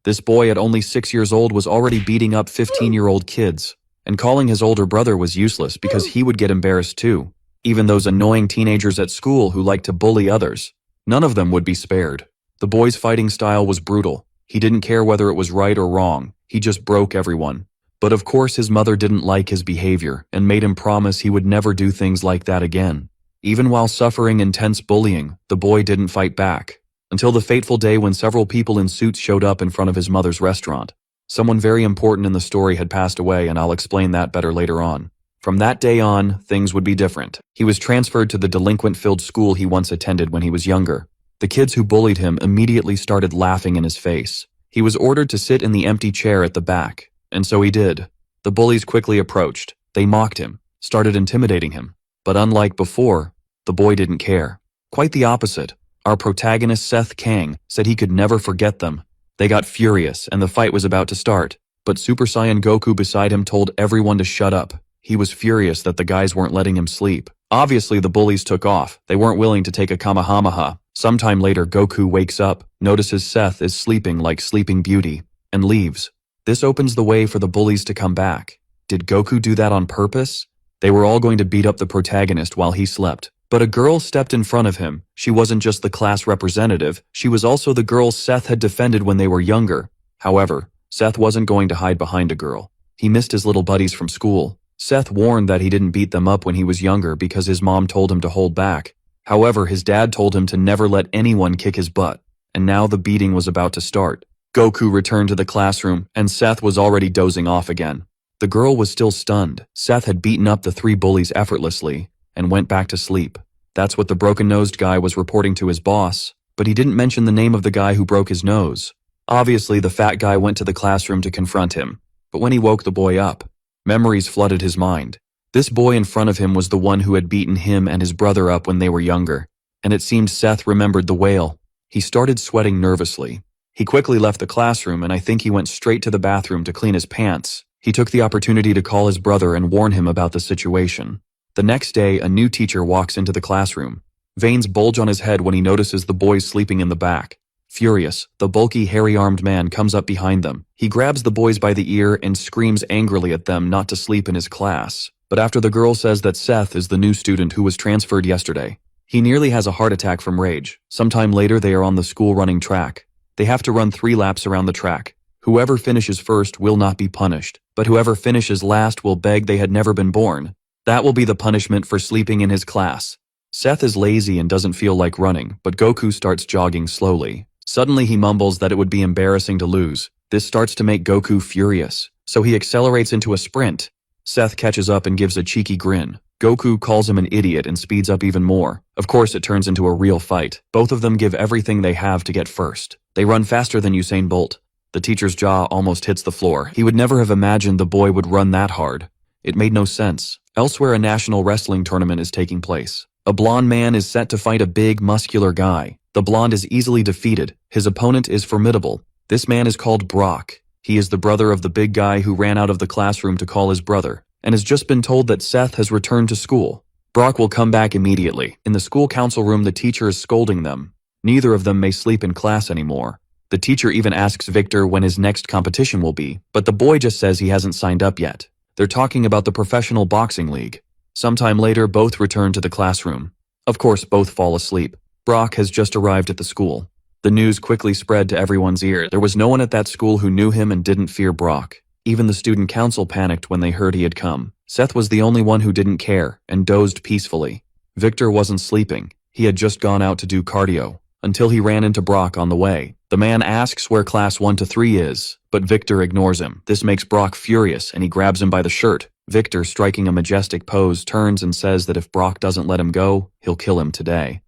This boy at only 6 years old was already beating up 15-year-old kids, and calling his older brother was useless because he would get embarrassed too. Even those annoying teenagers at school who liked to bully others, none of them would be spared. The boy's fighting style was brutal. He didn't care whether it was right or wrong, he just broke everyone. But of course his mother didn't like his behavior and made him promise he would never do things like that again. Even while suffering intense bullying, the boy didn't fight back. Until the fateful day when several people in suits showed up in front of his mother's restaurant. Someone very important in the story had passed away, and I'll explain that better later on. From that day on, things would be different. He was transferred to the delinquent-filled school he once attended when he was younger. The kids who bullied him immediately started laughing in his face. He was ordered to sit in the empty chair at the back, and so he did. The bullies quickly approached. They mocked him, started intimidating him. But unlike before, the boy didn't care. Quite the opposite. Our protagonist Seth Kang said he could never forget them. They got furious, and the fight was about to start. But Super Saiyan Goku beside him told everyone to shut up. He was furious that the guys weren't letting him sleep. Obviously, the bullies took off. They weren't willing to take a Kamehameha. Sometime later, Goku wakes up, notices Seth is sleeping like Sleeping Beauty, and leaves. This opens the way for the bullies to come back. Did Goku do that on purpose? They were all going to beat up the protagonist while he slept. But a girl stepped in front of him. She wasn't just the class representative, she was also the girl Seth had defended when they were younger. However, Seth wasn't going to hide behind a girl. He missed his little buddies from school. Seth warned that he didn't beat them up when he was younger because his mom told him to hold back. However, his dad told him to never let anyone kick his butt. And now the beating was about to start. Goku returned to the classroom, and Seth was already dozing off again. The girl was still stunned. Seth had beaten up the 3 bullies effortlessly and went back to sleep. That's what the broken-nosed guy was reporting to his boss, but he didn't mention the name of the guy who broke his nose. Obviously, the fat guy went to the classroom to confront him, but when he woke the boy up, memories flooded his mind. This boy in front of him was the one who had beaten him and his brother up when they were younger, and it seemed Seth remembered the wail. He started sweating nervously. He quickly left the classroom, and I think he went straight to the bathroom to clean his pants. He took the opportunity to call his brother and warn him about the situation. The next day, a new teacher walks into the classroom. Veins bulge on his head when he notices the boys sleeping in the back. Furious, the bulky, hairy-armed man comes up behind them. He grabs the boys by the ear and screams angrily at them not to sleep in his class. But after the girl says that Seth is the new student who was transferred yesterday, he nearly has a heart attack from rage. Sometime later, they are on the school running track. They have to run 3 laps around the track. Whoever finishes first will not be punished, but whoever finishes last will beg they had never been born. That will be the punishment for sleeping in his class. Seth is lazy and doesn't feel like running, but Goku starts jogging slowly. Suddenly he mumbles that it would be embarrassing to lose. This starts to make Goku furious, so he accelerates into a sprint. Seth catches up and gives a cheeky grin. Goku calls him an idiot and speeds up even more. Of course, it turns into a real fight. Both of them give everything they have to get first. They run faster than Usain Bolt. The teacher's jaw almost hits the floor. He would never have imagined the boy would run that hard. It made no sense. Elsewhere, a national wrestling tournament is taking place. A blonde man is set to fight a big, muscular guy. The blonde is easily defeated. His opponent is formidable. This man is called Brock. He is the brother of the big guy who ran out of the classroom to call his brother, and has just been told that Seth has returned to school. Brock will come back immediately. In the school council room, the teacher is scolding them. Neither of them may sleep in class anymore. The teacher even asks Victor when his next competition will be, but the boy just says he hasn't signed up yet. They're talking about the professional boxing league. Sometime later, both return to the classroom. Of course, both fall asleep. Brock has just arrived at the school. The news quickly spread to everyone's ear. There was no one at that school who knew him and didn't fear Brock. Even the student council panicked when they heard he had come. Seth was the only one who didn't care and dozed peacefully. Victor wasn't sleeping. He had just gone out to do cardio, until he ran into Brock on the way. The man asks where class 1 to 3 is, but Victor ignores him. This makes Brock furious, and he grabs him by the shirt. Victor, striking a majestic pose, turns and says that if Brock doesn't let him go, he'll kill him today.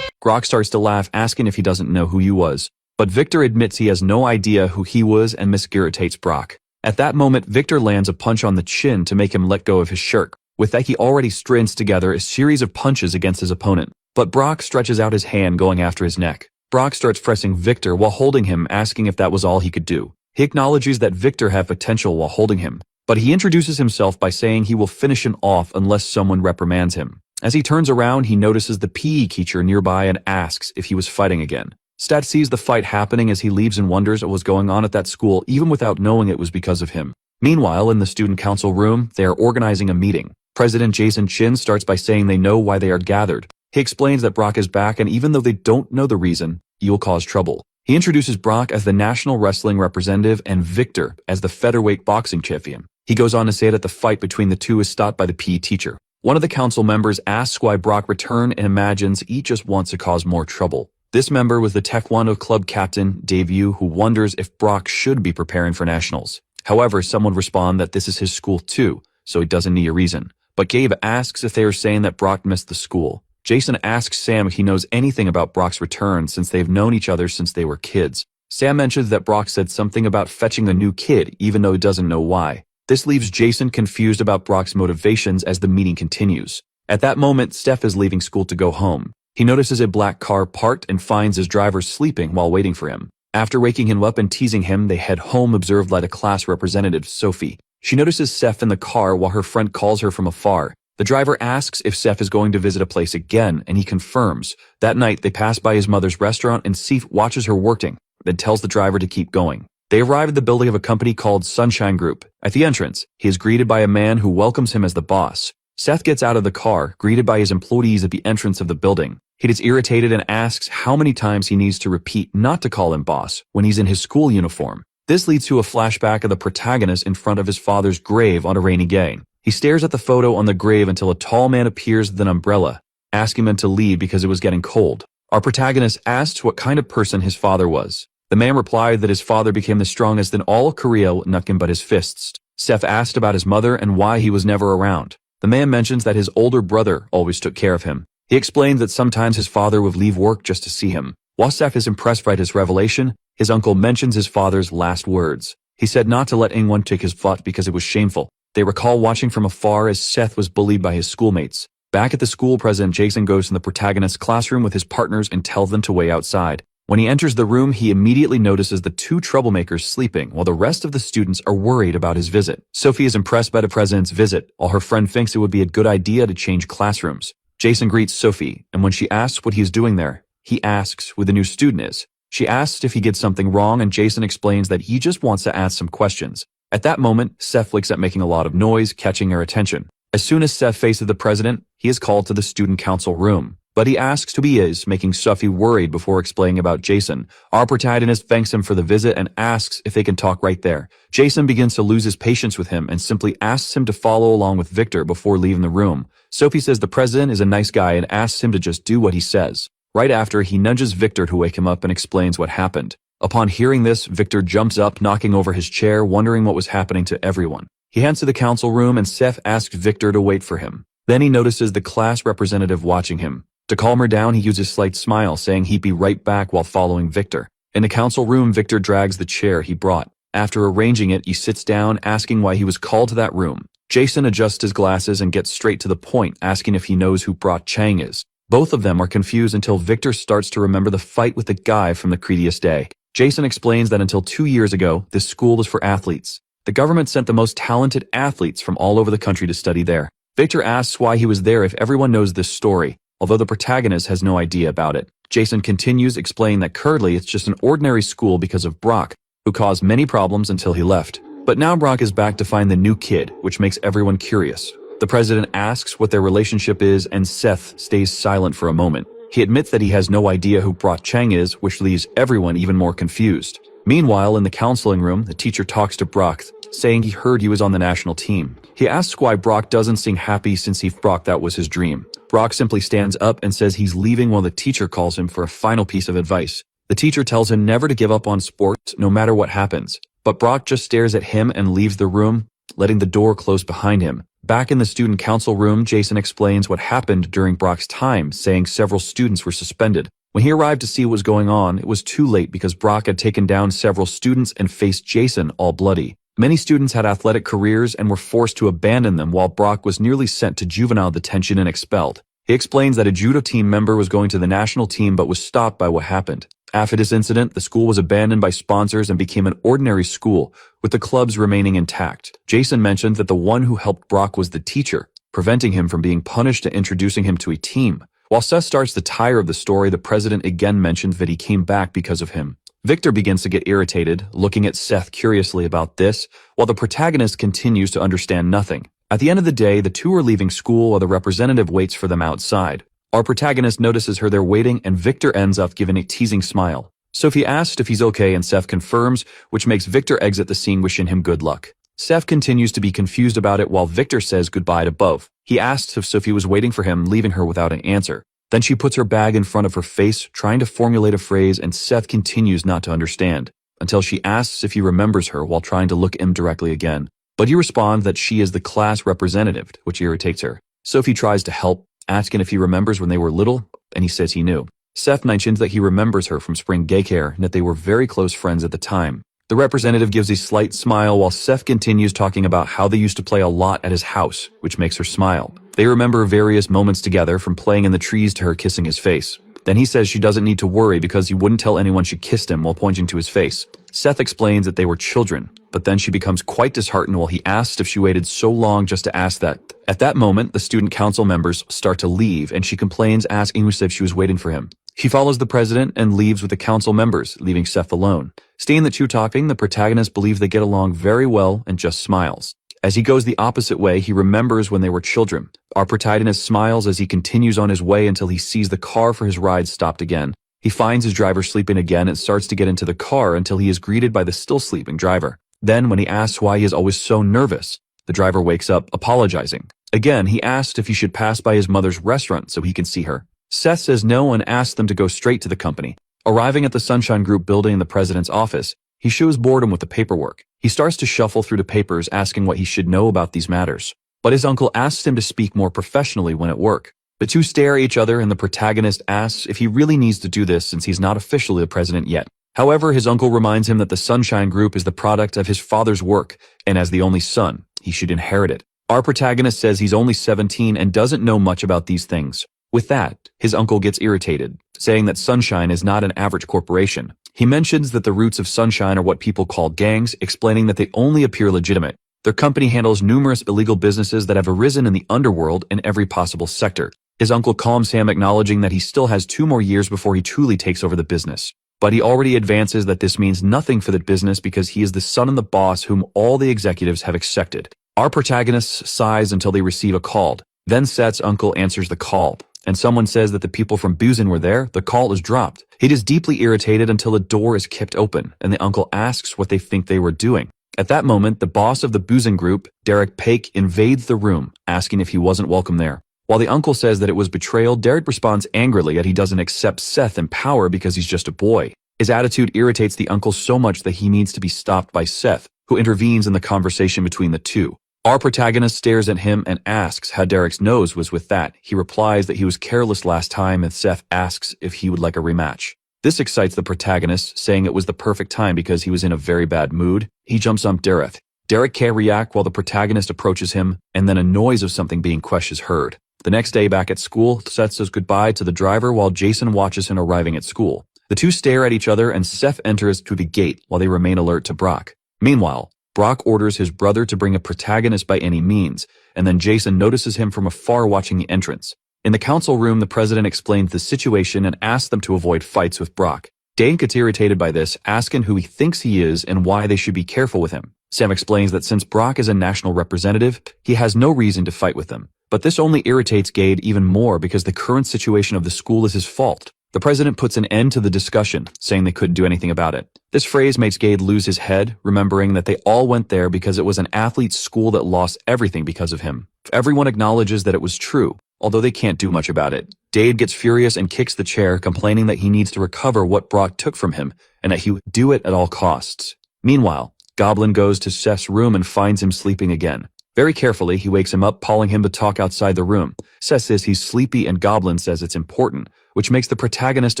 Brock starts to laugh, asking if he doesn't know who he was, but Victor admits he has no idea who he was and misirritates Brock. At that moment, Victor lands a punch on the chin to make him let go of his shirt. With that, he already strings together a series of punches against his opponent, but Brock stretches out his hand, going after his neck. Brock starts pressing Victor while holding him, asking if that was all he could do. He acknowledges that Victor had potential while holding him, but he introduces himself by saying he will finish him off unless someone reprimands him. As he turns around, he notices the PE teacher nearby and asks if he was fighting again. Stat sees the fight happening as he leaves and wonders what was going on at that school even without knowing it was because of him. Meanwhile, in the student council room, they are organizing a meeting. President Jason Chin starts by saying they know why they are gathered. He explains that Brock is back, and even though they don't know the reason, he will cause trouble. He introduces Brock as the national wrestling representative and Victor as the featherweight boxing champion. He goes on to say that the fight between the two is stopped by the PE teacher. One of the council members asks why Brock returned and imagines he just wants to cause more trouble. This member was the Taekwondo club captain, Dave Yu, who wonders if Brock should be preparing for nationals. However, someone responds that this is his school too, so he doesn't need a reason. But Gabe asks if they are saying that Brock missed the school. Jason asks Sam if he knows anything about Brock's return since they've known each other since they were kids. Sam mentions that Brock said something about fetching a new kid even though he doesn't know why. This leaves Jason confused about Brock's motivations as the meeting continues. At that moment, Steph is leaving school to go home. He notices a black car parked and finds his driver sleeping while waiting for him. After waking him up and teasing him, they head home observed by the class representative, Sophie. She notices Seth in the car while her friend calls her from afar. The driver asks if Seth is going to visit a place again, and he confirms. That night, they pass by his mother's restaurant and Seth watches her working, then tells the driver to keep going. They arrive at the building of a company called Sunshine Group. At the entrance, he is greeted by a man who welcomes him as the boss. Seth gets out of the car, greeted by his employees at the entrance of the building. He gets irritated and asks how many times he needs to repeat not to call him boss when he's in his school uniform. This leads to a flashback of the protagonist in front of his father's grave on a rainy day. He stares at the photo on the grave until a tall man appears with an umbrella, asking him to leave because it was getting cold. Our protagonist asks what kind of person his father was. The man replied that his father became the strongest in all of Korea with nothing but his fists. Seth asked about his mother and why he was never around. The man mentions that his older brother always took care of him. He explained that sometimes his father would leave work just to see him. While Seth is impressed by his revelation, his uncle mentions his father's last words. He said not to let anyone take his thought because it was shameful. They recall watching from afar as Seth was bullied by his schoolmates. Back at the school, President Jason goes in the protagonist's classroom with his partners and tells them to wait outside. When he enters the room, he immediately notices the two troublemakers sleeping while the rest of the students are worried about his visit. Sophie is impressed by the president's visit, while her friend thinks it would be a good idea to change classrooms. Jason greets Sophie, and when she asks what he is doing there, he asks who the new student is. She asks if he did something wrong, and Jason explains that he just wants to ask some questions. At that moment, Seth looks at making a lot of noise, catching her attention. As soon as Seth faces the president, he is called to the student council room. But he asks who he is, making Sophie worried before explaining about Jason. Our protagonist thanks him for the visit and asks if they can talk right there. Jason begins to lose his patience with him and simply asks him to follow along with Victor before leaving the room. Sophie says the president is a nice guy and asks him to just do what he says. Right after, he nudges Victor to wake him up and explains what happened. Upon hearing this, Victor jumps up, knocking over his chair, wondering what was happening to everyone. He heads to the council room and Seth asks Victor to wait for him. Then he notices the class representative watching him. To calm her down, he uses a slight smile, saying he'd be right back while following Victor. In the council room, Victor drags the chair he brought. After arranging it, he sits down, asking why he was called to that room. Jason adjusts his glasses and gets straight to the point, asking if he knows who Brock Chang is. Both of them are confused until Victor starts to remember the fight with the guy from the previous day. Jason explains that until 2 years ago, this school was for athletes. The government sent the most talented athletes from all over the country to study there. Victor asks why he was there if everyone knows this story, although the protagonist has no idea about it. Jason continues, explaining that currently it's just an ordinary school because of Brock, who caused many problems until he left. But now Brock is back to find the new kid, which makes everyone curious. The president asks what their relationship is, and Seth stays silent for a moment. He admits that he has no idea who Brock Chang is, which leaves everyone even more confused. Meanwhile, in the counseling room, the teacher talks to Brock, saying he heard he was on the national team. He asks why Brock doesn't seem happy since he thought that was his dream. Brock simply stands up and says he's leaving while the teacher calls him for a final piece of advice. The teacher tells him never to give up on sports no matter what happens. But Brock just stares at him and leaves the room, letting the door close behind him. Back in the student council room, Jason explains what happened during Brock's time, saying several students were suspended. When he arrived to see what was going on, it was too late because Brock had taken down several students and faced Jason all bloody. Many students had athletic careers and were forced to abandon them while Brock was nearly sent to juvenile detention and expelled. He explains that a judo team member was going to the national team but was stopped by what happened. After this incident, the school was abandoned by sponsors and became an ordinary school, with the clubs remaining intact. Jason mentioned that the one who helped Brock was the teacher, preventing him from being punished and introducing him to a team. While Seth starts to tire of the story, the president again mentions that he came back because of him. Victor begins to get irritated, looking at Seth curiously about this, while the protagonist continues to understand nothing. At the end of the day, the two are leaving school while the representative waits for them outside. Our protagonist notices her there waiting, and Victor ends up giving a teasing smile. Sophie asks if he's okay, and Seth confirms, which makes Victor exit the scene wishing him good luck. Seth continues to be confused about it while Victor says goodbye to both. He asks if Sophie was waiting for him, leaving her without an answer. Then she puts her bag in front of her face, trying to formulate a phrase, and Seth continues not to understand, until she asks if he remembers her while trying to look him directly again. But he responds that she is the class representative, which irritates her. Sophie tries to help, asking if he remembers when they were little, and he says he knew. Seth mentions that he remembers her from spring daycare and that they were very close friends at the time. The representative gives a slight smile while Seth continues talking about how they used to play a lot at his house, which makes her smile. They remember various moments together, from playing in the trees to her kissing his face. Then he says she doesn't need to worry because he wouldn't tell anyone she kissed him while pointing to his face. Seth explains that they were children, but then she becomes quite disheartened while he asks if she waited so long just to ask that. At that moment, the student council members start to leave, and she complains, asking if she was waiting for him. He follows the president and leaves with the council members, leaving Seth alone. Seeing the two talking, the protagonist believes they get along very well and just smiles. As he goes the opposite way, he remembers when they were children. Our protagonist smiles as he continues on his way until he sees the car for his ride stopped again. He finds his driver sleeping again and starts to get into the car until he is greeted by the still sleeping driver. Then, when he asks why he is always so nervous, the driver wakes up, apologizing. Again, he asks if he should pass by his mother's restaurant so he can see her. Seth says no and asks them to go straight to the company. Arriving at the Sunshine Group building in the president's office, he shows boredom with the paperwork. He starts to shuffle through the papers, asking what he should know about these matters. But his uncle asks him to speak more professionally when at work. The two stare at each other, and the protagonist asks if he really needs to do this since he's not officially the president yet. However, his uncle reminds him that the Sunshine Group is the product of his father's work, and as the only son, he should inherit it. Our protagonist says he's only 17 and doesn't know much about these things. With that, his uncle gets irritated, saying that Sunshine is not an average corporation. He mentions that the roots of Sunshine are what people call gangs, explaining that they only appear legitimate. Their company handles numerous illegal businesses that have arisen in the underworld in every possible sector. His uncle calms him, acknowledging that he still has 2 more years before he truly takes over the business. But he already advances that this means nothing for the business because he is the son of the boss whom all the executives have accepted. Our protagonist sighs until they receive a call. Then Seth's uncle answers the call, and someone says that the people from Busan were there. The call is dropped. He is deeply irritated until a door is kept open, and the uncle asks what they think they were doing. At that moment, the boss of the Busan group, Derek Paik, invades the room, asking if he wasn't welcome there. While the uncle says that it was betrayal, Derek responds angrily that he doesn't accept Seth in power because he's just a boy. His attitude irritates the uncle so much that he needs to be stopped by Seth, who intervenes in the conversation between the two. Our protagonist stares at him and asks how Derek's nose was with that. He replies that he was careless last time, and Seth asks if he would like a rematch. This excites the protagonist, saying it was the perfect time because he was in a very bad mood. He jumps on Derek. Derek can't react while the protagonist approaches him, and then a noise of something being crushed is heard. The next day back at school, Seth says goodbye to the driver while Jason watches him arriving at school. The two stare at each other and Seth enters through the gate while they remain alert to Brock. Meanwhile, Brock orders his brother to bring a protagonist by any means, and then Jason notices him from afar watching the entrance. In the council room, the president explains the situation and asks them to avoid fights with Brock. Dane gets irritated by this, asking who he thinks he is and why they should be careful with him. Sam explains that since Brock is a national representative, he has no reason to fight with them. But this only irritates Gade even more because the current situation of the school is his fault. The president puts an end to the discussion, saying they couldn't do anything about it. This phrase makes Gade lose his head, remembering that they all went there because it was an athlete's school that lost everything because of him. Everyone acknowledges that it was true, although they can't do much about it. Dade gets furious and kicks the chair, complaining that he needs to recover what Brock took from him and that he would do it at all costs. Meanwhile, Goblin goes to Seth's room and finds him sleeping again. Very carefully, he wakes him up, calling him to talk outside the room. Seth says he's sleepy and Goblin says it's important, which makes the protagonist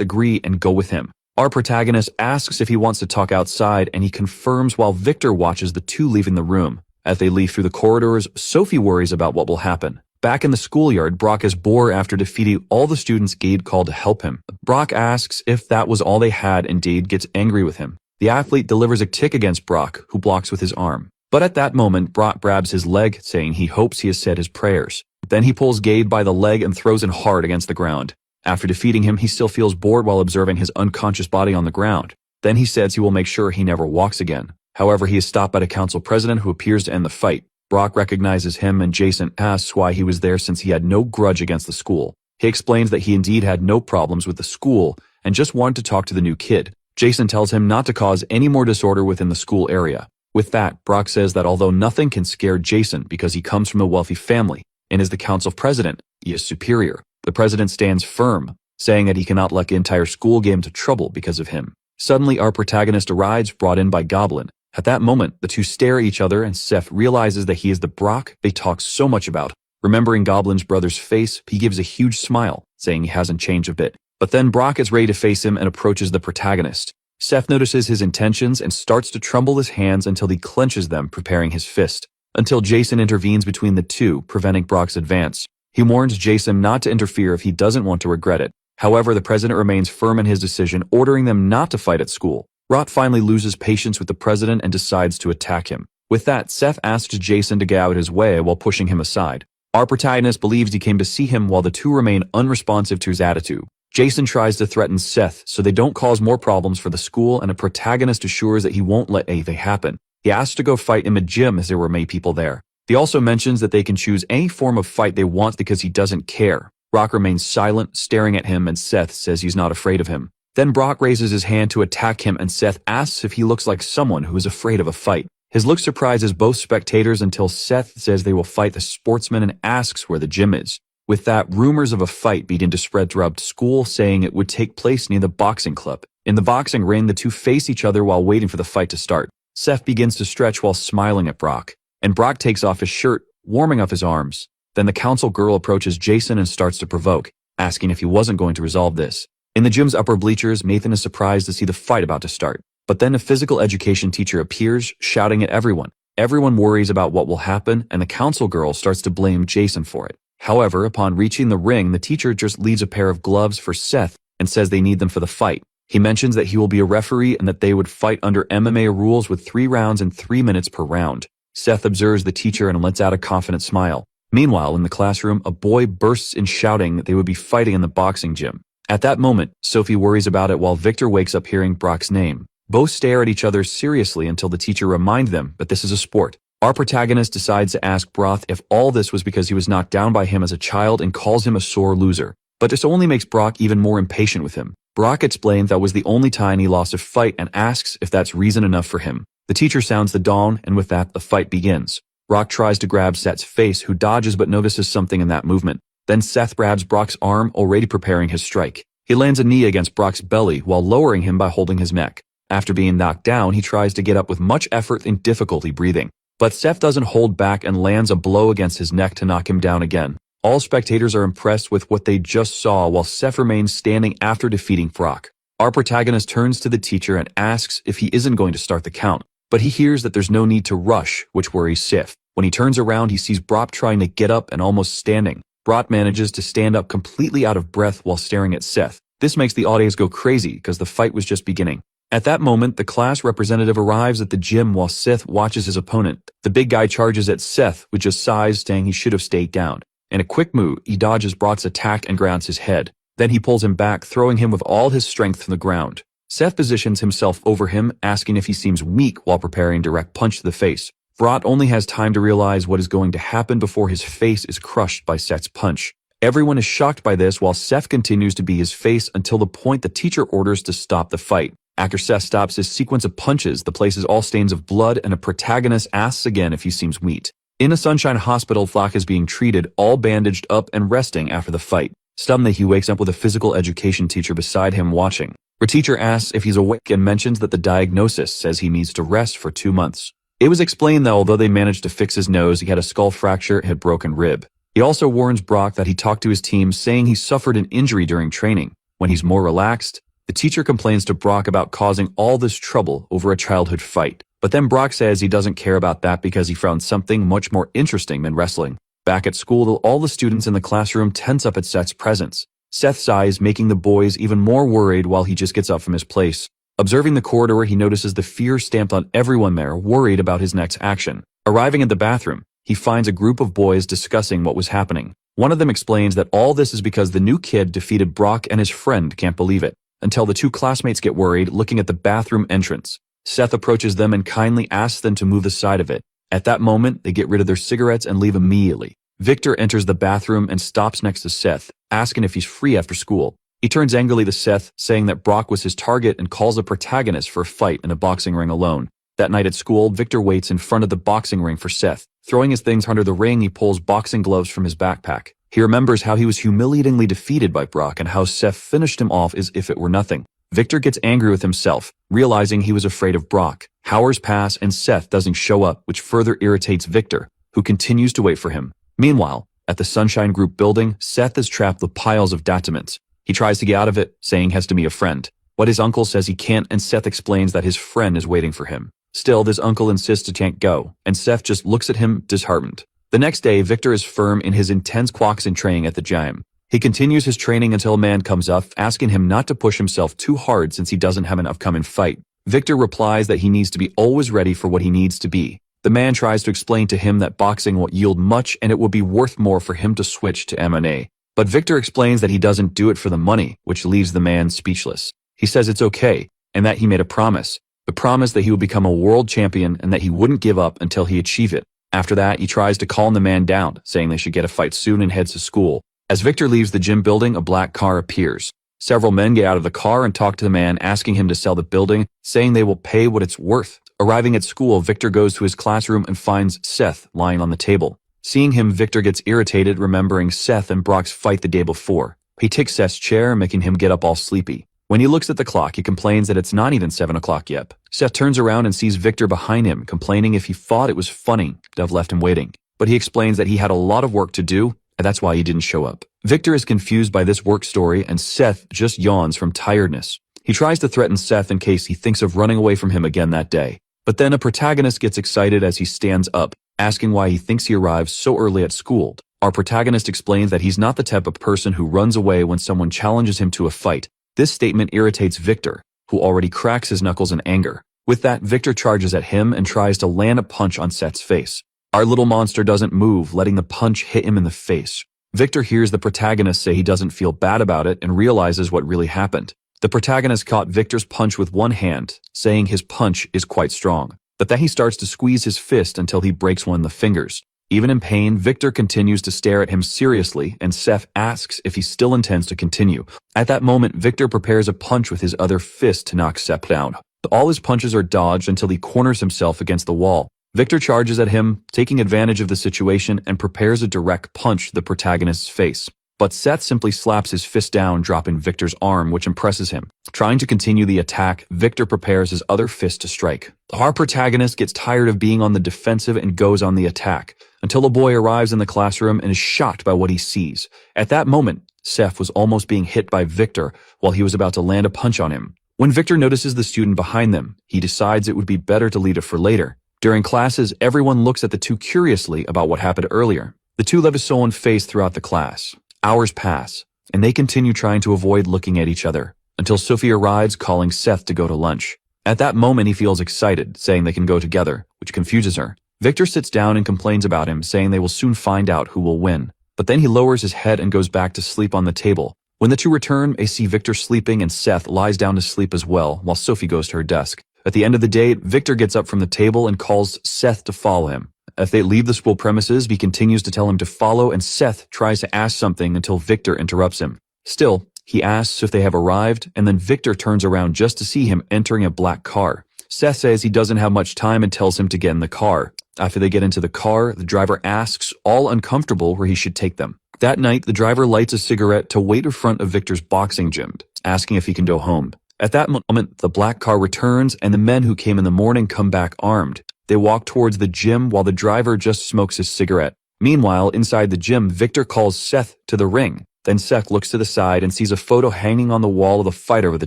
agree and go with him. Our protagonist asks if he wants to talk outside, and he confirms while Victor watches the two leaving the room. As they leave through the corridors, Sophie worries about what will happen. Back in the schoolyard, Brock is bored after defeating all the students Gade called to help him. Brock asks if that was all they had, and Gade gets angry with him. The athlete delivers a kick against Brock, who blocks with his arm. But at that moment, Brock grabs his leg, saying he hopes he has said his prayers. Then he pulls Gabe by the leg and throws him hard against the ground. After defeating him, he still feels bored while observing his unconscious body on the ground. Then he says he will make sure he never walks again. However, he is stopped by the council president who appears to end the fight. Brock recognizes him and Jason asks why he was there since he had no grudge against the school. He explains that he indeed had no problems with the school and just wanted to talk to the new kid. Jason tells him not to cause any more disorder within the school area. With that, Brock says that although nothing can scare Jason because he comes from a wealthy family and is the council president, he is superior. The president stands firm, saying that he cannot let the entire school get into trouble because of him. Suddenly, our protagonist arrives, brought in by Goblin. At that moment, the two stare at each other and Seth realizes that he is the Brock they talk so much about. Remembering Goblin's brother's face, he gives a huge smile, saying he hasn't changed a bit. But then Brock is ready to face him and approaches the protagonist. Seth notices his intentions and starts to tremble his hands until he clenches them, preparing his fist, until Jason intervenes between the two, preventing Brock's advance. He warns Jason not to interfere if he doesn't want to regret it. However, the president remains firm in his decision, ordering them not to fight at school. Rot finally loses patience with the president and decides to attack him. With that, Seth asks Jason to get out of his way while pushing him aside. Our protagonist believes he came to see him while the two remain unresponsive to his attitude. Jason tries to threaten Seth so they don't cause more problems for the school, and a protagonist assures that he won't let anything happen. He asks to go fight in a gym as there were many people there. He also mentions that they can choose any form of fight they want because he doesn't care. Brock remains silent, staring at him, and Seth says he's not afraid of him. Then Brock raises his hand to attack him and Seth asks if he looks like someone who is afraid of a fight. His look surprises both spectators until Seth says they will fight the sportsman and asks where the gym is. With that, rumors of a fight begin to spread throughout school, saying it would take place near the boxing club. In the boxing ring, the two face each other while waiting for the fight to start. Seth begins to stretch while smiling at Brock, and Brock takes off his shirt, warming up his arms. Then the council girl approaches Jason and starts to provoke, asking if he wasn't going to resolve this. In the gym's upper bleachers, Nathan is surprised to see the fight about to start. But then a physical education teacher appears, shouting at everyone. Everyone worries about what will happen, and the council girl starts to blame Jason for it. However, upon reaching the ring, the teacher just leaves a pair of gloves for Seth and says they need them for the fight. He mentions that he will be a referee and that they would fight under MMA rules with 3 rounds and 3 minutes per round. Seth observes the teacher and lets out a confident smile. Meanwhile, in the classroom, a boy bursts in shouting that they would be fighting in the boxing gym. At that moment, Sophie worries about it while Victor wakes up hearing Brock's name. Both stare at each other seriously until the teacher reminds them that this is a sport. Our protagonist decides to ask Brock if all this was because he was knocked down by him as a child and calls him a sore loser. But this only makes Brock even more impatient with him. Brock explains that was the only time he lost a fight and asks if that's reason enough for him. The teacher sounds the dawn, and with that, the fight begins. Brock tries to grab Seth's face, who dodges but notices something in that movement. Then Seth grabs Brock's arm, already preparing his strike. He lands a knee against Brock's belly while lowering him by holding his neck. After being knocked down, he tries to get up with much effort and difficulty breathing. But Seth doesn't hold back and lands a blow against his neck to knock him down again. All spectators are impressed with what they just saw while Seth remains standing after defeating Brock. Our protagonist turns to the teacher and asks if he isn't going to start the count. But he hears that there's no need to rush, which worries Seth. When he turns around, he sees Brock trying to get up and almost standing. Brock manages to stand up completely out of breath while staring at Seth. This makes the audience go crazy because the fight was just beginning. At that moment, the class representative arrives at the gym while Seth watches his opponent. The big guy charges at Seth, which just sighs, saying he should have stayed down. In a quick move, he dodges Brock's attack and grounds his head. Then he pulls him back, throwing him with all his strength from the ground. Seth positions himself over him, asking if he seems weak while preparing a direct punch to the face. Brock only has time to realize what is going to happen before his face is crushed by Seth's punch. Everyone is shocked by this while Seth continues to be his face until the point the teacher orders to stop the fight. After Seth stops his sequence of punches, the place is all stains of blood and a protagonist asks again if he seems weak. In a Sunshine Hospital, Flock is being treated, all bandaged up and resting after the fight. Suddenly, he wakes up with a physical education teacher beside him watching. The teacher asks if he's awake and mentions that the diagnosis says he needs to rest for 2 months. It was explained that although they managed to fix his nose, he had a skull fracture and had broken rib. He also warns Brock that he talked to his team saying he suffered an injury during training. When he's more relaxed, the teacher complains to Brock about causing all this trouble over a childhood fight. But then Brock says he doesn't care about that because he found something much more interesting than wrestling. Back at school, all the students in the classroom tense up at Seth's presence. Seth sighs, making the boys even more worried while he just gets up from his place. Observing the corridor, he notices the fear stamped on everyone there, worried about his next action. Arriving at the bathroom, he finds a group of boys discussing what was happening. One of them explains that all this is because the new kid defeated Brock and his friend can't believe it, until the two classmates get worried looking at the bathroom entrance. Seth approaches them and kindly asks them to move the side of it. At that moment, they get rid of their cigarettes and leave immediately. Victor enters the bathroom and stops next to Seth, asking if he's free after school. He turns angrily to Seth, saying that Brock was his target and calls the protagonist for a fight in a boxing ring alone. That night at school, Victor waits in front of the boxing ring for Seth. Throwing his things under the ring, he pulls boxing gloves from his backpack. He remembers how he was humiliatingly defeated by Brock and how Seth finished him off as if it were nothing. Victor gets angry with himself, realizing he was afraid of Brock. Hours pass and Seth doesn't show up, which further irritates Victor, who continues to wait for him. Meanwhile, at the Sunshine Group building, Seth is trapped with piles of documents. He tries to get out of it, saying he has to meet a friend. But his uncle says he can't, and Seth explains that his friend is waiting for him. Still, this uncle insists he can't go, and Seth just looks at him disheartened. The next day, Victor is firm in his intense boxing training at the gym. He continues his training until a man comes up, asking him not to push himself too hard since he doesn't have an upcoming fight. Victor replies that he needs to be always ready for what he needs to be. The man tries to explain to him that boxing won't yield much and it will be worth more for him to switch to MMA. But Victor explains that he doesn't do it for the money, which leaves the man speechless. He says it's okay, and that he made a promise. The promise that he would become a world champion and that he wouldn't give up until he achieved it. After that, he tries to calm the man down, saying they should get a fight soon and heads to school. As Victor leaves the gym building, a black car appears. Several men get out of the car and talk to the man, asking him to sell the building, saying they will pay what it's worth. Arriving at school, Victor goes to his classroom and finds Seth lying on the table. Seeing him, Victor gets irritated, remembering Seth and Brock's fight the day before. He takes Seth's chair, making him get up all sleepy. When he looks at the clock, he complains that it's not even 7 o'clock yet. Seth turns around and sees Victor behind him, complaining if he thought it was funny to have left him waiting. But he explains that he had a lot of work to do, and that's why he didn't show up. Victor is confused by this work story, and Seth just yawns from tiredness. He tries to threaten Seth in case he thinks of running away from him again that day. But then a protagonist gets excited as he stands up, asking why he thinks he arrives so early at school. Our protagonist explains that he's not the type of person who runs away when someone challenges him to a fight. This statement irritates Victor, who already cracks his knuckles in anger. With that, Victor charges at him and tries to land a punch on Seth's face. Our little monster doesn't move, letting the punch hit him in the face. Victor hears the protagonist say he doesn't feel bad about it and realizes what really happened. The protagonist caught Victor's punch with one hand, saying his punch is quite strong. But then he starts to squeeze his fist until he breaks one of the fingers. Even in pain, Victor continues to stare at him seriously, and Seth asks if he still intends to continue. At that moment, Victor prepares a punch with his other fist to knock Seth down. All his punches are dodged until he corners himself against the wall. Victor charges at him, taking advantage of the situation, and prepares a direct punch to the protagonist's face. But Seth simply slaps his fist down, dropping Victor's arm, which impresses him. Trying to continue the attack, Victor prepares his other fist to strike. Our protagonist gets tired of being on the defensive and goes on the attack, until a boy arrives in the classroom and is shocked by what he sees. At that moment, Seth was almost being hit by Victor while he was about to land a punch on him. When Victor notices the student behind them, he decides it would be better to leave it for later. During classes, everyone looks at the two curiously about what happened earlier. The two live a sullen face throughout the class. Hours pass, and they continue trying to avoid looking at each other, until Sophie arrives calling Seth to go to lunch. At that moment, he feels excited, saying they can go together, which confuses her. Victor sits down and complains about him, saying they will soon find out who will win. But then he lowers his head and goes back to sleep on the table. When the two return, they see Victor sleeping and Seth lies down to sleep as well, while Sophie goes to her desk. At the end of the day, Victor gets up from the table and calls Seth to follow him. As they leave the school premises, he continues to tell him to follow, and Seth tries to ask something until Victor interrupts him. Still, he asks if they have arrived, and then Victor turns around just to see him entering a black car. Seth says he doesn't have much time and tells him to get in the car. After they get into the car, the driver asks, all uncomfortable, where he should take them. That night, the driver lights a cigarette to wait in front of Victor's boxing gym, asking if he can go home. At that moment, the black car returns, and the men who came in the morning come back armed. They walk towards the gym while the driver just smokes his cigarette. Meanwhile, inside the gym, Victor calls Seth to the ring. Then Seth looks to the side and sees a photo hanging on the wall of the fighter with a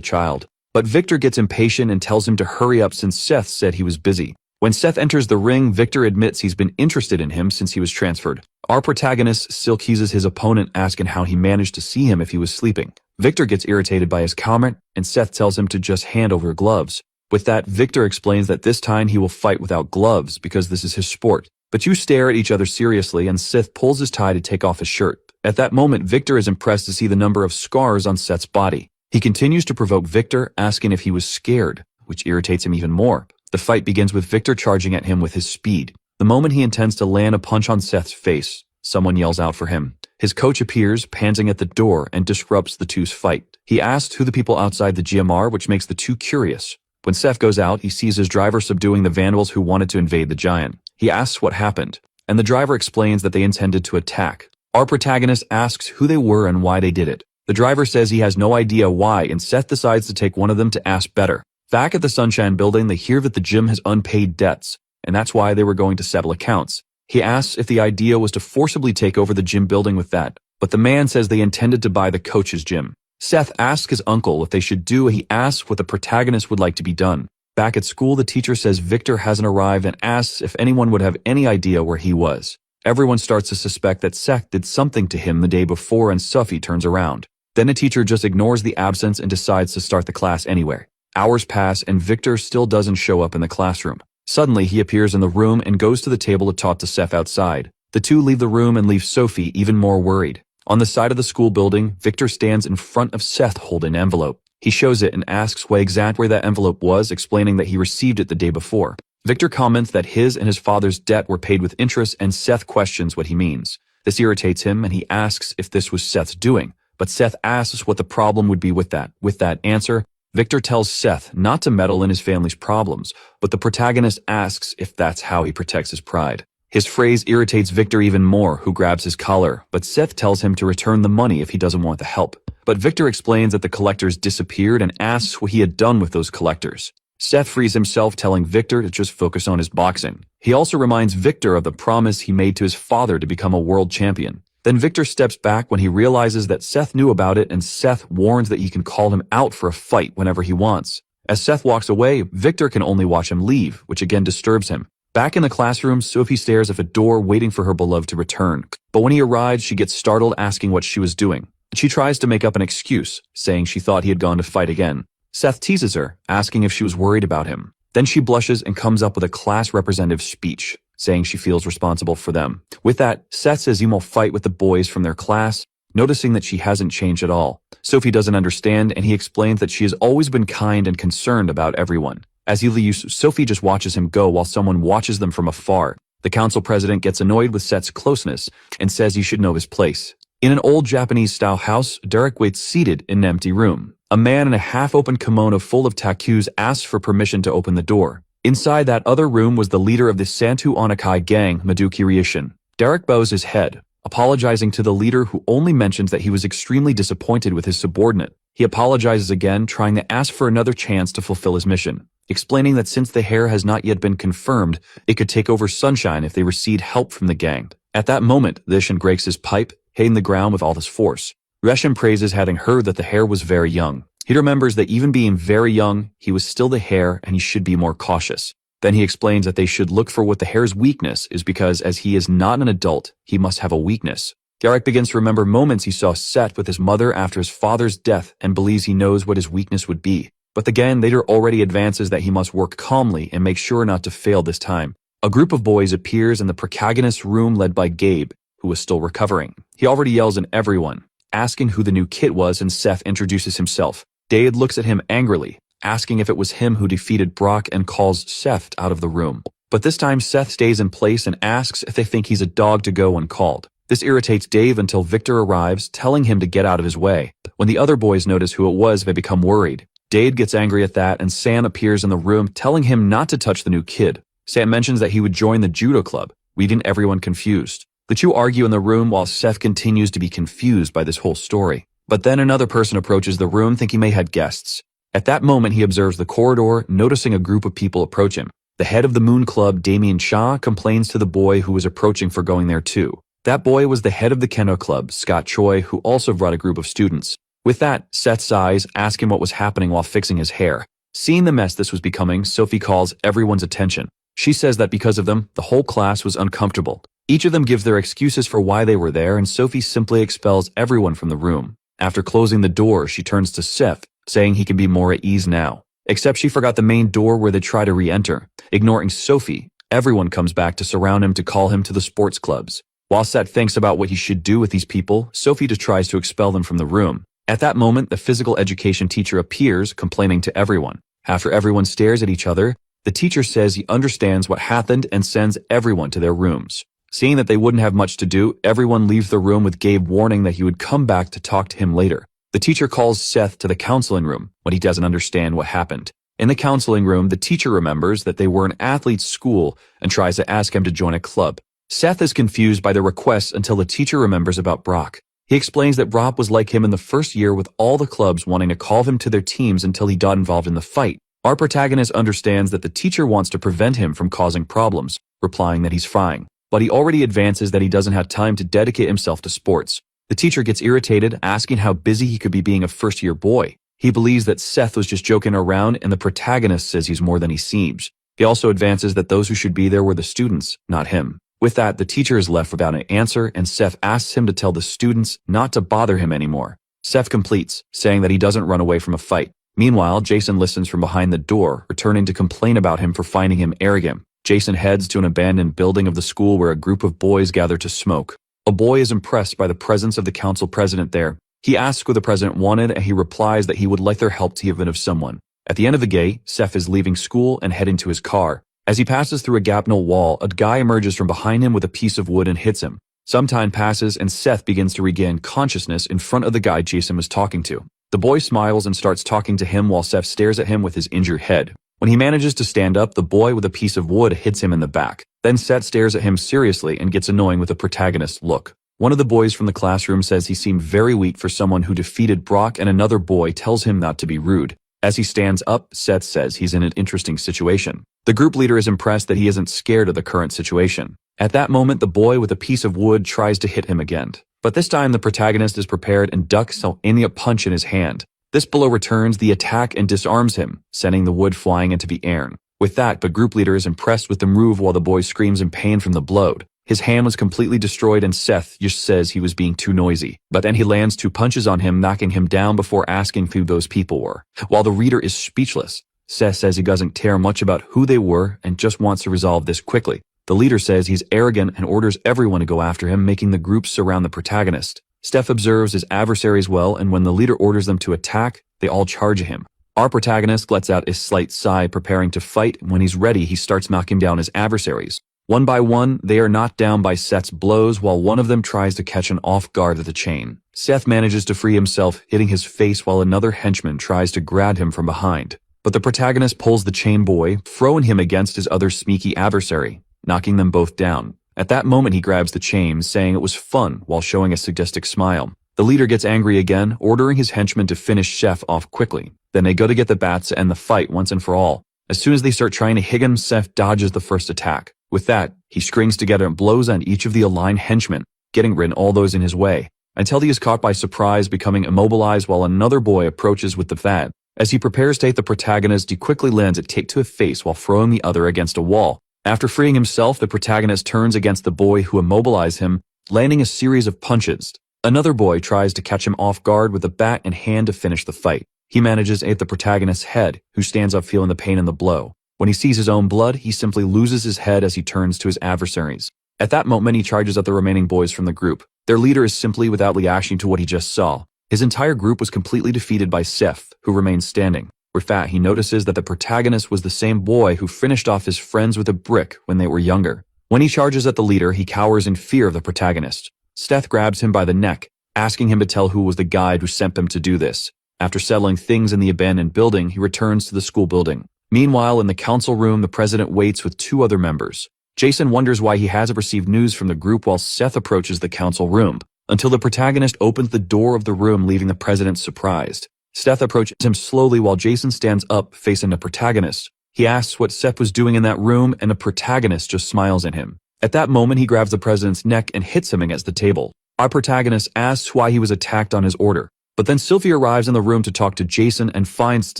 child. But Victor gets impatient and tells him to hurry up since Seth said he was busy. When Seth enters the ring, Victor admits he's been interested in him since he was transferred. Our protagonist still teases his opponent, asking how he managed to see him if he was sleeping. Victor gets irritated by his comment, and Seth tells him to just hand over gloves. With that, Victor explains that this time he will fight without gloves because this is his sport. The two stare at each other seriously and Seth pulls his tie to take off his shirt. At that moment, Victor is impressed to see the number of scars on Seth's body. He continues to provoke Victor, asking if he was scared, which irritates him even more. The fight begins with Victor charging at him with his speed. The moment he intends to land a punch on Seth's face, someone yells out for him. His coach appears, panting at the door, and disrupts the two's fight. He asks who the people outside the gym are, which makes the two curious. When Seth goes out, he sees his driver subduing the vandals who wanted to invade the giant. He asks what happened, and the driver explains that they intended to attack. Our protagonist asks who they were and why they did it. The driver says he has no idea why, and Seth decides to take one of them to ask better. Back at the Sunshine Building, they hear that the gym has unpaid debts, and that's why they were going to settle accounts. He asks if the idea was to forcibly take over the gym building with that, but the man says they intended to buy the coach's gym. Seth asks his uncle what they should do, and he asks what the protagonist would like to be done. Back at school, the teacher says Victor hasn't arrived and asks if anyone would have any idea where he was. Everyone starts to suspect that Seth did something to him the day before, and Sophie turns around. Then the teacher just ignores the absence and decides to start the class anyway. Hours pass and Victor still doesn't show up in the classroom. Suddenly, he appears in the room and goes to the table to talk to Seth outside. The two leave the room and leave Sophie even more worried. On the side of the school building, Victor stands in front of Seth holding an envelope. He shows it and asks what exactly that envelope was, explaining that he received it the day before. Victor comments that his and his father's debt were paid with interest, and Seth questions what he means. This irritates him and he asks if this was Seth's doing, but Seth asks what the problem would be with that. With that answer, Victor tells Seth not to meddle in his family's problems, but the protagonist asks if that's how he protects his pride. His phrase irritates Victor even more, who grabs his collar, but Seth tells him to return the money if he doesn't want the help. But Victor explains that the collectors disappeared and asks what he had done with those collectors. Seth frees himself, telling Victor to just focus on his boxing. He also reminds Victor of the promise he made to his father to become a world champion. Then Victor steps back when he realizes that Seth knew about it, and Seth warns that he can call him out for a fight whenever he wants. As Seth walks away, Victor can only watch him leave, which again disturbs him. Back in the classroom, Sophie stares at a door waiting for her beloved to return. But when he arrives, she gets startled, asking what she was doing. She tries to make up an excuse, saying she thought he had gone to fight again. Seth teases her, asking if she was worried about him. Then she blushes and comes up with a class representative speech, saying she feels responsible for them. With that, Seth says he will fight with the boys from their class, noticing that she hasn't changed at all. Sophie doesn't understand, and he explains that she has always been kind and concerned about everyone. As he leaves, Sophie just watches him go while someone watches them from afar. The council president gets annoyed with Seth's closeness and says he should know his place. In an old Japanese-style house, Derek waits seated in an empty room. A man in a half-open kimono full of tattoos asks for permission to open the door. Inside that other room was the leader of the Santu Anakai gang, Maduki Ryushin. Derek bows his head, apologizing to the leader, who only mentions that he was extremely disappointed with his subordinate. He apologizes again, trying to ask for another chance to fulfill his mission, explaining that since the hair has not yet been confirmed, it could take over Sunshine if they receive help from the gang. At that moment, Ryushin breaks his pipe, hitting the ground with all his force. Ryushin praises having heard that the hair was very young. He remembers that even being very young, he was still the hair and he should be more cautious. Then he explains that they should look for what the hair's weakness is, because as he is not an adult, he must have a weakness. Derek begins to remember moments he saw Seth with his mother after his father's death and believes he knows what his weakness would be. But the gang leader already advances that he must work calmly and make sure not to fail this time. A group of boys appears in the protagonist's room led by Gabe, who was still recovering. He already yells at everyone, asking who the new kid was, and Seth introduces himself. Dade looks at him angrily, asking if it was him who defeated Brock, and calls Seth out of the room. But this time Seth stays in place and asks if they think he's a dog to go uncalled. This irritates Dave until Victor arrives, telling him to get out of his way. When the other boys notice who it was, they become worried. Dade gets angry at that, and Sam appears in the room, telling him not to touch the new kid. Sam mentions that he would join the judo club, leaving everyone confused. The two argue in the room while Seth continues to be confused by this whole story. But then another person approaches the room, thinking they had guests. At that moment, he observes the corridor, noticing a group of people approach him. The head of the Moon Club, Damien Shaw, complains to the boy who was approaching for going there too. That boy was the head of the Kendo Club, Scott Choi, who also brought a group of students. With that, Seth sighs, asking what was happening while fixing his hair. Seeing the mess this was becoming, Sophie calls everyone's attention. She says that because of them, the whole class was uncomfortable. Each of them gives their excuses for why they were there, and Sophie simply expels everyone from the room. After closing the door, she turns to Seth, saying he can be more at ease now. Except she forgot the main door where they try to re-enter. Ignoring Sophie, Everyone comes back to surround him to call him to the sports clubs. While Seth thinks about what he should do with these people, Sophie just tries to expel them from the room. At that moment, the physical education teacher appears, complaining to everyone. After everyone stares at each other, the teacher says he understands what happened and sends everyone to their rooms. Seeing that they wouldn't have much to do, everyone leaves the room with Gabe warning that he would come back to talk to him later. The teacher calls Seth to the counseling room when he doesn't understand what happened. In the counseling room, the teacher remembers that they were an athlete's school and tries to ask him to join a club. Seth is confused by the request until the teacher remembers about Brock. He explains that Brock was like him in the first year, with all the clubs wanting to call him to their teams until he got involved in the fight. Our protagonist understands that the teacher wants to prevent him from causing problems, replying that he's fine. But he already advances that he doesn't have time to dedicate himself to sports. The teacher gets irritated, asking how busy he could be being a first-year boy. He believes that Seth was just joking around, and the protagonist says he's more than he seems. He also advances that those who should be there were the students, not him. With that, the teacher is left without an answer, and Seth asks him to tell the students not to bother him anymore. Seth completes, saying that he doesn't run away from a fight. Meanwhile, Jason listens from behind the door, returning to complain about him for finding him arrogant. Jason heads to an abandoned building of the school where a group of boys gather to smoke. A boy is impressed by the presence of the council president there. He asks what the president wanted, and he replies that he would like their help to give it of someone. At the end of the day, Seth is leaving school and heading to his car. As he passes through a gap in a wall, a guy emerges from behind him with a piece of wood and hits him. Some time passes, and Seth begins to regain consciousness in front of the guy Jason was talking to. The boy smiles and starts talking to him while Seth stares at him with his injured head. When he manages to stand up, the boy with a piece of wood hits him in the back. Then Seth stares at him seriously and gets annoying with a protagonist's look. One of the boys from the classroom says he seemed very weak for someone who defeated Brock, and another boy tells him not to be rude. As he stands up, Seth says he's in an interesting situation. The group leader is impressed that he isn't scared of the current situation. At that moment, the boy with a piece of wood tries to hit him again. But this time, the protagonist is prepared and ducks aiming a punch in his hand. This blow returns the attack and disarms him, sending the wood flying into the air. With that, the group leader is impressed with the move while the boy screams in pain from the blow. His hand was completely destroyed, and Seth just says he was being too noisy. But then he lands 2 punches on him, knocking him down before asking who those people were. While the reader is speechless, Seth says he doesn't care much about who they were and just wants to resolve this quickly. The leader says he's arrogant and orders everyone to go after him, making the group surround the protagonist. Steph observes his adversaries well, and when the leader orders them to attack, they all charge at him. Our protagonist lets out a slight sigh, preparing to fight, and when he's ready, he starts knocking down his adversaries. One by one, they are knocked down by Seth's blows, while one of them tries to catch him off guard with a chain. Seth manages to free himself, hitting his face while another henchman tries to grab him from behind. But the protagonist pulls the chain boy, throwing him against his other sneaky adversary, knocking them both down. At that moment, he grabs the chain, saying it was fun while showing a sadistic smile. The leader gets angry again, ordering his henchmen to finish Seth off quickly. Then they go to get the bats to end the fight once and for all. As soon as they start trying to hit him, Seth dodges the first attack. With that, he strings together and blows on each of the aligned henchmen, getting rid of all those in his way, until he is caught by surprise, becoming immobilized while another boy approaches with the bat. As he prepares to hit the protagonist, he quickly lands a kick to his face while throwing the other against a wall. After freeing himself, the protagonist turns against the boy who immobilized him, landing a series of punches. Another boy tries to catch him off guard with a bat in hand to finish the fight. He manages to hit the protagonist's head, who stands up feeling the pain in the blow. When he sees his own blood, he simply loses his head as he turns to his adversaries. At that moment, he charges at the remaining boys from the group. Their leader is simply without reaction to what he just saw. His entire group was completely defeated by Seth, who remains standing. With that, he notices that the protagonist was the same boy who finished off his friends with a brick when they were younger. When he charges at the leader, he cowers in fear of the protagonist. Seth grabs him by the neck, asking him to tell who was the guide who sent them to do this. After settling things in the abandoned building, he returns to the school building. Meanwhile, in the council room, the president waits with 2 other members. Jason wonders why he hasn't received news from the group while Seth approaches the council room, until the protagonist opens the door of the room, leaving the president surprised. Seth approaches him slowly while Jason stands up, facing the protagonist. He asks what Seth was doing in that room, and the protagonist just smiles at him. At that moment, he grabs the president's neck and hits him against the table. Our protagonist asks why he was attacked on his order. But then Sylvie arrives in the room to talk to Jason and finds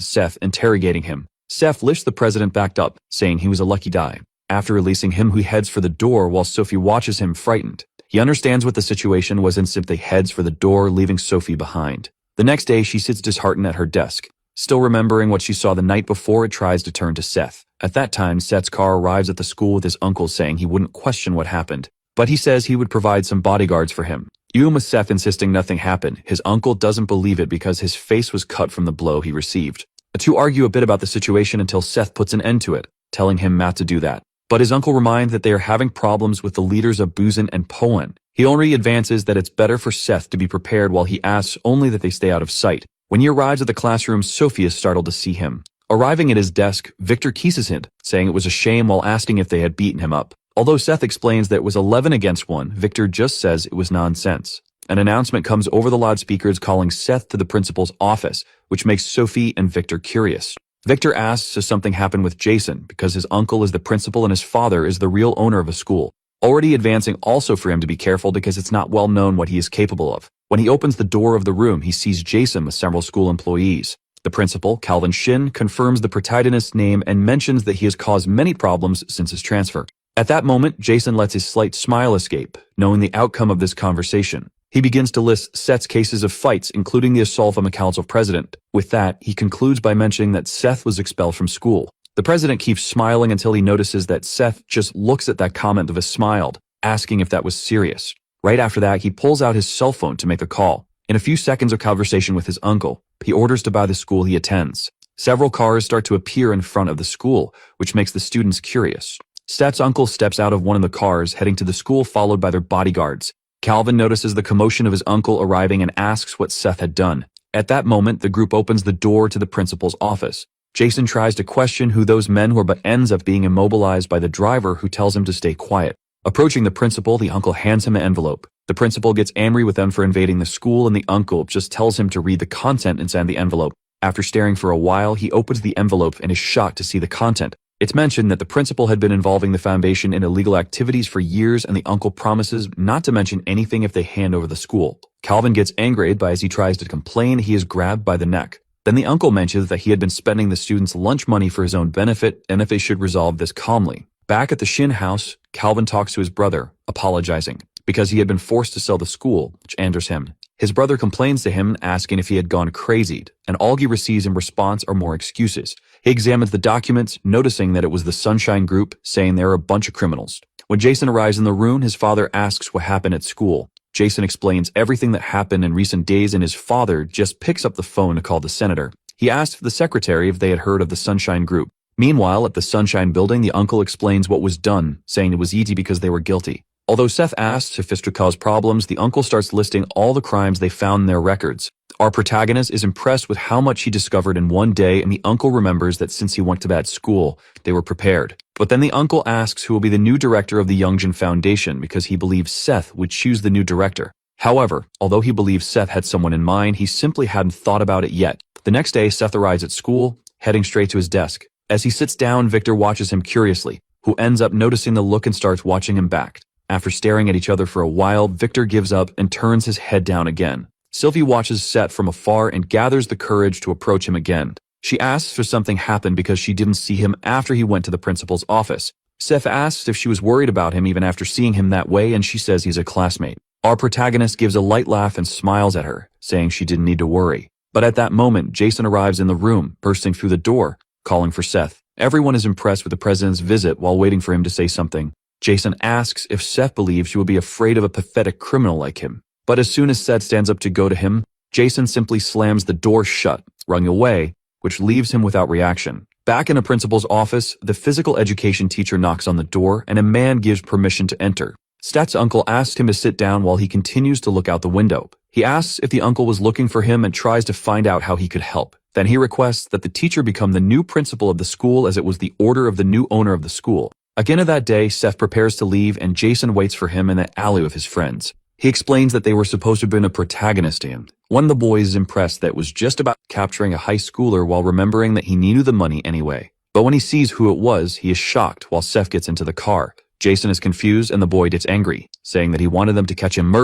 Seth interrogating him. Seth lifts the president back up, saying he was a lucky guy. After releasing him, he heads for the door while Sophie watches him frightened. He understands what the situation was and simply heads for the door, leaving Sophie behind. The next day, she sits disheartened at her desk. Still remembering what she saw the night before, it tries to turn to Seth. At that time, Seth's car arrives at the school with his uncle saying he wouldn't question what happened, but he says he would provide some bodyguards for him. Even with Seth insisting nothing happened, his uncle doesn't believe it because his face was cut from the blow he received. The two argue a bit about the situation until Seth puts an end to it, telling him not to do that. But his uncle reminds that they are having problems with the leaders of Busan and Poland. He only advances that it's better for Seth to be prepared while he asks only that they stay out of sight. When he arrives at the classroom, Sophie is startled to see him. Arriving at his desk, Victor kisses him, saying it was a shame while asking if they had beaten him up. Although Seth explains that it was 11 against 1, Victor just says it was nonsense. An announcement comes over the loudspeakers calling Seth to the principal's office, which makes Sophie and Victor curious. Victor asks if something happened with Jason because his uncle is the principal and his father is the real owner of a school. Already advancing also for him to be careful because it's not well known what he is capable of. When he opens the door of the room, he sees Jason with several school employees. The principal, Calvin Shin, confirms the protagonist's name and mentions that he has caused many problems since his transfer. At that moment, Jason lets his slight smile escape, knowing the outcome of this conversation. He begins to list Seth's cases of fights, including the assault on the council president. With that, he concludes by mentioning that Seth was expelled from school. The president keeps smiling until he notices that Seth just looks at that comment of a smile, asking if that was serious. Right after that, he pulls out his cell phone to make a call. In a few seconds of conversation with his uncle, he orders to buy the school he attends. Several cars start to appear in front of the school, which makes the students curious. Seth's uncle steps out of one of the cars, heading to the school followed by their bodyguards. Calvin notices the commotion of his uncle arriving and asks what Seth had done. At that moment, the group opens the door to the principal's office. Jason tries to question who those men were but ends up being immobilized by the driver who tells him to stay quiet. Approaching the principal, the uncle hands him an envelope. The principal gets angry with them for invading the school and the uncle just tells him to read the content inside the envelope. After staring for a while, he opens the envelope and is shocked to see the content. It's mentioned that the principal had been involving the foundation in illegal activities for years and the uncle promises not to mention anything if they hand over the school. Calvin gets angered by as he tries to complain, he is grabbed by the neck. Then the uncle mentions that he had been spending the students' lunch money for his own benefit and if they should resolve this calmly. Back at the Shin house, Calvin talks to his brother, apologizing, because he had been forced to sell the school, which angers him. His brother complains to him, asking if he had gone crazy, and all he receives in response are more excuses. He examines the documents, noticing that it was the Sunshine Group, saying they are a bunch of criminals. When Jason arrives in the room, his father asks what happened at school. Jason explains everything that happened in recent days and his father just picks up the phone to call the senator. He asks the secretary if they had heard of the Sunshine Group. Meanwhile, at the Sunshine building, the uncle explains what was done, saying it was easy because they were guilty. Although Seth asks if this could cause problems, the uncle starts listing all the crimes they found in their records. Our protagonist is impressed with how much he discovered in one day, and the uncle remembers that since he went to that school, they were prepared. But then the uncle asks who will be the new director of the Youngjin Foundation because he believes Seth would choose the new director. However, although he believes Seth had someone in mind, he simply hadn't thought about it yet. The next day, Seth arrives at school, heading straight to his desk. As he sits down, Victor watches him curiously, who ends up noticing the look and starts watching him back. After staring at each other for a while, Victor gives up and turns his head down again. Sylvie watches Seth from afar and gathers the courage to approach him again. She asks if something happened because she didn't see him after he went to the principal's office. Seth asks if she was worried about him even after seeing him that way, and she says he's a classmate. Our protagonist gives a light laugh and smiles at her, saying she didn't need to worry. But at that moment, Jason arrives in the room, bursting through the door, calling for Seth. Everyone is impressed with the president's visit while waiting for him to say something. Jason asks if Seth believes she would be afraid of a pathetic criminal like him. But as soon as Seth stands up to go to him, Jason simply slams the door shut, running away, which leaves him without reaction. Back in a principal's office, the physical education teacher knocks on the door and a man gives permission to enter. Seth's uncle asks him to sit down while he continues to look out the window. He asks if the uncle was looking for him and tries to find out how he could help. Then he requests that the teacher become the new principal of the school as it was the order of the new owner of the school. Again of that day, Seth prepares to leave and Jason waits for him in the alley with his friends. He explains that they were supposed to have been a protagonist to him. One of the boys is impressed that it was just about capturing a high schooler while remembering that he needed the money anyway. But when he sees who it was, he is shocked while Seth gets into the car. Jason is confused and the boy gets angry, saying that he wanted them to catch him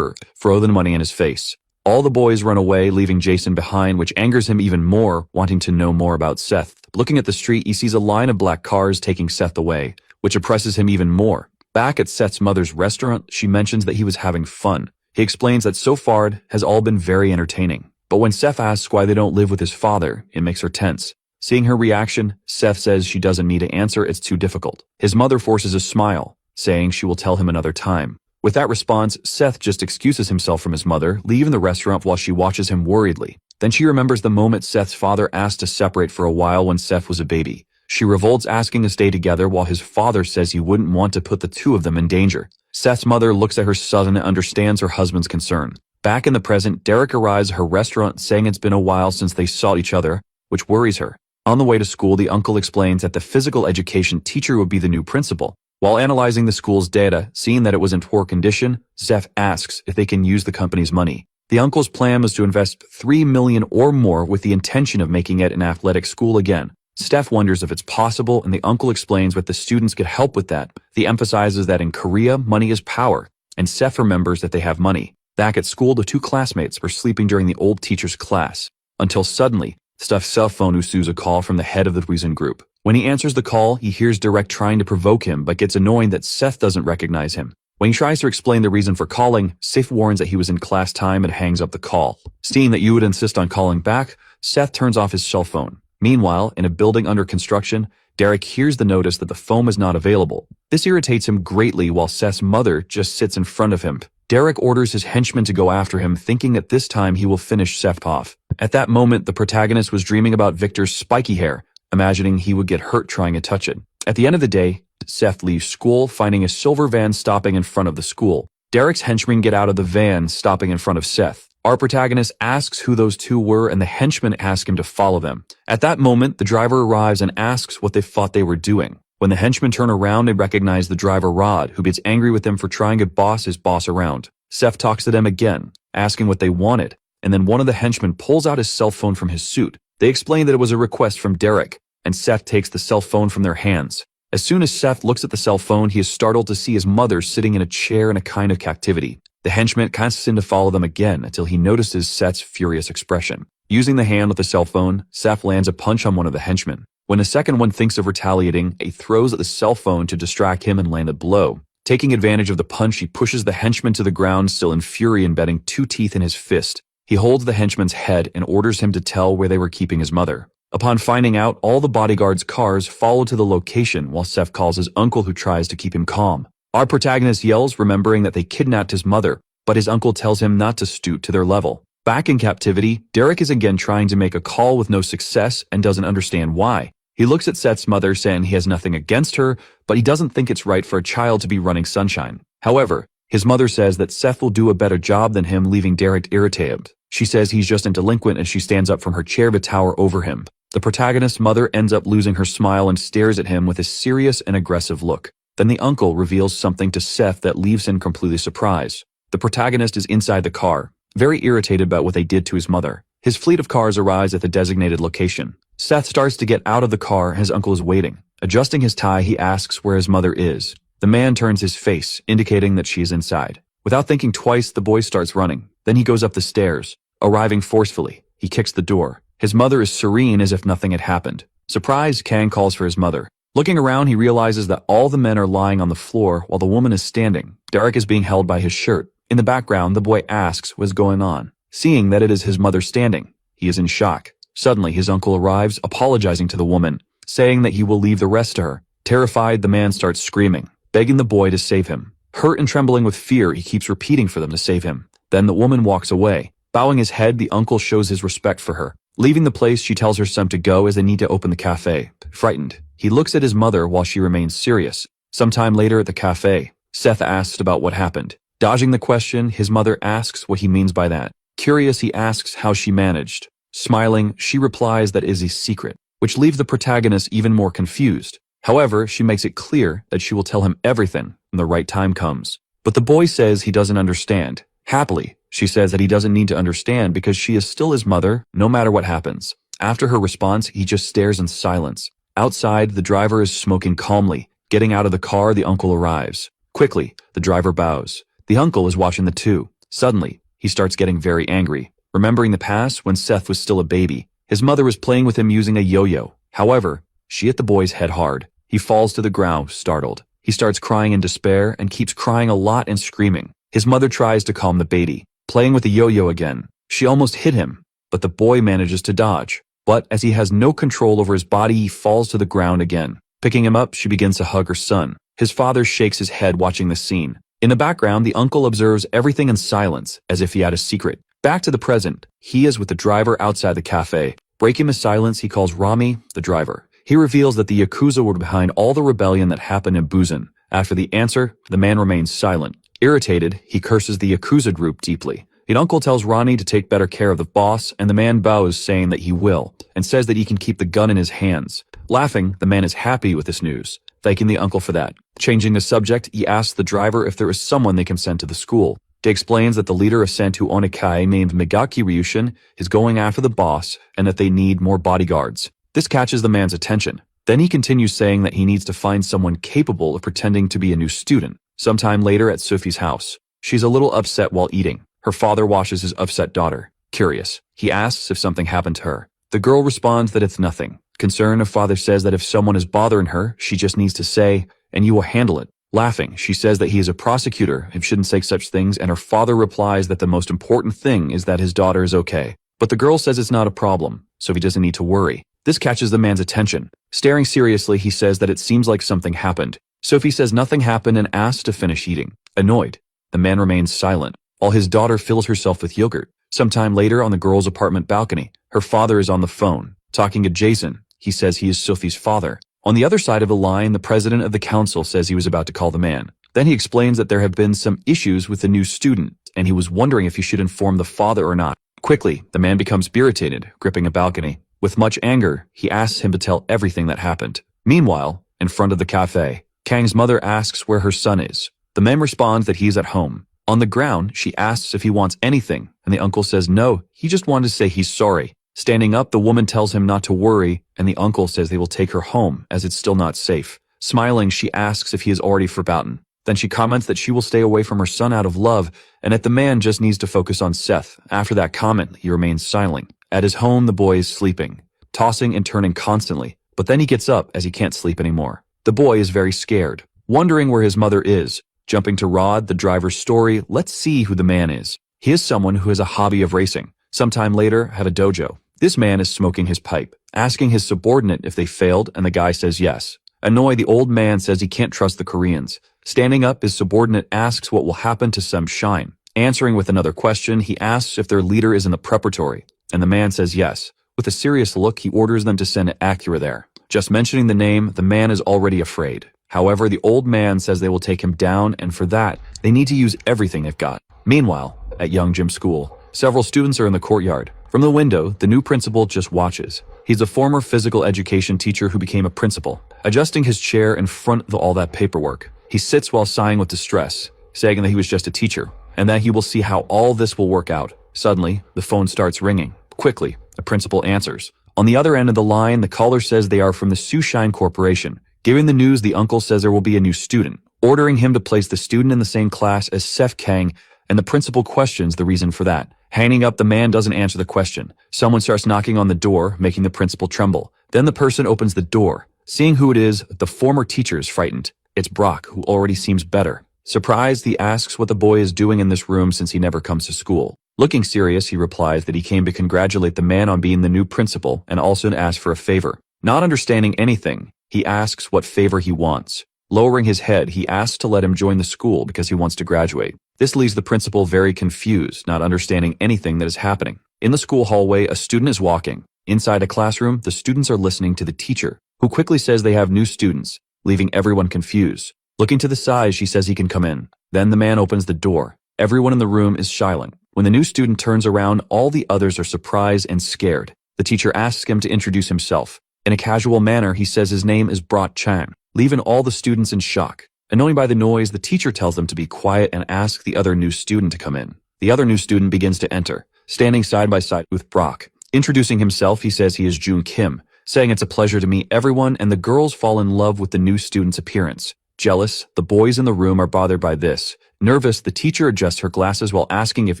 throw the money in his face. All the boys run away, leaving Jason behind, which angers him even more, wanting to know more about Seth. Looking at the street, he sees a line of black cars taking Seth away, which oppresses him even more. Back at Seth's mother's restaurant, she mentions that he was having fun. He explains that so far it has all been very entertaining. But when Seth asks why they don't live with his father, it makes her tense. Seeing her reaction, Seth says she doesn't need to answer, it's too difficult. His mother forces a smile, saying she will tell him another time. With that response, Seth just excuses himself from his mother, leaving the restaurant while she watches him worriedly. Then she remembers the moment Seth's father asked to separate for a while when Seth was a baby. She revolts, asking to stay together while his father says he wouldn't want to put the two of them in danger. Seth's mother looks at her son and understands her husband's concern. Back in the present, Derek arrives at her restaurant saying it's been a while since they saw each other, which worries her. On the way to school, the uncle explains that the physical education teacher would be the new principal. While analyzing the school's data, seeing that it was in poor condition, Seth asks if they can use the company's money. The uncle's plan was to invest $3 million or more with the intention of making it an athletic school again. Steph wonders if it's possible, and the uncle explains that the students could help with that. He emphasizes that in Korea, money is power, and Seth remembers that they have money. Back at school, the two classmates were sleeping during the old teacher's class, until suddenly, Steph's cell phone receives a call from the head of the Reason group. When he answers the call, he hears Derek trying to provoke him, but gets annoyed that Seth doesn't recognize him. When he tries to explain the reason for calling, Seth warns that he was in class time and hangs up the call. Seeing that you would insist on calling back, Seth turns off his cell phone. Meanwhile, in a building under construction, Derek hears the notice that the foam is not available. This irritates him greatly while Seth's mother just sits in front of him. Derek orders his henchmen to go after him, thinking that this time he will finish Seth off. At that moment, the protagonist was dreaming about Victor's spiky hair, imagining he would get hurt trying to touch it. At the end of the day, Seth leaves school, finding a silver van stopping in front of the school. Derek's henchmen get out of the van, stopping in front of Seth. Our protagonist asks who those two were, and the henchmen ask him to follow them. At that moment, the driver arrives and asks what they thought they were doing. When the henchmen turn around, they recognize the driver Rod, who gets angry with them for trying to boss his boss around. Seth talks to them again, asking what they wanted, and then one of the henchmen pulls out his cell phone from his suit. They explain that it was a request from Derek, and Seth takes the cell phone from their hands. As soon as Seth looks at the cell phone, he is startled to see his mother sitting in a chair in a kind of captivity. The henchman asks him to follow them again until he notices Seth's furious expression. Using the hand with the cell phone, Seth lands a punch on one of the henchmen. When the second one thinks of retaliating, he throws at the cell phone to distract him and land a blow. Taking advantage of the punch, he pushes the henchman to the ground, still in fury, embedding 2 teeth in his fist. He holds the henchman's head and orders him to tell where they were keeping his mother. Upon finding out, all the bodyguards' cars follow to the location while Seth calls his uncle, who tries to keep him calm. Our protagonist yells, remembering that they kidnapped his mother, but his uncle tells him not to stoop to their level. Back in captivity, Derek is again trying to make a call with no success and doesn't understand why. He looks at Seth's mother, saying he has nothing against her, but he doesn't think it's right for a child to be running Sunshine. However, his mother says that Seth will do a better job than him, leaving Derek irritated. She says he's just a delinquent, and she stands up from her chair to tower over him. The protagonist's mother ends up losing her smile and stares at him with a serious and aggressive look. Then the uncle reveals something to Seth that leaves him completely surprised. The protagonist is inside the car, very irritated about what they did to his mother. His fleet of cars arrives at the designated location. Seth starts to get out of the car, and his uncle is waiting. Adjusting his tie, he asks where his mother is. The man turns his face, indicating that she is inside. Without thinking twice, the boy starts running. Then he goes up the stairs. Arriving forcefully, he kicks the door. His mother is serene as if nothing had happened. Surprised, Kang calls for his mother. Looking around, he realizes that all the men are lying on the floor while the woman is standing. Derek is being held by his shirt. In the background, the boy asks what's going on. Seeing that it is his mother standing, he is in shock. Suddenly, his uncle arrives, apologizing to the woman, saying that he will leave the rest to her. Terrified, the man starts screaming, begging the boy to save him. Hurt and trembling with fear, he keeps repeating for them to save him. Then the woman walks away. Bowing his head, the uncle shows his respect for her. Leaving the place, she tells her son to go as they need to open the cafe. Frightened, he looks at his mother while she remains serious. Sometime later at the cafe, Seth asks about what happened. Dodging the question, his mother asks what he means by that. Curious, he asks how she managed. Smiling, she replies that is a secret, which leaves the protagonist even more confused. However, she makes it clear that she will tell him everything when the right time comes. But the boy says he doesn't understand. Happily, she says that he doesn't need to understand because she is still his mother, no matter what happens. After her response, he just stares in silence. Outside, the driver is smoking calmly. Getting out of the car, the uncle arrives. Quickly, the driver bows. The uncle is watching the two. Suddenly, he starts getting very angry. Remembering the past when Seth was still a baby, his mother was playing with him using a yo-yo. However, she hit the boy's head hard. He falls to the ground, startled. He starts crying in despair and keeps crying a lot and screaming. His mother tries to calm the baby, playing with the yo-yo again. She almost hit him. but the boy manages to dodge. But as he has no control over his body, he falls to the ground again. Picking him up, she begins to hug her son. His father shakes his head watching the scene. In the background, the uncle observes everything in silence, as if he had a secret. Back to the present, he is with the driver outside the cafe. Breaking the silence, he calls Rami, the driver. He reveals that the Yakuza were behind all the rebellion that happened in Busan. After the answer, the man remains silent. Irritated, he curses the Yakuza group deeply. The uncle tells Ronnie to take better care of the boss, and the man bows, saying that he will, and says that he can keep the gun in his hands. Laughing, the man is happy with this news, thanking the uncle for that. Changing the subject, he asks the driver if there is someone they can send to the school. He explains that the leader of Santu Onikai, named Megaki Ryushin, is going after the boss, and that they need more bodyguards. This catches the man's attention. Then he continues saying that he needs to find someone capable of pretending to be a new student. Sometime later at Sophie's house, she's a little upset while eating. Her father watches his upset daughter. Curious, he asks if something happened to her. The girl responds that it's nothing. Concerned, her father says that if someone is bothering her, she just needs to say, and you will handle it. Laughing, she says that he is a prosecutor and shouldn't say such things, and her father replies that the most important thing is that his daughter is okay. But the girl says it's not a problem, so he doesn't need to worry. This catches the man's attention. Staring seriously, he says that it seems like something happened. Sophie says nothing happened and asks to finish eating. Annoyed, the man remains silent, while his daughter fills herself with yogurt. Sometime later on the girl's apartment balcony, her father is on the phone, talking to Jason. He says he is Sophie's father. On the other side of the line, the president of the council says he was about to call the man. Then he explains that there have been some issues with the new student, and he was wondering if he should inform the father or not. Quickly, the man becomes irritated, gripping a balcony. With much anger, he asks him to tell everything that happened. Meanwhile, in front of the cafe, Kang's mother asks where her son is. The man responds that he is at home. On the ground, she asks if he wants anything, and the uncle says no, he just wanted to say he's sorry. Standing up, the woman tells him not to worry, and the uncle says they will take her home, as it's still not safe. Smiling, she asks if he has already forgotten. Then she comments that she will stay away from her son out of love, and that the man just needs to focus on Seth. After that comment, he remains silent. At his home, the boy is sleeping, tossing and turning constantly, but then he gets up as he can't sleep anymore. The boy is very scared, wondering where his mother is. Jumping to Rod, the driver's story, let's see who the man is. He is someone who has a hobby of racing. Sometime later, at a dojo, this man is smoking his pipe, asking his subordinate if they failed, and the guy says yes. Annoyed, the old man says he can't trust the Koreans. Standing up, his subordinate asks what will happen to Sem Shine. Answering with another question, he asks if their leader is in the preparatory, and the man says yes. With a serious look, he orders them to send Acura there. Just mentioning the name, the man is already afraid. However, the old man says they will take him down, and for that, they need to use everything they've got. Meanwhile, at Young Jim School, several students are in the courtyard. From the window, the new principal just watches. He's a former physical education teacher who became a principal. Adjusting his chair in front of all that paperwork, he sits while sighing with distress, saying that he was just a teacher, and that he will see how all this will work out. Suddenly, the phone starts ringing. Quickly, the principal answers. On the other end of the line, the caller says they are from the Sushine Corporation. Giving the news, the uncle says there will be a new student, ordering him to place the student in the same class as Seth Kang, and the principal questions the reason for that. Hanging up, the man doesn't answer the question. Someone starts knocking on the door, making the principal tremble. Then the person opens the door. Seeing who it is, the former teacher is frightened. It's Brock, who already seems better. Surprised, he asks what the boy is doing in this room since he never comes to school. Looking serious, he replies that he came to congratulate the man on being the new principal and also to ask for a favor. Not understanding anything, he asks what favor he wants. Lowering his head, he asks to let him join the school because he wants to graduate. This leaves the principal very confused, not understanding anything that is happening. In the school hallway, a student is walking. Inside a classroom, the students are listening to the teacher, who quickly says they have new students, leaving everyone confused. Looking to the side, she says he can come in. Then the man opens the door. Everyone in the room is silent. When the new student turns around, all the others are surprised and scared. The teacher asks him to introduce himself. In a casual manner, he says his name is Brat Chang, leaving all the students in shock. Annoyed by the noise, the teacher tells them to be quiet and asks the other new student to come in. The other new student begins to enter, standing side by side with Brock. Introducing himself, he says he is Jun Kim, saying it's a pleasure to meet everyone, and the girls fall in love with the new student's appearance. Jealous, the boys in the room are bothered by this. Nervous, the teacher adjusts her glasses while asking if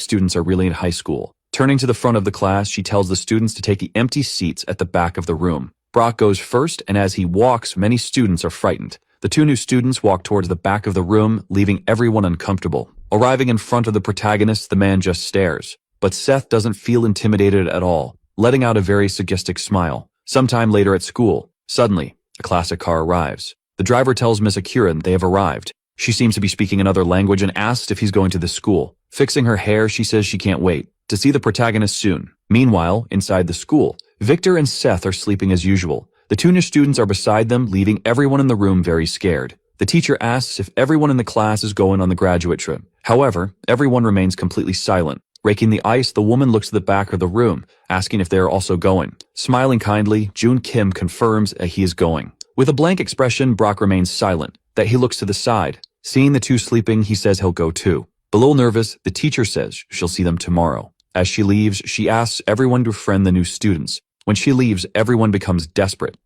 students are really in high school. Turning to the front of the class, she tells the students to take the empty seats at the back of the room. Brock goes first, and as he walks, many students are frightened. The two new students walk towards the back of the room, leaving everyone uncomfortable. Arriving in front of the protagonist, the man just stares. but Seth doesn't feel intimidated at all, letting out a very suggestive smile. Sometime later at school, suddenly, a classic car arrives. The driver tells Miss Akira they have arrived. She seems to be speaking another language and asks if he's going to the school. Fixing her hair, she says she can't wait to see the protagonist soon. Meanwhile, inside the school, Victor and Seth are sleeping as usual. The two new students are beside them, leaving everyone in the room very scared. The teacher asks if everyone in the class is going on the graduate trip. However, everyone remains completely silent. Raking the ice, the woman looks to the back of the room, asking if they are also going. Smiling kindly, Jun Kim confirms that he is going. With a blank expression, Brock remains silent, that he looks to the side. Seeing the two sleeping, he says he'll go too. A little nervous, the teacher says she'll see them tomorrow. As she leaves, she asks everyone to befriend the new students. When she leaves, everyone becomes desperate.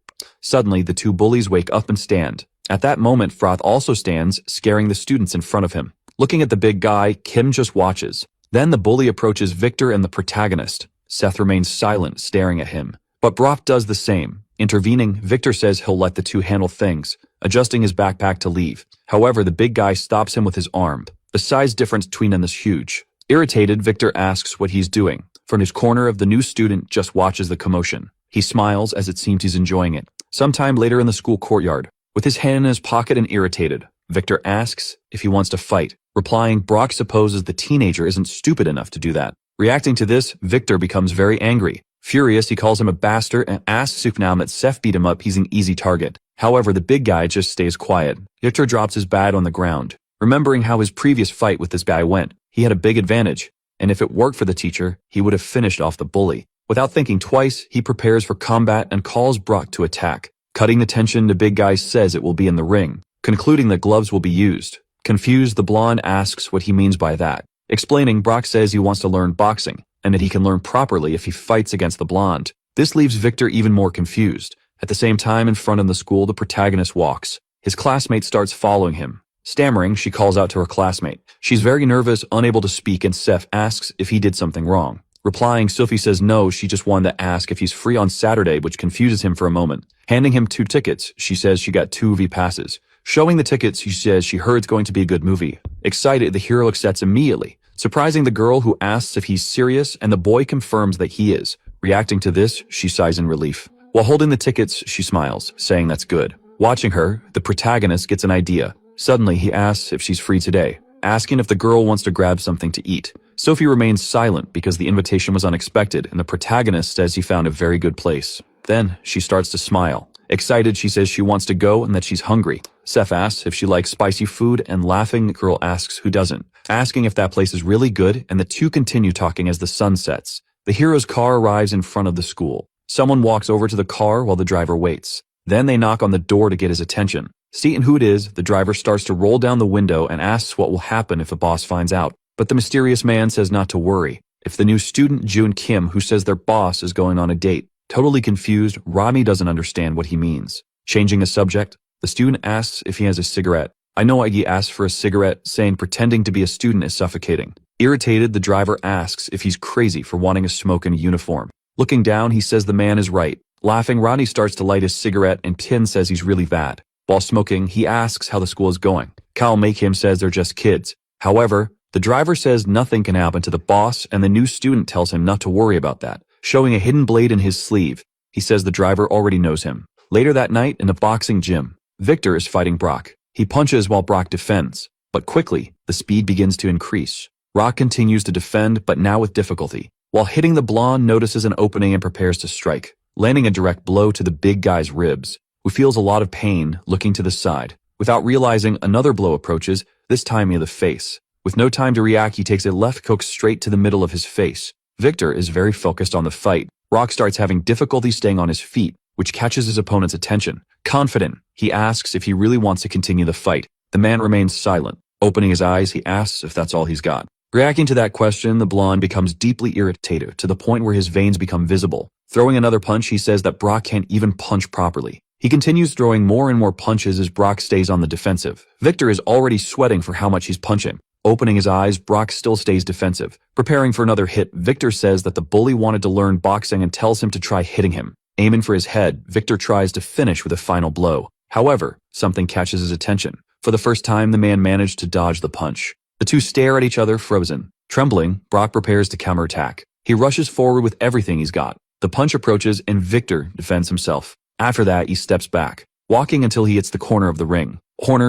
Suddenly, the two bullies wake up and stand. At that moment, Froth also stands, scaring the students in front of him. Looking at the big guy, Kim just watches. Then the bully approaches Victor and the protagonist. Seth remains silent, staring at him. But Brock does the same. Intervening, Victor says he'll let the two handle things, adjusting his backpack to leave. However, the big guy stops him with his arm. The size difference between them is huge. Irritated, Victor asks what he's doing. From his corner of the new student just watches the commotion. He smiles as it seems he's enjoying it. Sometime later in the school courtyard, with his hand in his pocket and irritated, Victor asks if he wants to fight. Replying, Brock supposes the teenager isn't stupid enough to do that. Reacting to this, Victor becomes very angry. Furious, he calls him a bastard and asks if now that Seth beat him up, he's an easy target. However, the big guy just stays quiet. Victor drops his bat on the ground. Remembering how his previous fight with this guy went, he had a big advantage, and if it worked for the teacher, he would have finished off the bully. Without thinking twice, he prepares for combat and calls Brock to attack. Cutting the tension, the big guy says it will be in the ring, concluding that gloves will be used. Confused, the blonde asks what he means by that. Explaining, Brock says he wants to learn boxing, and that he can learn properly if he fights against the blonde. This leaves Victor even more confused. At the same time, in front of the school, the protagonist walks. His classmate starts following him. Stammering, she calls out to her classmate. She's very nervous, unable to speak, and Seth asks if he did something wrong. Replying, Sophie says no, she just wanted to ask if he's free on Saturday, which confuses him for a moment. Handing him 2 tickets, she says she got 2 V-passes. Showing the tickets, she says she heard it's going to be a good movie. Excited, the hero accepts immediately, surprising the girl who asks if he's serious, and the boy confirms that he is. Reacting to this, she sighs in relief. While holding the tickets, she smiles, saying that's good. Watching her, the protagonist gets an idea. Suddenly, he asks if she's free today, asking if the girl wants to grab something to eat. Sophie remains silent because the invitation was unexpected, and the protagonist says he found a very good place. Then, she starts to smile. Excited, she says she wants to go and that she's hungry. Seth asks if she likes spicy food, and laughing, the girl asks who doesn't, asking if that place is really good, and the two continue talking as the sun sets. The hero's car arrives in front of the school. Someone walks over to the car while the driver waits. Then they knock on the door to get his attention. Seeing who it is, the driver starts to roll down the window and asks what will happen if the boss finds out. But the mysterious man says not to worry. If the new student Jun Kim, who says their boss is going on a date. Totally confused, Rami doesn't understand what he means. Changing the subject, the student asks if he has a cigarette. I know he asks for a cigarette, saying pretending to be a student is suffocating. Irritated, the driver asks if he's crazy for wanting to smoke in a uniform. Looking down, he says the man is right. Laughing, Ronnie starts to light his cigarette, and Tin says he's really bad. While smoking, he asks how the school is going. Kyle Makim says they're just kids. However, the driver says nothing can happen to the boss, and the new student tells him not to worry about that. Showing a hidden blade in his sleeve, he says the driver already knows him. Later that night, in the boxing gym, Victor is fighting Brock. He punches while Brock defends, but quickly, the speed begins to increase. Brock continues to defend, but now with difficulty. While hitting, the blonde notices an opening and prepares to strike, landing a direct blow to the big guy's ribs, who feels a lot of pain, looking to the side. Without realizing, another blow approaches, this time near the face. With no time to react, he takes a left hook straight to the middle of his face. Victor is very focused on the fight. Brock starts having difficulty staying on his feet, which catches his opponent's attention. Confident, he asks if he really wants to continue the fight. The man remains silent. Opening his eyes, he asks if that's all he's got. Reacting to that question, the blonde becomes deeply irritated to the point where his veins become visible. Throwing another punch, he says that Brock can't even punch properly. He continues throwing more and more punches as Brock stays on the defensive. Victor is already sweating for how much he's punching. Opening his eyes, Brock still stays defensive. Preparing for another hit, Victor says that the bully wanted to learn boxing and tells him to try hitting him. Aiming for his head, Victor tries to finish with a final blow. However, something catches his attention. For the first time, the man managed to dodge the punch. The two stare at each other, frozen. Trembling, Brock prepares to counterattack. He rushes forward with everything he's got. The punch approaches and Victor defends himself. After that, he steps back, walking until he hits the corner of the ring.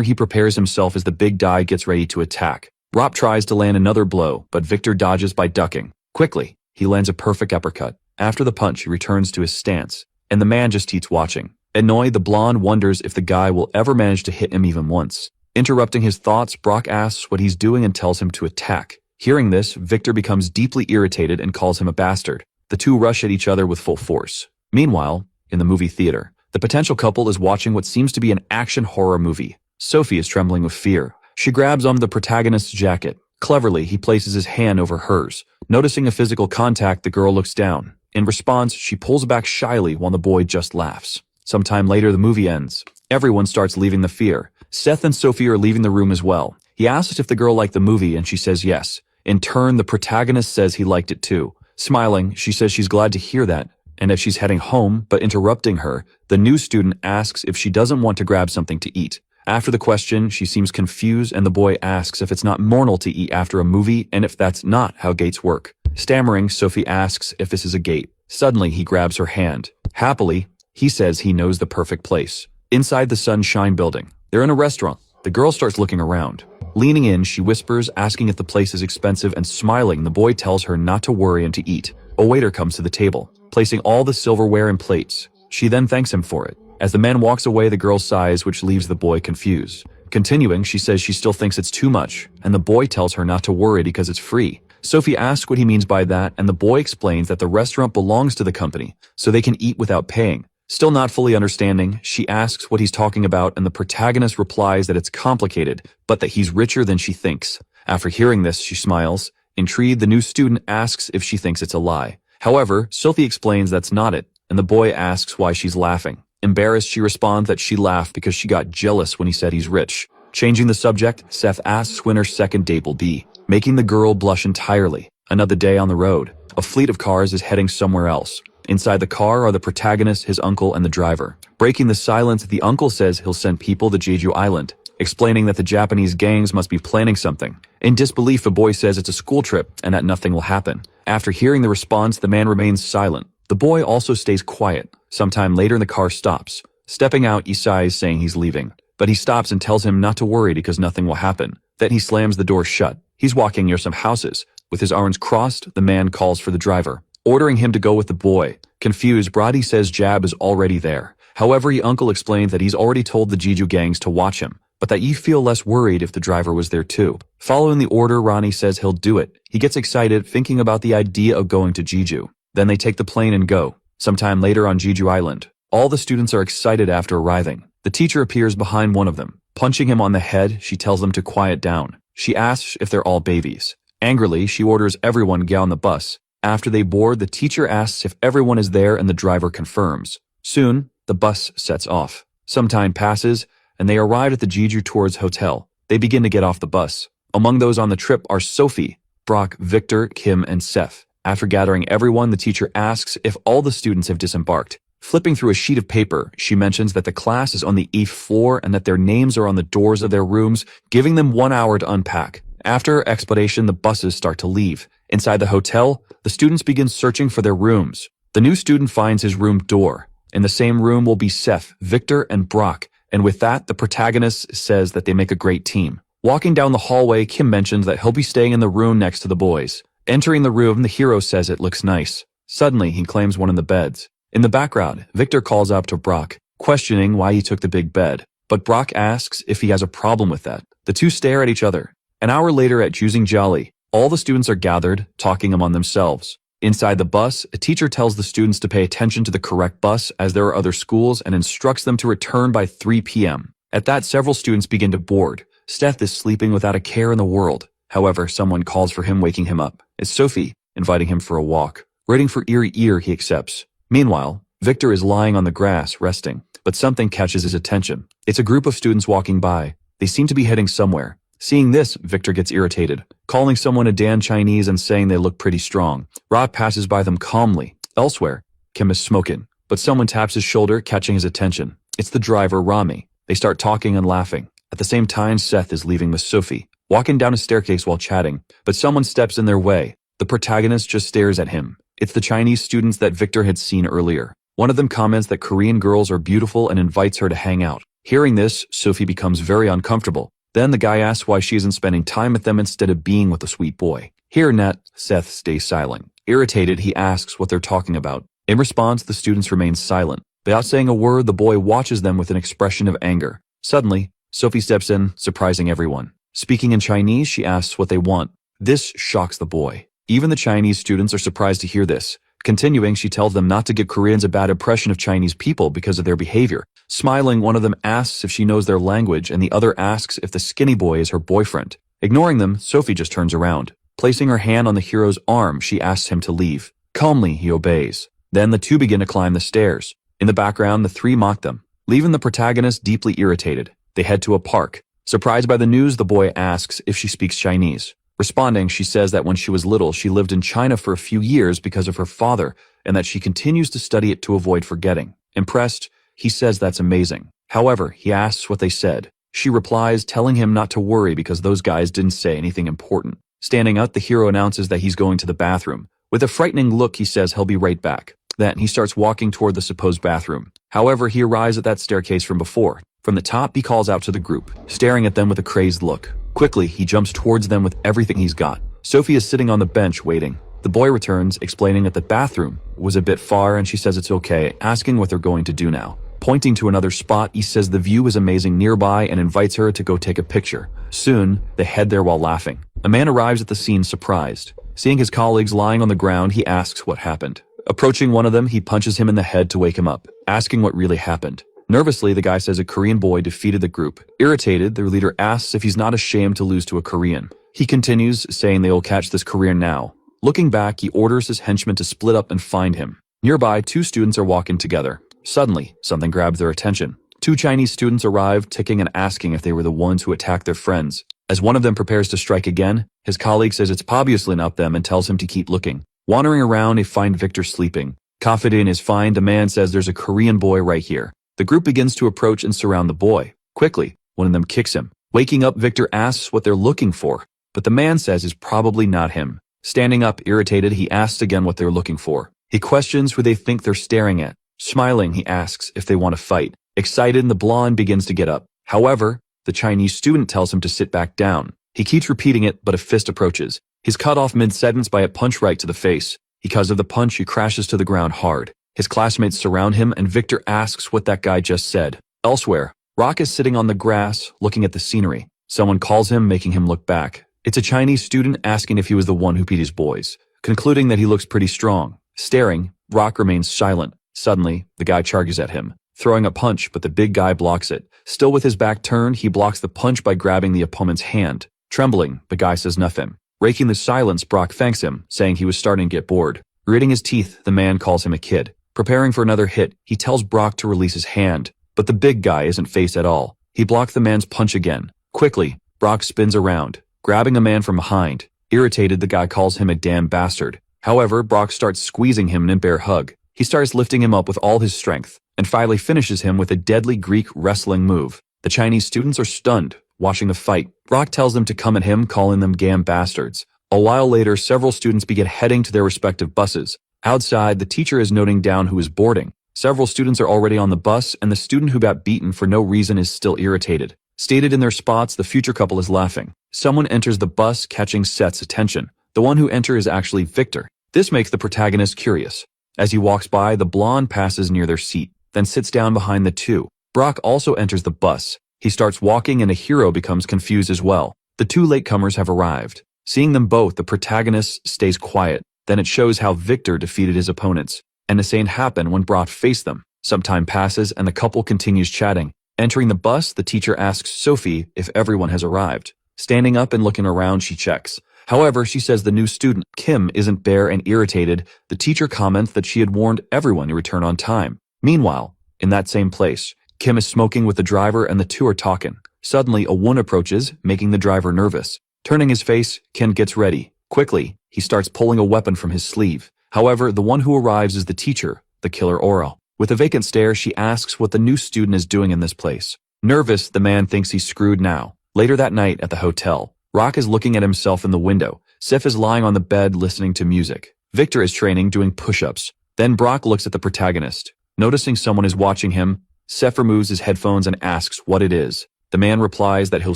He prepares himself as the big guy gets ready to attack. Rob tries to land another blow, but Victor dodges by ducking. Quickly, he lands a perfect uppercut. After the punch, he returns to his stance, and the man just keeps watching. Annoyed, the blonde wonders if the guy will ever manage to hit him even once. Interrupting his thoughts, Brock asks what he's doing and tells him to attack. Hearing this, Victor becomes deeply irritated and calls him a bastard. The two rush at each other with full force. Meanwhile, in the movie theater, the potential couple is watching what seems to be an action horror movie. Sophie is trembling with fear. She grabs onto the protagonist's jacket. Cleverly, he places his hand over hers. Noticing a physical contact, the girl looks down. In response, she pulls back shyly while the boy just laughs. Sometime later, the movie ends. Everyone starts leaving the fear. Seth and Sophie are leaving the room as well. He asks if the girl liked the movie, and she says yes. In turn, the protagonist says he liked it too. Smiling, she says she's glad to hear that, and if she's heading home, but interrupting her, the new student asks if she doesn't want to grab something to eat. After the question, she seems confused, and the boy asks if it's not normal to eat after a movie and if that's not how gates work. Stammering, Sophie asks if this is a gate. Suddenly, he grabs her hand. Happily, he says he knows the perfect place. Inside the Sunshine building, they're in a restaurant. The girl starts looking around. Leaning in, she whispers, asking if the place is expensive, and smiling, the boy tells her not to worry and to eat. A waiter comes to the table, placing all the silverware and plates. She then thanks him for it. As the man walks away, the girl sighs, which leaves the boy confused. Continuing, she says she still thinks it's too much, and the boy tells her not to worry because it's free. Sophie asks what he means by that, and the boy explains that the restaurant belongs to the company, so they can eat without paying. Still not fully understanding, she asks what he's talking about, and the protagonist replies that it's complicated, but that he's richer than she thinks. After hearing this, she smiles. Intrigued, the new student asks if she thinks it's a lie. However, Sophie explains that's not it, and the boy asks why she's laughing. Embarrassed, she responds that she laughed because she got jealous when he said he's rich. Changing the subject, Seth asks when her second date will be, making the girl blush entirely. Another day on the road. A fleet of cars is heading somewhere else. Inside the car are the protagonist, his uncle, and the driver. Breaking the silence, the uncle says he'll send people to Jeju Island, explaining that the Japanese gangs must be planning something. In disbelief, the boy says it's a school trip and that nothing will happen. After hearing the response, the man remains silent. The boy also stays quiet. Sometime later, the car stops. Stepping out, Isai is saying he's leaving, but he stops and tells him not to worry because nothing will happen. Then he slams the door shut. He's walking near some houses. With his arms crossed, the man calls for the driver, ordering him to go with the boy. Confused, Brady says Jab is already there. However, the uncle explains that he's already told the Jeju gangs to watch him, but that you feel less worried if the driver was there too. Following the order, Ronnie says he'll do it. He gets excited, thinking about the idea of going to Jeju. Then they take the plane and go. Sometime later on Jeju Island, all the students are excited after arriving. The teacher appears behind one of them. Punching him on the head, she tells them to quiet down. She asks if they're all babies. Angrily, she orders everyone get on the bus. After they board, the teacher asks if everyone is there and the driver confirms. Soon, the bus sets off. Some time passes, and they arrive at the Jeju Tours Hotel. They begin to get off the bus. Among those on the trip are Sophie, Brock, Victor, Kim, and Seth. After gathering everyone, the teacher asks if all the students have disembarked. Flipping through a sheet of paper, she mentions that the class is on the 8th floor and that their names are on the doors of their rooms, giving them 1 hour to unpack. After her explanation, the buses start to leave. Inside the hotel, the students begin searching for their rooms. The new student finds his room door. In the same room will be Seth, Victor, and Brock, and with that, the protagonist says that they make a great team. Walking down the hallway, Kim mentions that he'll be staying in the room next to the boys. Entering the room, the hero says it looks nice. Suddenly, he claims one of the beds. In the background, Victor calls out to Brock, questioning why he took the big bed, but Brock asks if he has a problem with that. The two stare at each other. An hour later at Choosing Jolly, all the students are gathered, talking among themselves. Inside the bus, a teacher tells the students to pay attention to the correct bus as there are other schools and instructs them to return by 3 p.m. At that, several students begin to board. Seth is sleeping without a care in the world. However, someone calls for him, waking him up. It's Sophie, inviting him for a walk. Waiting for Eerie Ear, he accepts. Meanwhile, Victor is lying on the grass, resting, but something catches his attention. It's a group of students walking by. They seem to be heading somewhere. Seeing this, Victor gets irritated, calling someone a Dan Chinese and saying they look pretty strong. Rob passes by them calmly. Elsewhere, Kim is smoking, but someone taps his shoulder, catching his attention. It's the driver, Rami. They start talking and laughing. At the same time, Seth is leaving with Sophie. walking down a staircase while chatting, but someone steps in their way. The protagonist just stares at him. It's the Chinese students that Victor had seen earlier. One of them comments that Korean girls are beautiful and invites her to hang out. Hearing this, Sophie becomes very uncomfortable. Then the guy asks why she isn't spending time with them instead of being with the sweet boy. Here, Seth stays silent. Irritated, he asks what they're talking about. In response, the students remain silent. Without saying a word, the boy watches them with an expression of anger. Suddenly, Sophie steps in, surprising everyone. Speaking in Chinese, she asks what they want. This shocks the boy. Even the Chinese students are surprised to hear this. Continuing, she tells them not to give Koreans a bad impression of Chinese people because of their behavior. Smiling, one of them asks if she knows their language and the other asks if the skinny boy is her boyfriend. Ignoring them, Sophie just turns around. Placing her hand on the hero's arm, she asks him to leave. Calmly, he obeys. Then the two begin to climb the stairs. In the background, the three mock them, leaving the protagonist deeply irritated. They head to a park. Surprised by the news, the boy asks if she speaks Chinese. Responding, she says that when she was little, she lived in China for a few years because of her father, and that she continues to study it to avoid forgetting. Impressed, he says that's amazing. However, he asks what they said. She replies, telling him not to worry because those guys didn't say anything important. Standing up, the hero announces that he's going to the bathroom. With a frightening look, he says he'll be right back. Then, he starts walking toward the supposed bathroom. However, he arrives at that staircase from before. From the top, he calls out to the group, staring at them with a crazed look. Quickly, he jumps towards them with everything he's got. Sophie is sitting on the bench waiting. The boy returns, explaining that the bathroom was a bit far and she says it's okay, asking what they're going to do now. Pointing to another spot, he says the view is amazing nearby and invites her to go take a picture. Soon, they head there while laughing. A man arrives at the scene surprised. Seeing his colleagues lying on the ground, he asks what happened. Approaching one of them, he punches him in the head to wake him up, asking what really happened. Nervously, the guy says a Korean boy defeated the group. Irritated, their leader asks if he's not ashamed to lose to a Korean. He continues, saying they will catch this Korean now. Looking back, he orders his henchmen to split up and find him. Nearby, two students are walking together. Suddenly, something grabs their attention. Two Chinese students arrive, ticking and asking if they were the ones who attacked their friends. As one of them prepares to strike again, his colleague says it's obviously not them and tells him to keep looking. Wandering around, they find Victor sleeping. Confident in his find, the man says there's a Korean boy right here. The group begins to approach and surround the boy. Quickly, one of them kicks him. Waking up, Victor asks what they're looking for, but the man says it's probably not him. Standing up, irritated, he asks again what they're looking for. He questions who they think they're staring at. Smiling, he asks if they want to fight. Excited, the blonde begins to get up. However, the Chinese student tells him to sit back down. He keeps repeating it, but a fist approaches. He's cut off mid-sentence by a punch right to the face. Because of the punch, he crashes to the ground hard. His classmates surround him, and Victor asks what that guy just said. Elsewhere, Rock is sitting on the grass, looking at the scenery. Someone calls him, making him look back. It's a Chinese student asking if he was the one who beat his boys. Concluding that he looks pretty strong. Staring, Rock remains silent. Suddenly, the guy charges at him, throwing a punch, but the big guy blocks it. Still with his back turned, he blocks the punch by grabbing the opponent's hand. Trembling, the guy says nothing. Breaking the silence, Brock thanks him, saying he was starting to get bored. Gritting his teeth, the man calls him a kid. Preparing for another hit, he tells Brock to release his hand, but the big guy isn't phased at all. He blocked the man's punch again. Quickly, Brock spins around, grabbing a man from behind. Irritated, the guy calls him a damn bastard. However, Brock starts squeezing him in a bear hug. He starts lifting him up with all his strength, and finally finishes him with a deadly Greek wrestling move. The Chinese students are stunned, watching the fight. Brock tells them to come at him, calling them damn bastards. A while later, several students begin heading to their respective buses. Outside, the teacher is noting down who is boarding. Several students are already on the bus, and the student who got beaten for no reason is still irritated. Stated in their spots, the future couple is laughing. Someone enters the bus, catching Seth's attention. The one who enters is actually Victor. This makes the protagonist curious. As he walks by, the blonde passes near their seat, then sits down behind the two. Brock also enters the bus. He starts walking, and a hero becomes confused as well. The two latecomers have arrived. Seeing them both, the protagonist stays quiet. Then it shows how Victor defeated his opponents. And the same happened when Brock faced them. Some time passes, and the couple continues chatting. Entering the bus, the teacher asks Sophie if everyone has arrived. Standing up and looking around, she checks. However, she says the new student, Kim, isn't there, and irritated, the teacher comments that she had warned everyone to return on time. Meanwhile, in that same place, Kim is smoking with the driver and the two are talking. Suddenly, a woman approaches, making the driver nervous. Turning his face, Kim gets ready. Quickly, he starts pulling a weapon from his sleeve. However, the one who arrives is the teacher, the killer Aura. With a vacant stare, she asks what the new student is doing in this place. Nervous, the man thinks he's screwed now. Later that night at the hotel, Rock is looking at himself in the window. Sif is lying on the bed listening to music. Victor is training, doing push-ups. Then Brock looks at the protagonist. Noticing someone is watching him, Seth removes his headphones and asks what it is. The man replies that he'll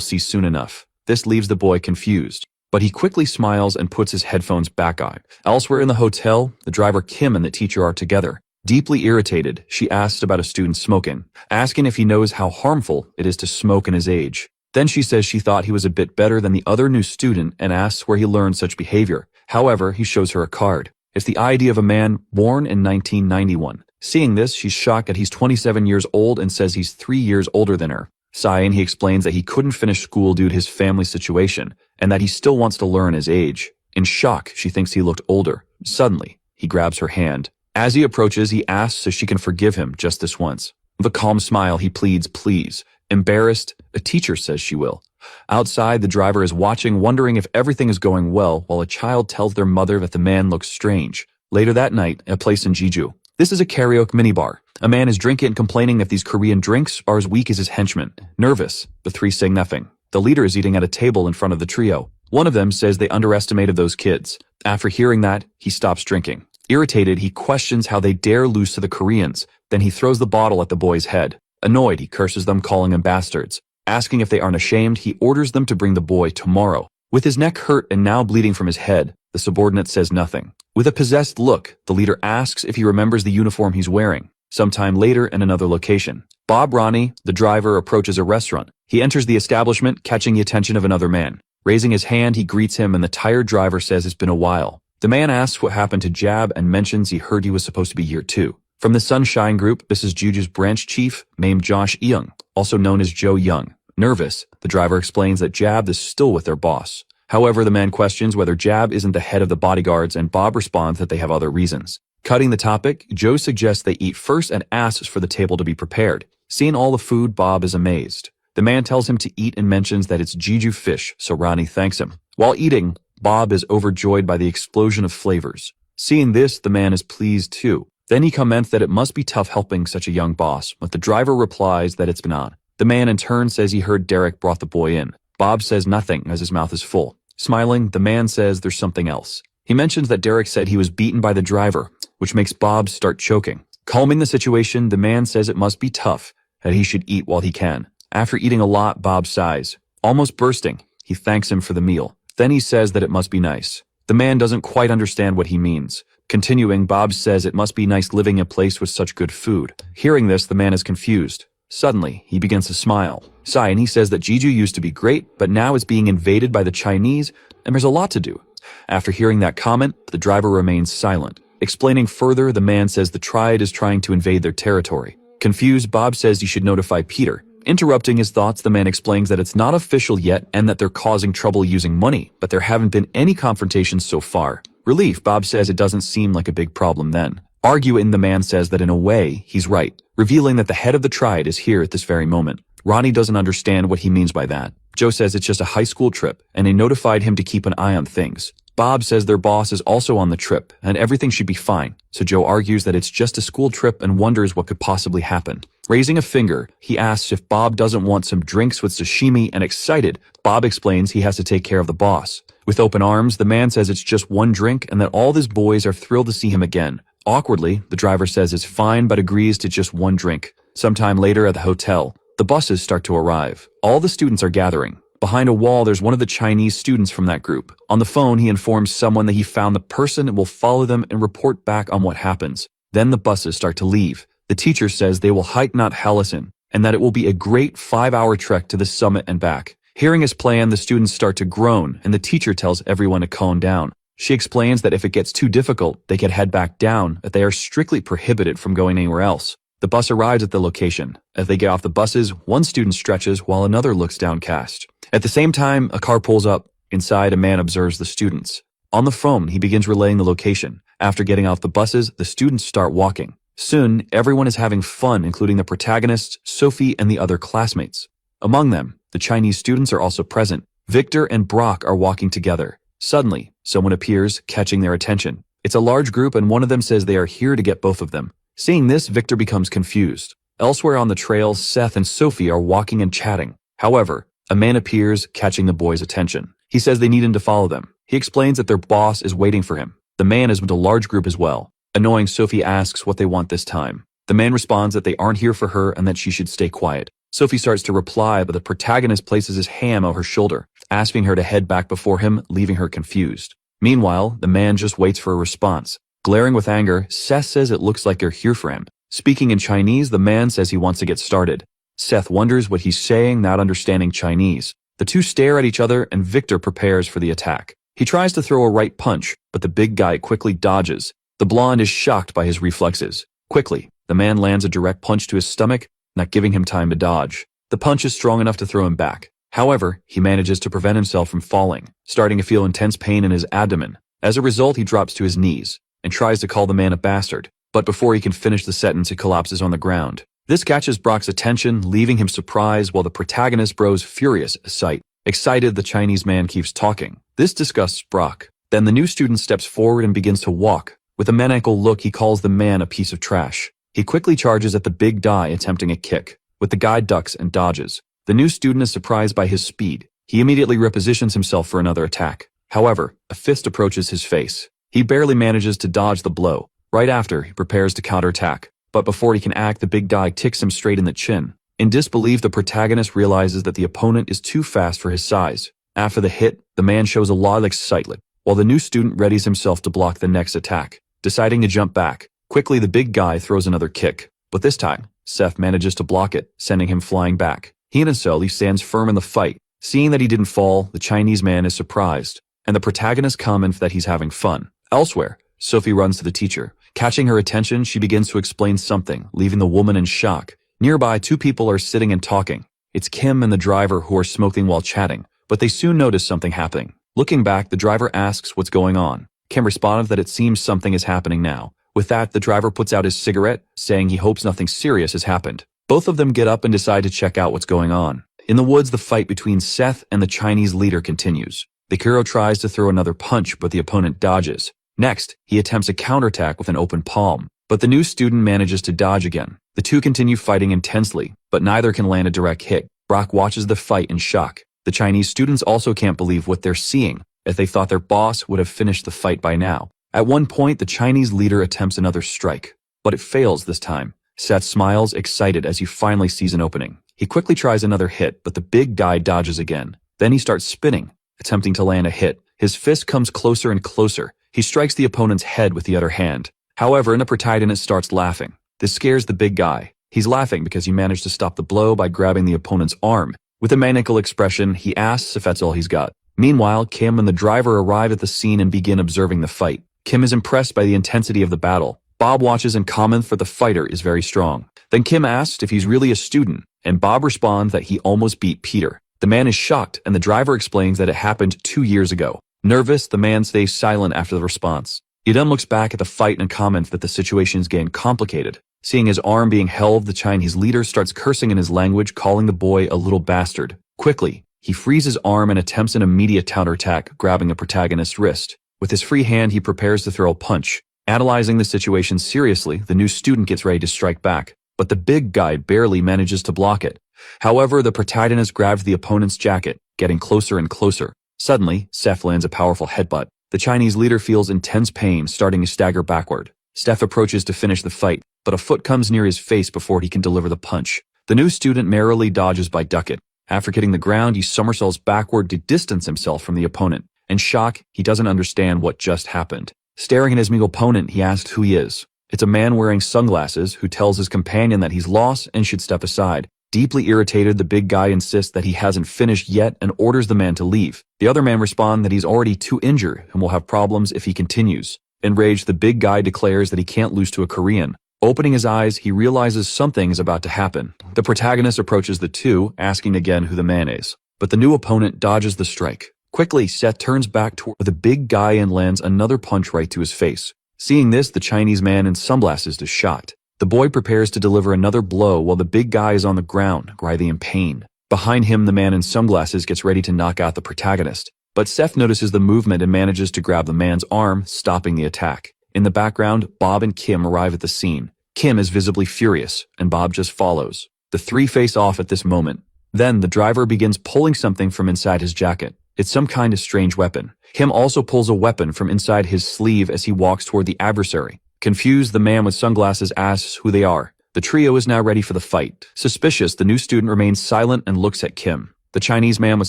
see soon enough. This leaves the boy confused, but he quickly smiles and puts his headphones back on. Elsewhere in the hotel, the driver Kim and the teacher are together. Deeply irritated, she asks about a student smoking, asking if he knows how harmful it is to smoke in his age. Then she says she thought he was a bit better than the other new student and asks where he learned such behavior. However, he shows her a card. It's the ID of a man born in 1991. Seeing this, she's shocked that he's 27 years old and says he's 3 years older than her. Sighing, he explains that he couldn't finish school due to his family situation and that he still wants to learn his age. In shock, she thinks he looked older. Suddenly, he grabs her hand. As he approaches, he asks if she can forgive him just this once. With a calm smile, he pleads, please. Embarrassed, a teacher says she will. Outside, the driver is watching, wondering if everything is going well, while a child tells their mother that the man looks strange. Later that night, a place in Jeju. This is a karaoke minibar. A man is drinking and complaining that these Korean drinks are as weak as his henchmen. Nervous, the three say nothing. The leader is eating at a table in front of the trio. One of them says they underestimated those kids. After hearing that, he stops drinking. Irritated, he questions how they dare lose to the Koreans. Then he throws the bottle at the boy's head. Annoyed, he curses them, calling them bastards. Asking if they aren't ashamed, he orders them to bring the boy tomorrow. With his neck hurt and now bleeding from his head, the subordinate says nothing. With a possessed look, the leader asks if he remembers the uniform he's wearing. Sometime later in another location, Bob Ronnie, the driver, approaches a restaurant. He enters the establishment, catching the attention of another man. Raising his hand, he greets him and the tired driver says it's been a while. The man asks what happened to Jab and mentions he heard he was supposed to be year 2. From the Sunshine Group, this is Juju's branch chief, named Josh Young, also known as Joe Young. Nervous, the driver explains that Jab is still with their boss. However, the man questions whether Jab isn't the head of the bodyguards and Bob responds that they have other reasons. Cutting the topic, Joe suggests they eat first and asks for the table to be prepared. Seeing all the food, Bob is amazed. The man tells him to eat and mentions that it's Jeju fish, so Ronnie thanks him. While eating, Bob is overjoyed by the explosion of flavors. Seeing this, the man is pleased too. Then he comments that it must be tough helping such a young boss, but the driver replies that it's been on. The man in turn says he heard Derek brought the boy in. Bob says nothing as his mouth is full. Smiling, the man says there's something else. He mentions that Derek said he was beaten by the driver, which makes Bob start choking. Calming the situation, the man says it must be tough, that he should eat while he can. After eating a lot, Bob sighs. Almost bursting, he thanks him for the meal. Then he says that it must be nice. The man doesn't quite understand what he means. Continuing, Bob says it must be nice living in a place with such good food. Hearing this, the man is confused. Suddenly, he begins to smile. Sighing, he says that Jeju used to be great, but now it's being invaded by the Chinese, and there's a lot to do. After hearing that comment, the driver remains silent. Explaining further, the man says the triad is trying to invade their territory. Confused, Bob says he should notify Peter. Interrupting his thoughts, the man explains that it's not official yet and that they're causing trouble using money, but there haven't been any confrontations so far. Relief, Bob says it doesn't seem like a big problem then. Arguing, the man says that in a way, he's right, revealing that the head of the triad is here at this very moment. Ronnie doesn't understand what he means by that. Joe says it's just a high school trip, and they notified him to keep an eye on things. Bob says their boss is also on the trip, and everything should be fine, so Joe argues that it's just a school trip and wonders what could possibly happen. Raising a finger, he asks if Bob doesn't want some drinks with sashimi, and excited, Bob explains he has to take care of the boss. With open arms, the man says it's just one drink and that all his boys are thrilled to see him again. Awkwardly, the driver says it's fine but agrees to just one drink. Sometime later at the hotel, the buses start to arrive. All the students are gathering. Behind a wall, there's one of the Chinese students from that group. On the phone, he informs someone that he found the person and will follow them and report back on what happens. Then the buses start to leave. The teacher says they will hike Mount Hallison and that it will be a great 5-hour trek to the summit and back. Hearing his plan, the students start to groan and the teacher tells everyone to calm down. She explains that if it gets too difficult, they can head back down, that they are strictly prohibited from going anywhere else. The bus arrives at the location. As they get off the buses, one student stretches while another looks downcast. At the same time, a car pulls up. Inside, a man observes the students. On the phone, he begins relaying the location. After getting off the buses, the students start walking. Soon, everyone is having fun, including the protagonists, Sophie, and the other classmates. Among them, the Chinese students are also present. Victor and Brock are walking together. Suddenly, someone appears, catching their attention. It's a large group and one of them says they are here to get both of them. Seeing this, Victor becomes confused. Elsewhere on the trail, Seth and Sophie are walking and chatting. However, a man appears, catching the boy's attention. He says they need him to follow them. He explains that their boss is waiting for him. The man is with a large group as well. Annoying, Sophie asks what they want this time. The man responds that they aren't here for her and that she should stay quiet. Sophie starts to reply, but the protagonist places his hand on her shoulder, asking her to head back before him, leaving her confused. Meanwhile, the man just waits for a response. Glaring with anger, Seth says it looks like they're here for him. Speaking in Chinese, the man says he wants to get started. Seth wonders what he's saying, not understanding Chinese. The two stare at each other and Victor prepares for the attack. He tries to throw a right punch, but the big guy quickly dodges. The blonde is shocked by his reflexes. Quickly, the man lands a direct punch to his stomach, not giving him time to dodge. The punch is strong enough to throw him back. However, he manages to prevent himself from falling, starting to feel intense pain in his abdomen. As a result, he drops to his knees and tries to call the man a bastard. But before he can finish the sentence, he collapses on the ground. This catches Brock's attention, leaving him surprised while the protagonist grows furious at sight. Excited, the Chinese man keeps talking. This disgusts Brock. Then the new student steps forward and begins to walk. With a maniacal look, he calls the man a piece of trash. He quickly charges at the big guy, attempting a kick. With the guy ducks and dodges. The new student is surprised by his speed. He immediately repositions himself for another attack. However, a fist approaches his face. He barely manages to dodge the blow. Right after, he prepares to counterattack. But before he can act, the big guy kicks him straight in the chin. In disbelief, the protagonist realizes that the opponent is too fast for his size. After the hit, the man shows a lot of excitement, while the new student readies himself to block the next attack. Deciding to jump back, quickly the big guy throws another kick. But this time, Seth manages to block it, sending him flying back. He and Sully stands firm in the fight. Seeing that he didn't fall, the Chinese man is surprised, and the protagonist comments that he's having fun. Elsewhere, Sophie runs to the teacher. Catching her attention, she begins to explain something, leaving the woman in shock. Nearby, two people are sitting and talking. It's Kim and the driver who are smoking while chatting, but they soon notice something happening. Looking back, the driver asks what's going on. Kim responds that it seems something is happening now. With that, the driver puts out his cigarette, saying he hopes nothing serious has happened. Both of them get up and decide to check out what's going on. In the woods, the fight between Seth and the Chinese leader continues. The hero tries to throw another punch, but the opponent dodges. Next, he attempts a counterattack with an open palm, but the new student manages to dodge again. The two continue fighting intensely, but neither can land a direct hit. Brock watches the fight in shock. The Chinese students also can't believe what they're seeing, as they thought their boss would have finished the fight by now. At one point, the Chinese leader attempts another strike, but it fails this time. Seth smiles, excited as he finally sees an opening. He quickly tries another hit, but the big guy dodges again. Then he starts spinning, attempting to land a hit. His fist comes closer and closer. He strikes the opponent's head with the other hand. However, the protagonist starts laughing. This scares the big guy. He's laughing because he managed to stop the blow by grabbing the opponent's arm. With a maniacal expression, he asks if that's all he's got. Meanwhile, Kim and the driver arrive at the scene and begin observing the fight. Kim is impressed by the intensity of the battle. Bob watches and comments that the fighter is very strong. Then Kim asks if he's really a student, and Bob responds that he almost beat Peter. The man is shocked, and the driver explains that it happened 2 years ago. Nervous, the man stays silent after the response. He then looks back at the fight and comments that the situation is getting complicated. Seeing his arm being held, the Chinese leader starts cursing in his language, calling the boy a little bastard. Quickly, he frees his arm and attempts an immediate counterattack, grabbing the protagonist's wrist. With his free hand, he prepares to throw a punch. Analyzing the situation seriously, the new student gets ready to strike back, but the big guy barely manages to block it. However, the protagonist grabs the opponent's jacket, getting closer and closer. Suddenly, Seth lands a powerful headbutt. The Chinese leader feels intense pain, starting to stagger backward. Steph approaches to finish the fight, but a foot comes near his face before he can deliver the punch. The new student merrily dodges by ducking. After hitting the ground, he somersaults backward to distance himself from the opponent. In shock, he doesn't understand what just happened. Staring at his meager opponent, he asks who he is. It's a man wearing sunglasses who tells his companion that he's lost and should step aside. Deeply irritated, the big guy insists that he hasn't finished yet and orders the man to leave. The other man responds that he's already too injured and will have problems if he continues. Enraged, the big guy declares that he can't lose to a Korean. Opening his eyes, he realizes something is about to happen. The protagonist approaches the two, asking again who the man is. But the new opponent dodges the strike. Quickly, Seth turns back toward the big guy and lands another punch right to his face. Seeing this, the Chinese man in sunglasses is shocked. The boy prepares to deliver another blow while the big guy is on the ground, writhing in pain. Behind him, the man in sunglasses gets ready to knock out the protagonist. But Seth notices the movement and manages to grab the man's arm, stopping the attack. In the background, Bob and Kim arrive at the scene. Kim is visibly furious, and Bob just follows. The three face off at this moment. Then, the driver begins pulling something from inside his jacket. It's some kind of strange weapon. Kim also pulls a weapon from inside his sleeve as he walks toward the adversary. Confused, the man with sunglasses asks who they are. The trio is now ready for the fight. Suspicious, the new student remains silent and looks at Kim. The Chinese man with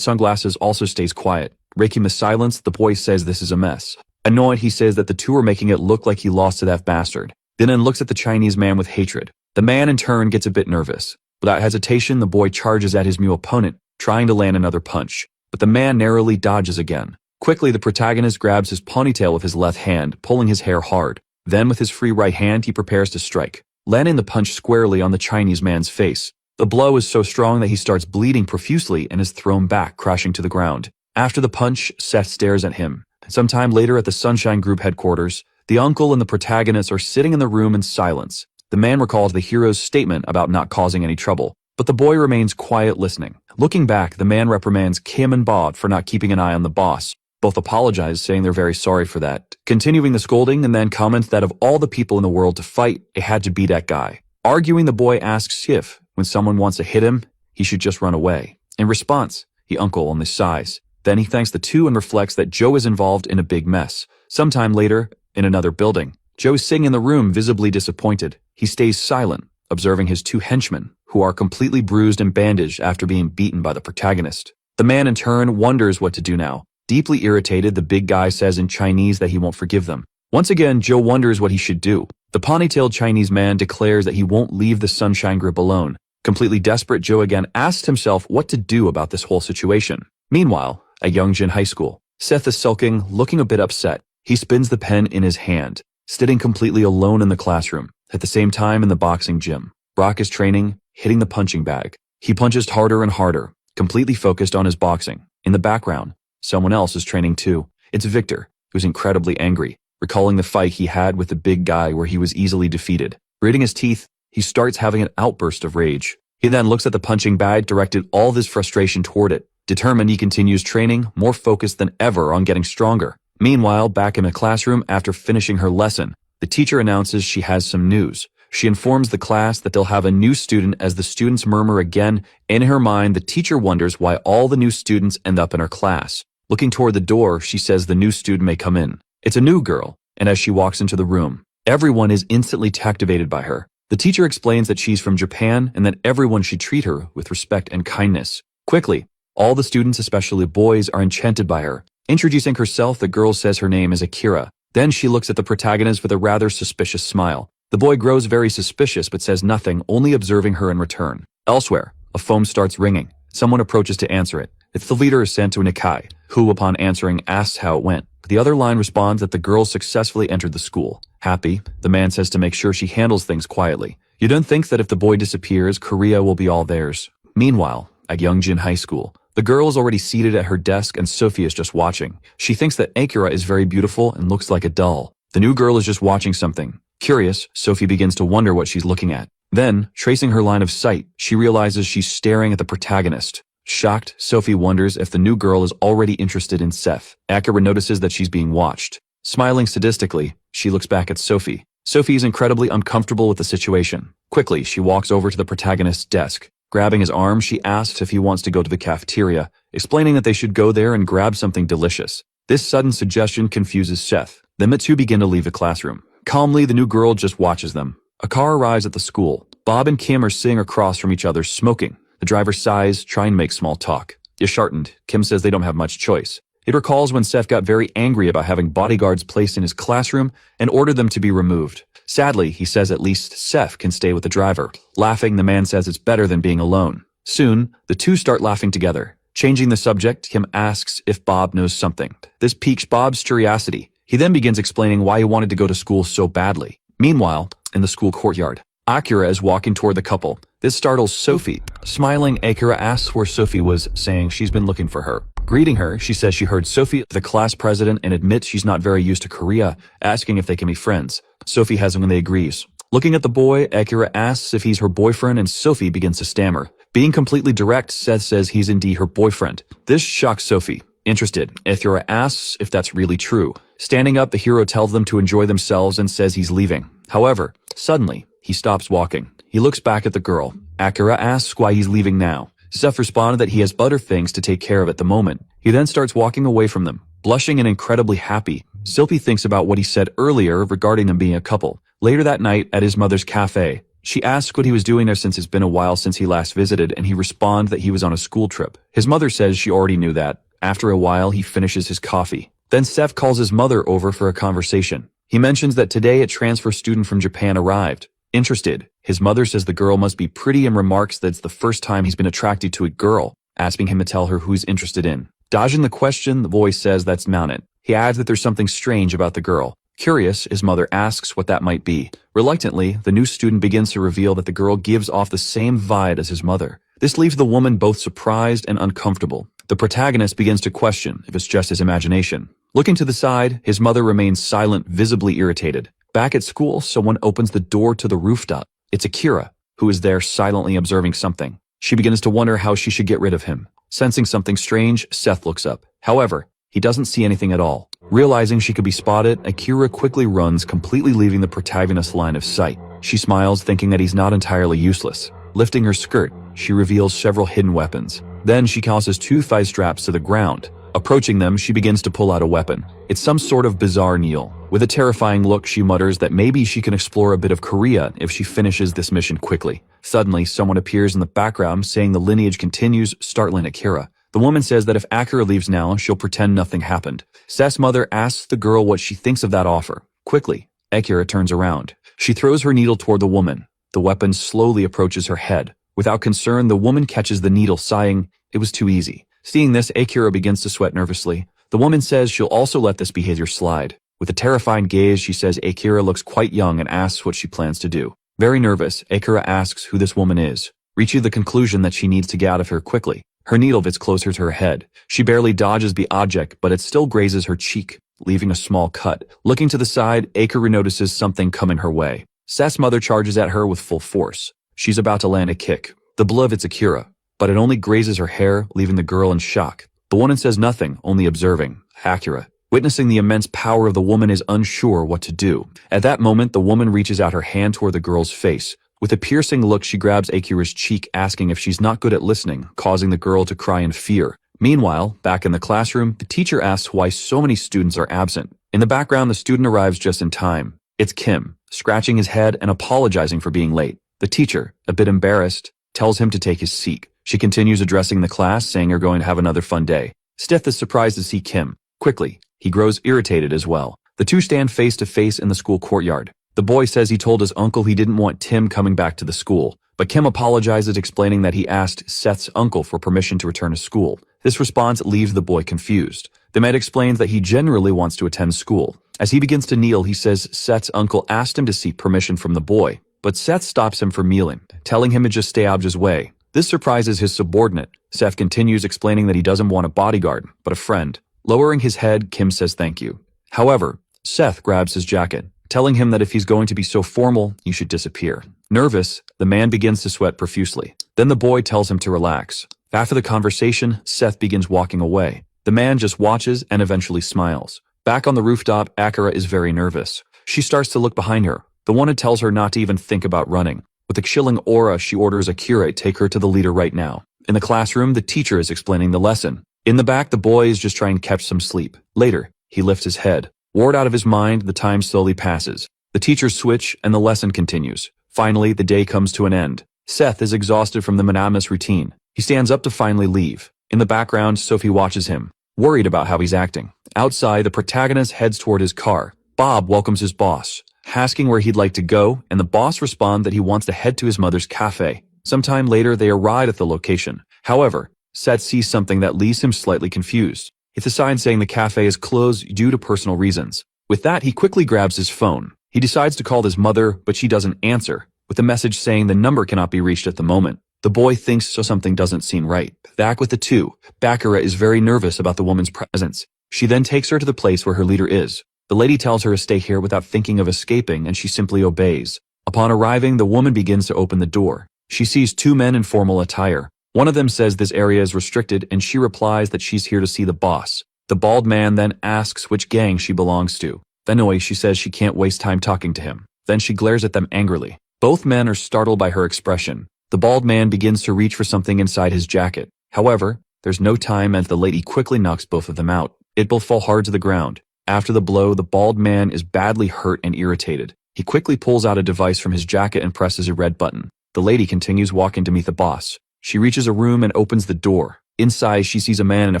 sunglasses also stays quiet. Breaking the silence, the boy says this is a mess. Annoyed, he says that the two are making it look like he lost to that bastard. Then looks at the Chinese man with hatred. The man in turn gets a bit nervous. Without hesitation, the boy charges at his new opponent, trying to land another punch. But the man narrowly dodges again. Quickly, the protagonist grabs his ponytail with his left hand, pulling his hair hard. Then with his free right hand, he prepares to strike, landing the punch squarely on the Chinese man's face. The blow is so strong that he starts bleeding profusely and is thrown back, crashing to the ground. After the punch, Seth stares at him. Sometime later at the Sunshine Group headquarters, the uncle and the protagonist are sitting in the room in silence. The man recalls the hero's statement about not causing any trouble, but the boy remains quiet listening. Looking back, the man reprimands Kim and Bob for not keeping an eye on the boss. Both apologize, saying they're very sorry for that, continuing the scolding, and then comments that of all the people in the world to fight, it had to be that guy. Arguing, the boy asks if, when someone wants to hit him, he should just run away. In response, the uncle only sighs. Then he thanks the two and reflects that Joe is involved in a big mess. Sometime later, in another building, Joe is sitting in the room, visibly disappointed. He stays silent, observing his two henchmen, who are completely bruised and bandaged after being beaten by the protagonist. The man in turn wonders what to do now. Deeply irritated, the big guy says in Chinese that he won't forgive them. Once again, Joe wonders what he should do. The ponytailed Chinese man declares that he won't leave the Sunshine Group alone. Completely desperate, Joe again asks himself what to do about this whole situation. Meanwhile, at Youngjin High School, Seth is sulking, looking a bit upset. He spins the pen in his hand, sitting completely alone in the classroom. At the same time, in the boxing gym, Brock is training, hitting the punching bag. He punches harder and harder, completely focused on his boxing. In the background, someone else is training too. It's Victor, who's incredibly angry, recalling the fight he had with the big guy where he was easily defeated. Gritting his teeth, he starts having an outburst of rage. He then looks at the punching bag, directed all of his frustration toward it. Determined, he continues training, more focused than ever on getting stronger. Meanwhile, back in the classroom, after finishing her lesson, the teacher announces she has some news. She informs the class that they'll have a new student as the students murmur again. In her mind, the teacher wonders why all the new students end up in her class. Looking toward the door, she says the new student may come in. It's a new girl, and as she walks into the room, everyone is instantly captivated by her. The teacher explains that she's from Japan and that everyone should treat her with respect and kindness. Quickly, all the students, especially boys, are enchanted by her. Introducing herself, the girl says her name is Akira. Then she looks at the protagonist with a rather suspicious smile. The boy grows very suspicious but says nothing, only observing her in return. Elsewhere, a phone starts ringing. Someone approaches to answer it. It's the leader of Santo Nikai, who, upon answering, asks how it went. The other line responds that the girl successfully entered the school. Happy, the man says to make sure she handles things quietly. You don't think that if the boy disappears, Korea will be all theirs. Meanwhile, at Youngjin High School, the girl is already seated at her desk and Sophie is just watching. She thinks that Akira is very beautiful and looks like a doll. The new girl is just watching something. Curious, Sophie begins to wonder what she's looking at. Then, tracing her line of sight, she realizes she's staring at the protagonist. Shocked, Sophie wonders if the new girl is already interested in Seth. Akira notices that she's being watched. Smiling sadistically, she looks back at Sophie. Sophie is incredibly uncomfortable with the situation. Quickly, she walks over to the protagonist's desk. Grabbing his arm, she asks if he wants to go to the cafeteria, explaining that they should go there and grab something delicious. This sudden suggestion confuses Seth. Then the two begin to leave the classroom. Calmly, the new girl just watches them. A car arrives at the school. Bob and Kim are sitting across from each other, smoking. The driver sighs, trying to make small talk. Disheartened, Kim says they don't have much choice. It recalls when Seth got very angry about having bodyguards placed in his classroom and ordered them to be removed. Sadly, he says at least Seth can stay with the driver. Laughing, the man says it's better than being alone. Soon, the two start laughing together. Changing the subject, Kim asks if Bob knows something. This piques Bob's curiosity. He then begins explaining why he wanted to go to school so badly. Meanwhile, in the school courtyard, Akira is walking toward the couple. This startles Sophie. Smiling, Akira asks where Sophie was, saying she's been looking for her. Greeting her, she says she heard Sophie, the class president, and admits she's not very used to Korea, asking if they can be friends. Sophie has him when they agrees. Looking at the boy, Akira asks if he's her boyfriend, and Sophie begins to stammer. Being completely direct, Seth says he's indeed her boyfriend. This shocks Sophie. Interested, Akira asks if that's really true. Standing up, the hero tells them to enjoy themselves and says he's leaving. However, suddenly, he stops walking. He looks back at the girl. Akira asks why he's leaving now. Seth responded that he has other things to take care of at the moment. He then starts walking away from them, blushing and incredibly happy. Sylvie thinks about what he said earlier regarding them being a couple. Later that night, at his mother's cafe, she asks what he was doing there since it's been a while since he last visited, and he responds that he was on a school trip. His mother says she already knew that. After a while, he finishes his coffee. Then Seth calls his mother over for a conversation. He mentions that today a transfer student from Japan arrived. Interested, his mother says the girl must be pretty and remarks that it's the first time he's been attracted to a girl, asking him to tell her who he's interested in. Dodging the question, the boy says that's mounted. He adds that there's something strange about the girl. Curious, his mother asks what that might be. Reluctantly, the new student begins to reveal that the girl gives off the same vibe as his mother. This leaves the woman both surprised and uncomfortable. The protagonist begins to question if it's just his imagination. Looking to the side, his mother remains silent, visibly irritated. Back at school, someone opens the door to the rooftop. It's Akira, who is there silently observing something. She begins to wonder how she should get rid of him. Sensing something strange, Seth looks up. However, he doesn't see anything at all. Realizing she could be spotted, Akira quickly runs, completely leaving the protagonist's line of sight. She smiles, thinking that he's not entirely useless. Lifting her skirt, she reveals several hidden weapons. Then she tosses 2 thigh straps to the ground. Approaching them, she begins to pull out a weapon. It's some sort of bizarre needle. With a terrifying look, she mutters that maybe she can explore a bit of Korea if she finishes this mission quickly. Suddenly, someone appears in the background saying the lineage continues, startling Akira. The woman says that if Akira leaves now, she'll pretend nothing happened. Seth's mother asks the girl what she thinks of that offer. Quickly, Akira turns around. She throws her needle toward the woman. The weapon slowly approaches her head. Without concern, the woman catches the needle, sighing, "It was too easy." Seeing this, Akira begins to sweat nervously. The woman says she'll also let this behavior slide. With a terrifying gaze, she says Akira looks quite young and asks what she plans to do. Very nervous, Akira asks who this woman is, reaching the conclusion that she needs to get out of here quickly. Her needle gets closer to her head. She barely dodges the object, but it still grazes her cheek, leaving a small cut. Looking to the side, Akira notices something coming her way. Seth's mother charges at her with full force. She's about to land a kick. The blow hits Akira, but it only grazes her hair, leaving the girl in shock. The woman says nothing, only observing. Akira, witnessing the immense power of the woman, is unsure what to do. At that moment, the woman reaches out her hand toward the girl's face. With a piercing look, she grabs Akira's cheek, asking if she's not good at listening, causing the girl to cry in fear. Meanwhile, back in the classroom, the teacher asks why so many students are absent. In the background, the student arrives just in time. It's Kim, scratching his head and apologizing for being late. The teacher, a bit embarrassed, tells him to take his seat. She continues addressing the class, saying they're going to have another fun day. Steph is surprised to see Kim. Quickly, he grows irritated as well. The two stand face to face in the school courtyard. The boy says he told his uncle he didn't want Tim coming back to the school, but Kim apologizes, explaining that he asked Seth's uncle for permission to return to school. This response leaves the boy confused. The man explains that he generally wants to attend school. As he begins to kneel, he says Seth's uncle asked him to seek permission from the boy, but Seth stops him from kneeling, telling him to just stay out of his way. This surprises his subordinate. Seth continues, explaining that he doesn't want a bodyguard, but a friend. Lowering his head, Kim says thank you. However, Seth grabs his jacket, telling him that if he's going to be so formal, he should disappear. Nervous, the man begins to sweat profusely. Then the boy tells him to relax. After the conversation, Seth begins walking away. The man just watches and eventually smiles. Back on the rooftop, Akira is very nervous. She starts to look behind her. The one tells her not to even think about running. With a chilling aura, she orders Akira to take her to the leader right now. In the classroom, the teacher is explaining the lesson. In the back, the boy is just trying to catch some sleep. Later, he lifts his head. Bored out of his mind, the time slowly passes. The teachers switch, and the lesson continues. Finally, the day comes to an end. Seth is exhausted from the monotonous routine. He stands up to finally leave. In the background, Sophie watches him, worried about how he's acting. Outside, the protagonist heads toward his car. Bob welcomes his boss, asking where he'd like to go, and the boss responds that he wants to head to his mother's cafe. Sometime later, they arrive at the location. However, Seth sees something that leaves him slightly confused. It's a sign saying the cafe is closed due to personal reasons. With that, he quickly grabs his phone. He decides to call his mother, but she doesn't answer, with a message saying the number cannot be reached at the moment. The boy thinks so something doesn't seem right. Back with the two, Akira is very nervous about the woman's presence. She then takes her to the place where her leader is. The lady tells her to stay here without thinking of escaping, and she simply obeys. Upon arriving, the woman begins to open the door. She sees 2 men in formal attire. One of them says this area is restricted, and she replies that she's here to see the boss. The bald man then asks which gang she belongs to. Annoyed, she says she can't waste time talking to him. Then she glares at them angrily. Both men are startled by her expression. The bald man begins to reach for something inside his jacket. However, there's no time as the lady quickly knocks both of them out. It both fall hard to the ground. After the blow, the bald man is badly hurt and irritated. He quickly pulls out a device from his jacket and presses a red button. The lady continues walking to meet the boss. She reaches a room and opens the door. Inside, she sees a man in a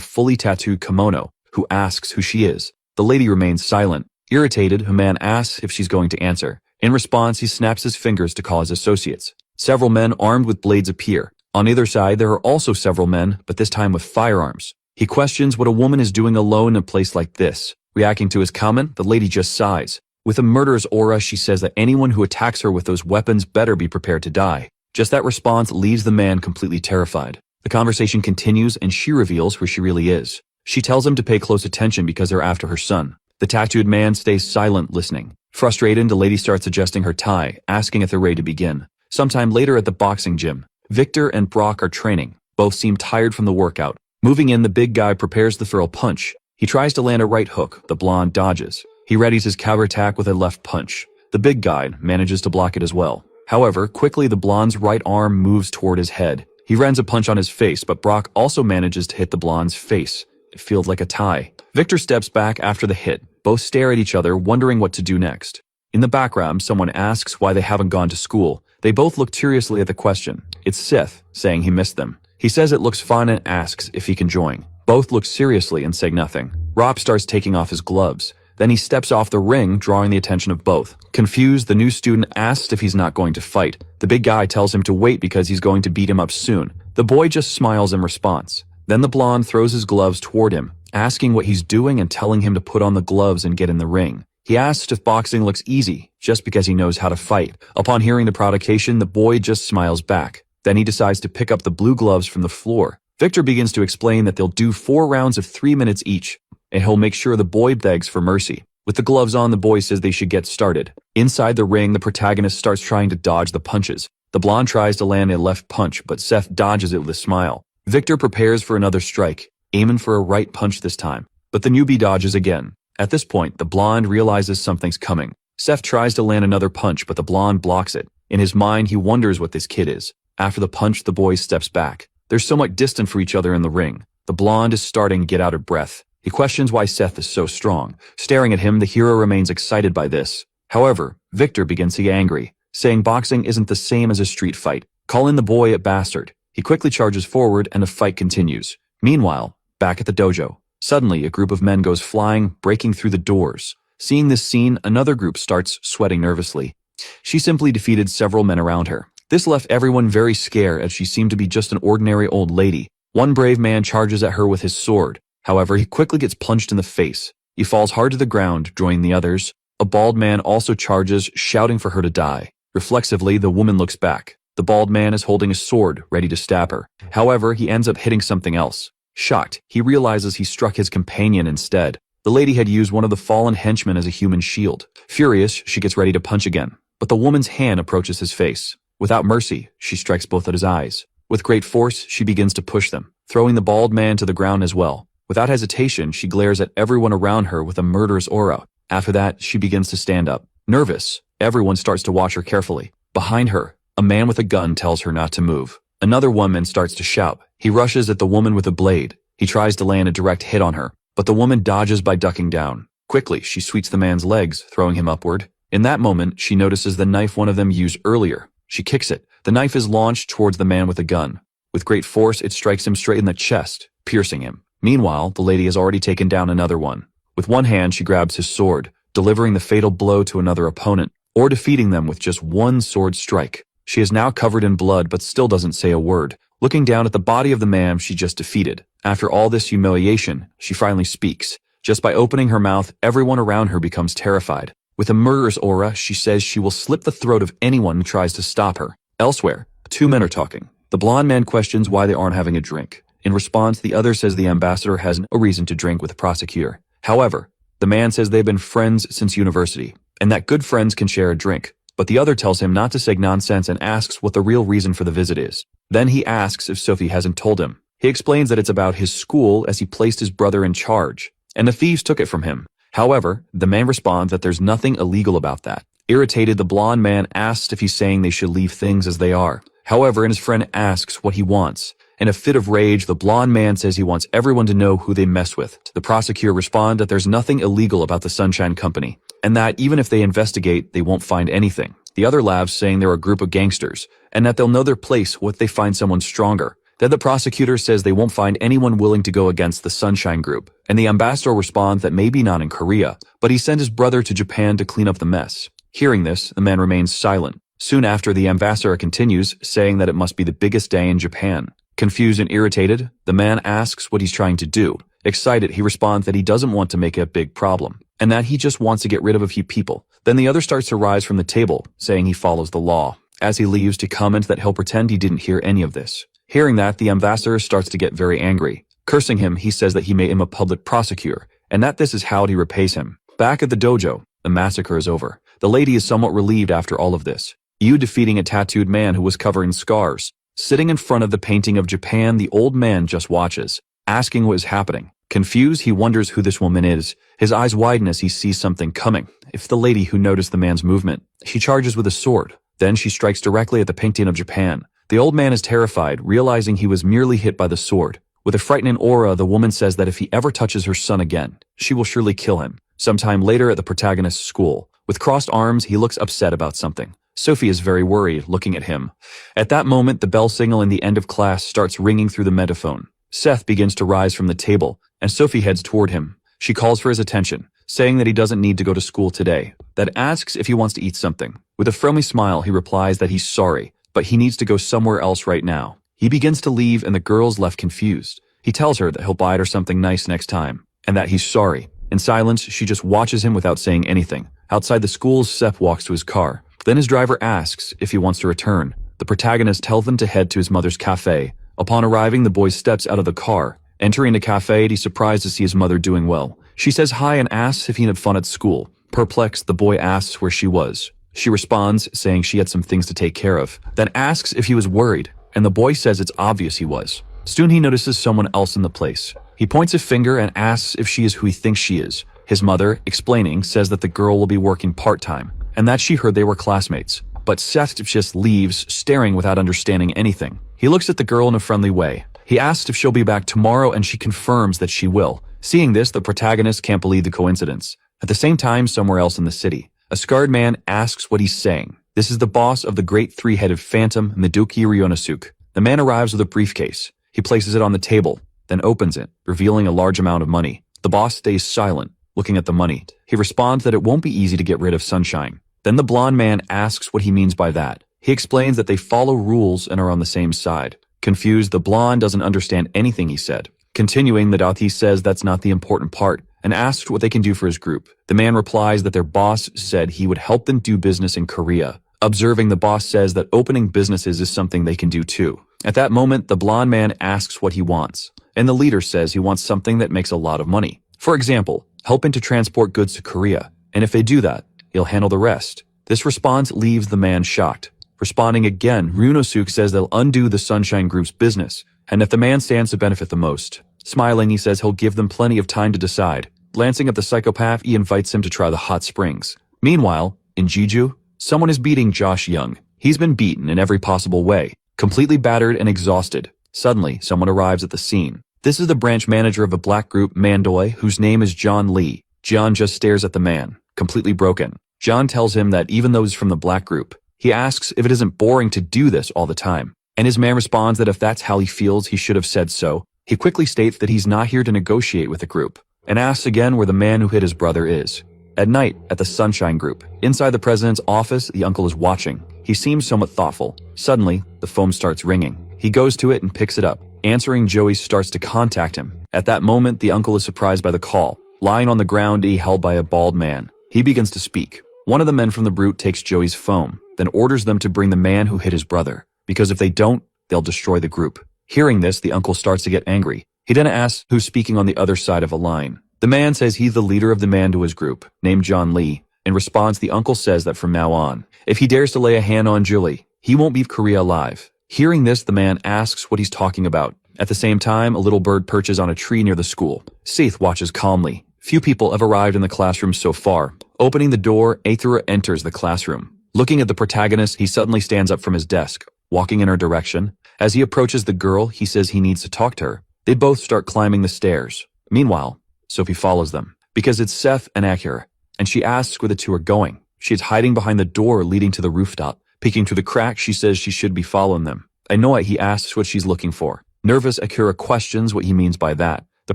fully tattooed kimono, who asks who she is. The lady remains silent. Irritated, the man asks if she's going to answer. In response, he snaps his fingers to call his associates. Several men armed with blades appear. On either side, there are also several men, but this time with firearms. He questions what a woman is doing alone in a place like this. Reacting to his comment, the lady just sighs. With a murderous aura, she says that anyone who attacks her with those weapons better be prepared to die. Just that response leaves the man completely terrified. The conversation continues and she reveals who she really is. She tells him to pay close attention because they're after her son. The tattooed man stays silent, listening. Frustrated, the lady starts adjusting her tie, asking if they're ready to begin. Sometime later at the boxing gym, Victor and Brock are training. Both seem tired from the workout. Moving in, the big guy prepares to throw a punch. He tries to land a right hook. The blonde dodges. He readies his counterattack with a left punch. The big guy manages to block it as well. However, quickly the blonde's right arm moves toward his head. He lands a punch on his face, but Brock also manages to hit the blonde's face. It feels like a tie. Victor steps back after the hit. Both stare at each other, wondering what to do next. In the background, someone asks why they haven't gone to school. They both look curiously at the question. It's Seth, saying he missed them. He says it looks fun and asks if he can join. Both look seriously and say nothing. Rob starts taking off his gloves. Then he steps off the ring, drawing the attention of both. Confused, the new student asks if he's not going to fight. The big guy tells him to wait because he's going to beat him up soon. The boy just smiles in response. Then the blonde throws his gloves toward him, asking what he's doing and telling him to put on the gloves and get in the ring. He asks if boxing looks easy, just because he knows how to fight. Upon hearing the provocation, the boy just smiles back. Then he decides to pick up the blue gloves from the floor. Victor begins to explain that they'll do 4 rounds of 3 minutes each, and he'll make sure the boy begs for mercy. With the gloves on, the boy says they should get started. Inside the ring, the protagonist starts trying to dodge the punches. The blonde tries to land a left punch, but Seth dodges it with a smile. Victor prepares for another strike, aiming for a right punch this time, but the newbie dodges again. At this point, the blonde realizes something's coming. Seth tries to land another punch, but the blonde blocks it. In his mind, he wonders what this kid is. After the punch, the boy steps back. They're somewhat distant for each other in the ring. The blonde is starting to get out of breath. He questions why Seth is so strong. Staring at him, the hero remains excited by this. However, Victor begins to get angry, saying boxing isn't the same as a street fight, calling the boy a bastard. He quickly charges forward and the fight continues. Meanwhile, back at the dojo, suddenly a group of men goes flying, breaking through the doors. Seeing this scene, another group starts sweating nervously. She simply defeated several men around her. This left everyone very scared as she seemed to be just an ordinary old lady. One brave man charges at her with his sword. However, he quickly gets punched in the face. He falls hard to the ground, joining the others. A bald man also charges, shouting for her to die. Reflexively, the woman looks back. The bald man is holding a sword, ready to stab her. However, he ends up hitting something else. Shocked, he realizes he struck his companion instead. The lady had used one of the fallen henchmen as a human shield. Furious, she gets ready to punch again. But the woman's hand approaches his face. Without mercy, she strikes both at his eyes. With great force, she begins to push them, throwing the bald man to the ground as well. Without hesitation, she glares at everyone around her with a murderous aura. After that, she begins to stand up. Nervous, everyone starts to watch her carefully. Behind her, a man with a gun tells her not to move. Another woman starts to shout. He rushes at the woman with a blade. He tries to land a direct hit on her, but the woman dodges by ducking down. Quickly, she sweeps the man's legs, throwing him upward. In that moment, she notices the knife one of them used earlier. She kicks it. The knife is launched towards the man with a gun. With great force, it strikes him straight in the chest, piercing him. Meanwhile, the lady has already taken down another one. With one hand, she grabs his sword, delivering the fatal blow to another opponent, or defeating them with just one sword strike. She is now covered in blood but still doesn't say a word. Looking down at the body of the man she just defeated. After all this humiliation, she finally speaks. Just by opening her mouth, everyone around her becomes terrified. With a murderous aura, she says she will slit the throat of anyone who tries to stop her. Elsewhere, 2 men are talking. The blonde man questions why they aren't having a drink. In response, the other says the ambassador has no reason to drink with the prosecutor. However, the man says they've been friends since university, and that good friends can share a drink. But the other tells him not to say nonsense and asks what the real reason for the visit is. Then he asks if Sophie hasn't told him. He explains that it's about his school as he placed his brother in charge, and the thieves took it from him. However, the man responds that there's nothing illegal about that. Irritated, the blonde man asks if he's saying they should leave things as they are. However, his friend asks what he wants. In a fit of rage, the blonde man says he wants everyone to know who they mess with. The prosecutor responds that there's nothing illegal about the Sunshine Company, and that even if they investigate, they won't find anything. The other laughs, saying they're a group of gangsters, and that they'll know their place if they find someone stronger. Then the prosecutor says they won't find anyone willing to go against the Sunshine Group, and the ambassador responds that maybe not in Korea, but he sent his brother to Japan to clean up the mess. Hearing this, the man remains silent. Soon after, the ambassador continues, saying that it must be the biggest day in Japan. Confused and irritated, the man asks what he's trying to do. Excited, he responds that he doesn't want to make a big problem, and that he just wants to get rid of a few people. Then the other starts to rise from the table, saying he follows the law. As he leaves, to comment that he'll pretend he didn't hear any of this. Hearing that, the ambassador starts to get very angry. Cursing him, he says that he made him a public prosecutor, and that this is how he repays him. Back at the dojo, the massacre is over. The lady is somewhat relieved after all of this. Yu defeating a tattooed man who was covered in scars. Sitting in front of the painting of Japan, the old man just watches, asking what is happening. Confused, he wonders who this woman is. His eyes widen as he sees something coming. It's the lady who noticed the man's movement. She charges with a sword. Then she strikes directly at the painting of Japan. The old man is terrified, realizing he was merely hit by the sword. With a frightening aura, the woman says that if he ever touches her son again, she will surely kill him. Sometime later at the protagonist's school, with crossed arms, he looks upset about something. Sophie is very worried, looking at him. At that moment, the bell signal in the end of class starts ringing through the megaphone. Seth begins to rise from the table, and Sophie heads toward him. She calls for his attention, saying that he doesn't need to go to school today, that asks if he wants to eat something. With a friendly smile, he replies that he's sorry, but he needs to go somewhere else right now. He begins to leave, and the girl's left confused. He tells her that he'll buy her something nice next time, and that he's sorry. In silence, she just watches him without saying anything. Outside the school, Seth walks to his car. Then his driver asks if he wants to return. The protagonist tells them to head to his mother's cafe. Upon arriving, the boy steps out of the car. Entering the cafe, he's surprised to see his mother doing well. She says hi and asks if he had fun at school. Perplexed, the boy asks where she was. She responds, saying she had some things to take care of, then asks if he was worried, and the boy says it's obvious he was. Soon he notices someone else in the place. He points a finger and asks if she is who he thinks she is. His mother, explaining, says that the girl will be working part-time, and that she heard they were classmates. But Seth just leaves, staring without understanding anything. He looks at the girl in a friendly way. He asks if she'll be back tomorrow, and she confirms that she will. Seeing this, the protagonist can't believe the coincidence. At the same time, somewhere else in the city, a scarred man asks what he's saying. This is the boss of the great three-headed phantom, Miduki Ryonosuke. The man arrives with a briefcase. He places it on the table, then opens it, revealing a large amount of money. The boss stays silent, looking at the money. He responds that it won't be easy to get rid of Sunshine. Then the blonde man asks what he means by that. He explains that they follow rules and are on the same side. Confused, the blonde doesn't understand anything he said. Continuing, the Dati says that's not the important part, and asks what they can do for his group. The man replies that their boss said he would help them do business in Korea. Observing, the boss says that opening businesses is something they can do too. At that moment, the blonde man asks what he wants, and the leader says he wants something that makes a lot of money. For example, helping to transport goods to Korea, and if they do that, he'll handle the rest. This response leaves the man shocked. Responding again, Ryonosuke says they'll undo the Sunshine Group's business, and that the man stands to benefit the most. Smiling, he says he'll give them plenty of time to decide. Glancing at the psychopath, he invites him to try the hot springs. Meanwhile, in Jeju, someone is beating Josh Young. He's been beaten in every possible way, completely battered and exhausted. Suddenly, someone arrives at the scene. This is the branch manager of a black group, Mandoy, whose name is John Lee. John just stares at the man, completely broken. John tells him that even though he's from the black group, he asks if it isn't boring to do this all the time. And his man responds that if that's how he feels, he should have said so. He quickly states that he's not here to negotiate with the group, and asks again where the man who hit his brother is. At night, at the Sunshine Group, inside the president's office, the uncle is watching. He seems somewhat thoughtful. Suddenly, the phone starts ringing. He goes to it and picks it up. Answering, Joey starts to contact him. At that moment, the uncle is surprised by the call. Lying on the ground, he held by a bald man. He begins to speak. One of the men from the brute takes Joey's phone, then orders them to bring the man who hit his brother, because if they don't, they'll destroy the group. Hearing this, the uncle starts to get angry. He then asks who's speaking on the other side of a line. The man says he's the leader of the Mando's group, named John Lee. In response, the uncle says that from now on, if he dares to lay a hand on Julie, he won't leave Korea alive. Hearing this, the man asks what he's talking about. At the same time, a little bird perches on a tree near the school. Seth watches calmly. Few people have arrived in the classroom so far. Opening the door, Aethra enters the classroom. Looking at the protagonist, he suddenly stands up from his desk. walking in her direction. As he approaches the girl, he says he needs to talk to her. They both start climbing the stairs. Meanwhile, Sophie follows them, because it's Seth and Akira, and she asks where the two are going. She is hiding behind the door leading to the rooftop. Peeking through the crack, she says she should be following them. Annoyed, he asks what she's looking for. Nervous, Akira questions what he means by that. The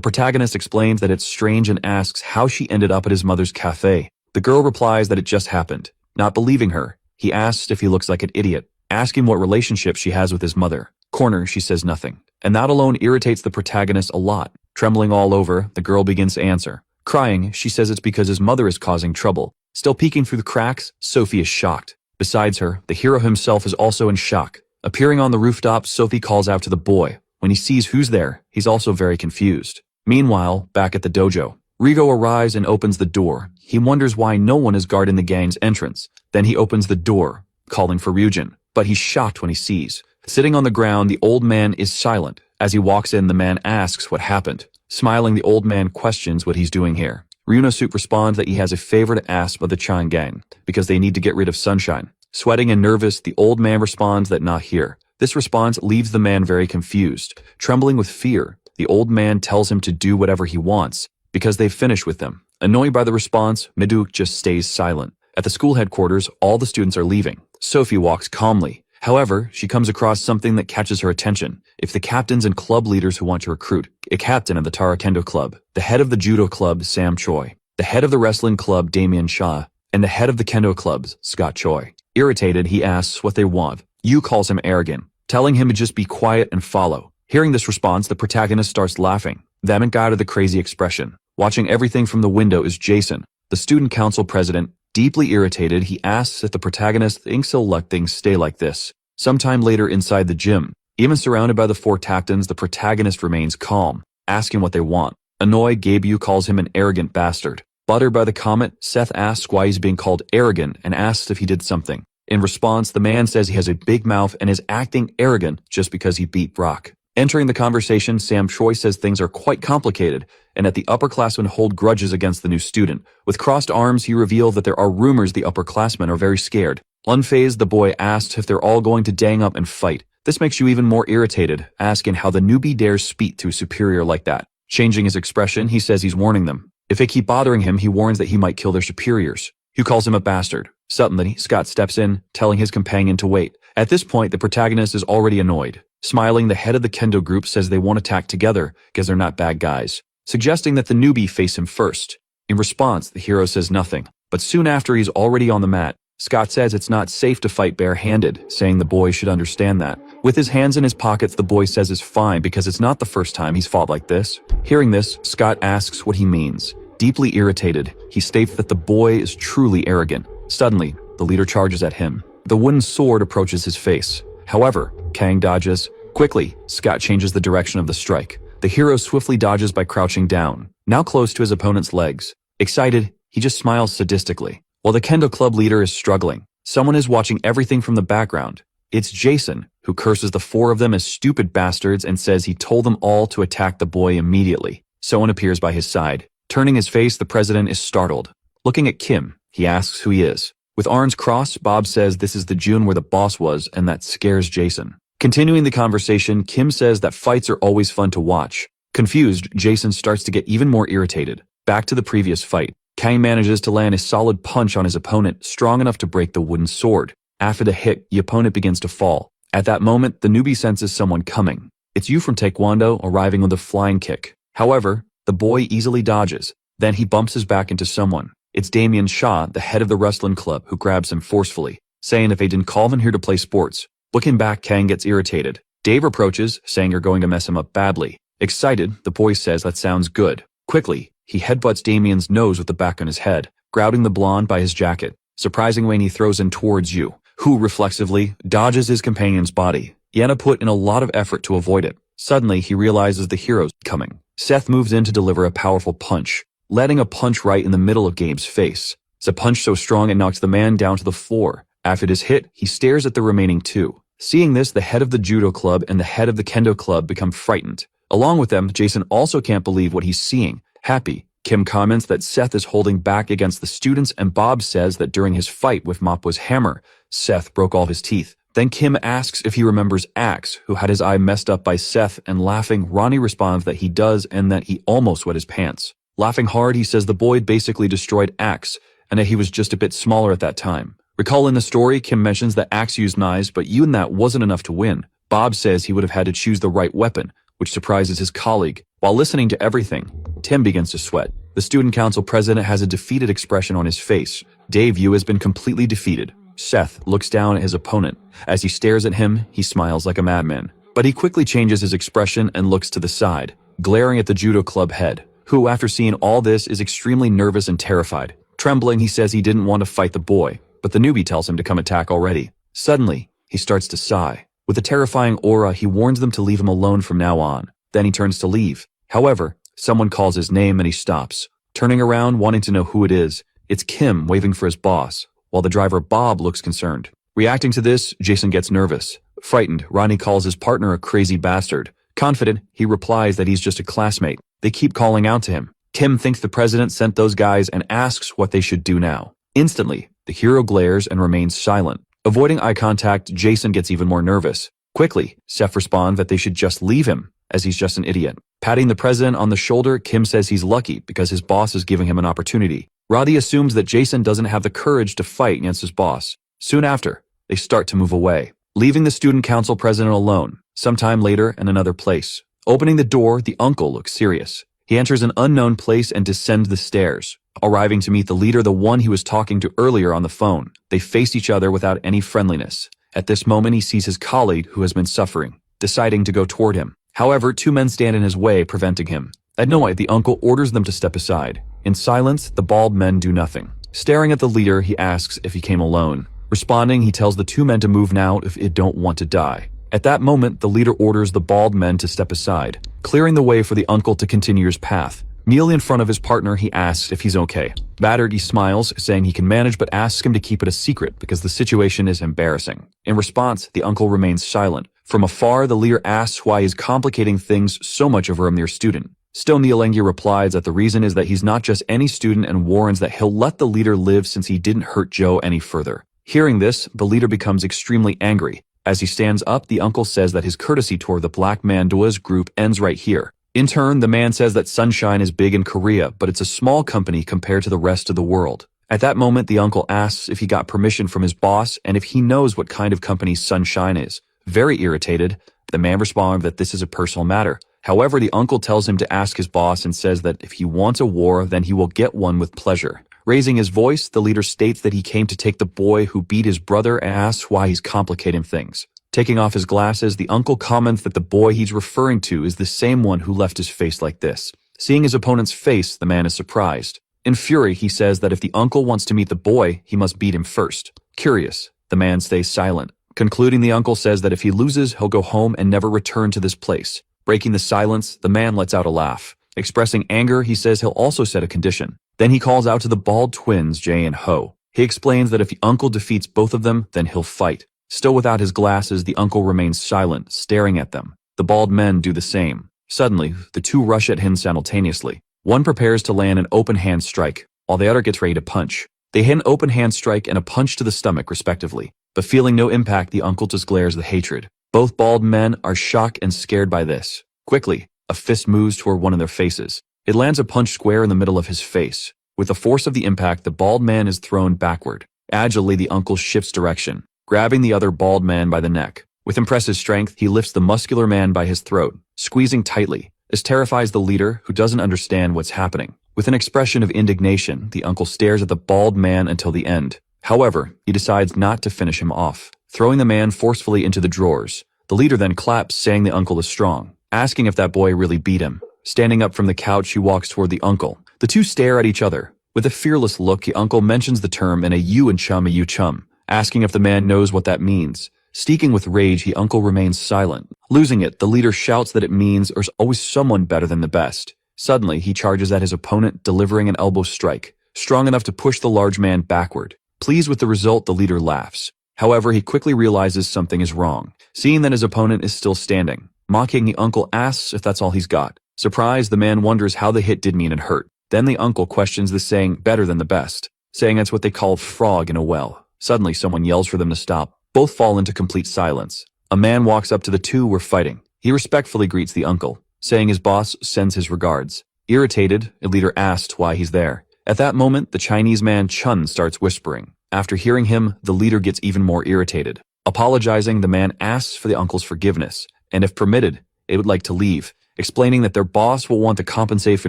protagonist explains that it's strange and asks how she ended up at his mother's cafe. The girl replies that it just happened. Not believing her, he asks if he looks like an idiot, asking what relationship she has with his mother. Corner, she says nothing. And that alone irritates the protagonist a lot. Trembling all over, the girl begins to answer. Crying, she says it's because his mother is causing trouble. Still peeking through the cracks, Sophie is shocked. Besides her, the hero himself is also in shock. Appearing on the rooftop, Sophie calls out to the boy. When he sees who's there, he's also very confused. Meanwhile, back at the dojo, Rigo arrives and opens the door. He wonders why no one is guarding the gang's entrance. Then he opens the door, calling for Ryujin, but he's shocked when he sees. Sitting on the ground, the old man is silent. As he walks in, the man asks what happened. Smiling, the old man questions what he's doing here. Ryunosuke responds that he has a favor to ask of the Chan gang, because they need to get rid of Sunshine. Sweating and nervous, the old man responds that not here. This response leaves the man very confused. Trembling with fear, the old man tells him to do whatever he wants, because they've finished with them. Annoyed by the response, Miduk just stays silent. At the school headquarters, all the students are leaving. Sophie walks calmly. However, she comes across something that catches her attention. It's the captains and club leaders who want to recruit. A captain of the Taekwondo club, the head of the judo club, Sam Choi, the head of the wrestling club, Damien Shaw, and the head of the kendo clubs, Scott Choi. Irritated, he asks what they want. Yu calls him arrogant, telling him to just be quiet and follow. Hearing this response, the protagonist starts laughing. Them and got the crazy expression. Watching everything from the window is Jason, the student council president. Deeply irritated, he asks if the protagonist thinks he'll let things stay like this. Sometime later inside the gym, even surrounded by the four captains, the protagonist remains calm, asking what they want. Annoyed, Gabu calls him an arrogant bastard. Buttered by the comment, Seth asks why he's being called arrogant and asks if he did something. In response, the man says he has a big mouth and is acting arrogant just because he beat Brock. Entering the conversation, Sam Choi says things are quite complicated and that the upperclassmen hold grudges against the new student. With crossed arms, he reveals that there are rumors the upperclassmen are very scared. Unfazed, the boy asks if they're all going to gang up and fight. This makes you even more irritated, asking how the newbie dares speak to a superior like that. Changing his expression, he says he's warning them. If they keep bothering him, he warns that he might kill their superiors. Hugh calls him a bastard. Suddenly, Scott steps in, telling his companion to wait. At this point, the protagonist is already annoyed. Smiling, the head of the kendo group says they won't attack together because they're not bad guys, suggesting that the newbie face him first. In response, the hero says nothing, but soon after he's already on the mat. Scott says it's not safe to fight barehanded, saying the boy should understand that. With his hands in his pockets, the boy says it's fine because it's not the first time he's fought like this. Hearing this, Scott asks what he means. Deeply irritated, he states that the boy is truly arrogant. Suddenly, the leader charges at him. The wooden sword approaches his face. However, Kang dodges. Quickly, Scott changes the direction of the strike. The hero swiftly dodges by crouching down, now close to his opponent's legs. Excited, he just smiles sadistically. While the kendo club leader is struggling, someone is watching everything from the background. It's Jason, who curses the four of them as stupid bastards and says he told them all to attack the boy immediately. Someone appears by his side. Turning his face, the president is startled. Looking at Kim, he asks who he is. With arms crossed, Bob says this is the June where the boss was, and that scares Jason. Continuing the conversation, Kim says that fights are always fun to watch. Confused, Jason starts to get even more irritated. Back to the previous fight. Kang manages to land a solid punch on his opponent, strong enough to break the wooden sword. After the hit, the opponent begins to fall. At that moment, the newbie senses someone coming. It's Yu from Taekwondo arriving with a flying kick. However, the boy easily dodges. Then he bumps his back into someone. It's Damien Shaw, the head of the wrestling club, who grabs him forcefully, saying if they didn't call him here to play sports. Looking back, Kang gets irritated. Dave approaches, saying you're going to mess him up badly. Excited, the boy says that sounds good. Quickly, he headbutts Damien's nose with the back on his head, grouting the blonde by his jacket. Surprisingly, he throws in towards Yu, who reflexively dodges his companion's body. Yana put in a lot of effort to avoid it. Suddenly, he realizes the hero's coming. Seth moves in to deliver a powerful punch, letting a punch right in the middle of Gabe's face. It's a punch so strong it knocks the man down to the floor. After his hit, he stares at the remaining two. Seeing this, the head of the judo club and the head of the kendo club become frightened. Along with them, Jason also can't believe what he's seeing. Happy, Kim comments that Seth is holding back against the students, and Bob says that during his fight with Mappa's hammer, Seth broke all his teeth. Then Kim asks if he remembers Axe, who had his eye messed up by Seth, and laughing, Ronnie responds that he does and that he almost wet his pants. Laughing hard, he says the boy basically destroyed Axe, and that he was just a bit smaller at that time. Recall in the story, Kim mentions that Axe used knives, but even that wasn't enough to win. Bob says he would have had to choose the right weapon, which surprises his colleague. While listening to everything, Tim begins to sweat. The student council president has a defeated expression on his face. Dave Yu has been completely defeated. Seth looks down at his opponent. As he stares at him, he smiles like a madman. But he quickly changes his expression and looks to the side, glaring at the judo club head, who, after seeing all this, is extremely nervous and terrified. Trembling, he says he didn't want to fight the boy, but the newbie tells him to come attack already. Suddenly, he starts to sigh. With a terrifying aura, he warns them to leave him alone from now on. Then he turns to leave. However, someone calls his name and he stops. Turning around, wanting to know who it is, it's Kim waving for his boss, while the driver Bob looks concerned. Reacting to this, Jason gets nervous. Frightened, Ronnie calls his partner a crazy bastard. Confident, he replies that he's just a classmate. They keep calling out to him. Kim thinks the president sent those guys and asks what they should do now. Instantly, the hero glares and remains silent. Avoiding eye contact, Jason gets even more nervous. Quickly, Seth responds that they should just leave him, as he's just an idiot. Patting the president on the shoulder, Kim says he's lucky because his boss is giving him an opportunity. Roddy assumes that Jason doesn't have the courage to fight against his boss. Soon after, they start to move away, leaving the student council president alone. Sometime later, in another place. Opening the door, the uncle looks serious. He enters an unknown place and descends the stairs, arriving to meet the leader, the one he was talking to earlier on the phone. They face each other without any friendliness. At this moment, he sees his colleague who has been suffering, deciding to go toward him. However, two men stand in his way, preventing him. Annoyed, the uncle orders them to step aside. In silence, the bald men do nothing. Staring at the leader, he asks if he came alone. Responding, he tells the two men to move now if they don't want to die. At that moment, the leader orders the bald men to step aside, clearing the way for the uncle to continue his path. Kneeling in front of his partner, he asks if he's okay. Battered, he smiles, saying he can manage, but asks him to keep it a secret because the situation is embarrassing. In response, the uncle remains silent. From afar, the leader asks why he's complicating things so much over a mere student. Still kneeling, he replies that the reason is that he's not just any student and warns that he'll let the leader live since he didn't hurt Joe any further. Hearing this, the leader becomes extremely angry. As he stands up, the uncle says that his courtesy toward the Black Mandoa's group ends right here. In turn, the man says that Sunshine is big in Korea, but it's a small company compared to the rest of the world. At that moment, the uncle asks if he got permission from his boss and if he knows what kind of company Sunshine is. Very irritated, the man responds that this is a personal matter. However, the uncle tells him to ask his boss and says that if he wants a war, then he will get one with pleasure. Raising his voice, the leader states that he came to take the boy who beat his brother and asks why he's complicating things. Taking off his glasses, the uncle comments that the boy he's referring to is the same one who left his face like this. Seeing his opponent's face, the man is surprised. In fury, he says that if the uncle wants to meet the boy, he must beat him first. Curious, the man stays silent. Concluding, the uncle says that if he loses, he'll go home and never return to this place. Breaking the silence, the man lets out a laugh. Expressing anger, he says he'll also set a condition. Then he calls out to the bald twins, Jay and Ho. He explains that if the uncle defeats both of them, then he'll fight. Still without his glasses, the uncle remains silent, staring at them. The bald men do the same. Suddenly, the two rush at him simultaneously. One prepares to land an open hand strike, while the other gets ready to punch. They hit an open hand strike and a punch to the stomach, respectively. But feeling no impact, the uncle just glares with hatred. Both bald men are shocked and scared by this. Quickly, a fist moves toward one of their faces. It lands a punch square in the middle of his face. With the force of the impact, the bald man is thrown backward. Agilely, the uncle shifts direction, grabbing the other bald man by the neck. With impressive strength, he lifts the muscular man by his throat, squeezing tightly. This terrifies the leader, who doesn't understand what's happening. With an expression of indignation, the uncle stares at the bald man until the end. However, he decides not to finish him off, throwing the man forcefully into the drawers. The leader then claps, saying the uncle is strong, asking if that boy really beat him. Standing up from the couch, he walks toward the uncle. The two stare at each other. With a fearless look, the uncle mentions the term in a you chum, asking if the man knows what that means. Steaking with rage, the uncle remains silent. Losing it, the leader shouts that it means there's always someone better than the best. Suddenly, he charges at his opponent, delivering an elbow strike, strong enough to push the large man backward. Pleased with the result, the leader laughs. However, he quickly realizes something is wrong. Seeing that his opponent is still standing, mocking, the uncle asks if that's all he's got. Surprised, the man wonders how the hit didn't even hurt. Then the uncle questions the saying better than the best, saying that's what they call frog in a well. Suddenly, someone yells for them to stop. Both fall into complete silence. A man walks up to the two who are fighting. He respectfully greets the uncle, saying his boss sends his regards. Irritated, a leader asked why he's there. At that moment, the Chinese man Chun starts whispering. After hearing him, the leader gets even more irritated. Apologizing, the man asks for the uncle's forgiveness, and if permitted, they would like to leave, explaining that their boss will want to compensate for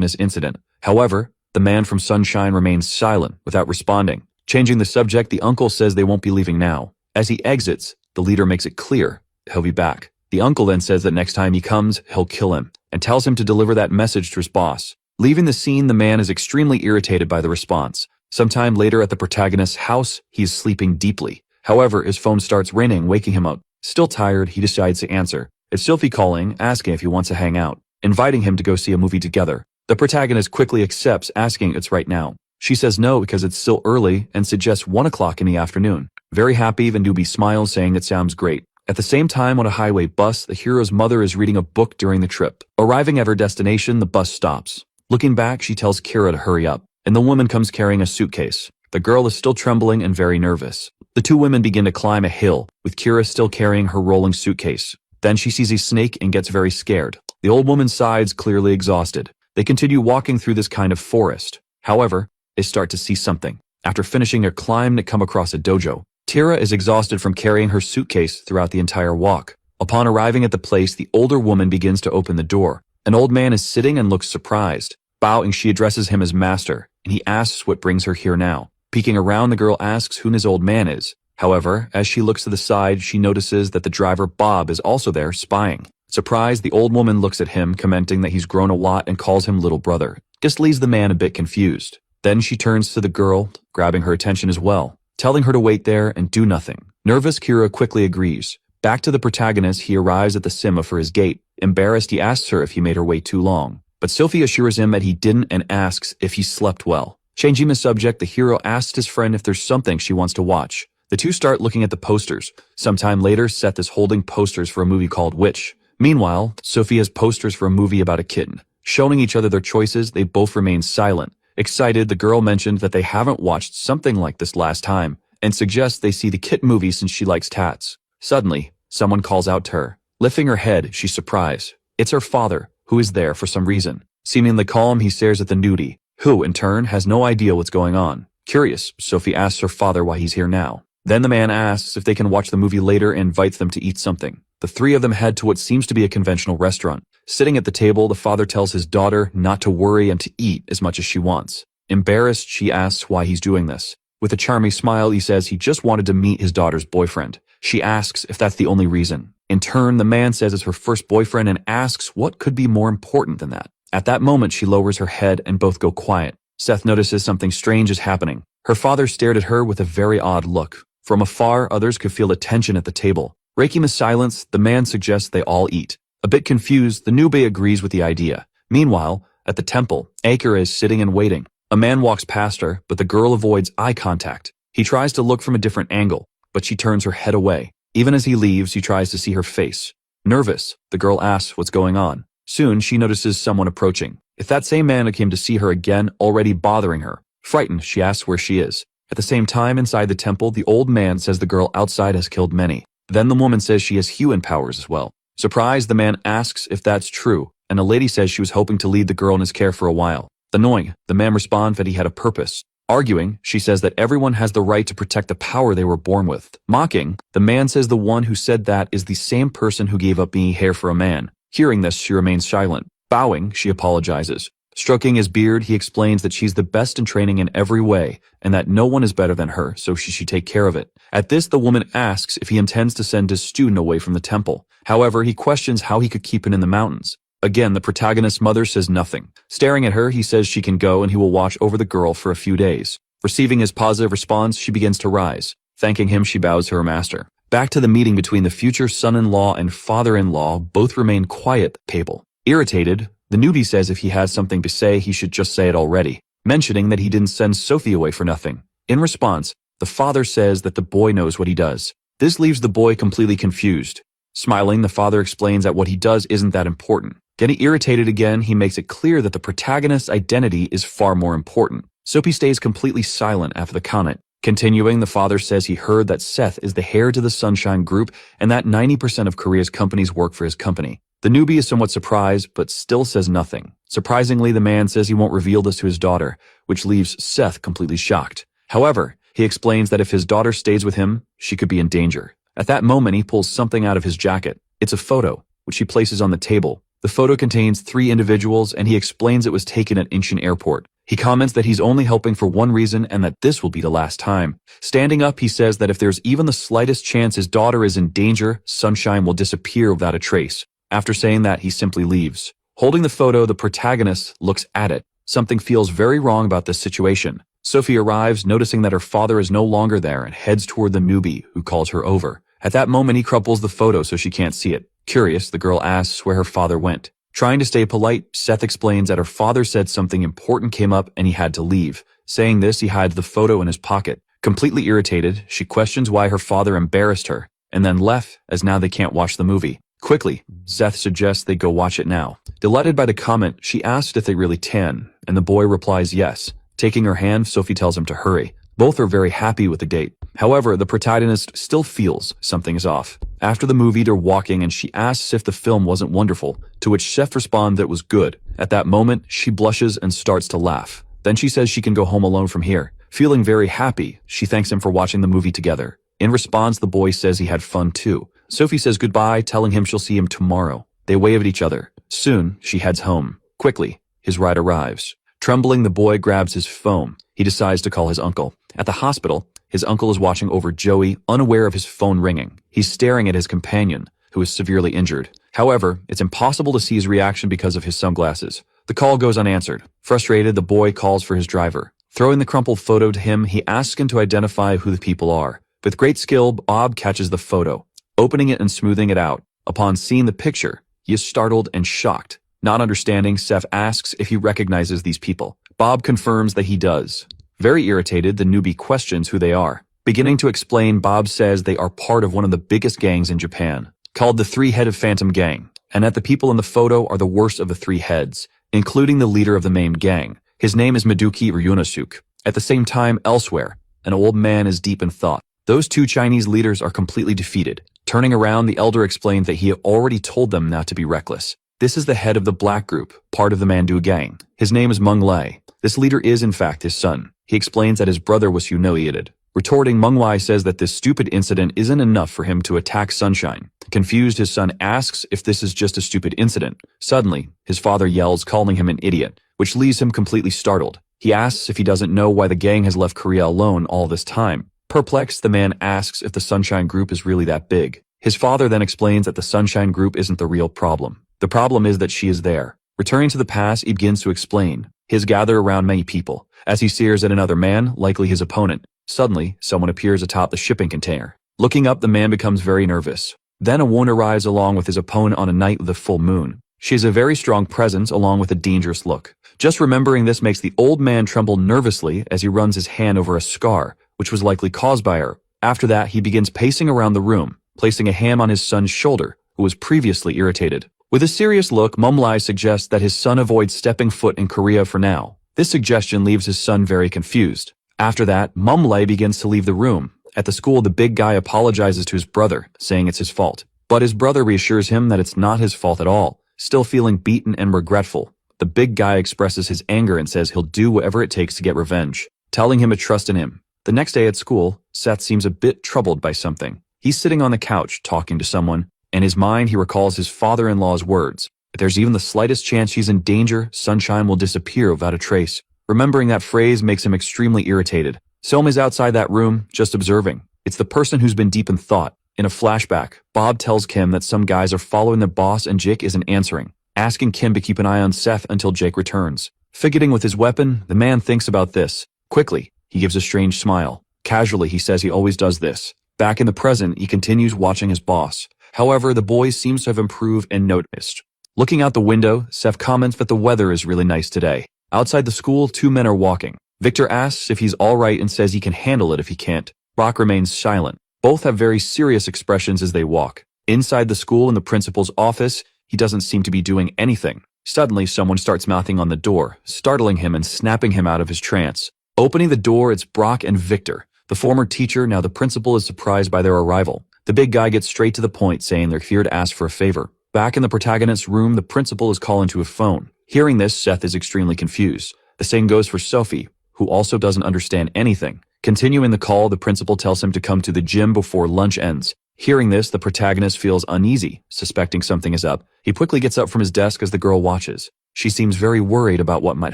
this incident. However, the man from Sunshine remains silent without responding. Changing the subject, the uncle says they won't be leaving now. As he exits, the leader makes it clear he'll be back. The uncle then says that next time he comes, he'll kill him, and tells him to deliver that message to his boss. Leaving the scene, the man is extremely irritated by the response. Sometime later at the protagonist's house, he is sleeping deeply. However, his phone starts ringing, waking him up. Still tired, he decides to answer. It's Sophie calling, asking if he wants to hang out, inviting him to go see a movie together. The protagonist quickly accepts, asking if it's right now. She says no because it's still early and suggests 1 o'clock in the afternoon. Very happy, the newbie smiles, saying it sounds great. At the same time, on a highway bus, the hero's mother is reading a book during the trip. Arriving at her destination, the bus stops. Looking back, she tells Kira to hurry up, and the woman comes carrying a suitcase. The girl is still trembling and very nervous. The two women begin to climb a hill, with Kira still carrying her rolling suitcase. Then she sees a snake and gets very scared. The old woman sighs, clearly exhausted. They continue walking through this kind of forest. However, they start to see something. After finishing their climb, they come across a dojo. Tira is exhausted from carrying her suitcase throughout the entire walk. Upon arriving at the place, the older woman begins to open the door. An old man is sitting and looks surprised. Bowing, she addresses him as master, and he asks what brings her here now. Peeking around, the girl asks who this old man is. However, as she looks to the side, she notices that the driver Bob is also there, spying. Surprised, the old woman looks at him, commenting that he's grown a lot and calls him little brother. This leaves the man a bit confused. Then she turns to the girl, grabbing her attention as well, telling her to wait there and do nothing. Nervous, Kira quickly agrees. Back to the protagonist, he arrives at the cinema for his gate. Embarrassed, he asks her if he made her wait too long. But Sophie assures him that he didn't and asks if he slept well. Changing the subject, the hero asks his friend if there's something she wants to watch. The two start looking at the posters. Sometime later, Seth is holding posters for a movie called Witch. Meanwhile, Sophie has posters for a movie about a kitten. Showing each other their choices, they both remain silent. Excited, the girl mentioned that they haven't watched something like this last time, and suggests they see the kitten movie since she likes tats. Suddenly, someone calls out to her. Lifting her head, she's surprised. It's her father, who is there for some reason. Seemingly calm, he stares at the nudie, who, in turn, has no idea what's going on. Curious, Sophie asks her father why he's here now. Then the man asks if they can watch the movie later and invites them to eat something. The three of them head to what seems to be a conventional restaurant. Sitting at the table, the father tells his daughter not to worry and to eat as much as she wants. Embarrassed, she asks why he's doing this. With a charming smile, he says he just wanted to meet his daughter's boyfriend. She asks if that's the only reason. In turn, the man says it's her first boyfriend and asks what could be more important than that. At that moment, she lowers her head and both go quiet. Seth notices something strange is happening. Her father stared at her with a very odd look. From afar, others could feel the tension at the table. Breaking the silence, the man suggests they all eat. A bit confused, the newbie agrees with the idea. Meanwhile, at the temple, Akira is sitting and waiting. A man walks past her, but the girl avoids eye contact. He tries to look from a different angle, but she turns her head away. Even as he leaves, he tries to see her face. Nervous, the girl asks what's going on. Soon, she notices someone approaching. It's that same man who came to see her again, already bothering her. Frightened, she asks where she is. At the same time, inside the temple, the old man says the girl outside has killed many. Then the woman says she has human powers as well. Surprised, the man asks if that's true, and a lady says she was hoping to leave the girl in his care for a while. Annoying, the man responds that he had a purpose. Arguing, she says that everyone has the right to protect the power they were born with. Mocking, the man says the one who said that is the same person who gave up being hair for a man. Hearing this, she remains silent. Bowing, she apologizes. Stroking his beard, he explains that she's the best in training in every way, and that no one is better than her, so she should take care of it. At this, the woman asks if he intends to send his student away from the temple. However, he questions how he could keep it in the mountains. Again, the protagonist's mother says nothing. Staring at her, he says she can go and he will watch over the girl for a few days. Receiving his positive response, she begins to rise. Thanking him, she bows to her master. Back to the meeting between the future son-in-law and father-in-law, both remain quiet at the table. Irritated, the newbie says if he has something to say, he should just say it already, mentioning that he didn't send Sophie away for nothing. In response, the father says that the boy knows what he does. This leaves the boy completely confused. Smiling, the father explains that what he does isn't that important. Getting irritated again, he makes it clear that the protagonist's identity is far more important. Sophie stays completely silent after the comment. Continuing, the father says he heard that Seth is the heir to the Sunshine Group and that 90% of Korea's companies work for his company. The newbie is somewhat surprised, but still says nothing. Surprisingly, the man says he won't reveal this to his daughter, which leaves Seth completely shocked. However, he explains that if his daughter stays with him, she could be in danger. At that moment, he pulls something out of his jacket. It's a photo, which he places on the table. The photo contains 3 individuals, and he explains it was taken at Incheon Airport. He comments that he's only helping for one reason and that this will be the last time. Standing up, he says that if there's even the slightest chance his daughter is in danger, Sunshine will disappear without a trace. After saying that, he simply leaves. Holding the photo, the protagonist looks at it. Something feels very wrong about this situation. Sophie arrives, noticing that her father is no longer there, and heads toward the newbie, who calls her over. At that moment, he crumples the photo so she can't see it. Curious, the girl asks where her father went. Trying to stay polite, Seth explains that her father said something important came up and he had to leave. Saying this, he hides the photo in his pocket. Completely irritated, she questions why her father embarrassed her, and then left, as now they can't watch the movie. Quickly, Seth suggests they go watch it now. Delighted by the comment, she asks if they really can, and the boy replies yes. Taking her hand, Sophie tells him to hurry. Both are very happy with the date. However, the protagonist still feels something is off. After the movie, they're walking and she asks if the film wasn't wonderful, to which Seth responds that it was good. At that moment, she blushes and starts to laugh. Then she says she can go home alone from here. Feeling very happy, she thanks him for watching the movie together. In response, the boy says he had fun too. Sophie says goodbye, telling him she'll see him tomorrow. They wave at each other. Soon, she heads home. Quickly, his ride arrives. Trembling, the boy grabs his phone. He decides to call his uncle. At the hospital, his uncle is watching over Joey, unaware of his phone ringing. He's staring at his companion, who is severely injured. However, it's impossible to see his reaction because of his sunglasses. The call goes unanswered. Frustrated, the boy calls for his driver. Throwing the crumpled photo to him, he asks him to identify who the people are. With great skill, Bob catches the photo, opening it and smoothing it out. Upon seeing the picture, he is startled and shocked. Not understanding, Seth asks if he recognizes these people. Bob confirms that he does. Very irritated, the newbie questions who they are. Beginning to explain, Bob says they are part of one of the biggest gangs in Japan, called the Three-Headed Phantom Gang, and that the people in the photo are the worst of the 3 heads, including the leader of the main gang. His name is Meduki Ryunosuke. At the same time, elsewhere, an old man is deep in thought. Those 2 Chinese leaders are completely defeated. Turning around, the elder explained that he had already told them not to be reckless. This is the head of the Black Group, part of the Mandu gang. His name is Manhwa. This leader is in fact his son. He explains that his brother was humiliated. Retorting, Manhwa says that this stupid incident isn't enough for him to attack Sunshine. Confused, his son asks if this is just a stupid incident. Suddenly, his father yells, calling him an idiot, which leaves him completely startled. He asks if he doesn't know why the gang has left Korea alone all this time. Perplexed, the man asks if the Sunshine Group is really that big. His father then explains that the Sunshine Group isn't the real problem. The problem is that she is there. Returning to the past, he begins to explain. He has gathered around many people. As he stares at another man, likely his opponent, suddenly, someone appears atop the shipping container. Looking up, the man becomes very nervous. Then a woman arrives along with his opponent on a night with a full moon. She has a very strong presence along with a dangerous look. Just remembering this makes the old man tremble nervously as he runs his hand over a scar, which was likely caused by her. After that, he begins pacing around the room, placing a hand on his son's shoulder, who was previously irritated. With a serious look, Mumlai suggests that his son avoid stepping foot in Korea for now. This suggestion leaves his son very confused. After that, Mumlai begins to leave the room. At the school, the big guy apologizes to his brother, saying it's his fault. But his brother reassures him that it's not his fault at all. Still feeling beaten and regretful, the big guy expresses his anger and says he'll do whatever it takes to get revenge, telling him to trust in him. The next day at school, Seth seems a bit troubled by something. He's sitting on the couch talking to someone. In his mind, he recalls his father-in-law's words. If there's even the slightest chance she's in danger, Sunshine will disappear without a trace. Remembering that phrase makes him extremely irritated. Selm is outside that room, just observing. It's the person who's been deep in thought. In a flashback, Bob tells Kim that some guys are following the boss and Jake isn't answering, asking Kim to keep an eye on Seth until Jake returns. Fidgeting with his weapon, the man thinks about this. Quickly, he gives a strange smile. Casually, he says he always does this. Back in the present, he continues watching his boss. However, the boy seems to have improved and noticed. Looking out the window, Seth comments that the weather is really nice today. Outside the school, 2 men are walking. Victor asks if he's alright and says he can handle it if he can't. Rock remains silent. Both have very serious expressions as they walk. Inside the school in the principal's office, he doesn't seem to be doing anything. Suddenly, someone starts mouthing on the door, startling him and snapping him out of his trance. Opening the door, it's Brock and Victor, The former teacher, now the principal, is surprised by their arrival. The big guy gets straight to the point, saying they're here to ask for a favor. Back in the protagonist's room, the principal is calling to a phone. Hearing this, Seth is extremely confused. The same goes for Sophie, who also doesn't understand anything. Continuing the call, the principal tells him to come to the gym before lunch ends. Hearing this, the protagonist feels uneasy, suspecting something is up. He quickly gets up from his desk as the girl watches. She seems very worried about what might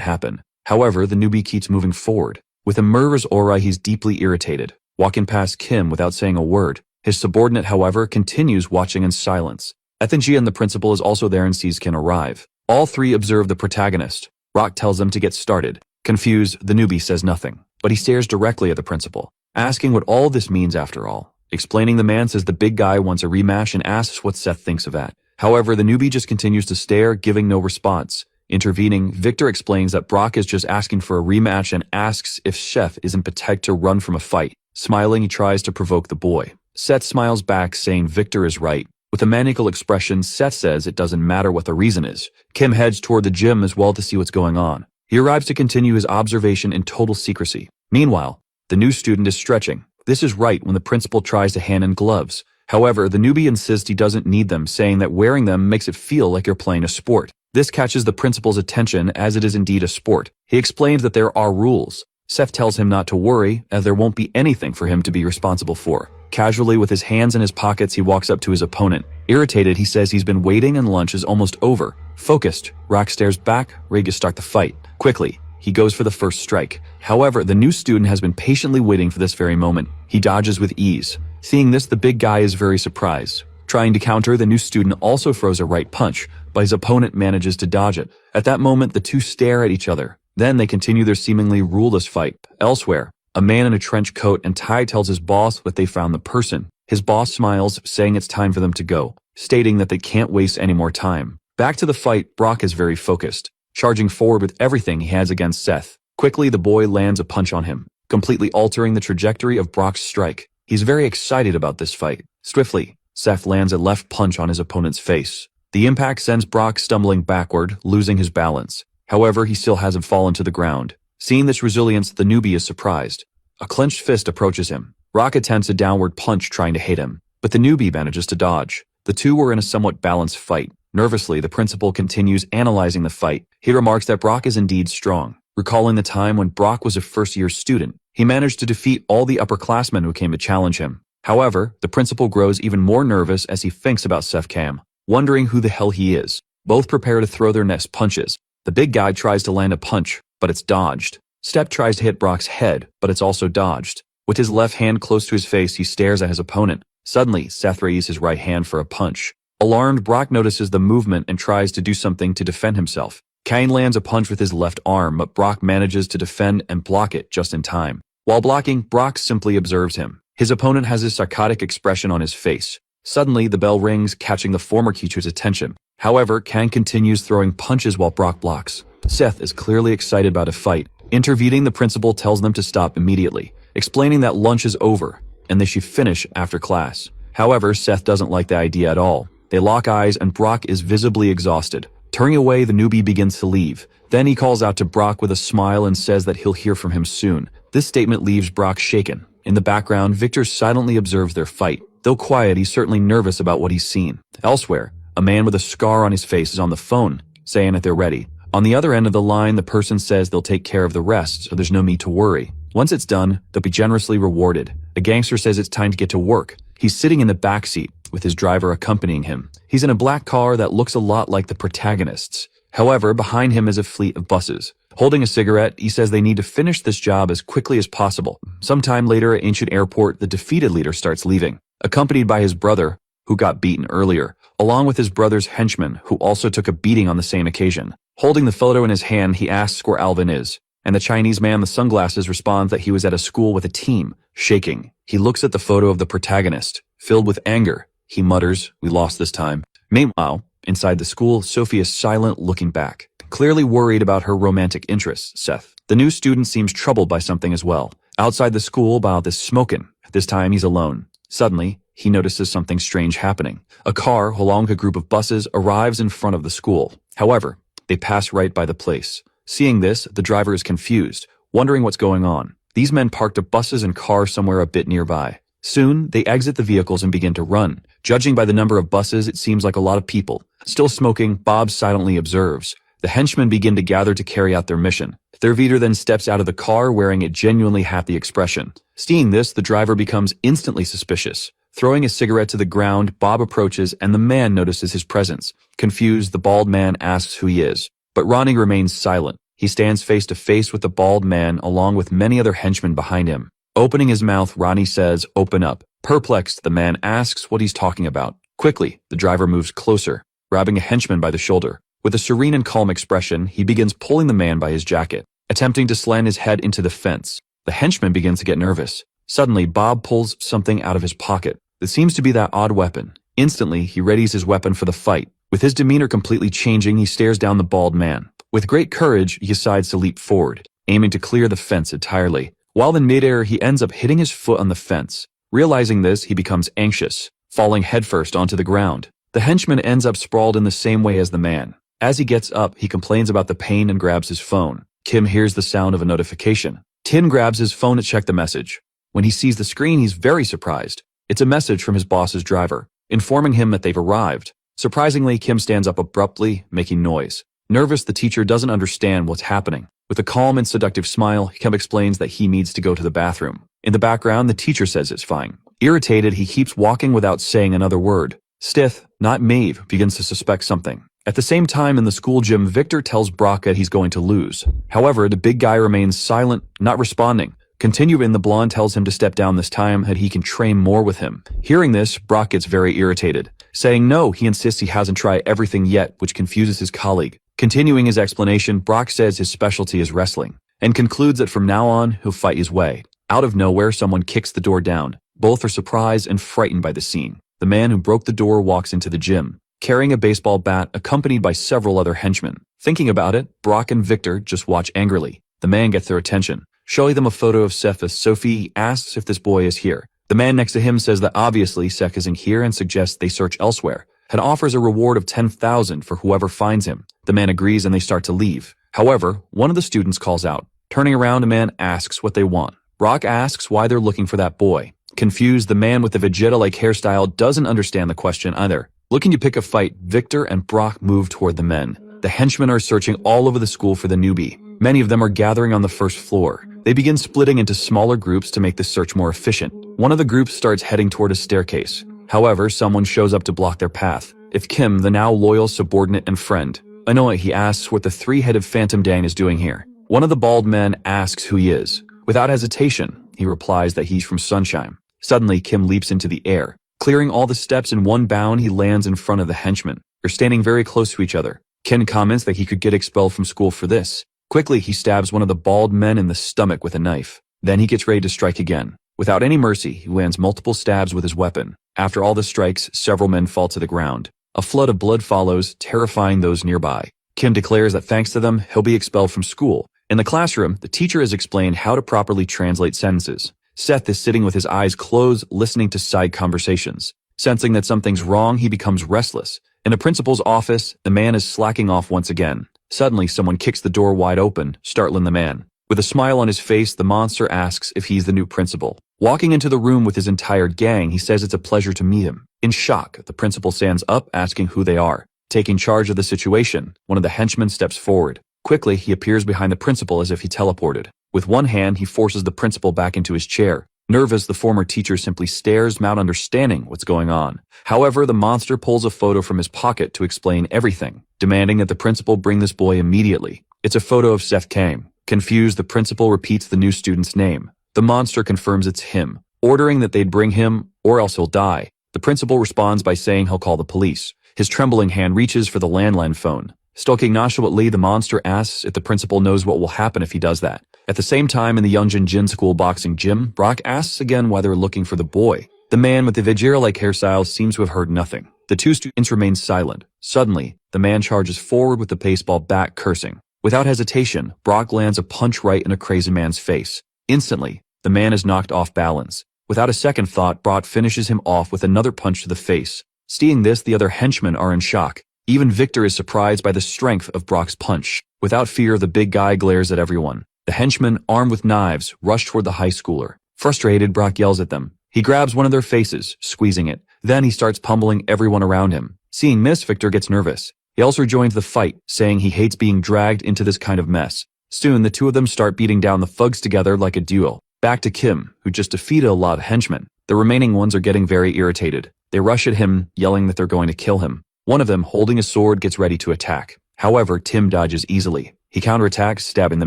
happen. However, the newbie keeps moving forward. With a murderous aura, he's deeply irritated, walking past Kim without saying a word. His subordinate, however, continues watching in silence. Ethangia and the principal is also there and sees Kim arrive. All three observe the protagonist. Rock tells them to get started. Confused, the newbie says nothing, but he stares directly at the principal, asking what all this means after all. Explaining, the man says the big guy wants a rematch and asks what Seth thinks of that. However, the newbie just continues to stare, giving no response. Intervening, Victor explains that Brock is just asking for a rematch and asks if Chef isn't protect to run from a fight. Smiling, he tries to provoke the boy. Seth smiles back, saying Victor is right. With a maniacal expression, Seth says it doesn't matter what the reason is. Kim heads toward the gym as well to see what's going on. He arrives to continue his observation in total secrecy. Meanwhile, the new student is stretching. This is right when the principal tries to hand in gloves. However, the newbie insists he doesn't need them, saying that wearing them makes it feel like you're playing a sport. This catches the principal's attention, as it is indeed a sport. He explains that there are rules. Seth tells him not to worry, as there won't be anything for him to be responsible for. Casually, with his hands in his pockets, he walks up to his opponent. Irritated, he says he's been waiting and lunch is almost over. Focused, Rock stares back, ready to start the fight. Quickly, he goes for the first strike. However, the new student has been patiently waiting for this very moment. He dodges with ease. Seeing this, the big guy is very surprised. Trying to counter, the new student also throws a right punch, but his opponent manages to dodge it. At that moment, the two stare at each other. Then they continue their seemingly ruleless fight. Elsewhere, a man in a trench coat and tie tells his boss that they found the person. His boss smiles, saying it's time for them to go, stating that they can't waste any more time. Back to the fight, Brock is very focused, charging forward with everything he has against Seth. Quickly, the boy lands a punch on him, completely altering the trajectory of Brock's strike. He's very excited about this fight. Swiftly, Seth lands a left punch on his opponent's face. The impact sends Brock stumbling backward, losing his balance. However, he still hasn't fallen to the ground. Seeing this resilience, the newbie is surprised. A clenched fist approaches him. Rock attempts a downward punch trying to hit him, but the newbie manages to dodge. The two were in a somewhat balanced fight. Nervously, the principal continues analyzing the fight. He remarks that Brock is indeed strong. Recalling the time when Brock was a first-year student, he managed to defeat all the upperclassmen who came to challenge him. However, the principal grows even more nervous as he thinks about Seth Cam, wondering who the hell he is. Both prepare to throw their next punches. The big guy tries to land a punch, but it's dodged. Step tries to hit Brock's head, but it's also dodged. With his left hand close to his face, he stares at his opponent. Suddenly, Seth raises his right hand for a punch. Alarmed, Brock notices the movement and tries to do something to defend himself. Kane lands a punch with his left arm, but Brock manages to defend and block it just in time. While blocking, Brock simply observes him. His opponent has a psychotic expression on his face. Suddenly, the bell rings, catching the former teacher's attention. However, Kang continues throwing punches while Brock blocks. Seth is clearly excited about a fight. Intervening, the principal tells them to stop immediately, explaining that lunch is over and they should finish after class. However, Seth doesn't like the idea at all. They lock eyes and Brock is visibly exhausted. Turning away, the newbie begins to leave. Then he calls out to Brock with a smile and says that he'll hear from him soon. This statement leaves Brock shaken. In the background, Victor silently observes their fight. Though quiet, he's certainly nervous about what he's seen. Elsewhere, a man with a scar on his face is on the phone, saying that they're ready. On the other end of the line, the person says they'll take care of the rest, so there's no need to worry. Once it's done, they'll be generously rewarded. A gangster says it's time to get to work. He's sitting in the back seat, with his driver accompanying him. He's in a black car that looks a lot like the protagonist's. However, behind him is a fleet of buses. Holding a cigarette, he says they need to finish this job as quickly as possible. Sometime later at Ancient Airport, the defeated leader starts leaving, accompanied by his brother, who got beaten earlier, along with his brother's henchman, who also took a beating on the same occasion. Holding the photo in his hand, he asks where Alvin is, and the Chinese man with sunglasses responds that he was at a school with a team. Shaking, he looks at the photo of the protagonist. Filled with anger, he mutters, "We lost this time." Meanwhile, inside the school, Sophie is silent, looking back, clearly worried about her romantic interests, Seth. The new student seems troubled by something as well. Outside the school, Bob is smoking. This time he's alone. Suddenly, he notices something strange happening. A car, along with a group of buses, arrives in front of the school. However, they pass right by the place. Seeing this, the driver is confused, wondering what's going on. These men parked up buses and cars somewhere a bit nearby. Soon, they exit the vehicles and begin to run. Judging by the number of buses, it seems like a lot of people. Still smoking, Bob silently observes. The henchmen begin to gather to carry out their mission. Their leader then steps out of the car wearing a genuinely happy expression. Seeing this, the driver becomes instantly suspicious. Throwing a cigarette to the ground, Bob approaches and the man notices his presence. Confused, the bald man asks who he is. But Ronnie remains silent. He stands face to face with the bald man along with many other henchmen behind him. Opening his mouth, Ronnie says, "Open up." Perplexed, the man asks what he's talking about. Quickly, the driver moves closer, grabbing a henchman by the shoulder. With a serene and calm expression, he begins pulling the man by his jacket, attempting to slant his head into the fence. The henchman begins to get nervous. Suddenly, Bob pulls something out of his pocket. It seems to be that odd weapon. Instantly, he readies his weapon for the fight. With his demeanor completely changing, he stares down the bald man. With great courage, he decides to leap forward, aiming to clear the fence entirely. While in midair, he ends up hitting his foot on the fence. Realizing this, he becomes anxious, falling headfirst onto the ground. The henchman ends up sprawled in the same way as the man. As he gets up, he complains about the pain and grabs his phone. Kim hears the sound of a notification. Tim grabs his phone to check the message. When he sees the screen, he's very surprised. It's a message from his boss's driver, informing him that they've arrived. Surprisingly, Kim stands up abruptly, making noise. Nervous, the teacher doesn't understand what's happening. With a calm and seductive smile, Kim explains that he needs to go to the bathroom. In the background, the teacher says it's fine. Irritated, he keeps walking without saying another word. Stith, not Maeve, begins to suspect something. At the same time, in the school gym, Victor tells Brock that he's going to lose. However, the big guy remains silent, not responding. Continuing, the blonde tells him to step down this time, that he can train more with him. Hearing this, Brock gets very irritated. Saying no, he insists he hasn't tried everything yet, which confuses his colleague. Continuing his explanation, Brock says his specialty is wrestling, and concludes that from now on, he'll fight his way. Out of nowhere, someone kicks the door down. Both are surprised and frightened by the scene. The man who broke the door walks into the gym, carrying a baseball bat accompanied by several other henchmen. Thinking about it, Brock and Victor just watch angrily. The man gets their attention. Showing them a photo of Seth as Sophie, asks if this boy is here. The man next to him says that obviously Seth isn't here and suggests they search elsewhere, and offers a reward of 10,000 for whoever finds him. The man agrees and they start to leave. However, one of the students calls out. Turning around, a man asks what they want. Brock asks why they're looking for that boy. Confused, the man with the Vegeta-like hairstyle doesn't understand the question either. Looking to pick a fight, Victor and Brock move toward the men. The henchmen are searching all over the school for the newbie. Many of them are gathering on the first floor. They begin splitting into smaller groups to make the search more efficient. One of the groups starts heading toward a staircase. However, someone shows up to block their path. It's Kim, the now loyal subordinate and friend. Annoyed, he asks what the three-headed Phantom Dang is doing here. One of the bald men asks who he is. Without hesitation, he replies that he's from Sunshine. Suddenly, Kim leaps into the air. Clearing all the steps in one bound, he lands in front of the henchmen. They're standing very close to each other. Kim comments that he could get expelled from school for this. Quickly, he stabs one of the bald men in the stomach with a knife. Then he gets ready to strike again. Without any mercy, he lands multiple stabs with his weapon. After all the strikes, several men fall to the ground. A flood of blood follows, terrifying those nearby. Kim declares that thanks to them, he'll be expelled from school. In the classroom, the teacher has explained how to properly translate sentences. Seth is sitting with his eyes closed, listening to side conversations. Sensing that something's wrong, he becomes restless. In the principal's office, the man is slacking off once again. Suddenly, someone kicks the door wide open, startling the man. With a smile on his face, the monster asks if he's the new principal. Walking into the room with his entire gang, he says it's a pleasure to meet him. In shock, the principal stands up, asking who they are. Taking charge of the situation, one of the henchmen steps forward. Quickly, he appears behind the principal as if he teleported. With one hand, he forces the principal back into his chair. Nervous, the former teacher simply stares, not understanding what's going on. However, the monster pulls a photo from his pocket to explain everything, demanding that the principal bring this boy immediately. It's a photo of Seth Kang. Confused, the principal repeats the new student's name. The monster confirms it's him, ordering that they'd bring him or else he'll die. The principal responds by saying he'll call the police. His trembling hand reaches for the landline phone. Stalking nonchalantly, the monster asks if the principal knows what will happen if he does that. At the same time, in the Youngjin Jin School boxing gym, Brock asks again why they're looking for the boy. The man with the Vegeta-like hairstyle seems to have heard nothing. The two students remain silent. Suddenly, the man charges forward with the baseball bat, cursing. Without hesitation, Brock lands a punch right in a crazy man's face. Instantly, the man is knocked off balance. Without a second thought, Brock finishes him off with another punch to the face. Seeing this, the other henchmen are in shock. Even Victor is surprised by the strength of Brock's punch. Without fear, the big guy glares at everyone. The henchmen, armed with knives, rush toward the high schooler. Frustrated, Brock yells at them. He grabs one of their faces, squeezing it. Then he starts pummeling everyone around him. Seeing this, Victor gets nervous. He also joins the fight, saying he hates being dragged into this kind of mess. Soon, the two of them start beating down the thugs together like a duo. Back to Kim, who just defeated a lot of henchmen. The remaining ones are getting very irritated. They rush at him, yelling that they're going to kill him. One of them, holding a sword, gets ready to attack. However, Tim dodges easily. He counterattacks, stabbing the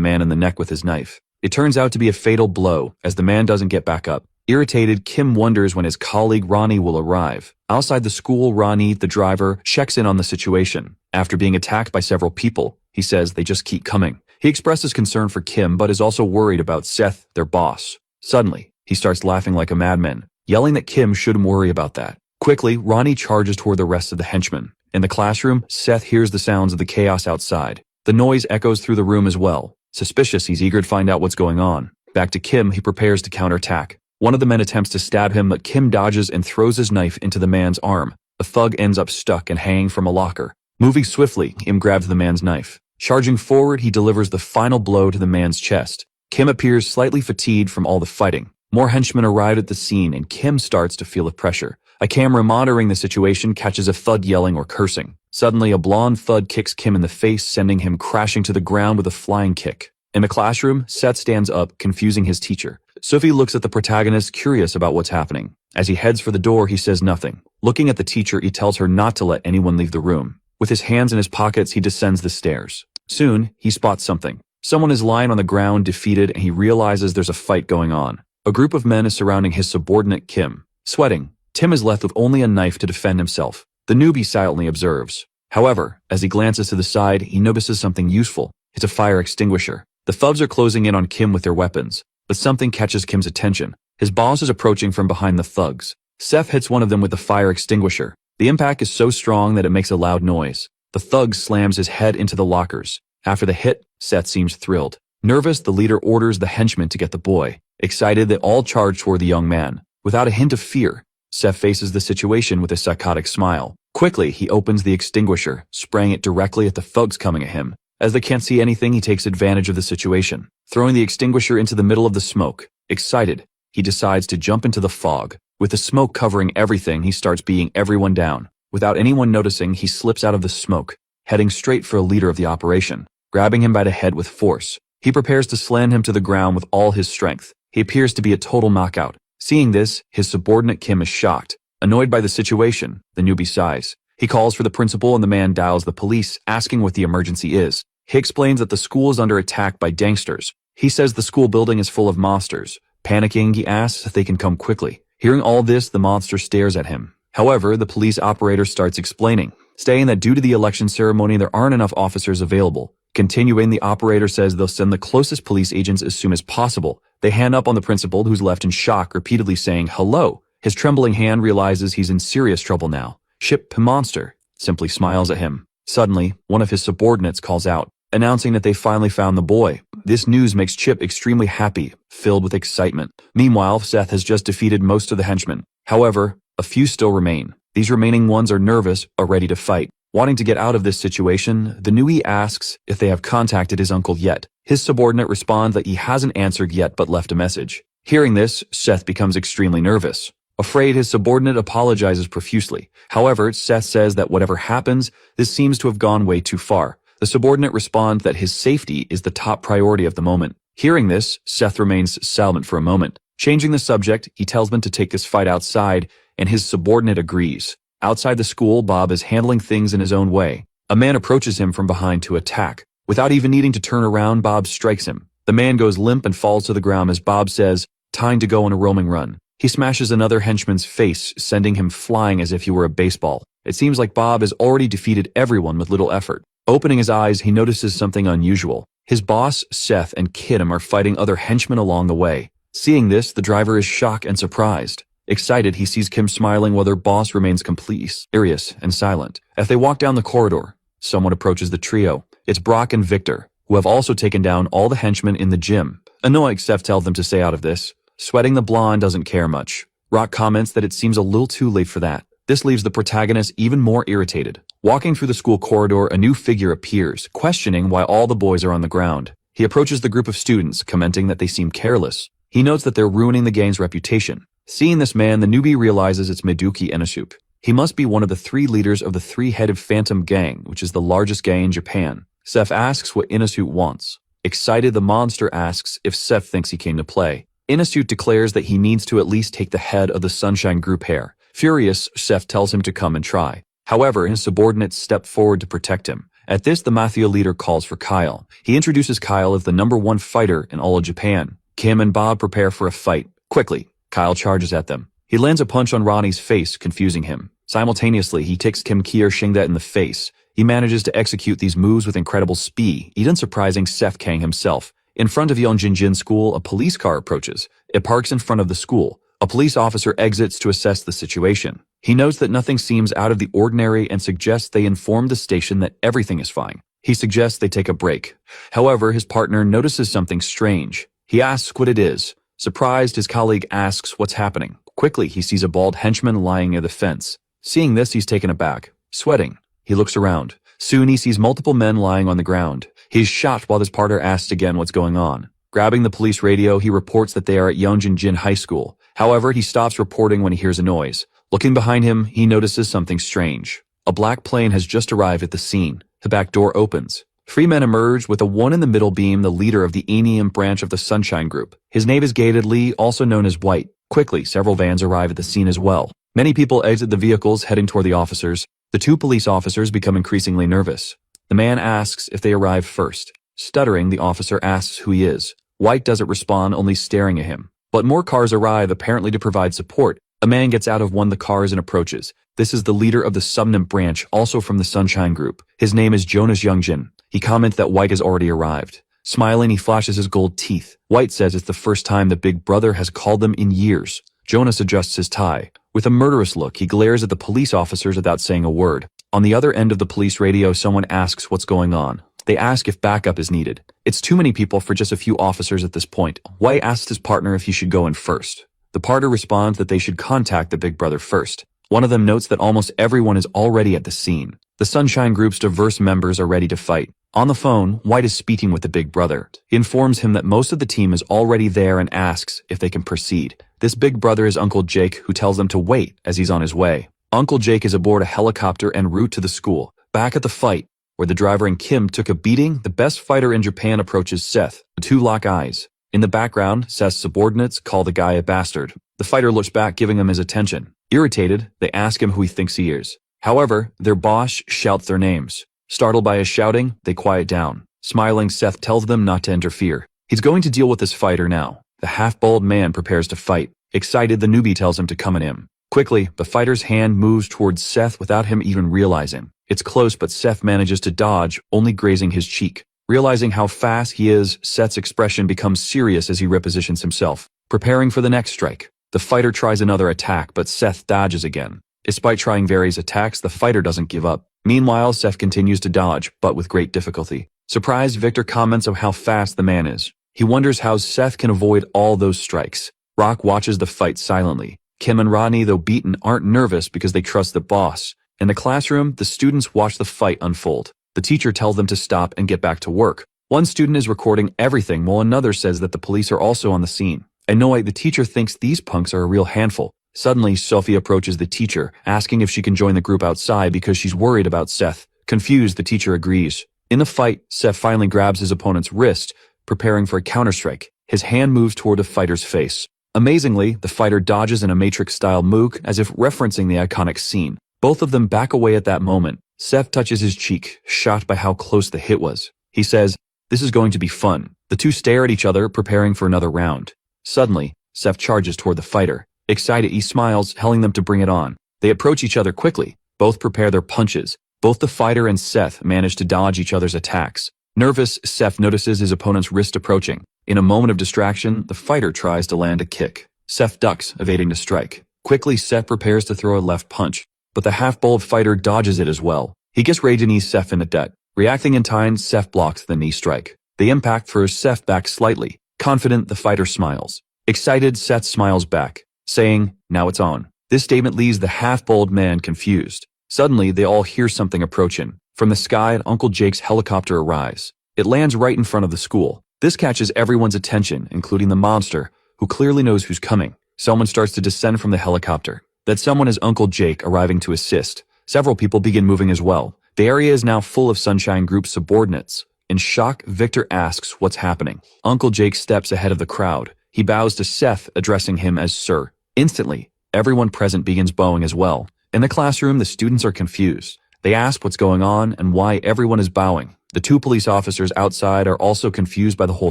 man in the neck with his knife. It turns out to be a fatal blow, as the man doesn't get back up. Irritated, Kim wonders when his colleague Ronnie will arrive. Outside the school, Ronnie, the driver, checks in on the situation. After being attacked by several people, he says they just keep coming. He expresses concern for Kim, but is also worried about Seth, their boss. Suddenly, he starts laughing like a madman, yelling that Kim shouldn't worry about that. Quickly, Ronnie charges toward the rest of the henchmen. In the classroom, Seth hears the sounds of the chaos outside. The noise echoes through the room as well. Suspicious, he's eager to find out what's going on. Back to Kim, he prepares to counterattack. One of the men attempts to stab him, but Kim dodges and throws his knife into the man's arm. The thug ends up stuck and hanging from a locker. Moving swiftly, Kim grabs the man's knife. Charging forward, he delivers the final blow to the man's chest. Kim appears slightly fatigued from all the fighting. More henchmen arrive at the scene, and Kim starts to feel the pressure. A camera monitoring the situation catches a thud yelling or cursing. Suddenly, a blonde thud kicks Kim in the face, sending him crashing to the ground with a flying kick. In the classroom, Seth stands up, confusing his teacher. Sophie looks at the protagonist, curious about what's happening. As he heads for the door, he says nothing. Looking at the teacher, he tells her not to let anyone leave the room. With his hands in his pockets, he descends the stairs. Soon, he spots something. Someone is lying on the ground, defeated, and he realizes there's a fight going on. A group of men is surrounding his subordinate, Kim. Sweating, Tim is left with only a knife to defend himself. The newbie silently observes. However, as he glances to the side, he notices something useful. It's a fire extinguisher. The thugs are closing in on Kim with their weapons, but something catches Kim's attention. His boss is approaching from behind the thugs. Seth hits one of them with the fire extinguisher. The impact is so strong that it makes a loud noise. The thug slams his head into the lockers. After the hit, Seth seems thrilled. Nervous, the leader orders the henchmen to get the boy. Excited, they all charge toward the young man. Without a hint of fear, Seth faces the situation with a psychotic smile. Quickly, he opens the extinguisher, spraying it directly at the thugs coming at him. As they can't see anything, he takes advantage of the situation, throwing the extinguisher into the middle of the smoke. Excited, he decides to jump into the fog. With the smoke covering everything, he starts beating everyone down. Without anyone noticing, he slips out of the smoke, heading straight for a leader of the operation. Grabbing him by the head with force, he prepares to slam him to the ground with all his strength. He appears to be a total knockout. Seeing this, his subordinate Kim is shocked. Annoyed by the situation, the newbie sighs. He calls for the principal and the man dials the police, asking what the emergency is. He explains that the school is under attack by gangsters. He says the school building is full of monsters. Panicking, he asks if they can come quickly. Hearing all this, the monster stares at him. However, the police operator starts explaining, stating that due to the election ceremony, there aren't enough officers available. Continuing, the operator says they'll send the closest police agents as soon as possible. They hand up on the principal, who's left in shock, repeatedly saying, "Hello." His trembling hand realizes he's in serious trouble now. Ship Monster simply smiles at him. Suddenly, one of his subordinates calls out, announcing that they finally found the boy. This news makes Chip extremely happy, filled with excitement. Meanwhile, Seth has just defeated most of the henchmen. However, a few still remain. These remaining ones are nervous, but ready to fight. Wanting to get out of this situation, the newbie asks if they have contacted his uncle yet. His subordinate responds that he hasn't answered yet but left a message. Hearing this, Seth becomes extremely nervous. Afraid, his subordinate apologizes profusely. However, Seth says that whatever happens, this seems to have gone way too far. The subordinate responds that his safety is the top priority of the moment. Hearing this, Seth remains silent for a moment. Changing the subject, he tells them to take this fight outside, and his subordinate agrees. Outside the school, Bob is handling things in his own way. A man approaches him from behind to attack. Without even needing to turn around, Bob strikes him. The man goes limp and falls to the ground as Bob says, "Time to go on a roaming run." He smashes another henchman's face, sending him flying as if he were a baseball. It seems like Bob has already defeated everyone with little effort. Opening his eyes, he notices something unusual. His boss, Seth, and Kidam are fighting other henchmen along the way. Seeing this, the driver is shocked and surprised. Excited, he sees Kim smiling while their boss remains completely serious and silent. As they walk down the corridor, someone approaches the trio. It's Brock and Victor, who have also taken down all the henchmen in the gym. Annoyed, Seth tells them to stay out of this. Sweating, the blonde doesn't care much. Rock comments that it seems a little too late for that. This leaves the protagonist even more irritated. Walking through the school corridor, a new figure appears, questioning why all the boys are on the ground. He approaches the group of students, commenting that they seem careless. He notes that they're ruining the gang's reputation. Seeing this man, the newbie realizes it's Miduki Inosuke. He must be one of the 3 leaders of the 3-headed Phantom Gang, which is the largest gang in Japan. Seth asks what Inosuke wants. Excited, the monster asks if Seth thinks he came to play. Inosuke declares that he needs to at least take the head of the Sunshine Group hair. Furious, Seth tells him to come and try. However, his subordinates step forward to protect him. At this, the Mafia leader calls for Kyle. He introduces Kyle as the #1 fighter in all of Japan. Kim and Bob prepare for a fight. Quickly, Kyle charges at them. He lands a punch on Ronnie's face, confusing him. Simultaneously, he kicks Kim Kiershinga in the face. He manages to execute these moves with incredible speed, even surprising Seth Kang himself. In front of Yonjinjin School, a police car approaches. It parks in front of the school. A police officer exits to assess the situation. He notes that nothing seems out of the ordinary and suggests they inform the station that everything is fine. He suggests they take a break. However, his partner notices something strange. He asks what it is. Surprised, his colleague asks what's happening. Quickly, he sees a bald henchman lying near the fence. Seeing this, he's taken aback. Sweating, he looks around. Soon he sees multiple men lying on the ground. He's shocked while his partner asks again what's going on. Grabbing the police radio, he reports that they are at Yonjinjin High School. However, he stops reporting when he hears a noise. Looking behind him, he notices something strange. A black plane has just arrived at the scene. The back door opens. 3 men emerge, with the one in the middle being the leader of the Enium branch of the Sunshine Group. His name is Gated Lee, also known as White. Quickly, several vans arrive at the scene as well. Many people exit the vehicles, heading toward the officers. The 2 police officers become increasingly nervous. The man asks if they arrived first. Stuttering, the officer asks who he is. White doesn't respond, only staring at him. But more cars arrive, apparently to provide support. A man gets out of one of the cars and approaches. This is the leader of the Sumnum branch, also from the Sunshine Group. His name is Jonas Youngjin. He comments that White has already arrived. Smiling, he flashes his gold teeth. White says it's the first time the big brother has called them in years. Jonas adjusts his tie. With a murderous look, he glares at the police officers without saying a word. On the other end of the police radio, someone asks what's going on. They ask if backup is needed. It's too many people for just a few officers at this point. White asks his partner if he should go in first. The partner responds that they should contact the big brother first. One of them notes that almost everyone is already at the scene. The Sunshine Group's diverse members are ready to fight. On the phone, White is speaking with the big brother. He informs him that most of the team is already there and asks if they can proceed. This big brother is Uncle Jake, who tells them to wait as he's on his way. Uncle Jake is aboard a helicopter en route to the school. Back at the fight, where the driver and Kim took a beating, the best fighter in Japan approaches Seth. The 2 lock eyes. In the background, Seth's subordinates call the guy a bastard. The fighter looks back, giving him his attention. Irritated, they ask him who he thinks he is. However, their boss shouts their names. Startled by his shouting, they quiet down. Smiling, Seth tells them not to interfere. He's going to deal with this fighter now. The half-bald man prepares to fight. Excited, the newbie tells him to come at him. Quickly, the fighter's hand moves towards Seth without him even realizing. It's close, but Seth manages to dodge, only grazing his cheek. Realizing how fast he is, Seth's expression becomes serious as he repositions himself, preparing for the next strike. The fighter tries another attack, but Seth dodges again. Despite trying various attacks, the fighter doesn't give up. Meanwhile, Seth continues to dodge, but with great difficulty. Surprised, Victor comments on how fast the man is. He wonders how Seth can avoid all those strikes. Rock watches the fight silently. Kim and Rodney, though beaten, aren't nervous because they trust the boss. In the classroom, the students watch the fight unfold. The teacher tells them to stop and get back to work. One student is recording everything while another says that the police are also on the scene. Annoyed, the teacher thinks these punks are a real handful. Suddenly, Sophie approaches the teacher, asking if she can join the group outside because she's worried about Seth. Confused, the teacher agrees. In the fight, Seth finally grabs his opponent's wrist, preparing for a counterstrike. His hand moves toward the fighter's face. Amazingly, the fighter dodges in a Matrix-style move, as if referencing the iconic scene. Both of them back away at that moment. Seth touches his cheek, shocked by how close the hit was. He says, "This is going to be fun." The 2 stare at each other, preparing for another round. Suddenly, Seth charges toward the fighter. Excited, he smiles, telling them to bring it on. They approach each other quickly. Both prepare their punches. Both the fighter and Seth manage to dodge each other's attacks. Nervous, Seth notices his opponent's wrist approaching. In a moment of distraction, the fighter tries to land a kick. Seth ducks, evading the strike. Quickly, Seth prepares to throw a left punch, but the half-bald fighter dodges it as well. He gets ready to knee Seth in the debt. Reacting in time, Seth blocks the knee strike. The impact throws Seth back slightly. Confident, the fighter smiles. Excited, Seth smiles back, saying, "Now it's on." This statement leaves the half-bald man confused. Suddenly, they all hear something approaching. From the sky, Uncle Jake's helicopter arrives. It lands right in front of the school. This catches everyone's attention, including the monster, who clearly knows who's coming. Someone starts to descend from the helicopter. That someone is Uncle Jake arriving to assist. Several people begin moving as well. The area is now full of Sunshine Group's subordinates. In shock, Victor asks what's happening. Uncle Jake steps ahead of the crowd. He bows to Seth, addressing him as Sir. Instantly, everyone present begins bowing as well. In the classroom, the students are confused. They ask what's going on and why everyone is bowing. The two police officers outside are also confused by the whole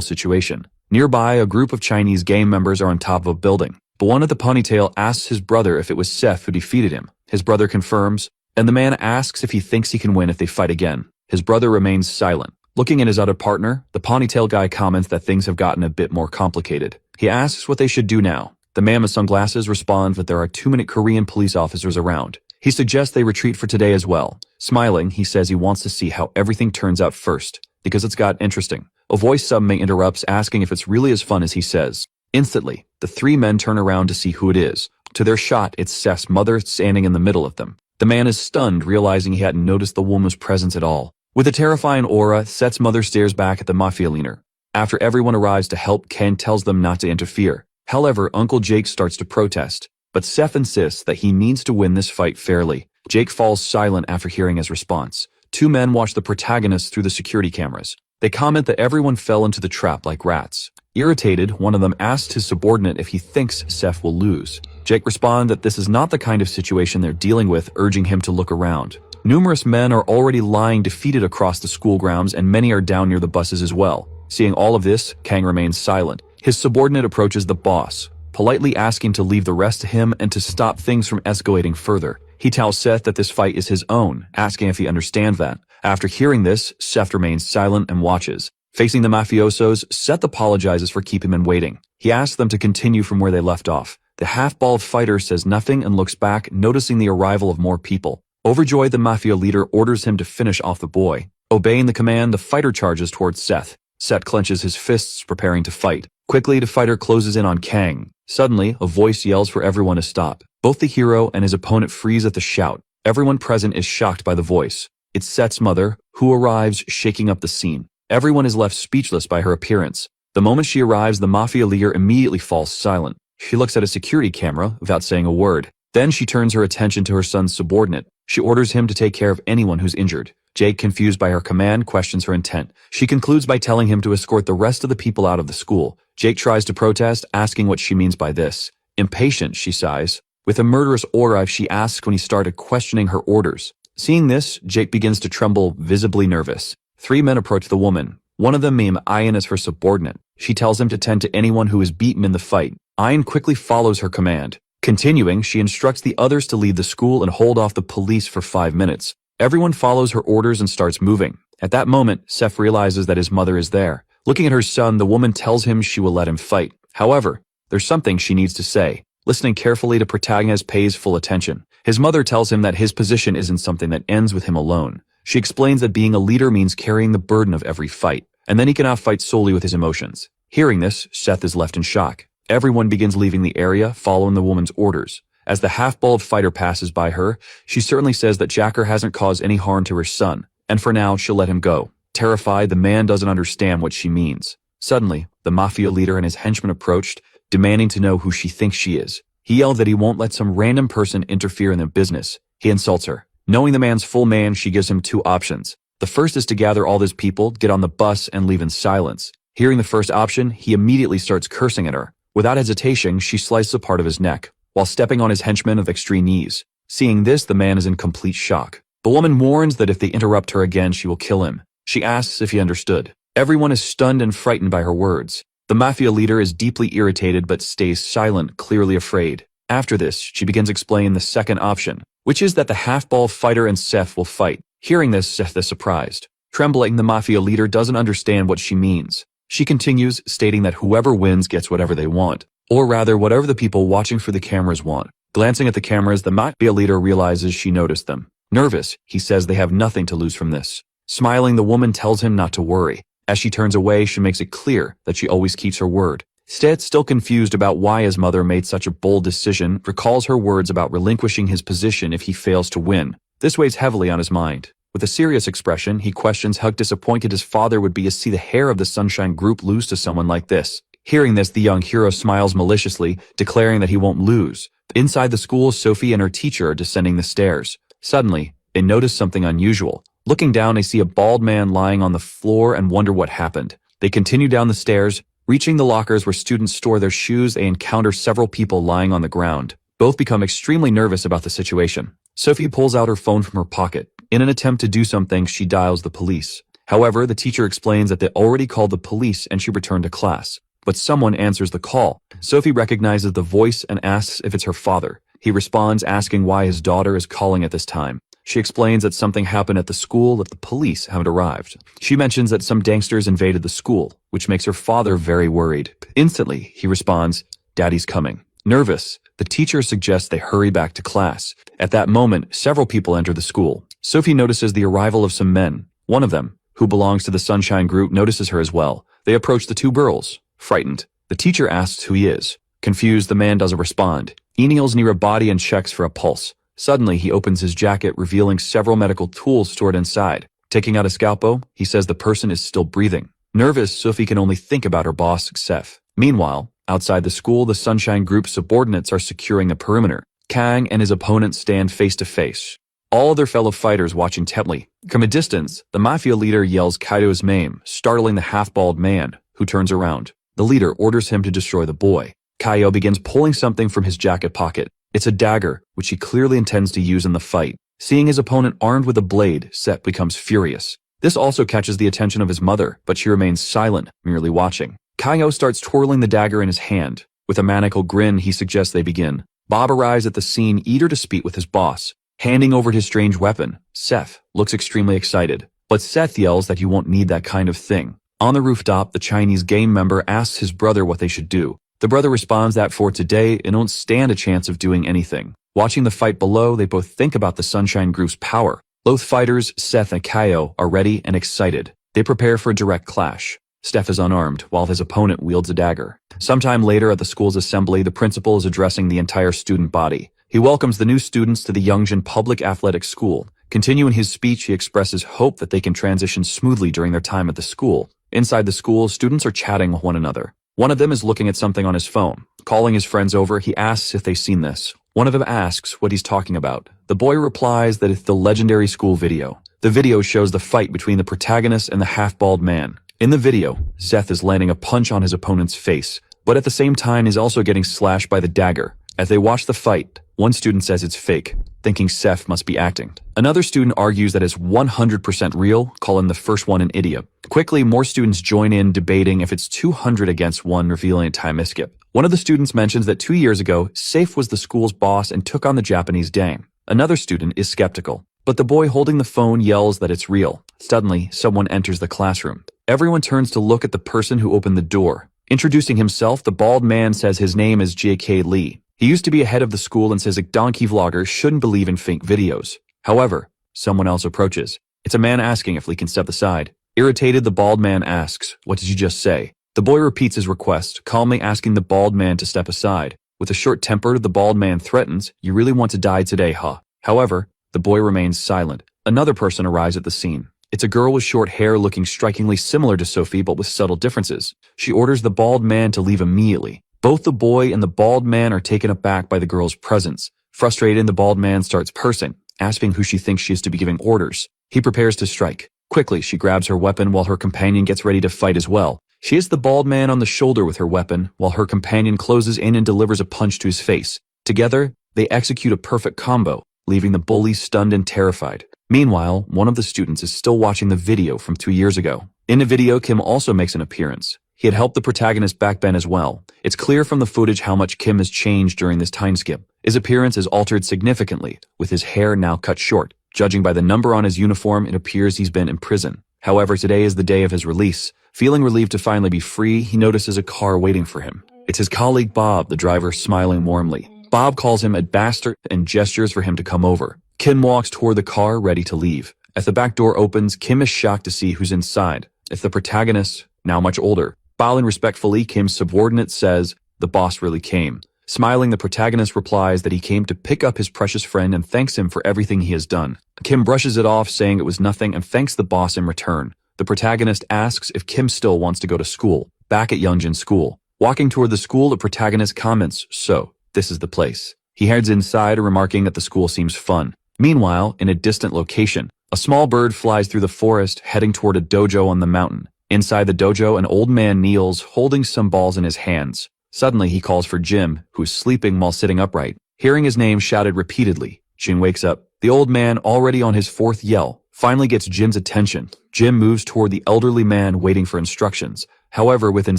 situation. Nearby, a group of Chinese gang members are on top of a building. But one of the ponytail asks his brother if it was Seth who defeated him. His brother confirms, and the man asks if he thinks he can win if they fight again. His brother remains silent. Looking at his other partner, the ponytail guy comments that things have gotten a bit more complicated. He asks what they should do now. The man with sunglasses responds that there are too many Korean police officers around. He suggests they retreat for today as well. Smiling, he says he wants to see how everything turns out first, because it's got interesting. A voice suddenly interrupts, asking if it's really as fun as he says. Instantly, the three men turn around to see who it is. To their shock, it's Seth's mother standing in the middle of them. The man is stunned, realizing he hadn't noticed the woman's presence at all. With a terrifying aura, Seth's mother stares back at the mafia leader. After everyone arrives to help, Ken tells them not to interfere. However, Uncle Jake starts to protest, but Seth insists that he needs to win this fight fairly. Jake falls silent after hearing his response. Two men watch the protagonist through the security cameras. They comment that everyone fell into the trap like rats. Irritated, one of them asks his subordinate if he thinks Seth will lose. Jake responds that this is not the kind of situation they're dealing with, urging him to look around. Numerous men are already lying defeated across the school grounds, and many are down near the buses as well. Seeing all of this, Kang remains silent. His subordinate approaches the boss, politely asking to leave the rest to him and to stop things from escalating further. He tells Seth that this fight is his own, asking if he understands that. After hearing this, Seth remains silent and watches. Facing the mafiosos, Seth apologizes for keeping him waiting. He asks them to continue from where they left off. The half-bald fighter says nothing and looks back, noticing the arrival of more people. Overjoyed, the mafia leader orders him to finish off the boy. Obeying the command, the fighter charges towards Seth. Seth clenches his fists, preparing to fight. Quickly, the fighter closes in on Kang. Suddenly, a voice yells for everyone to stop. Both the hero and his opponent freeze at the shout. Everyone present is shocked by the voice. It's Seth's mother, who arrives, shaking up the scene. Everyone is left speechless by her appearance. The moment she arrives, the mafia leader immediately falls silent. She looks at a security camera without saying a word. Then she turns her attention to her son's subordinate. She orders him to take care of anyone who's injured. Jake, confused by her command, questions her intent. She concludes by telling him to escort the rest of the people out of the school. Jake tries to protest, asking what she means by this. Impatient, she sighs. With a murderous aura, she asks when he started questioning her orders. Seeing this, Jake begins to tremble, visibly nervous. Three men approach the woman. One of them named Ian as her subordinate. She tells him to tend to anyone who is beaten in the fight. Ian quickly follows her command. Continuing, she instructs the others to leave the school and hold off the police for 5 minutes. Everyone follows her orders and starts moving. At that moment, Seth realizes that his mother is there. Looking at her son, the woman tells him she will let him fight. However, there's something she needs to say. Listening carefully, the protagonist pays full attention. His mother tells him that his position isn't something that ends with him alone. She explains that being a leader means carrying the burden of every fight, and then he cannot fight solely with his emotions. Hearing this, Seth is left in shock. Everyone begins leaving the area, following the woman's orders. As the half-bald fighter passes by her, she certainly says that Jacker hasn't caused any harm to her son, and for now, she'll let him go. Terrified, the man doesn't understand what she means. Suddenly, the mafia leader and his henchmen approached, demanding to know who she thinks she is. He yelled that he won't let some random person interfere in their business. He insults her. Knowing the man's full name, she gives him two options. The first is to gather all his people, get on the bus, and leave in silence. Hearing the first option, he immediately starts cursing at her. Without hesitation, she slices a part of his neck, while stepping on his henchmen with extreme ease. Seeing this, the man is in complete shock. The woman warns that if they interrupt her again, she will kill him. She asks if he understood. Everyone is stunned and frightened by her words. The mafia leader is deeply irritated but stays silent, clearly afraid. After this, she begins explaining the second option, which is that the half-ball fighter and Seth will fight. Hearing this, Seth is surprised. Trembling, the mafia leader doesn't understand what she means. She continues, stating that whoever wins gets whatever they want, or rather whatever the people watching for the cameras want. Glancing at the cameras, the mafia leader realizes she noticed them. Nervous, he says they have nothing to lose from this. Smiling, the woman tells him not to worry. As she turns away, she makes it clear that she always keeps her word. Seth, still confused about why his mother made such a bold decision, recalls her words about relinquishing his position if he fails to win. This weighs heavily on his mind. With a serious expression, he questions how disappointed his father would be to see the hair of the Sunshine Group lose to someone like this. Hearing this, the young hero smiles maliciously, declaring that he won't lose. Inside the school, Sophie and her teacher are descending the stairs. Suddenly, they notice something unusual. Looking down, they see a bald man lying on the floor and wonder what happened. They continue down the stairs. Reaching the lockers where students store their shoes, they encounter several people lying on the ground. Both become extremely nervous about the situation. Sophie pulls out her phone from her pocket. In an attempt to do something, she dials the police. However, the teacher explains that they already called the police and she returned to class. But someone answers the call. Sophie recognizes the voice and asks if it's her father. He responds asking why his daughter is calling at this time. She explains that something happened at the school that the police haven't arrived. She mentions that some gangsters invaded the school, which makes her father very worried. Instantly, he responds, "Daddy's coming." Nervous, the teacher suggests they hurry back to class. At that moment, several people enter the school. Sophie notices the arrival of some men. One of them, who belongs to the Sunshine Group, notices her as well. They approach the two girls. Frightened, the teacher asks who he is. Confused, the man doesn't respond. He kneels near a body and checks for a pulse. Suddenly, he opens his jacket, revealing several medical tools stored inside. Taking out a scalpel, he says the person is still breathing. Nervous, Sophie can only think about her boss, Seth. Meanwhile, outside the school, the Sunshine Group subordinates are securing the perimeter. Kang and his opponent stand face to face. All other fellow fighters watch intently. From a distance, the mafia leader yells Kaido's name, startling the half-bald man, who turns around. The leader orders him to destroy the boy. Kaido begins pulling something from his jacket pocket. It's a dagger, which he clearly intends to use in the fight. Seeing his opponent armed with a blade, Seth becomes furious. This also catches the attention of his mother, but she remains silent, merely watching. Kaido starts twirling the dagger in his hand. With a maniacal grin, he suggests they begin. Bob arrives at the scene, eager to speak with his boss. Handing over his strange weapon, Seth looks extremely excited. But Seth yells that you won't need that kind of thing. On the rooftop, the Chinese game member asks his brother what they should do. The brother responds that for today, they don't stand a chance of doing anything. Watching the fight below, they both think about the Sunshine Group's power. Both fighters, Seth and Kaido, are ready and excited. They prepare for a direct clash. Seth is unarmed, while his opponent wields a dagger. Sometime later at the school's assembly, the principal is addressing the entire student body. He welcomes the new students to the Youngjin Public Athletic School. Continuing his speech, he expresses hope that they can transition smoothly during their time at the school. Inside the school, students are chatting with one another. One of them is looking at something on his phone. Calling his friends over, he asks if they've seen this. One of them asks what he's talking about. The boy replies that it's the legendary school video. The video shows the fight between the protagonist and the half-bald man. In the video, Seth is landing a punch on his opponent's face, but at the same time he's also getting slashed by the dagger. As they watch the fight, one student says it's fake, thinking Seth must be acting. Another student argues that it's 100% real, calling the first one an idiot. Quickly, more students join in, debating if it's 200 against 1, revealing a time skip. One of the students mentions that 2 years ago, Safe was the school's boss and took on the Japanese gang. Another student is skeptical, but the boy holding the phone yells that it's real. Suddenly, someone enters the classroom. Everyone turns to look at the person who opened the door. Introducing himself, the bald man says his name is J.K. Lee. He used to be a head of the school and says a donkey vlogger shouldn't believe in fake videos. However, someone else approaches. It's a man asking if Lee can step aside. Irritated, the bald man asks, "What did you just say?" The boy repeats his request, calmly asking the bald man to step aside. With a short temper, the bald man threatens, "You really want to die today, huh?" However, the boy remains silent. Another person arrives at the scene. It's a girl with short hair looking strikingly similar to Sophie but with subtle differences. She orders the bald man to leave immediately. Both the boy and the bald man are taken aback by the girl's presence. Frustrated, the bald man starts cursing, asking who she thinks she is to be giving orders. He prepares to strike. Quickly, she grabs her weapon while her companion gets ready to fight as well. She hits the bald man on the shoulder with her weapon, while her companion closes in and delivers a punch to his face. Together, they execute a perfect combo, leaving the bully stunned and terrified. Meanwhile, one of the students is still watching the video from 2 years ago. In the video, Kim also makes an appearance. He had helped the protagonist back then as well. It's clear from the footage how much Kim has changed during this time skip. His appearance is altered significantly, with his hair now cut short. Judging by the number on his uniform, it appears he's been in prison. However, today is the day of his release. Feeling relieved to finally be free, he notices a car waiting for him. It's his colleague Bob, the driver, smiling warmly. Bob calls him a bastard and gestures for him to come over. Kim walks toward the car, ready to leave. As the back door opens, Kim is shocked to see who's inside. It's the protagonist, now much older. Bowing respectfully, Kim's subordinate says, "The boss really came." Smiling, the protagonist replies that he came to pick up his precious friend and thanks him for everything he has done. Kim brushes it off, saying it was nothing, and thanks the boss in return. The protagonist asks if Kim still wants to go to school. Back at Youngjin's school. Walking toward the school, the protagonist comments, "So, this is the place." He heads inside, remarking that the school seems fun. Meanwhile, in a distant location, a small bird flies through the forest, heading toward a dojo on the mountain. Inside the dojo, an old man kneels, holding some balls in his hands. Suddenly, he calls for Jim, who is sleeping while sitting upright. Hearing his name shouted repeatedly, Jim wakes up. The old man, already on his fourth yell, finally gets Jim's attention. Jim moves toward the elderly man, waiting for instructions. However, within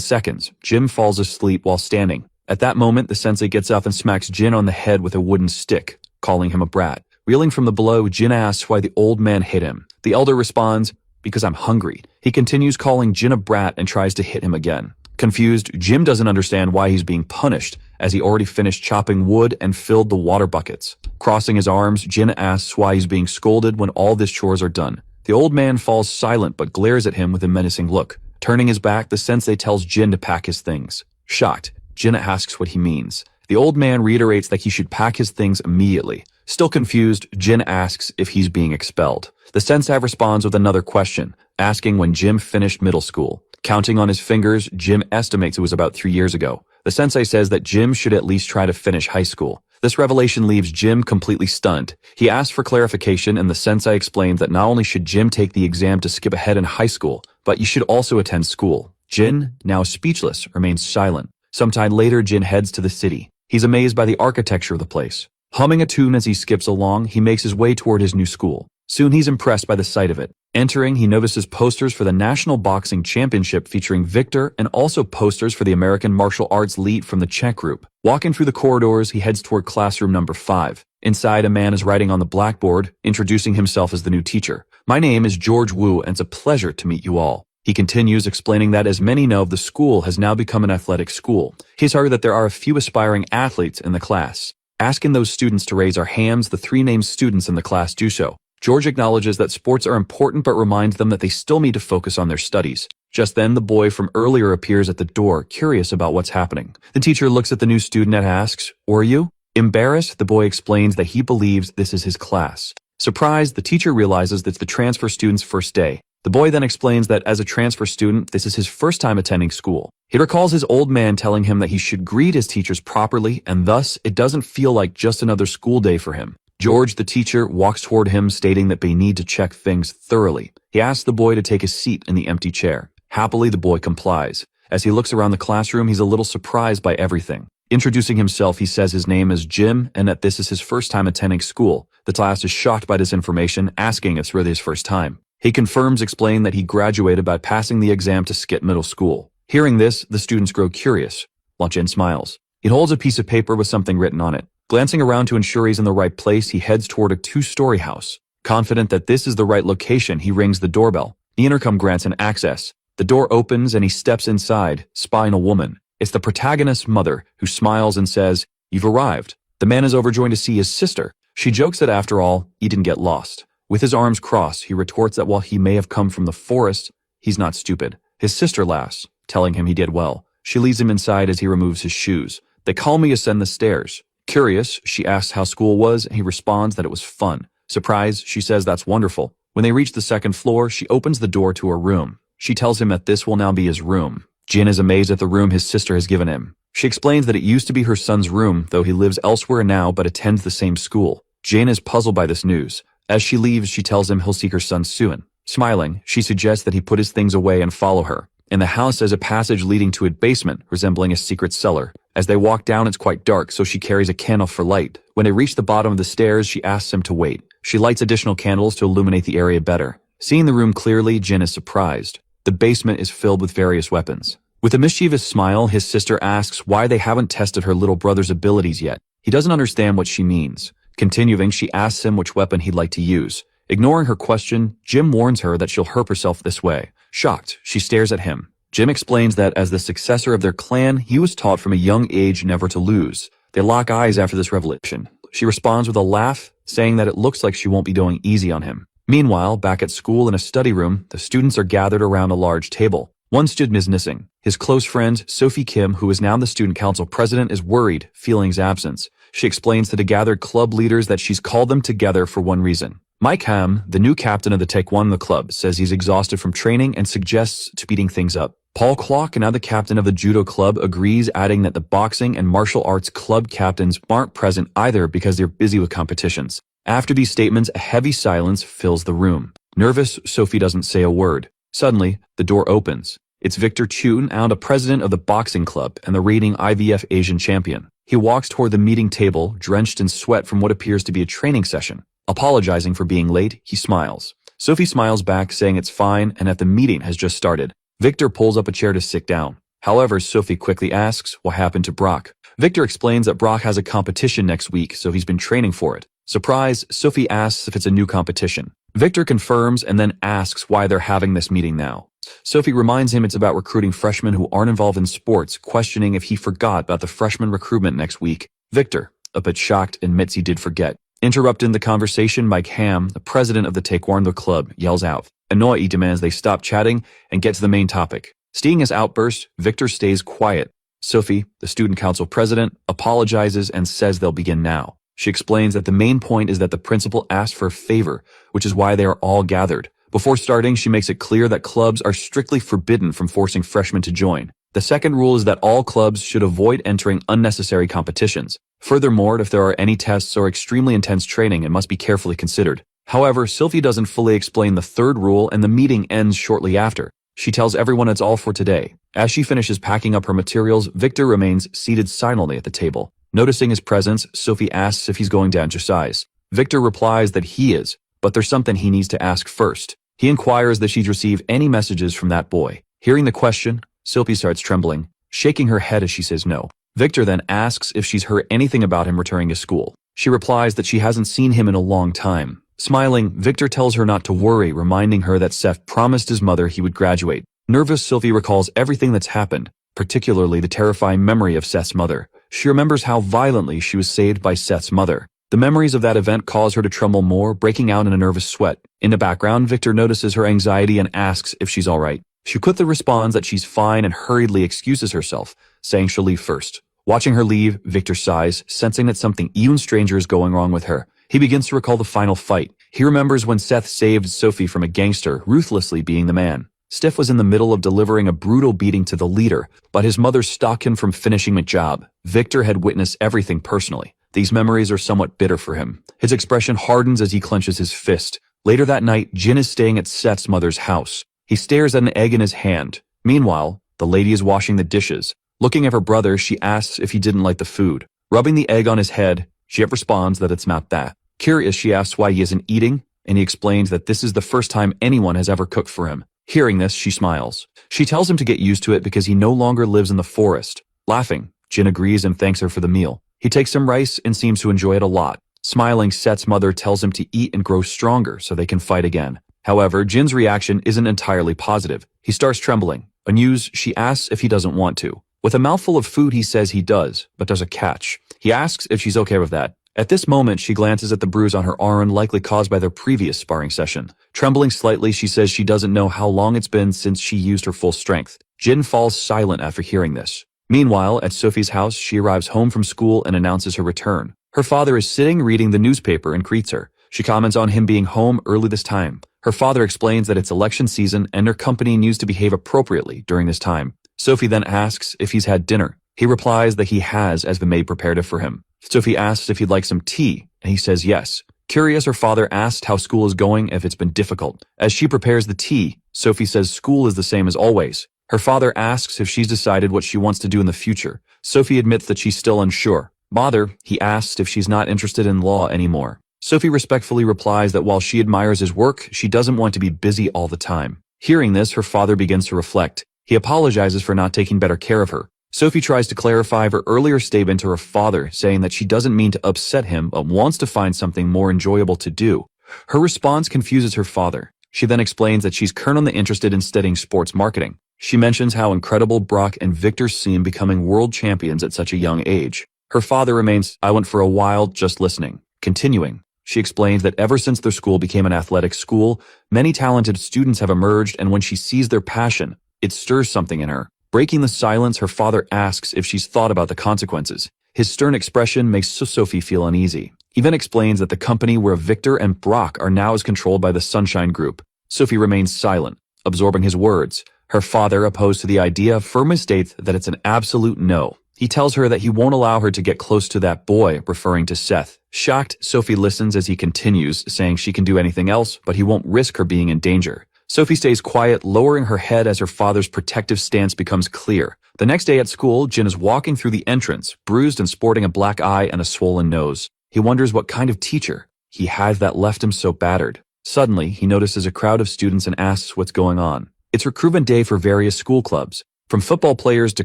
seconds, Jim falls asleep while standing. At that moment, the sensei gets up and smacks Jin on the head with a wooden stick, calling him a brat. Reeling from the blow, Jin asks why the old man hit him. The elder responds, "Because I'm hungry." He continues calling Jin a brat and tries to hit him again. Confused, Jim doesn't understand why he's being punished, as he already finished chopping wood and filled the water buckets. Crossing his arms, Jin asks why he's being scolded when all his chores are done. The old man falls silent but glares at him with a menacing look. Turning his back, the sensei tells Jin to pack his things. Shocked, Jin asks what he means. The old man reiterates that he should pack his things immediately. Still confused, Jin asks if he's being expelled. The sensei responds with another question, asking when Jim finished middle school. Counting on his fingers, Jim estimates it was about 3 years ago. The sensei says that Jim should at least try to finish high school. This revelation leaves Jim completely stunned. He asks for clarification, and the sensei explains that not only should Jim take the exam to skip ahead in high school, but you should also attend school. Jin, now speechless, remains silent. Sometime later, Jin heads to the city. He's amazed by the architecture of the place. Humming a tune as he skips along, he makes his way toward his new school. Soon he's impressed by the sight of it. Entering, he notices posters for the National Boxing Championship featuring Victor, and also posters for the American Martial Arts Elite from the Czech group. Walking through the corridors, he heads toward classroom number 5. Inside, a man is writing on the blackboard, introducing himself as the new teacher. "My name is George Wu, and it's a pleasure to meet you all." He continues, explaining that as many know, the school has now become an athletic school. He's heard that there are a few aspiring athletes in the class. Asking those students to raise our hands, the 3 named students in the class do so. George acknowledges that sports are important but reminds them that they still need to focus on their studies. Just then, the boy from earlier appears at the door, curious about what's happening. The teacher looks at the new student and asks, "Who are you?" Embarrassed, the boy explains that he believes this is his class. Surprised, the teacher realizes that it's the transfer student's first day. The boy then explains that as a transfer student, this is his first time attending school. He recalls his old man telling him that he should greet his teachers properly, and thus, it doesn't feel like just another school day for him. George, the teacher, walks toward him, stating that they need to check things thoroughly. He asks the boy to take a seat in the empty chair. Happily, the boy complies. As he looks around the classroom, he's a little surprised by everything. Introducing himself, he says his name is Jim and that this is his first time attending school. The class is shocked by this information, asking if it's really his first time. He confirms, explaining that he graduated by passing the exam to skip middle school. Hearing this, the students grow curious. Jin smiles. He holds a piece of paper with something written on it. Glancing around to ensure he's in the right place, he heads toward a 2-story house. Confident that this is the right location, he rings the doorbell. The intercom grants him access. The door opens and he steps inside, spying a woman. It's the protagonist's mother, who smiles and says, "You've arrived." The man is overjoyed to see his sister. She jokes that after all, he didn't get lost. With his arms crossed, he retorts that while he may have come from the forest, he's not stupid. His sister laughs, telling him he did well. She leads him inside as he removes his shoes. They calmly ascend the stairs. Curious, she asks how school was, and he responds that it was fun. Surprised, she says that's wonderful. When they reach the 2nd floor, she opens the door to her room. She tells him that this will now be his room. Jin is amazed at the room his sister has given him. She explains that it used to be her son's room, though he lives elsewhere now but attends the same school. Jin is puzzled by this news. As she leaves, she tells him he'll seek her son soon. Smiling, she suggests that he put his things away and follow her. In the house is a passage leading to a basement, resembling a secret cellar. As they walk down, it's quite dark, so she carries a candle for light. When they reach the bottom of the stairs, she asks him to wait. She lights additional candles to illuminate the area better. Seeing the room clearly, Jin is surprised. The basement is filled with various weapons. With a mischievous smile, his sister asks why they haven't tested her little brother's abilities yet. He doesn't understand what she means. Continuing, she asks him which weapon he'd like to use. Ignoring her question, Jim warns her that she'll hurt herself this way. Shocked, she stares at him. Jim explains that as the successor of their clan, he was taught from a young age never to lose. They lock eyes after this revelation. She responds with a laugh, saying that it looks like she won't be going easy on him. Meanwhile, back at school in a study room, the students are gathered around a large table. One student is missing. His close friend, Sophie Kim, who is now the student council president, is worried, feeling his absence. She explains to the gathered club leaders that she's called them together for one reason. Mike Ham, the new captain of the Taekwondo club, says he's exhausted from training and suggests speeding things up. Paul Kwok, now the captain of the judo club, agrees, adding that the boxing and martial arts club captains aren't present either because they're busy with competitions. After these statements, a heavy silence fills the room. Nervous, Sophie doesn't say a word. Suddenly, the door opens. It's Victor Chun, now the president of the boxing club and the reigning IVF Asian champion. He walks toward the meeting table, drenched in sweat from what appears to be a training session. Apologizing for being late, he smiles. Sophie smiles back, saying it's fine and that the meeting has just started. Victor pulls up a chair to sit down. However, Sophie quickly asks what happened to Brock. Victor explains that Brock has a competition next week, so he's been training for it. Surprised, Sophie asks if it's a new competition. Victor confirms and then asks why they're having this meeting now. Sophie reminds him it's about recruiting freshmen who aren't involved in sports, questioning if he forgot about the freshman recruitment next week. Victor, a bit shocked, admits he did forget. Interrupting the conversation, Mike Ham, the president of the Taekwondo club, yells out. Annoyed, he demands they stop chatting and get to the main topic. Seeing his outburst, Victor stays quiet. Sophie, the student council president, apologizes and says they'll begin now. She explains that the main point is that the principal asked for a favor, which is why they are all gathered. Before starting, she makes it clear that clubs are strictly forbidden from forcing freshmen to join. The second rule is that all clubs should avoid entering unnecessary competitions. Furthermore, if there are any tests or extremely intense training, it must be carefully considered. However, Sophie doesn't fully explain the third rule and the meeting ends shortly after. She tells everyone it's all for today. As she finishes packing up her materials, Victor remains seated silently at the table. Noticing his presence, Sophie asks if he's going to exercise. Victor replies that he is, but there's something he needs to ask first. He inquires that she's received any messages from that boy. Hearing the question, Sophie starts trembling, shaking her head as she says no. Victor then asks if she's heard anything about him returning to school. She replies that she hasn't seen him in a long time. Smiling, Victor tells her not to worry, reminding her that Seth promised his mother he would graduate. Nervous, Sophie recalls everything that's happened, particularly the terrifying memory of Seth's mother. She remembers how violently she was saved by Seth's mother. The memories of that event cause her to tremble more, breaking out in a nervous sweat. In the background, Victor notices her anxiety and asks if she's all right. She quickly responds that she's fine and hurriedly excuses herself, saying she'll leave first. Watching her leave, Victor sighs, sensing that something even stranger is going wrong with her. He begins to recall the final fight. He remembers when Seth saved Sophie from a gangster, ruthlessly being the man. Steph was in the middle of delivering a brutal beating to the leader, but his mother stopped him from finishing the job. Victor had witnessed everything personally. These memories are somewhat bitter for him. His expression hardens as he clenches his fist. Later that night, Jin is staying at Seth's mother's house. He stares at an egg in his hand. Meanwhile, the lady is washing the dishes. Looking at her brother, she asks if he didn't like the food. Rubbing the egg on his head, she responds that it's not that. Curious, she asks why he isn't eating, and he explains that this is the first time anyone has ever cooked for him. Hearing this, she smiles. She tells him to get used to it because he no longer lives in the forest. Laughing, Jin agrees and thanks her for the meal. He takes some rice and seems to enjoy it a lot. Smiling, Seth's mother tells him to eat and grow stronger so they can fight again. However, Jin's reaction isn't entirely positive. He starts trembling. Amused, she asks if he doesn't want to. With a mouthful of food, he says he does, but there's a catch. He asks if she's okay with that. At this moment, she glances at the bruise on her arm, likely caused by their previous sparring session. Trembling slightly, she says she doesn't know how long it's been since she used her full strength. Jin falls silent after hearing this. Meanwhile, at Sophie's house, she arrives home from school and announces her return. Her father is sitting reading the newspaper and greets her. She comments on him being home early this time. Her father explains that it's election season and her company needs to behave appropriately during this time. Sophie then asks if he's had dinner. He replies that he has, as the maid prepared it for him. Sophie asks if he'd like some tea, and he says yes. Curious, her father asks how school is going, if it's been difficult. As she prepares the tea, Sophie says school is the same as always. Her father asks if she's decided what she wants to do in the future. Sophie admits that she's still unsure. Bother, he asks if she's not interested in law anymore. Sophie respectfully replies that while she admires his work, she doesn't want to be busy all the time. Hearing this, her father begins to reflect. He apologizes for not taking better care of her. Sophie tries to clarify her earlier statement to her father, saying that she doesn't mean to upset him but wants to find something more enjoyable to do. Her response confuses her father. She then explains that she's currently interested in studying sports marketing. She mentions how incredible Brock and Victor seem becoming world champions at such a young age. Her father remains silent for a while, just listening. Continuing, she explains that ever since their school became an athletic school, many talented students have emerged, and when she sees their passion, It stirs something in her. Breaking the silence, her father asks if she's thought about the consequences. His stern expression makes Sophie feel uneasy. He then explains that the company where Victor and Brock are now is controlled by the Sunshine Group. Sophie remains silent, absorbing his words. Her father, opposed to the idea, firmly states that it's an absolute no. He tells her that he won't allow her to get close to that boy, referring to Seth. Shocked, Sophie listens as he continues, saying she can do anything else, but he won't risk her being in danger. Sophie stays quiet, lowering her head as her father's protective stance becomes clear. The next day at school, Jin is walking through the entrance, bruised and sporting a black eye and a swollen nose. He wonders what kind of teacher he has that left him so battered. Suddenly, he notices a crowd of students and asks what's going on. It's recruitment day for various school clubs. From football players to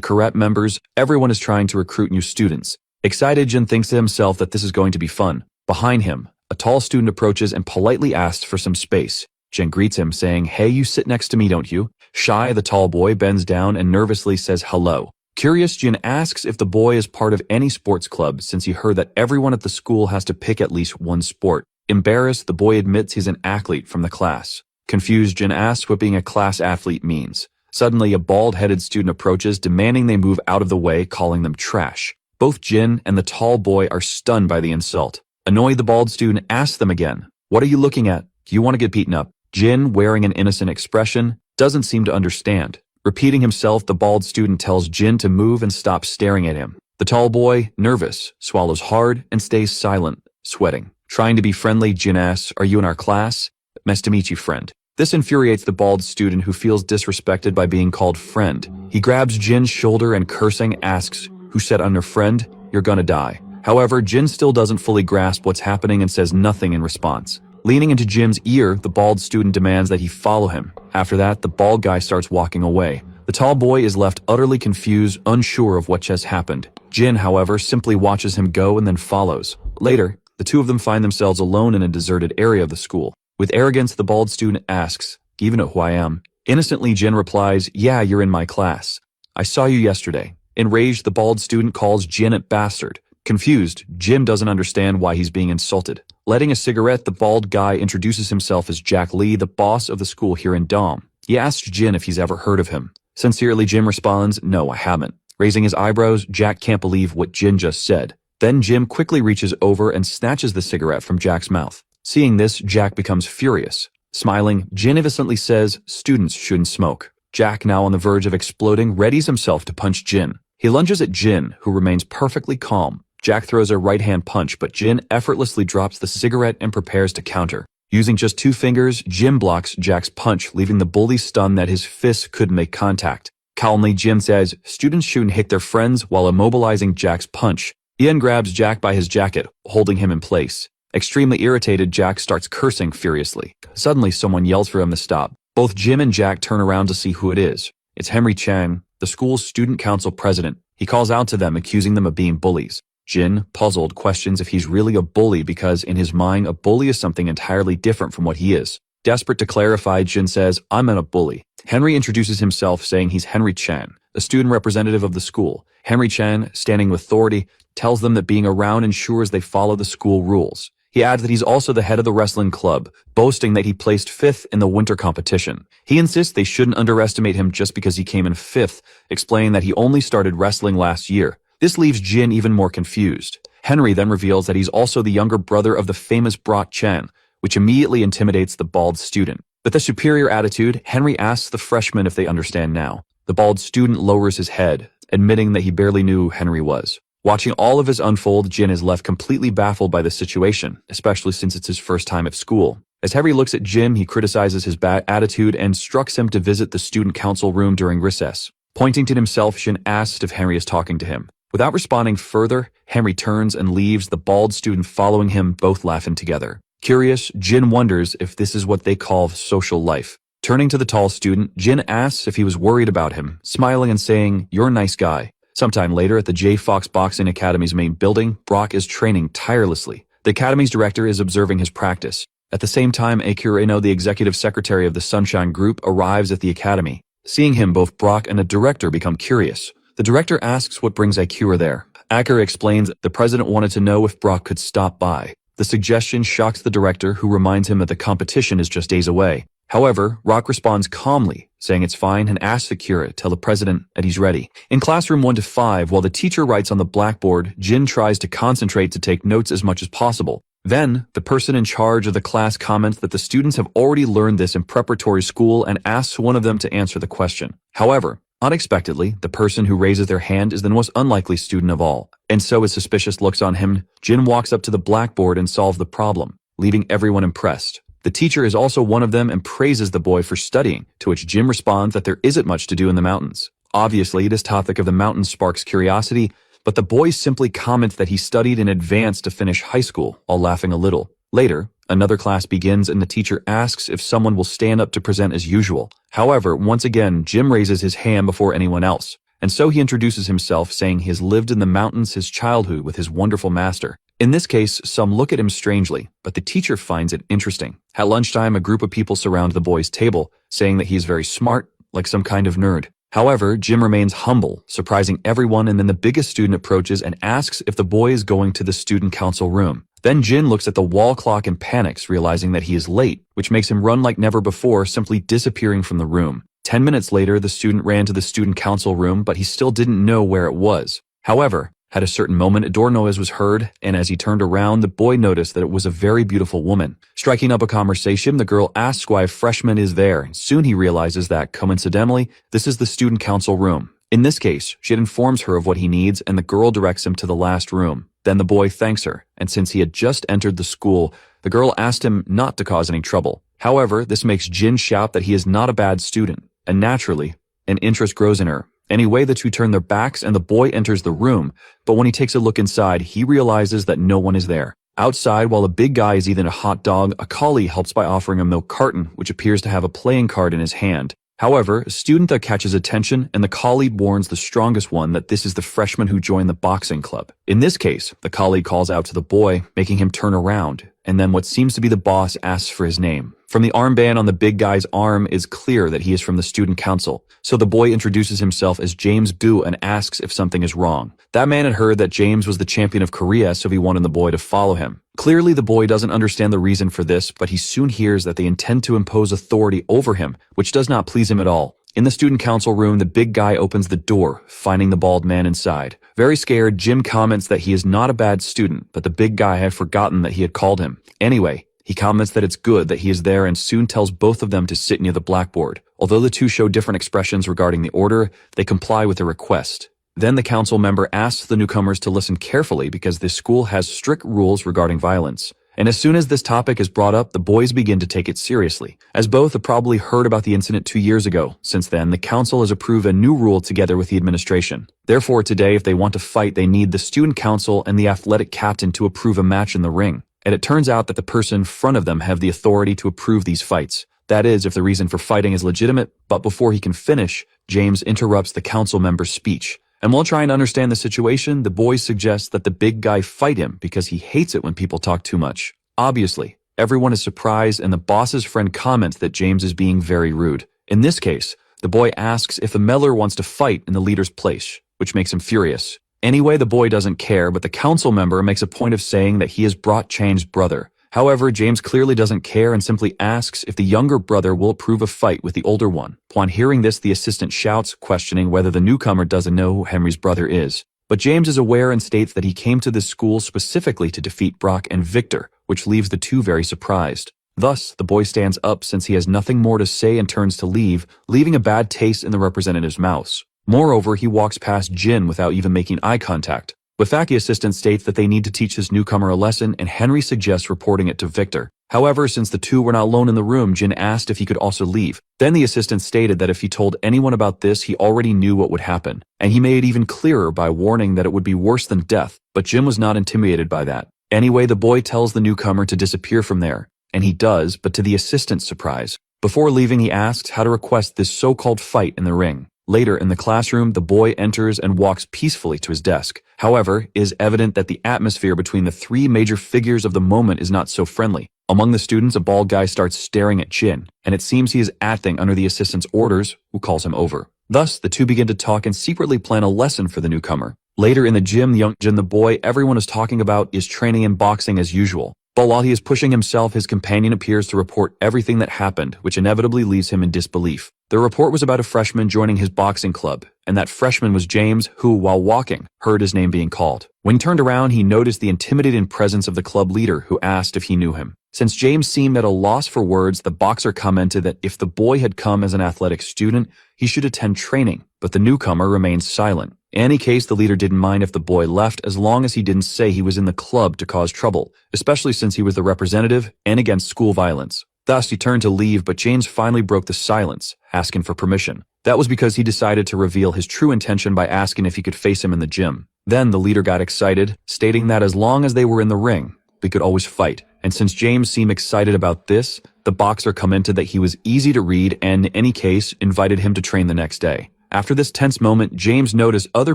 cadet members, everyone is trying to recruit new students. Excited, Jin thinks to himself that this is going to be fun. Behind him, a tall student approaches and politely asks for some space. Jin greets him, saying, "Hey, you sit next to me, don't you?" Shy, the tall boy bends down and nervously says hello. Curious, Jin asks if the boy is part of any sports club since he heard that everyone at the school has to pick at least one sport. Embarrassed, the boy admits he's an athlete from the class. Confused, Jin asks what being a class athlete means. Suddenly, a bald-headed student approaches, demanding they move out of the way, calling them trash. Both Jin and the tall boy are stunned by the insult. Annoyed, the bald student asks them again, "What are you looking at? Do you want to get beaten up?" Jin, wearing an innocent expression, doesn't seem to understand. Repeating himself, the bald student tells Jin to move and stop staring at him. The tall boy, nervous, swallows hard and stays silent, sweating. Trying to be friendly, Jin asks, "Are you in our class?" "Nice to meet you, friend." This infuriates the bald student, who feels disrespected by being called friend. He grabs Jin's shoulder and, cursing, asks, "Who said I'm your friend? You're gonna die." However, Jin still doesn't fully grasp what's happening and says nothing in response. Leaning into Jin's ear, the bald student demands that he follow him. After that, the bald guy starts walking away. The tall boy is left utterly confused, unsure of what just happened. Jin, however, simply watches him go and then follows. Later, the two of them find themselves alone in a deserted area of the school. With arrogance, the bald student asks, "Do you even know who I am?" Innocently, Jin replies, "Yeah, you're in my class. I saw you yesterday." Enraged, the bald student calls Jin a bastard. Confused, Jin doesn't understand why he's being insulted. Lighting a cigarette, the bald guy introduces himself as Jack Lee, the boss of the school here in Dom. He asks Jin if he's ever heard of him. Sincerely, Jin responds, "No, I haven't." Raising his eyebrows, Jack can't believe what Jin just said. Then Jin quickly reaches over and snatches the cigarette from Jack's mouth. Seeing this, Jack becomes furious. Smiling, Jin innocently says, "Students shouldn't smoke." Jack, now on the verge of exploding, readies himself to punch Jin. He lunges at Jin, who remains perfectly calm. Jack throws a right-hand punch, but Jin effortlessly drops the cigarette and prepares to counter. Using just 2 fingers, Jin blocks Jack's punch, leaving the bully stunned that his fists couldn't make contact. Calmly, Jin says, "Students shouldn't hit their friends," while immobilizing Jack's punch. Ian grabs Jack by his jacket, holding him in place. Extremely irritated, Jack starts cursing furiously. Suddenly, someone yells for him to stop. Both Jim and Jack turn around to see who it is. It's Henry Chan, the school's student council president. He calls out to them, accusing them of being bullies. Jin, puzzled, questions if he's really a bully because, in his mind, a bully is something entirely different from what he is. Desperate to clarify, Jin says, "I'm not a bully." Henry introduces himself, saying he's Henry Chan, a student representative of the school. Henry Chan, standing with authority, tells them that being around ensures they follow the school rules. He adds that he's also the head of the wrestling club, boasting that he placed 5th in the winter competition. He insists they shouldn't underestimate him just because he came in 5th, explaining that he only started wrestling last year. This leaves Jin even more confused. Henry then reveals that he's also the younger brother of the famous Brock Chan, which immediately intimidates the bald student. With a superior attitude, Henry asks the freshmen if they understand now. The bald student lowers his head, admitting that he barely knew who Henry was. Watching all of this unfold, Jin is left completely baffled by the situation, especially since it's his first time at school. As Henry looks at Jin, he criticizes his bad attitude and instructs him to visit the student council room during recess. Pointing to himself, Jin asks if Henry is talking to him. Without responding further, Henry turns and leaves, the bald student following him, both laughing together. Curious, Jin wonders if this is what they call social life. Turning to the tall student, Jin asks if he was worried about him, smiling and saying, "You're a nice guy." Sometime later, at the J. Fox Boxing Academy's main building, Brock is training tirelessly. The academy's director is observing his practice. At the same time, Akira Ino, the executive secretary of the Sunshine Group, arrives at the academy. Seeing him, both Brock and the director become curious. The director asks what brings Akira there. Akira explains that the president wanted to know if Brock could stop by. The suggestion shocks the director, who reminds him that the competition is just days away. However, Rock responds calmly, saying it's fine and asks Akira to tell the president that he's ready. In classroom 1 to 5, while the teacher writes on the blackboard, Jin tries to concentrate to take notes as much as possible. Then, the person in charge of the class comments that the students have already learned this in preparatory school and asks one of them to answer the question. However, unexpectedly, the person who raises their hand is the most unlikely student of all, and so with suspicious looks on him, Jin walks up to the blackboard and solves the problem, leaving everyone impressed. The teacher is also one of them and praises the boy for studying, to which Jin responds that there isn't much to do in the mountains. Obviously, this topic of the mountains sparks curiosity, but the boy simply comments that he studied in advance to finish high school, all laughing a little. Later, another class begins and the teacher asks if someone will stand up to present as usual. However, once again, Jim raises his hand before anyone else, and so he introduces himself, saying he has lived in the mountains his childhood with his wonderful master. In this case, some look at him strangely, but the teacher finds it interesting. At lunchtime, a group of people surround the boy's table, saying that he is very smart, like some kind of nerd. However, Jim remains humble, surprising everyone, and then the biggest student approaches and asks if the boy is going to the student council room. Then Jin looks at the wall clock and panics, realizing that he is late, which makes him run like never before, simply disappearing from the room. 10 minutes later, the student ran to the student council room, but he still didn't know where it was. However, at a certain moment, a door noise was heard, and as he turned around, the boy noticed that it was a very beautiful woman. Striking up a conversation, the girl asks why a freshman is there. Soon he realizes that, coincidentally, this is the student council room. In this case, she informs her of what he needs, and the girl directs him to the last room. Then the boy thanks her, and since he had just entered the school, the girl asked him not to cause any trouble. However, this makes Jin shout that he is not a bad student, and naturally, an interest grows in her. Anyway, the two turn their backs and the boy enters the room, but when he takes a look inside, he realizes that no one is there. Outside, while the big guy is eating a hot dog, a collie helps by offering a milk carton, which appears to have a playing card in his hand. However, a student that catches attention, and the colleague warns the strongest one that this is the freshman who joined the boxing club. In this case, the colleague calls out to the boy, making him turn around, and then what seems to be the boss asks for his name. From the armband on the big guy's arm is clear that he is from the student council, so the boy introduces himself as James Boo and asks if something is wrong. That man had heard that James was the champion of Korea, so he wanted the boy to follow him. Clearly, the boy doesn't understand the reason for this, but he soon hears that they intend to impose authority over him, which does not please him at all. In the student council room, the big guy opens the door, finding the bald man inside. Very scared, Jim comments that he is not a bad student, but the big guy had forgotten that he had called him. Anyway, he comments that it's good that he is there and soon tells both of them to sit near the blackboard. Although the two show different expressions regarding the order, they comply with the request. Then the council member asks the newcomers to listen carefully because this school has strict rules regarding violence. And as soon as this topic is brought up, the boys begin to take it seriously, as both have probably heard about the incident 2 years ago. Since then, the council has approved a new rule together with the administration. Therefore, today, if they want to fight, they need the student council and the athletic captain to approve a match in the ring. And it turns out that the person in front of them have the authority to approve these fights. That is, if the reason for fighting is legitimate, but before he can finish, James interrupts the council member's speech. And while trying to understand the situation, the boys suggest that the big guy fight him because he hates it when people talk too much. Obviously, everyone is surprised and the boss's friend comments that James is being very rude. In this case, the boy asks if the meddler wants to fight in the leader's place, which makes him furious. Anyway, the boy doesn't care, but the council member makes a point of saying that he has brought Chang's brother. However, James clearly doesn't care and simply asks if the younger brother will approve a fight with the older one. Upon hearing this, the assistant shouts, questioning whether the newcomer doesn't know who Henry's brother is. But James is aware and states that he came to this school specifically to defeat Brock and Victor, which leaves the two very surprised. Thus, the boy stands up since he has nothing more to say and turns to leave, leaving a bad taste in the representative's mouth. Moreover, he walks past Jin without even making eye contact. With that, the assistant states that they need to teach this newcomer a lesson, and Henry suggests reporting it to Victor. However, since the two were not alone in the room, Jin asked if he could also leave. Then the assistant stated that if he told anyone about this, he already knew what would happen. And he made it even clearer by warning that it would be worse than death, but Jin was not intimidated by that. Anyway, the boy tells the newcomer to disappear from there, and he does, but to the assistant's surprise. Before leaving, he asks how to request this so-called fight in the ring. Later, in the classroom, the boy enters and walks peacefully to his desk. However, it is evident that the atmosphere between the three major figures of the moment is not so friendly. Among the students, a bald guy starts staring at Jin, and it seems he is acting under the assistant's orders, who calls him over. Thus, the two begin to talk and secretly plan a lesson for the newcomer. Later in the gym, the young Jin, the boy everyone is talking about, is training in boxing as usual. But while he is pushing himself, his companion appears to report everything that happened, which inevitably leaves him in disbelief. The report was about a freshman joining his boxing club, and that freshman was James, who, while walking, heard his name being called. When he turned around, he noticed the intimidating presence of the club leader, who asked if he knew him. Since James seemed at a loss for words, the boxer commented that if the boy had come as an athletic student, he should attend training, but the newcomer remained silent. In any case, the leader didn't mind if the boy left as long as he didn't say he was in the club to cause trouble, especially since he was the representative and against school violence. Thus, he turned to leave, but James finally broke the silence, asking for permission. That was because he decided to reveal his true intention by asking if he could face him in the gym. Then the leader got excited, stating that as long as they were in the ring, they could always fight. And since James seemed excited about this, the boxer commented that he was easy to read and, in any case, invited him to train the next day. After this tense moment, James noticed other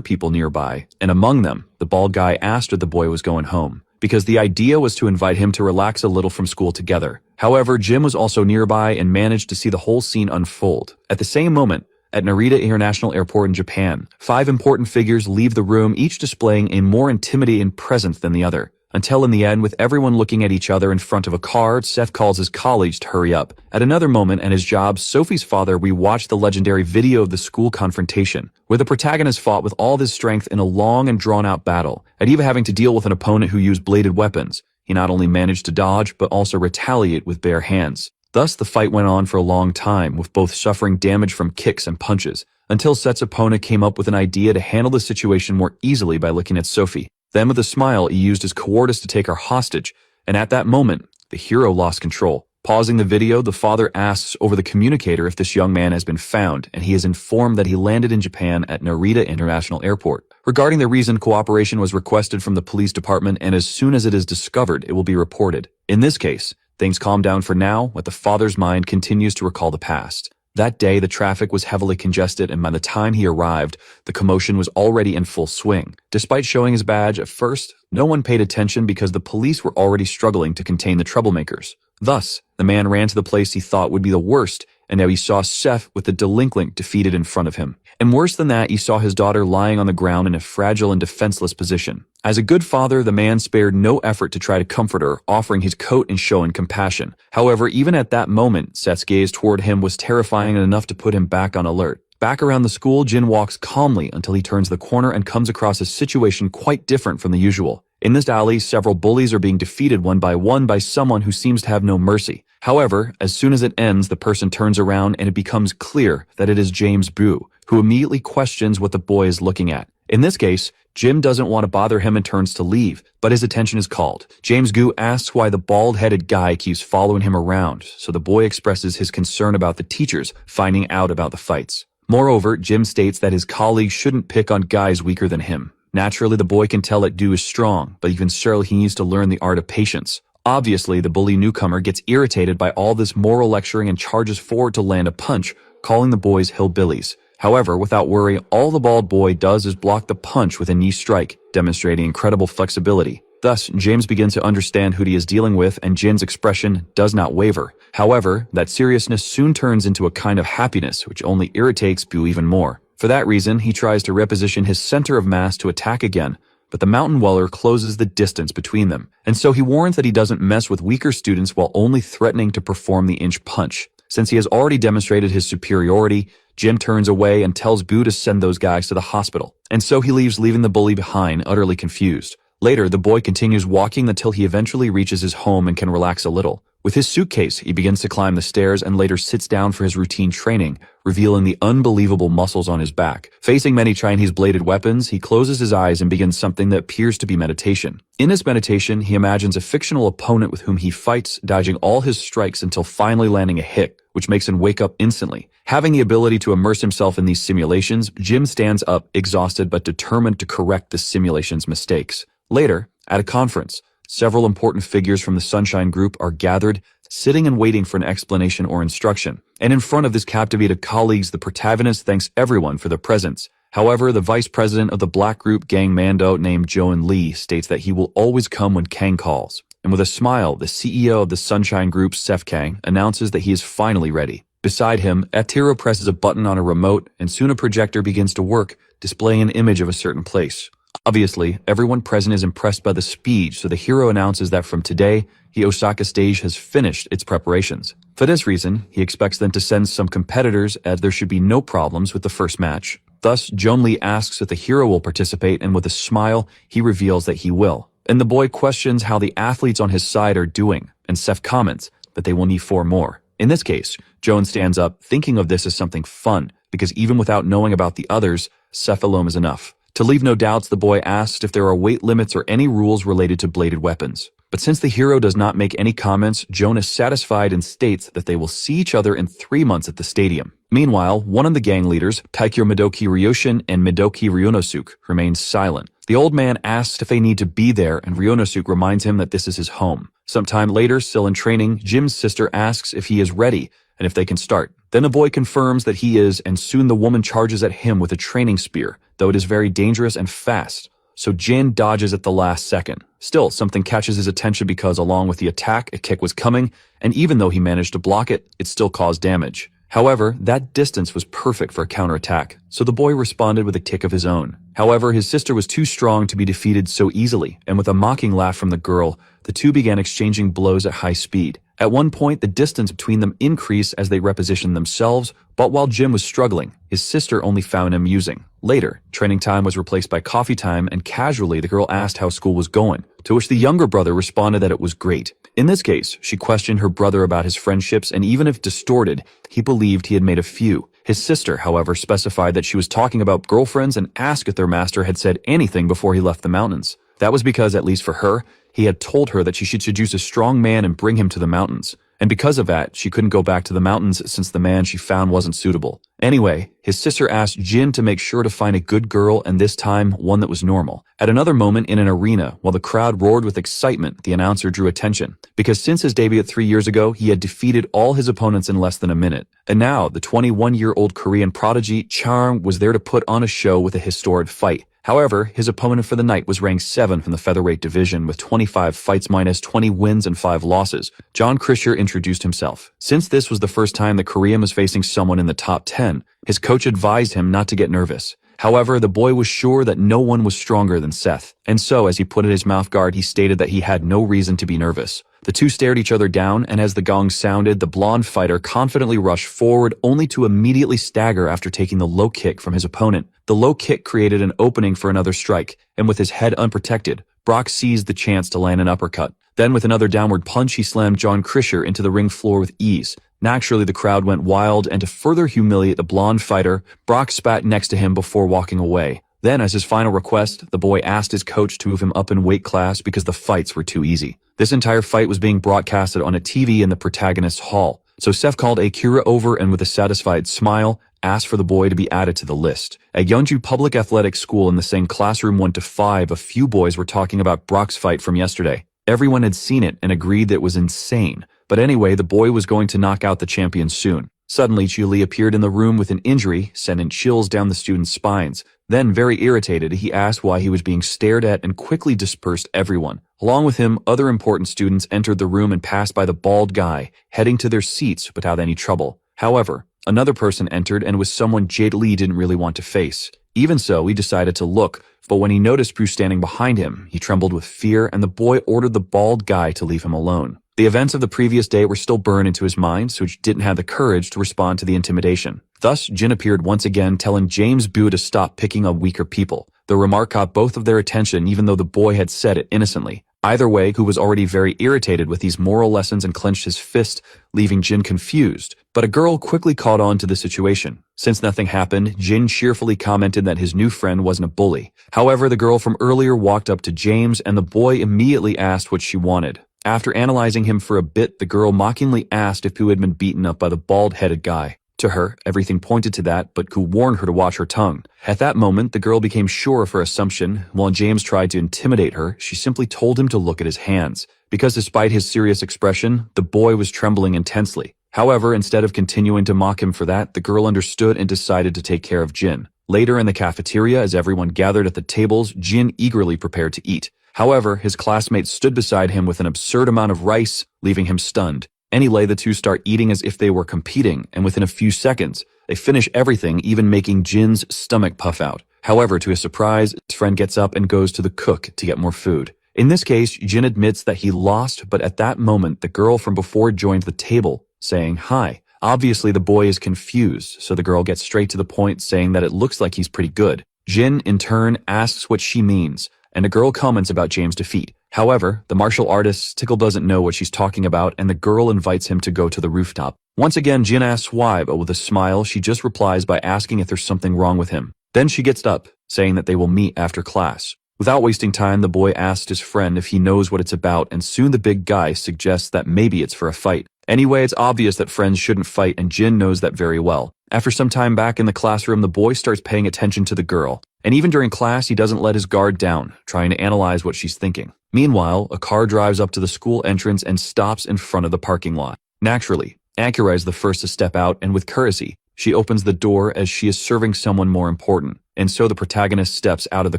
people nearby, and among them, the bald guy asked if the boy was going home, because the idea was to invite him to relax a little from school together. However, Jim was also nearby and managed to see the whole scene unfold. At the same moment, at Narita International Airport in Japan, 5 important figures leave the room, each displaying a more intimidating presence than the other. Until in the end, with everyone looking at each other in front of a car, Seth calls his colleagues to hurry up. At another moment at his job, Sophie's father rewatched the legendary video of the school confrontation, where the protagonist fought with all his strength in a long and drawn-out battle, and even having to deal with an opponent who used bladed weapons. He not only managed to dodge, but also retaliate with bare hands. Thus, the fight went on for a long time, with both suffering damage from kicks and punches, until Seth's opponent came up with an idea to handle the situation more easily by looking at Sophie. Then with a smile, he used his cowardice to take her hostage, and at that moment, the hero lost control. Pausing the video, the father asks over the communicator if this young man has been found, and he is informed that he landed in Japan at Narita International Airport. Regarding the reason, cooperation was requested from the police department, and as soon as it is discovered, it will be reported. In this case, things calm down for now, but the father's mind continues to recall the past. That day, the traffic was heavily congested, and by the time he arrived, the commotion was already in full swing. Despite showing his badge at first, no one paid attention because the police were already struggling to contain the troublemakers. Thus, the man ran to the place he thought would be the worst, and now he saw Seth with the delinquent defeated in front of him. And worse than that, he saw his daughter lying on the ground in a fragile and defenseless position. As a good father, the man spared no effort to try to comfort her, offering his coat and showing compassion. However, even at that moment, Seth's gaze toward him was terrifying enough to put him back on alert. Back around the school, Jin walks calmly until he turns the corner and comes across a situation quite different from the usual. In this alley, several bullies are being defeated one by someone who seems to have no mercy. However, as soon as it ends, the person turns around and it becomes clear that it is James Bu, who immediately questions what the boy is looking at. In this case, Jim doesn't want to bother him and turns to leave, but his attention is called. James Gu asks why the bald-headed guy keeps following him around, so the boy expresses his concern about the teachers finding out about the fights. Moreover, Jim states that his colleagues shouldn't pick on guys weaker than him. Naturally, the boy can tell that Du is strong, but even still, he needs to learn the art of patience. Obviously, the bully newcomer gets irritated by all this moral lecturing and charges forward to land a punch, calling the boys hillbillies. However, without worry, all the bald boy does is block the punch with a knee strike, demonstrating incredible flexibility. Thus, James begins to understand who he is dealing with, and Jin's expression does not waver. However, that seriousness soon turns into a kind of happiness, which only irritates Bu even more. For that reason, he tries to reposition his center of mass to attack again, but the mountain dweller closes the distance between them, and so he warns that he doesn't mess with weaker students while only threatening to perform the inch punch. Since he has already demonstrated his superiority, Jim turns away and tells Bu to send those guys to the hospital, and so he leaves, leaving the bully behind, utterly confused. Later, the boy continues walking until he eventually reaches his home and can relax a little. With his suitcase, he begins to climb the stairs and later sits down for his routine training, revealing the unbelievable muscles on his back. Facing many Chinese bladed weapons, he closes his eyes and begins something that appears to be meditation. In his meditation, he imagines a fictional opponent with whom he fights, dodging all his strikes until finally landing a hit, which makes him wake up instantly. Having the ability to immerse himself in these simulations, Jim stands up, exhausted but determined to correct the simulation's mistakes. Later, at a conference, several important figures from the Sunshine Group are gathered, sitting and waiting for an explanation or instruction. And in front of his captivated colleagues, the protagonist thanks everyone for their presence. However, the vice president of the black group Gang Mando named Joan Lee states that he will always come when Kang calls. And with a smile, the CEO of the Sunshine Group, Seth Kang, announces that he is finally ready. Beside him, Atiro presses a button on a remote, and soon a projector begins to work, displaying an image of a certain place. Obviously, everyone present is impressed by the speed, so the hero announces that from today, the Osaka stage has finished its preparations. For this reason, he expects them to send some competitors as there should be no problems with the first match. Thus, Joan Lee asks if the hero will participate, and with a smile, he reveals that he will. And the boy questions how the athletes on his side are doing, and Seth comments that they will need 4 more. In this case, Joan stands up, thinking of this as something fun, because even without knowing about the others, Seth alone is enough. To leave no doubts, the boy asks if there are weight limits or any rules related to bladed weapons. But since the hero does not make any comments, Joan is satisfied and states that they will see each other in 3 months at the stadium. Meanwhile, one of the gang leaders, Taikyo Midoki Ryoshin and Midoki Ryonosuke, remains silent. The old man asks if they need to be there, and Ryonosuke reminds him that this is his home. Sometime later, still in training, Jim's sister asks if he is ready and if they can start. Then the boy confirms that he is, and soon the woman charges at him with a training spear, though it is very dangerous and fast. So Jin dodges at the last second. Still, something catches his attention because along with the attack, a kick was coming, and even though he managed to block it, it still caused damage. However, that distance was perfect for a counterattack, so the boy responded with a kick of his own. However, his sister was too strong to be defeated so easily, and with a mocking laugh from the girl, the two began exchanging blows at high speed. At one point, the distance between them increased as they repositioned themselves, but while Jim was struggling, his sister only found him amusing. Later, training time was replaced by coffee time, and casually the girl asked how school was going, to which the younger brother responded that it was great. In this case, she questioned her brother about his friendships, and even if distorted, he believed he had made a few. His sister, however, specified that she was talking about girlfriends and asked if their master had said anything before he left the mountains. That was because, at least for her, he had told her that she should seduce a strong man and bring him to the mountains. And because of that, she couldn't go back to the mountains since the man she found wasn't suitable. Anyway, his sister asked Jin to make sure to find a good girl, and this time, one that was normal. At another moment in an arena, while the crowd roared with excitement, the announcer drew attention. Because since his debut 3 years ago, he had defeated all his opponents in less than a minute. And now, the 21-year-old Korean prodigy, Charm, was there to put on a show with a historic fight. However, his opponent for the night was ranked 7th in the featherweight division with 25 fights minus 20 wins and 5 losses. John Krischer introduced himself. Since this was the first time that Korean was facing someone in the top 10, his coach advised him not to get nervous. However, the boy was sure that no one was stronger than Seth, and so as he put in his mouth guard, he stated that he had no reason to be nervous. The two stared each other down, and as the gong sounded, the blonde fighter confidently rushed forward only to immediately stagger after taking the low kick from his opponent. The low kick created an opening for another strike, and with his head unprotected, Brock seized the chance to land an uppercut. Then with another downward punch, he slammed John Krischer into the ring floor with ease. Naturally, the crowd went wild, and to further humiliate the blonde fighter, Brock spat next to him before walking away. Then, as his final request, the boy asked his coach to move him up in weight class because the fights were too easy. This entire fight was being broadcasted on a TV in the protagonist's hall, so Seth called Akira over and with a satisfied smile, asked for the boy to be added to the list. At Yeonju Public Athletic School in the same classroom 1 to 5, a few boys were talking about Brock's fight from yesterday. Everyone had seen it and agreed that it was insane. But anyway, the boy was going to knock out the champion soon. Suddenly, Chuli appeared in the room with an injury, sending chills down the students' spines. Then, very irritated, he asked why he was being stared at and quickly dispersed everyone. Along with him, other important students entered the room and passed by the bald guy, heading to their seats without any trouble. However, another person entered and was someone Jade Lee didn't really want to face. Even so, he decided to look, but when he noticed Prue standing behind him, he trembled with fear and the boy ordered the bald guy to leave him alone. The events of the previous day were still burned into his mind, so he didn't have the courage to respond to the intimidation. Thus, Jin appeared once again, telling James Boo to stop picking on weaker people. The remark caught both of their attention even though the boy had said it innocently. Either way, who was already very irritated with these moral lessons and clenched his fist, leaving Jin confused. But a girl quickly caught on to the situation. Since nothing happened, Jin cheerfully commented that his new friend wasn't a bully. However, the girl from earlier walked up to James and the boy immediately asked what she wanted. After analyzing him for a bit, the girl mockingly asked if Pooh had been beaten up by the bald-headed guy. To her, everything pointed to that, but Koo warned her to watch her tongue. At that moment, the girl became sure of her assumption. While James tried to intimidate her, she simply told him to look at his hands. Because despite his serious expression, the boy was trembling intensely. However, instead of continuing to mock him for that, the girl understood and decided to take care of Jin. Later in the cafeteria, as everyone gathered at the tables, Jin eagerly prepared to eat. However, his classmates stood beside him with an absurd amount of rice, leaving him stunned. Anyway, the two start eating as if they were competing, and within a few seconds, they finish everything, even making Jin's stomach puff out. However, to his surprise, his friend gets up and goes to the cook to get more food. In this case, Jin admits that he lost, but at that moment, the girl from before joined the table, saying hi. Obviously, the boy is confused, so the girl gets straight to the point, saying that it looks like he's pretty good. Jin, in turn, asks what she means, and a girl comments about James' defeat. However, the martial artist still doesn't know what she's talking about, and the girl invites him to go to the rooftop. Once again, Jin asks why, but with a smile, she just replies by asking if there's something wrong with him. Then she gets up, saying that they will meet after class. Without wasting time, the boy asks his friend if he knows what it's about, and soon the big guy suggests that maybe it's for a fight. Anyway, it's obvious that friends shouldn't fight, and Jin knows that very well. After some time back in the classroom, the boy starts paying attention to the girl. And even during class, he doesn't let his guard down, trying to analyze what she's thinking. Meanwhile, a car drives up to the school entrance and stops in front of the parking lot. Naturally, Akira is the first to step out, and with courtesy, she opens the door as she is serving someone more important. And so the protagonist steps out of the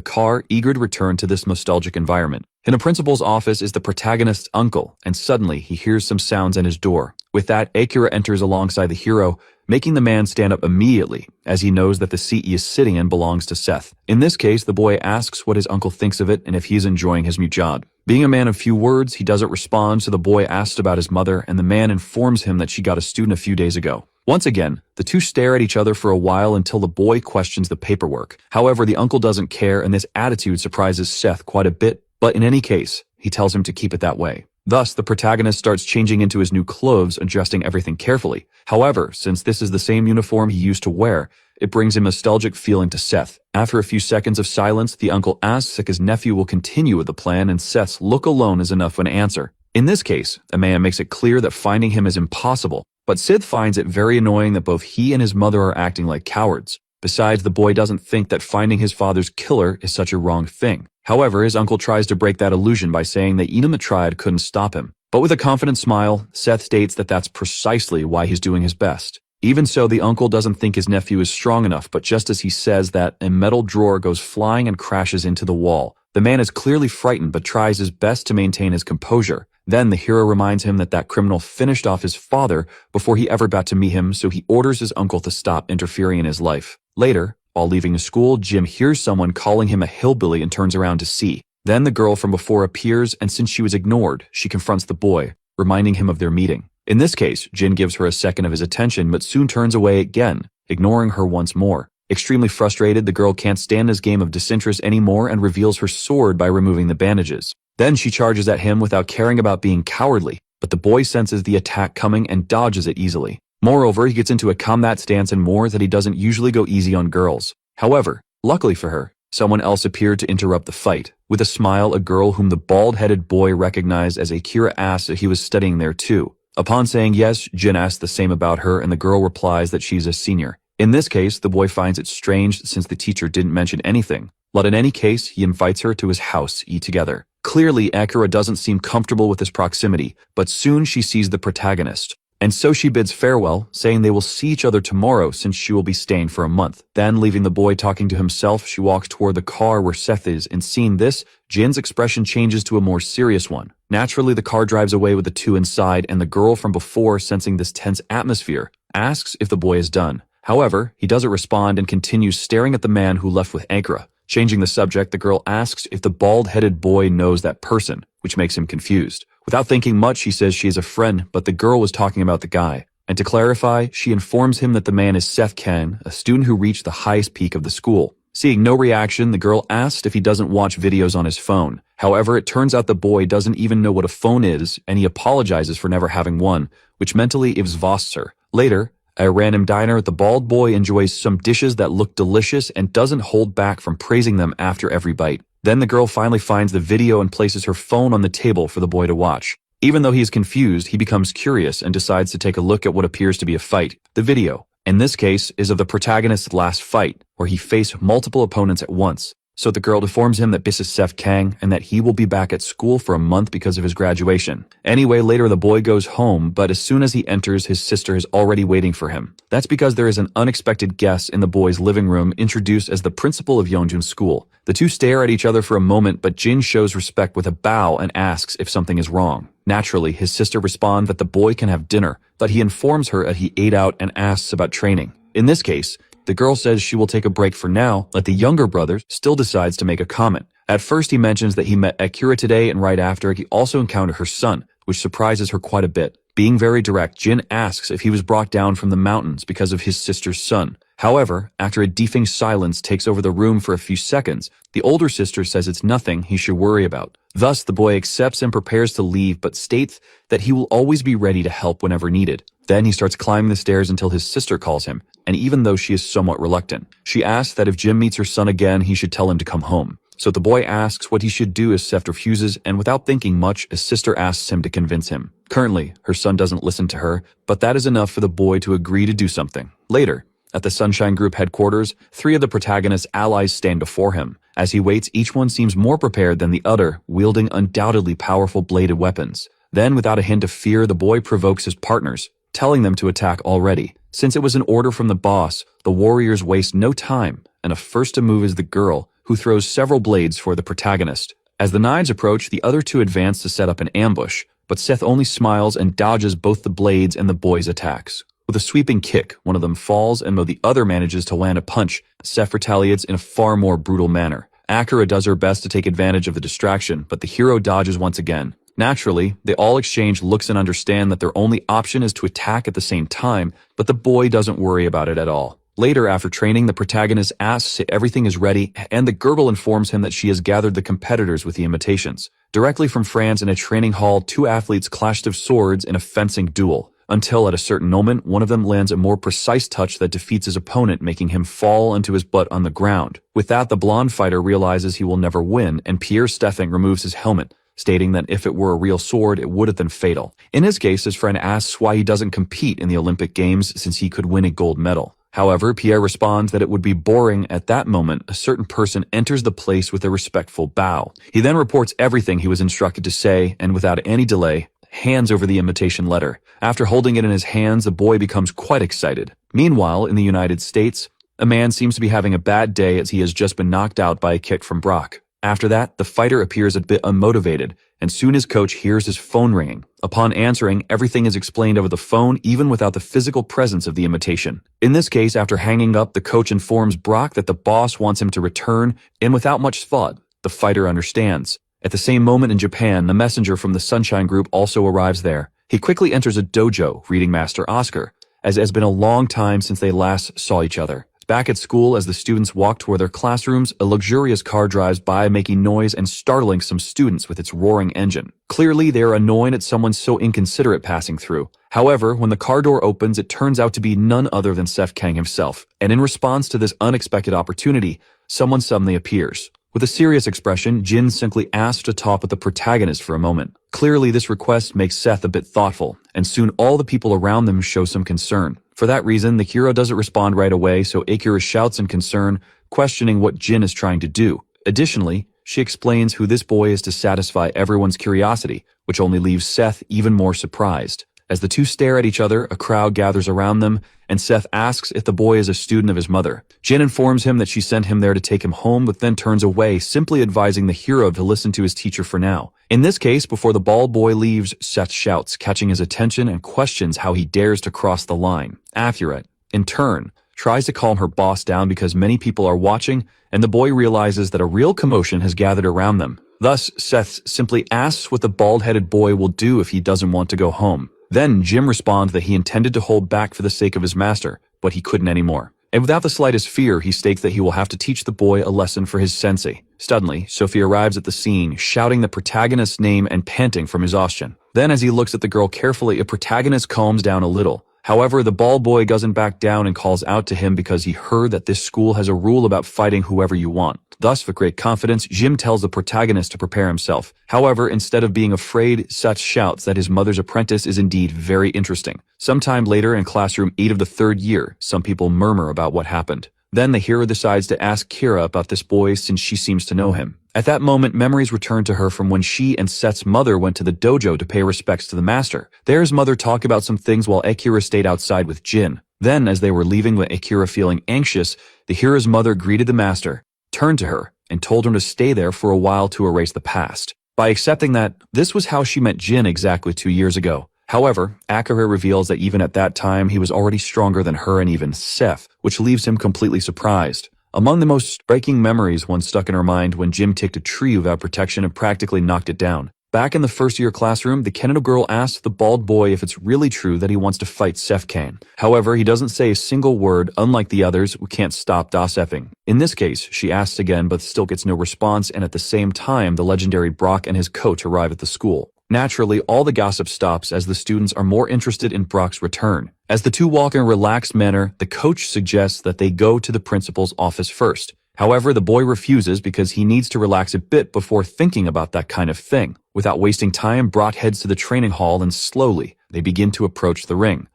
car, eager to return to this nostalgic environment. In the principal's office is the protagonist's uncle, and suddenly he hears some sounds at his door. With that, Akira enters alongside the hero, making the man stand up immediately, as he knows that the seat he is sitting in belongs to Seth. In this case, the boy asks what his uncle thinks of it and if he's enjoying his new job. Being a man of few words, he doesn't respond, so the boy asks about his mother, and the man informs him that she got a student a few days ago. Once again, the two stare at each other for a while until the boy questions the paperwork. However, the uncle doesn't care, and this attitude surprises Seth quite a bit, but in any case, he tells him to keep it that way. Thus, the protagonist starts changing into his new clothes, adjusting everything carefully. However, since this is the same uniform he used to wear, it brings a nostalgic feeling to Seth. After a few seconds of silence, the uncle asks if his nephew will continue with the plan, and Seth's look alone is enough of an answer. In this case, the man makes it clear that finding him is impossible, but Sid finds it very annoying that both he and his mother are acting like cowards. Besides, the boy doesn't think that finding his father's killer is such a wrong thing. However, his uncle tries to break that illusion by saying that even the triad couldn't stop him. But with a confident smile, Seth states that that's precisely why he's doing his best. Even so, the uncle doesn't think his nephew is strong enough, but just as he says that, a metal drawer goes flying and crashes into the wall. The man is clearly frightened but tries his best to maintain his composure. Then the hero reminds him that criminal finished off his father before he ever got to meet him, so he orders his uncle to stop interfering in his life. Later, while leaving the school, Jim hears someone calling him a hillbilly and turns around to see. Then the girl from before appears, and since she was ignored, she confronts the boy, reminding him of their meeting. In this case, Jin gives her a second of his attention but soon turns away again, ignoring her once more. Extremely frustrated, the girl can't stand his game of disinterest anymore and reveals her sword by removing the bandages. Then she charges at him without caring about being cowardly, but the boy senses the attack coming and dodges it easily. Moreover, he gets into a combat stance and more that he doesn't usually go easy on girls. However, luckily for her, someone else appeared to interrupt the fight. With a smile, a girl whom the bald-headed boy recognized as Akira asked if he was studying there too. Upon saying yes, Jin asks the same about her, and the girl replies that she's a senior. In this case, the boy finds it strange since the teacher didn't mention anything, but in any case, he invites her to his house to eat together. Clearly, Akira doesn't seem comfortable with this proximity, but soon she sees the protagonist. And so she bids farewell, saying they will see each other tomorrow since she will be staying for a month. Then, leaving the boy talking to himself, she walks toward the car where Seth is, and seeing this, Jin's expression changes to a more serious one. Naturally, the car drives away with the two inside, and the girl from before, sensing this tense atmosphere, asks if the boy is done. However, he doesn't respond and continues staring at the man who left with Akira. Changing the subject, the girl asks if the bald-headed boy knows that person, which makes him confused. Without thinking much, she says she is a friend, but the girl was talking about the guy. And to clarify, she informs him that the man is Seth Ken, a student who reached the highest peak of the school. Seeing no reaction, the girl asks if he doesn't watch videos on his phone. However, it turns out the boy doesn't even know what a phone is, and he apologizes for never having one, which mentally exhausts her. Later, at a random diner, the bald boy enjoys some dishes that look delicious and doesn't hold back from praising them after every bite. Then the girl finally finds the video and places her phone on the table for the boy to watch. Even though he is confused, he becomes curious and decides to take a look at what appears to be a fight. The video, in this case, is of the protagonist's last fight, where he faced multiple opponents at once. So the girl informs him that this is Seth Kang and that he will be back at school for a month because of his graduation. Anyway, later the boy goes home, but as soon as he enters, his sister is already waiting for him. That's because there is an unexpected guest in the boy's living room introduced as the principal of Yeonjun's school. The two stare at each other for a moment, but Jin shows respect with a bow and asks if something is wrong. Naturally, his sister responds that the boy can have dinner, but he informs her that he ate out and asks about training. In this case, The girl says she will take a break for now, but the younger brother still decides to make a comment. At first he mentions that he met Akira today, and right after he also encountered her son, which surprises her quite a bit. Being very direct, Jin asks if he was brought down from the mountains because of his sister's son. However, after a deafening silence takes over the room for a few seconds, the older sister says it's nothing he should worry about. Thus, the boy accepts and prepares to leave, but states that he will always be ready to help whenever needed. Then he starts climbing the stairs until his sister calls him, and even though she is somewhat reluctant, she asks that if Jim meets her son again, he should tell him to come home. So the boy asks what he should do as Seth refuses, and without thinking much, his sister asks him to convince him. Currently, her son doesn't listen to her, but that is enough for the boy to agree to do something. Later, at the Sunshine Group headquarters, 3 of the protagonist's allies stand before him. As he waits, each one seems more prepared than the other, wielding undoubtedly powerful bladed weapons. Then, without a hint of fear, the boy provokes his partners, telling them to attack already. Since it was an order from the boss, the warriors waste no time, and a first to move is the girl, who throws several blades for the protagonist. As the knives approach, the other 2 advance to set up an ambush, but Seth only smiles and dodges both the blades and the boy's attacks. With a sweeping kick, one of them falls, and though the other manages to land a punch, Seth retaliates in a far more brutal manner. Akira does her best to take advantage of the distraction, but the hero dodges once again. Naturally, they all exchange looks and understand that their only option is to attack at the same time, but the boy doesn't worry about it at all. Later, after training, the protagonist asks if everything is ready, and the girl informs him that she has gathered the competitors with the imitations. Directly from France, in a training hall, 2 athletes clashed of swords in a fencing duel, until at a certain moment, one of them lands a more precise touch that defeats his opponent, making him fall onto his butt on the ground. With that, the blonde fighter realizes he will never win, and Pierre Steffing removes his helmet, stating that if it were a real sword, it would have been fatal. In his case, his friend asks why he doesn't compete in the Olympic Games since he could win a gold medal. However, Pierre responds that it would be boring. At that moment, a certain person enters the place with a respectful bow. He then reports everything he was instructed to say, and without any delay, hands over the imitation letter. After holding it in his hands, the boy becomes quite excited. Meanwhile, in the United States, a man seems to be having a bad day as he has just been knocked out by a kick from Brock. After that, the fighter appears a bit unmotivated, and soon his coach hears his phone ringing. Upon answering, everything is explained over the phone, even without the physical presence of the imitation. In this case, after hanging up, the coach informs Brock that the boss wants him to return, and without much thought, the fighter understands. At the same moment in Japan, the messenger from the Sunshine Group also arrives there. He quickly enters a dojo, reading Master Oscar, as it has been a long time since they last saw each other. Back at school, as the students walk toward their classrooms, a luxurious car drives by, making noise and startling some students with its roaring engine. Clearly, they are annoyed at someone so inconsiderate passing through. However, when the car door opens, it turns out to be none other than Seth Kang himself, and in response to this unexpected opportunity, someone suddenly appears. With a serious expression, Jin simply asks to talk with the protagonist for a moment. Clearly, this request makes Seth a bit thoughtful, and soon all the people around them show some concern. For that reason, the hero doesn't respond right away, so Akira shouts in concern, questioning what Jin is trying to do. Additionally, she explains who this boy is to satisfy everyone's curiosity, which only leaves Seth even more surprised. As the two stare at each other, a crowd gathers around them, and Seth asks if the boy is a student of his mother. Jin informs him that she sent him there to take him home, but then turns away, simply advising the hero to listen to his teacher for now. In this case, before the bald boy leaves, Seth shouts, catching his attention, and questions how he dares to cross the line. Akira, in turn, tries to calm her boss down because many people are watching, and the boy realizes that a real commotion has gathered around them. Thus, Seth simply asks what the bald-headed boy will do if he doesn't want to go home. Then Jim responds that he intended to hold back for the sake of his master, but he couldn't anymore. And without the slightest fear, he states that he will have to teach the boy a lesson for his sensei. Suddenly, Sophie arrives at the scene, shouting the protagonist's name and panting from exhaustion. Then as he looks at the girl carefully, a protagonist calms down a little. However, the bald boy doesn't back down and calls out to him because he heard that this school has a rule about fighting whoever you want. Thus, with great confidence, Jim tells the protagonist to prepare himself. However, instead of being afraid, Seth shouts that his mother's apprentice is indeed very interesting. Sometime later in classroom 8 of the 3rd year, some people murmur about what happened. Then the hero decides to ask Kira about this boy since she seems to know him. At that moment, memories return to her from when she and Seth's mother went to the dojo to pay respects to the master. There his mother talked about some things while Akira stayed outside with Jin. Then, as they were leaving with Akira feeling anxious, the hero's mother greeted the master, turned to her, and told him to stay there for a while to erase the past. By accepting that, this was how she met Jin exactly 2 years ago. However, Akira reveals that even at that time he was already stronger than her and even Seth, which leaves him completely surprised. Among the most striking memories one stuck in her mind when Jim kicked a tree without protection and practically knocked it down. Back in the first-year classroom, the Canada girl asks the bald boy if it's really true that he wants to fight Seth Kane. However, he doesn't say a single word, unlike the others who can't stop das effing. In this case, she asks again but still gets no response, and at the same time, the legendary Brock and his coach arrive at the school. Naturally, all the gossip stops as the students are more interested in Brock's return. As the two walk in a relaxed manner, the coach suggests that they go to the principal's office first. However, the boy refuses because he needs to relax a bit before thinking about that kind of thing. Without wasting time, Brock heads to the training hall and slowly, they begin to approach the ring.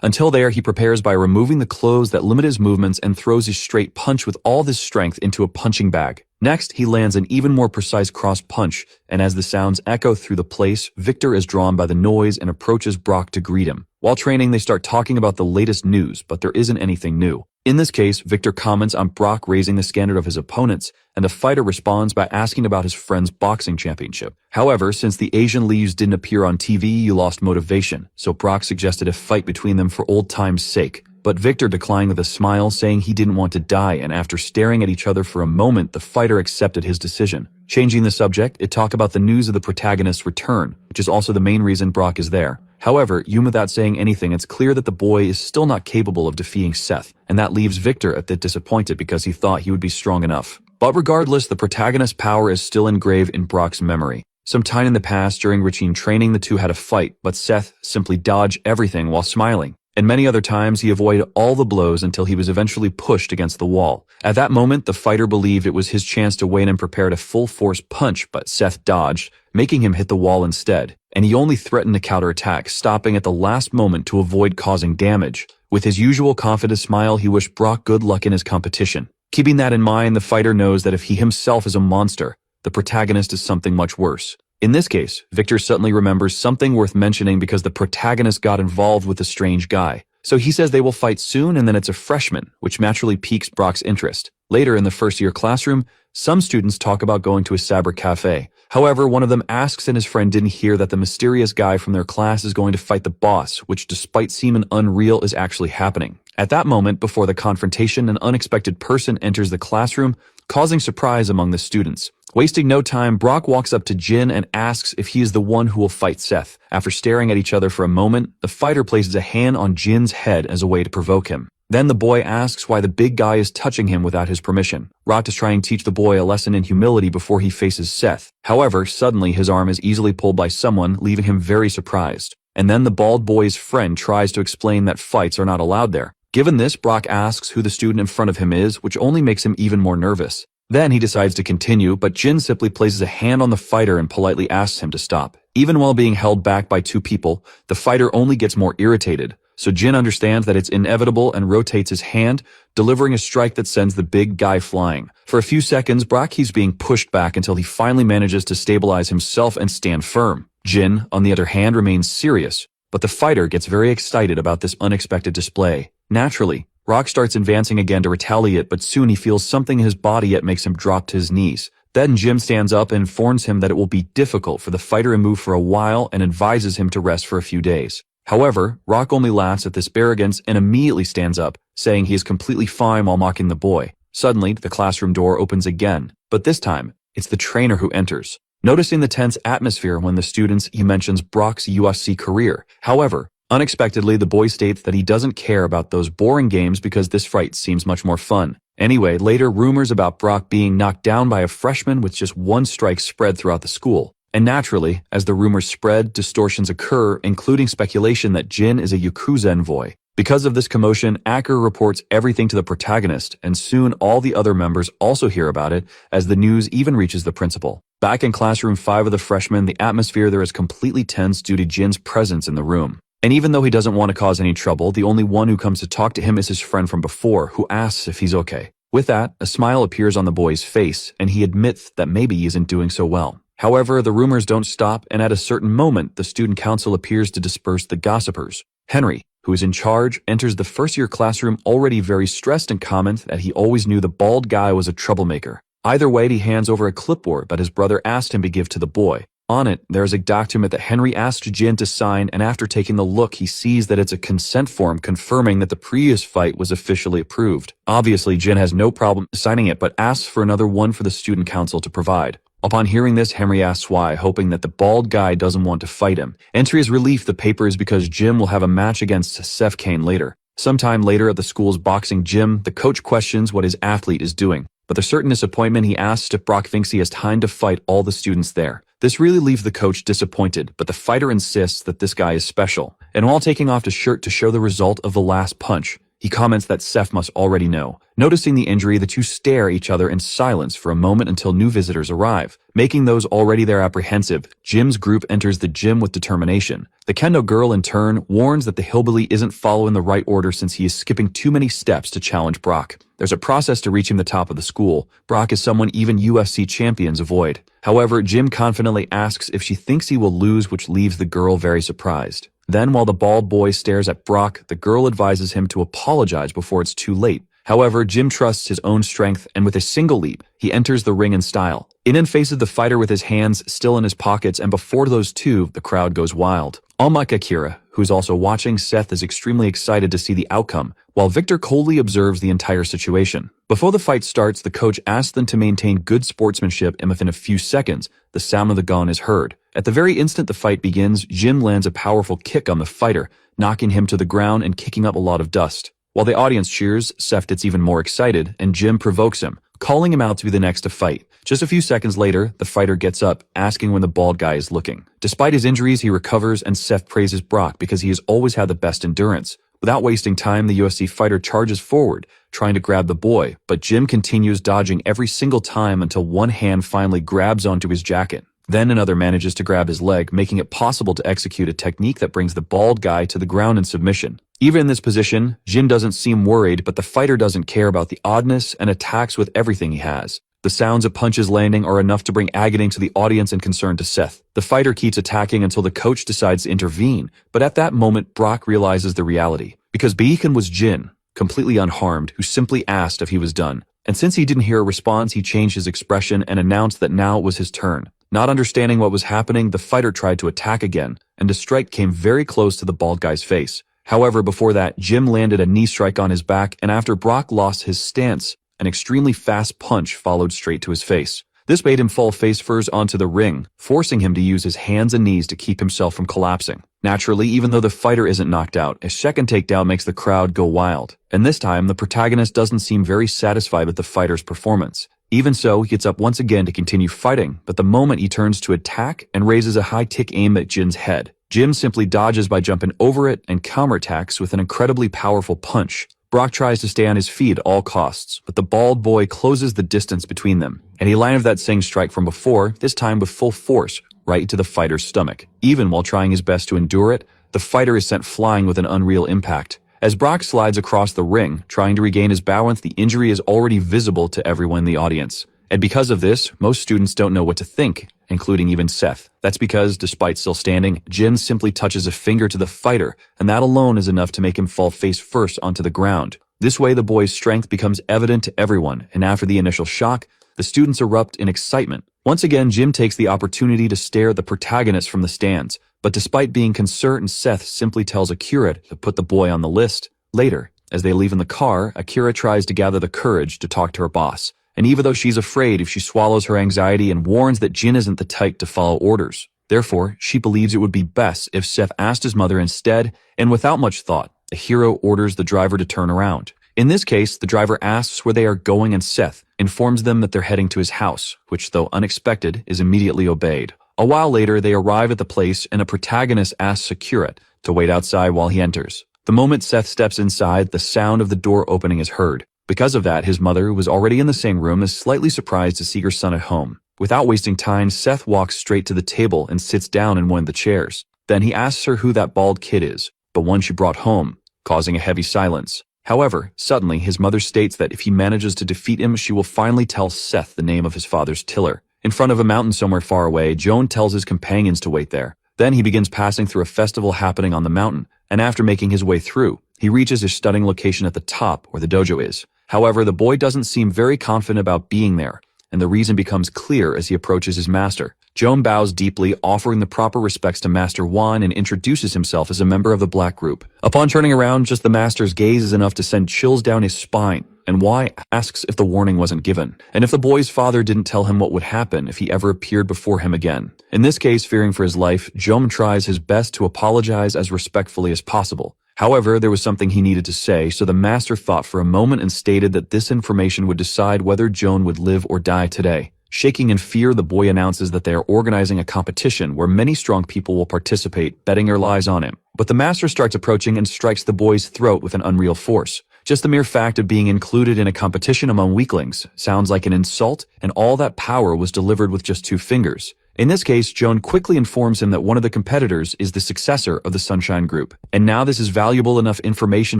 Until there, he prepares by removing the clothes that limit his movements and throws his straight punch with all his strength into a punching bag. Next, he lands an even more precise cross punch, and as the sounds echo through the place, Victor is drawn by the noise and approaches Brock to greet him. While training, they start talking about the latest news, but there isn't anything new. In this case, Victor comments on Brock raising the standard of his opponents, and the fighter responds by asking about his friend's boxing championship. However, since the Asian leaves didn't appear on TV, you lost motivation, so Brock suggested a fight between them for old time's sake. But Victor declined with a smile, saying he didn't want to die, and after staring at each other for a moment, the fighter accepted his decision. Changing the subject, it talked about the news of the protagonist's return, which is also the main reason Brock is there. However, even without saying anything, it's clear that the boy is still not capable of defeating Seth, and that leaves Victor a bit disappointed because he thought he would be strong enough. But regardless, the protagonist's power is still engraved in Brock's memory. Sometime in the past, during routine training, the two had a fight, but Seth simply dodged everything while smiling. And many other times, he avoided all the blows until he was eventually pushed against the wall. At that moment, the fighter believed it was his chance to win and prepared a full-force punch, but Seth dodged, making him hit the wall instead. And he only threatened to counterattack, stopping at the last moment to avoid causing damage. With his usual confident smile, he wished Brock good luck in his competition. Keeping that in mind, the fighter knows that if he himself is a monster, the protagonist is something much worse. In this case, Victor suddenly remembers something worth mentioning because the protagonist got involved with a strange guy. So he says they will fight soon, and then it's a freshman, which naturally piques Brock's interest. Later in the first-year classroom, some students talk about going to a cyber cafe. However, one of them asks and his friend didn't hear that the mysterious guy from their class is going to fight the boss, which despite seeming unreal is actually happening. At that moment, before the confrontation, an unexpected person enters the classroom, causing surprise among the students. Wasting no time, Brock walks up to Jin and asks if he is the one who will fight Seth. After staring at each other for a moment, the fighter places a hand on Jin's head as a way to provoke him. Then the boy asks why the big guy is touching him without his permission. Rock is trying to teach the boy a lesson in humility before he faces Seth. However, suddenly his arm is easily pulled by someone, leaving him very surprised. And then the bald boy's friend tries to explain that fights are not allowed there. Given this, Brock asks who the student in front of him is, which only makes him even more nervous. Then he decides to continue, but Jin simply places a hand on the fighter and politely asks him to stop. Even while being held back by two people, the fighter only gets more irritated. So Jin understands that it's inevitable and rotates his hand, delivering a strike that sends the big guy flying. For a few seconds, Brock keeps being pushed back until he finally manages to stabilize himself and stand firm. Jin, on the other hand, remains serious, but the fighter gets very excited about this unexpected display. Naturally, Rock starts advancing again to retaliate, but soon he feels something in his body that makes him drop to his knees. Then Jim stands up and informs him that it will be difficult for the fighter to move for a while and advises him to rest for a few days. However, Rock only laughs at this arrogance and immediately stands up, saying he is completely fine while mocking the boy. Suddenly, the classroom door opens again, but this time, it's the trainer who enters. Noticing the tense atmosphere when the students, he mentions Brock's UFC career. However, unexpectedly, the boy states that he doesn't care about those boring games because this fight seems much more fun. Anyway, later rumors about Brock being knocked down by a freshman with just one strike spread throughout the school. And naturally, as the rumors spread, distortions occur, including speculation that Jin is a Yakuza envoy. Because of this commotion, Acker reports everything to the protagonist, and soon all the other members also hear about it, as the news even reaches the principal. Back in classroom 5 of the freshmen, the atmosphere there is completely tense due to Jin's presence in the room. And even though he doesn't want to cause any trouble, the only one who comes to talk to him is his friend from before, who asks if he's okay. With that, a smile appears on the boy's face, and he admits that maybe he isn't doing so well. However, the rumors don't stop, and at a certain moment, the student council appears to disperse the gossipers. Henry, who is in charge, enters the first-year classroom already very stressed and comments that he always knew the bald guy was a troublemaker. Either way, he hands over a clipboard that his brother asked him to give to the boy. On it, there is a document that Henry asked Jin to sign, and after taking the look, he sees that it's a consent form confirming that the previous fight was officially approved. Obviously, Jin has no problem signing it, but asks for another one for the student council to provide. Upon hearing this, Henry asks why, hoping that the bald guy doesn't want to fight him. And to his relief, the paper is because Jim will have a match against Seth Kane later. Sometime later at the school's boxing gym, the coach questions what his athlete is doing. But with a certain disappointment, he asks if Brock thinks he has time to fight all the students there. This really leaves the coach disappointed, but the fighter insists that this guy is special. And while taking off his shirt to show the result of the last punch, he comments that Seth must already know. Noticing the injury, the two stare at each other in silence for a moment until new visitors arrive. Making those already there apprehensive, Jim's group enters the gym with determination. The kendo girl, in turn, warns that the hillbilly isn't following the right order since he is skipping too many steps to challenge Brock. There's a process to reaching the top of the school. Brock is someone even UFC champions avoid. However, Jim confidently asks if she thinks he will lose, which leaves the girl very surprised. Then, while the bald boy stares at Brock, the girl advises him to apologize before it's too late. However, Jim trusts his own strength, and with a single leap, he enters the ring in style. In faces the fighter with his hands still in his pockets, and before those two, the crowd goes wild. Unlike Akira, who's also watching, Seth is extremely excited to see the outcome, while Victor coldly observes the entire situation. Before the fight starts, the coach asks them to maintain good sportsmanship, and within a few seconds, the sound of the gong is heard. At the very instant the fight begins, Jim lands a powerful kick on the fighter, knocking him to the ground and kicking up a lot of dust. While the audience cheers, Seth gets even more excited, and Jim provokes him, calling him out to be the next to fight. Just a few seconds later, the fighter gets up, asking when the bald guy is looking. Despite his injuries, he recovers, and Seth praises Brock because he has always had the best endurance. Without wasting time, the UFC fighter charges forward, trying to grab the boy, but Jim continues dodging every single time until one hand finally grabs onto his jacket. Then another manages to grab his leg, making it possible to execute a technique that brings the bald guy to the ground in submission. Even in this position, Jim doesn't seem worried, but the fighter doesn't care about the oddness and attacks with everything he has. The sounds of punches landing are enough to bring agony to the audience and concern to Seth. The fighter keeps attacking until the coach decides to intervene, but at that moment Brock realizes the reality. Because Beacon was Jin, completely unharmed, who simply asked if he was done. And since he didn't hear a response, he changed his expression and announced that now it was his turn. Not understanding what was happening, the fighter tried to attack again, and the strike came very close to the bald guy's face. However, before that, Jim landed a knee strike on his back, and after Brock lost his stance, an extremely fast punch followed straight to his face. This made him fall face first onto the ring, forcing him to use his hands and knees to keep himself from collapsing. Naturally, even though the fighter isn't knocked out, a second takedown makes the crowd go wild. And this time, the protagonist doesn't seem very satisfied with the fighter's performance. Even so, he gets up once again to continue fighting, but the moment he turns to attack and raises a high-kick aim at Jin's head, Jim simply dodges by jumping over it and counterattacks with an incredibly powerful punch. Brock tries to stay on his feet at all costs, but the bald boy closes the distance between them, and he landed that same strike from before, this time with full force, right into the fighter's stomach. Even while trying his best to endure it, the fighter is sent flying with an unreal impact. As Brock slides across the ring, trying to regain his balance, the injury is already visible to everyone in the audience. And because of this, most students don't know what to think, including even Seth. That's because, despite still standing, Jin simply touches a finger to the fighter, and that alone is enough to make him fall face first onto the ground. This way, the boy's strength becomes evident to everyone, and after the initial shock, the students erupt in excitement. Once again, Jim takes the opportunity to stare at the protagonist from the stands, but despite being concerned, Seth simply tells Akira to put the boy on the list. Later, as they leave in the car, Akira tries to gather the courage to talk to her boss. And even though she's afraid if she swallows her anxiety and warns that Jin isn't the type to follow orders. Therefore, she believes it would be best if Seth asked his mother instead, and without much thought, the hero orders the driver to turn around. In this case, the driver asks where they are going and Seth informs them that they're heading to his house, which, though unexpected, is immediately obeyed. A while later, they arrive at the place and a protagonist asks Akira to wait outside while he enters. The moment Seth steps inside, the sound of the door opening is heard. Because of that, his mother, who was already in the same room, is slightly surprised to see her son at home. Without wasting time, Seth walks straight to the table and sits down in one of the chairs. Then he asks her who that bald kid is, the one she brought home, causing a heavy silence. However, suddenly, his mother states that if he manages to defeat him, she will finally tell Seth the name of his father's tiller. In front of a mountain somewhere far away, Joan tells his companions to wait there. Then he begins passing through a festival happening on the mountain, and after making his way through, he reaches his stunning location at the top where the dojo is. However, the boy doesn't seem very confident about being there, and the reason becomes clear as he approaches his master. Joan bows deeply, offering the proper respects to Master Wan, and introduces himself as a member of the Black Group. Upon turning around, just the master's gaze is enough to send chills down his spine, and Wai asks if the warning wasn't given, and if the boy's father didn't tell him what would happen if he ever appeared before him again. In this case, fearing for his life, Jom tries his best to apologize as respectfully as possible. However, there was something he needed to say, so the master thought for a moment and stated that this information would decide whether Joan would live or die today. Shaking in fear, the boy announces that they are organizing a competition where many strong people will participate, betting their lives on him. But the master starts approaching and strikes the boy's throat with an unreal force. Just the mere fact of being included in a competition among weaklings sounds like an insult, and all that power was delivered with just 2 fingers. In this case, Joan quickly informs him that one of the competitors is the successor of the Sunshine Group, and now this is valuable enough information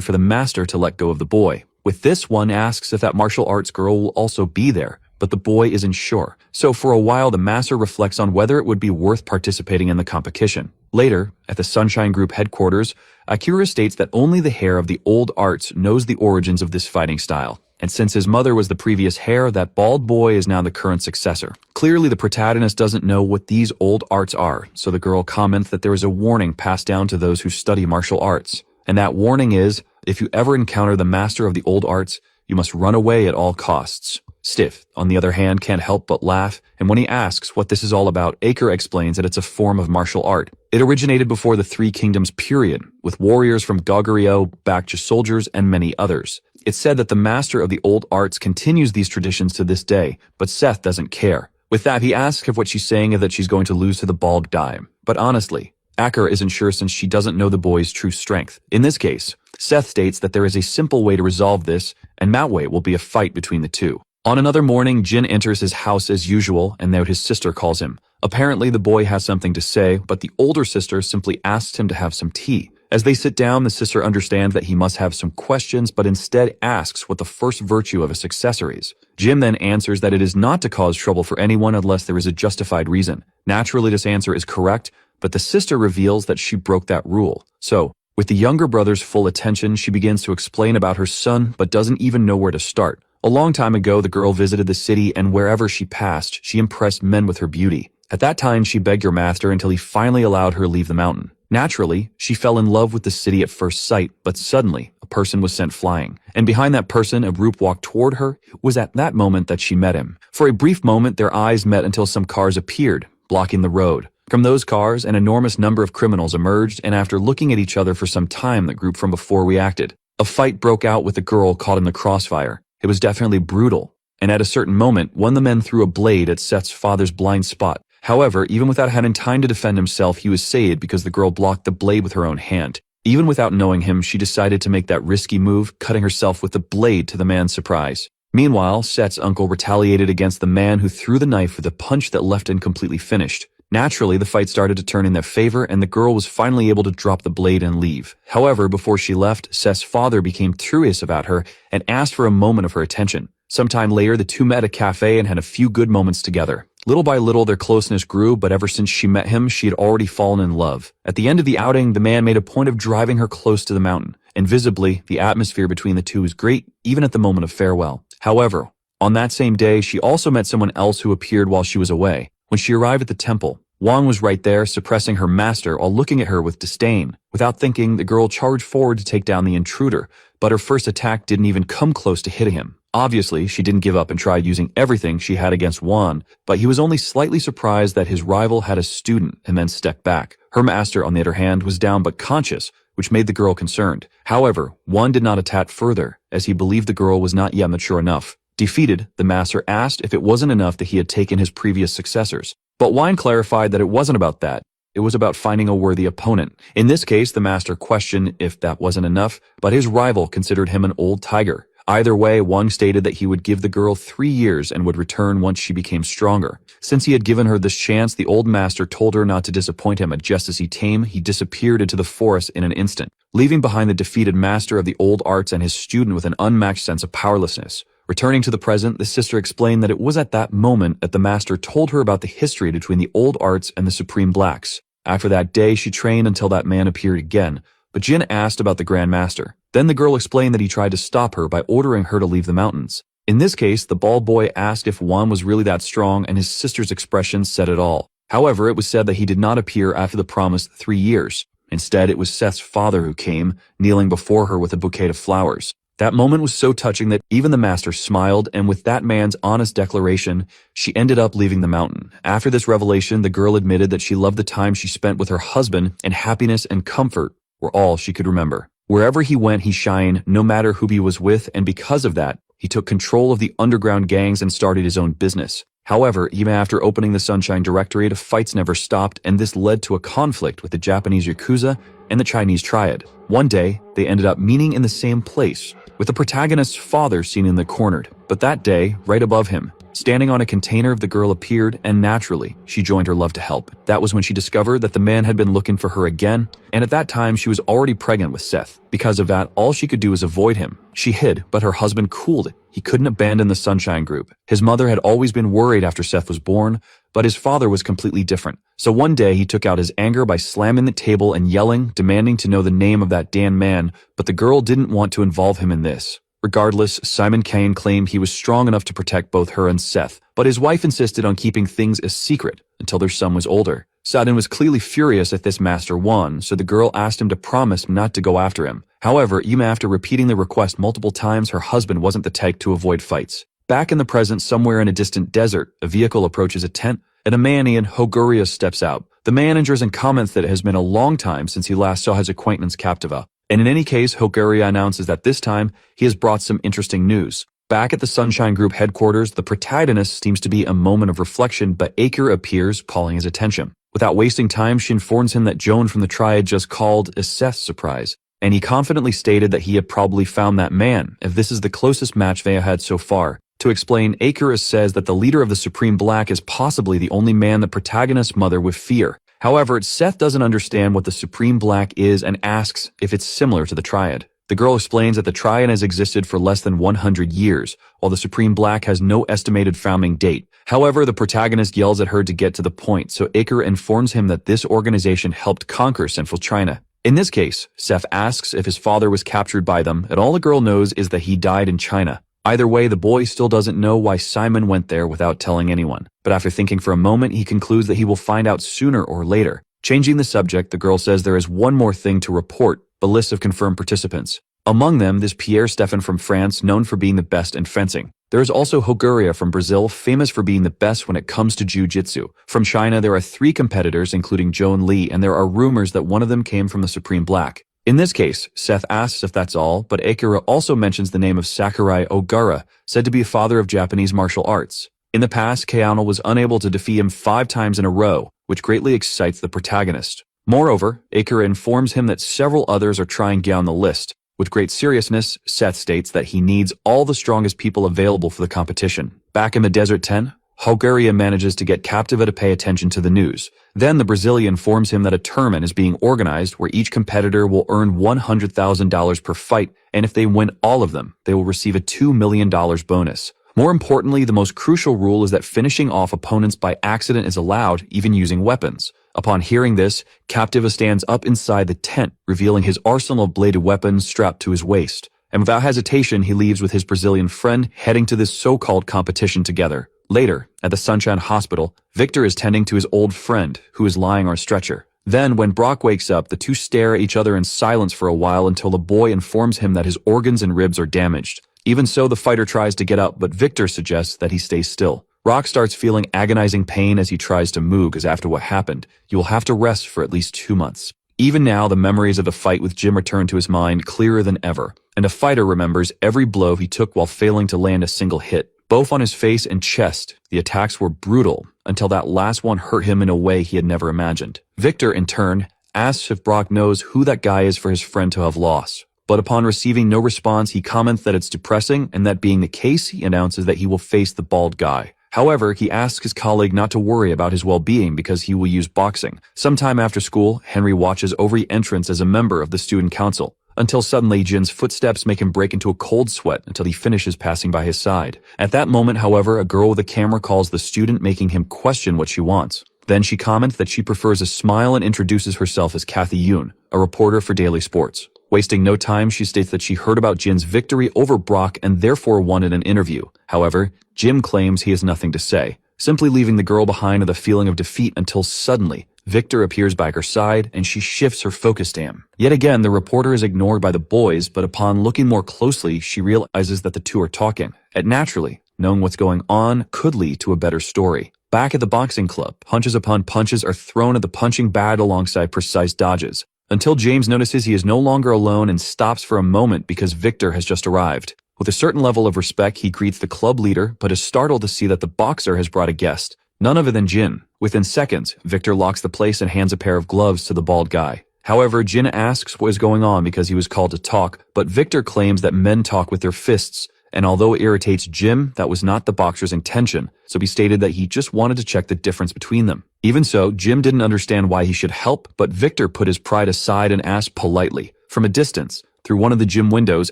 for the master to let go of the boy. With this, one asks if that martial arts girl will also be there, but the boy isn't sure. So for a while, the master reflects on whether it would be worth participating in the competition. Later, at the Sunshine Group headquarters, Akira states that only the heir of the old arts knows the origins of this fighting style. And since his mother was the previous heir, that bald boy is now the current successor. Clearly, the protagonist doesn't know what these old arts are, so the girl comments that there is a warning passed down to those who study martial arts. And that warning is, if you ever encounter the master of the old arts, you must run away at all costs. Stiff, on the other hand, can't help but laugh, and when he asks what this is all about, Akira explains that it's a form of martial art. It originated before the Three Kingdoms period, with warriors from Goguryeo, Baekje soldiers, and many others. It's said that the master of the old arts continues these traditions to this day, but Seth doesn't care. With that, he asks if what she's saying is that she's going to lose to the bald guy. But honestly, Akira isn't sure since she doesn't know the boy's true strength. In this case, Seth states that there is a simple way to resolve this, and that way will be a fight between the two. On another morning, Jin enters his house as usual, and there his sister calls him. Apparently, the boy has something to say, but the older sister simply asks him to have some tea. As they sit down, the sister understands that he must have some questions, but instead asks what the first virtue of a successor is. Jim then answers that it is not to cause trouble for anyone unless there is a justified reason. Naturally, this answer is correct, but the sister reveals that she broke that rule. So, with the younger brother's full attention, she begins to explain about her son, but doesn't even know where to start. A long time ago, the girl visited the city, and wherever she passed, she impressed men with her beauty. At that time, she begged her master until he finally allowed her leave the mountain. Naturally, she fell in love with the city at first sight, but suddenly, a person was sent flying. And behind that person, a group walked toward her. It was at that moment that she met him. For a brief moment, their eyes met until some cars appeared, blocking the road. From those cars, an enormous number of criminals emerged, and after looking at each other for some time, the group from before reacted. A fight broke out with the girl caught in the crossfire. It was definitely brutal, and at a certain moment, one of the men threw a blade at Seth's father's blind spot. However, even without having time to defend himself, he was saved because the girl blocked the blade with her own hand. Even without knowing him, she decided to make that risky move, cutting herself with the blade to the man's surprise. Meanwhile, Seth's uncle retaliated against the man who threw the knife with a punch that left him completely finished. Naturally, the fight started to turn in their favor, and the girl was finally able to drop the blade and leave. However, before she left, Seth's father became curious about her and asked for a moment of her attention. Sometime later, the two met at a cafe and had a few good moments together. Little by little, their closeness grew, but ever since she met him, she had already fallen in love. At the end of the outing, the man made a point of driving her close to the mountain, and visibly, the atmosphere between the two was great, even at the moment of farewell. However, on that same day, she also met someone else who appeared while she was away. When she arrived at the temple, Wang was right there, suppressing her master while looking at her with disdain. Without thinking, the girl charged forward to take down the intruder, but her first attack didn't even come close to hitting him. Obviously, she didn't give up and tried using everything she had against Wan, but he was only slightly surprised that his rival had a student and then stepped back. Her master, on the other hand, was down but conscious, which made the girl concerned. However, Wan did not attack further, as he believed the girl was not yet mature enough. Defeated, the master asked if it wasn't enough that he had taken his previous successors. But Wine clarified that it wasn't about that. It was about finding a worthy opponent. In this case, the master questioned if that wasn't enough, but his rival considered him an old tiger. Either way, Wang stated that he would give the girl 3 years and would return once she became stronger. Since he had given her this chance, the old master told her not to disappoint him, and just as he disappeared into the forest in an instant, leaving behind the defeated master of the old arts and his student with an unmatched sense of powerlessness. Returning to the present, the sister explained that it was at that moment that the master told her about the history between the old arts and the Supreme Blacks. After that day, she trained until that man appeared again, but Jin asked about the Grand Master. Then the girl explained that he tried to stop her by ordering her to leave the mountains. In this case, the bald boy asked if Juan was really that strong, and his sister's expression said it all. However, it was said that he did not appear after the promised 3 years. Instead, it was Seth's father who came, kneeling before her with a bouquet of flowers. That moment was so touching that even the master smiled, and with that man's honest declaration, she ended up leaving the mountain. After this revelation, the girl admitted that she loved the time she spent with her husband, and happiness and comfort were all she could remember. Wherever he went, he shined, no matter who he was with, and because of that, he took control of the underground gangs and started his own business. However, even after opening the Sunshine Directorate, fights never stopped, and this led to a conflict with the Japanese Yakuza and the Chinese Triad. One day, they ended up meeting in the same place, with the protagonist's father seen in the corner. But that day, right above him, standing on a container, the girl appeared, and naturally, she joined her love to help. That was when she discovered that the man had been looking for her again, and at that time, she was already pregnant with Seth. Because of that, all she could do was avoid him. She hid, but her husband cooled it. He couldn't abandon the Sunshine Group. His mother had always been worried after Seth was born, but his father was completely different. So one day, he took out his anger by slamming the table and yelling, demanding to know the name of that damn man, but the girl didn't want to involve him in this. Regardless, Simon Kane claimed he was strong enough to protect both her and Seth, but his wife insisted on keeping things a secret until their son was older. Sadin was clearly furious at this master won, so the girl asked him to promise not to go after him. However, even after repeating the request multiple times, her husband wasn't the type to avoid fights. Back in the present, somewhere in a distant desert, a vehicle approaches a tent, and a man named Hoguria steps out. The man enters and comments that it has been a long time since he last saw his acquaintance Captiva. And in any case, Hoguria announces that this time, he has brought some interesting news. Back at the Sunshine Group headquarters, the protagonist seems to be a moment of reflection, but Aker appears, calling his attention. Without wasting time, she informs him that Joan from the Triad just called a Seth's surprise, and he confidently stated that he had probably found that man, if this is the closest match they have had so far. To explain, Aker says that the leader of the Supreme Black is possibly the only man the protagonist's mother would fear. However, Seth doesn't understand what the Supreme Black is and asks if it's similar to the Triad. The girl explains that the Triad has existed for less than 100 years, while the Supreme Black has no estimated founding date. However, the protagonist yells at her to get to the point, so Aker informs him that this organization helped conquer Central China. In this case, Seth asks if his father was captured by them, and all the girl knows is that he died in China. Either way, the boy still doesn't know why Simon went there without telling anyone. But after thinking for a moment, he concludes that he will find out sooner or later. Changing the subject, the girl says there is one more thing to report, a list of confirmed participants. Among them, this Pierre Stephan from France, known for being the best in fencing. There is also Hoguria from Brazil, famous for being the best when it comes to jiu-jitsu. From China, there are 3 competitors, including Joan Lee, and there are rumors that one of them came from the Supreme Black. In this case, Seth asks if that's all, but Akira also mentions the name of Sakurai Ogura, said to be a father of Japanese martial arts. In the past, Kayano was unable to defeat him 5 times in a row, which greatly excites the protagonist. Moreover, Akira informs him that several others are trying to get on the list. With great seriousness, Seth states that he needs all the strongest people available for the competition. Back in the Desert 10, Hoguria manages to get Captiva to pay attention to the news. Then the Brazilian informs him that a tournament is being organized where each competitor will earn $100,000 per fight, and if they win all of them, they will receive a $2 million bonus. More importantly, the most crucial rule is that finishing off opponents by accident is allowed, even using weapons. Upon hearing this, Captiva stands up inside the tent, revealing his arsenal of bladed weapons strapped to his waist. And without hesitation, he leaves with his Brazilian friend, heading to this so-called competition together. Later, at the Sunshine Hospital, Victor is tending to his old friend, who is lying on a stretcher. Then, when Brock wakes up, the two stare at each other in silence for a while until the boy informs him that his organs and ribs are damaged. Even so, the fighter tries to get up, but Victor suggests that he stays still. Rock starts feeling agonizing pain as he tries to move, because after what happened, you will have to rest for at least 2 months. Even now, the memories of the fight with Jim return to his mind clearer than ever, and the fighter remembers every blow he took while failing to land a single hit. Both on his face and chest, the attacks were brutal, until that last one hurt him in a way he had never imagined. Victor, in turn, asks if Brock knows who that guy is for his friend to have lost. But upon receiving no response, he comments that it's depressing, and that being the case, he announces that he will face the bald guy. However, he asks his colleague not to worry about his well-being because he will use boxing. Sometime after school, Henry watches over the entrance as a member of the student council, until suddenly Jin's footsteps make him break into a cold sweat until he finishes passing by his side. At that moment, however, a girl with a camera calls the student, making him question what she wants. Then she comments that she prefers a smile and introduces herself as Kathy Yoon, a reporter for Daily Sports. Wasting no time, she states that she heard about Jin's victory over Brock and therefore wanted an interview. However, Jim claims he has nothing to say, simply leaving the girl behind with a feeling of defeat until suddenly, Victor appears by her side and she shifts her focus to him. Yet again, the reporter is ignored by the boys, but upon looking more closely, she realizes that the two are talking. And naturally, knowing what's going on could lead to a better story. Back at the boxing club, punches upon punches are thrown at the punching bag alongside precise dodges, until James notices he is no longer alone and stops for a moment because Victor has just arrived. With a certain level of respect, he greets the club leader, but is startled to see that the boxer has brought a guest, none other than Jin. Within seconds, Victor locks the place and hands a pair of gloves to the bald guy. However, Jin asks what is going on because he was called to talk, but Victor claims that men talk with their fists, and although it irritates Jim, that was not the boxer's intention, so he stated that he just wanted to check the difference between them. Even so, Jim didn't understand why he should help, but Victor put his pride aside and asked politely. From a distance, through one of the gym windows,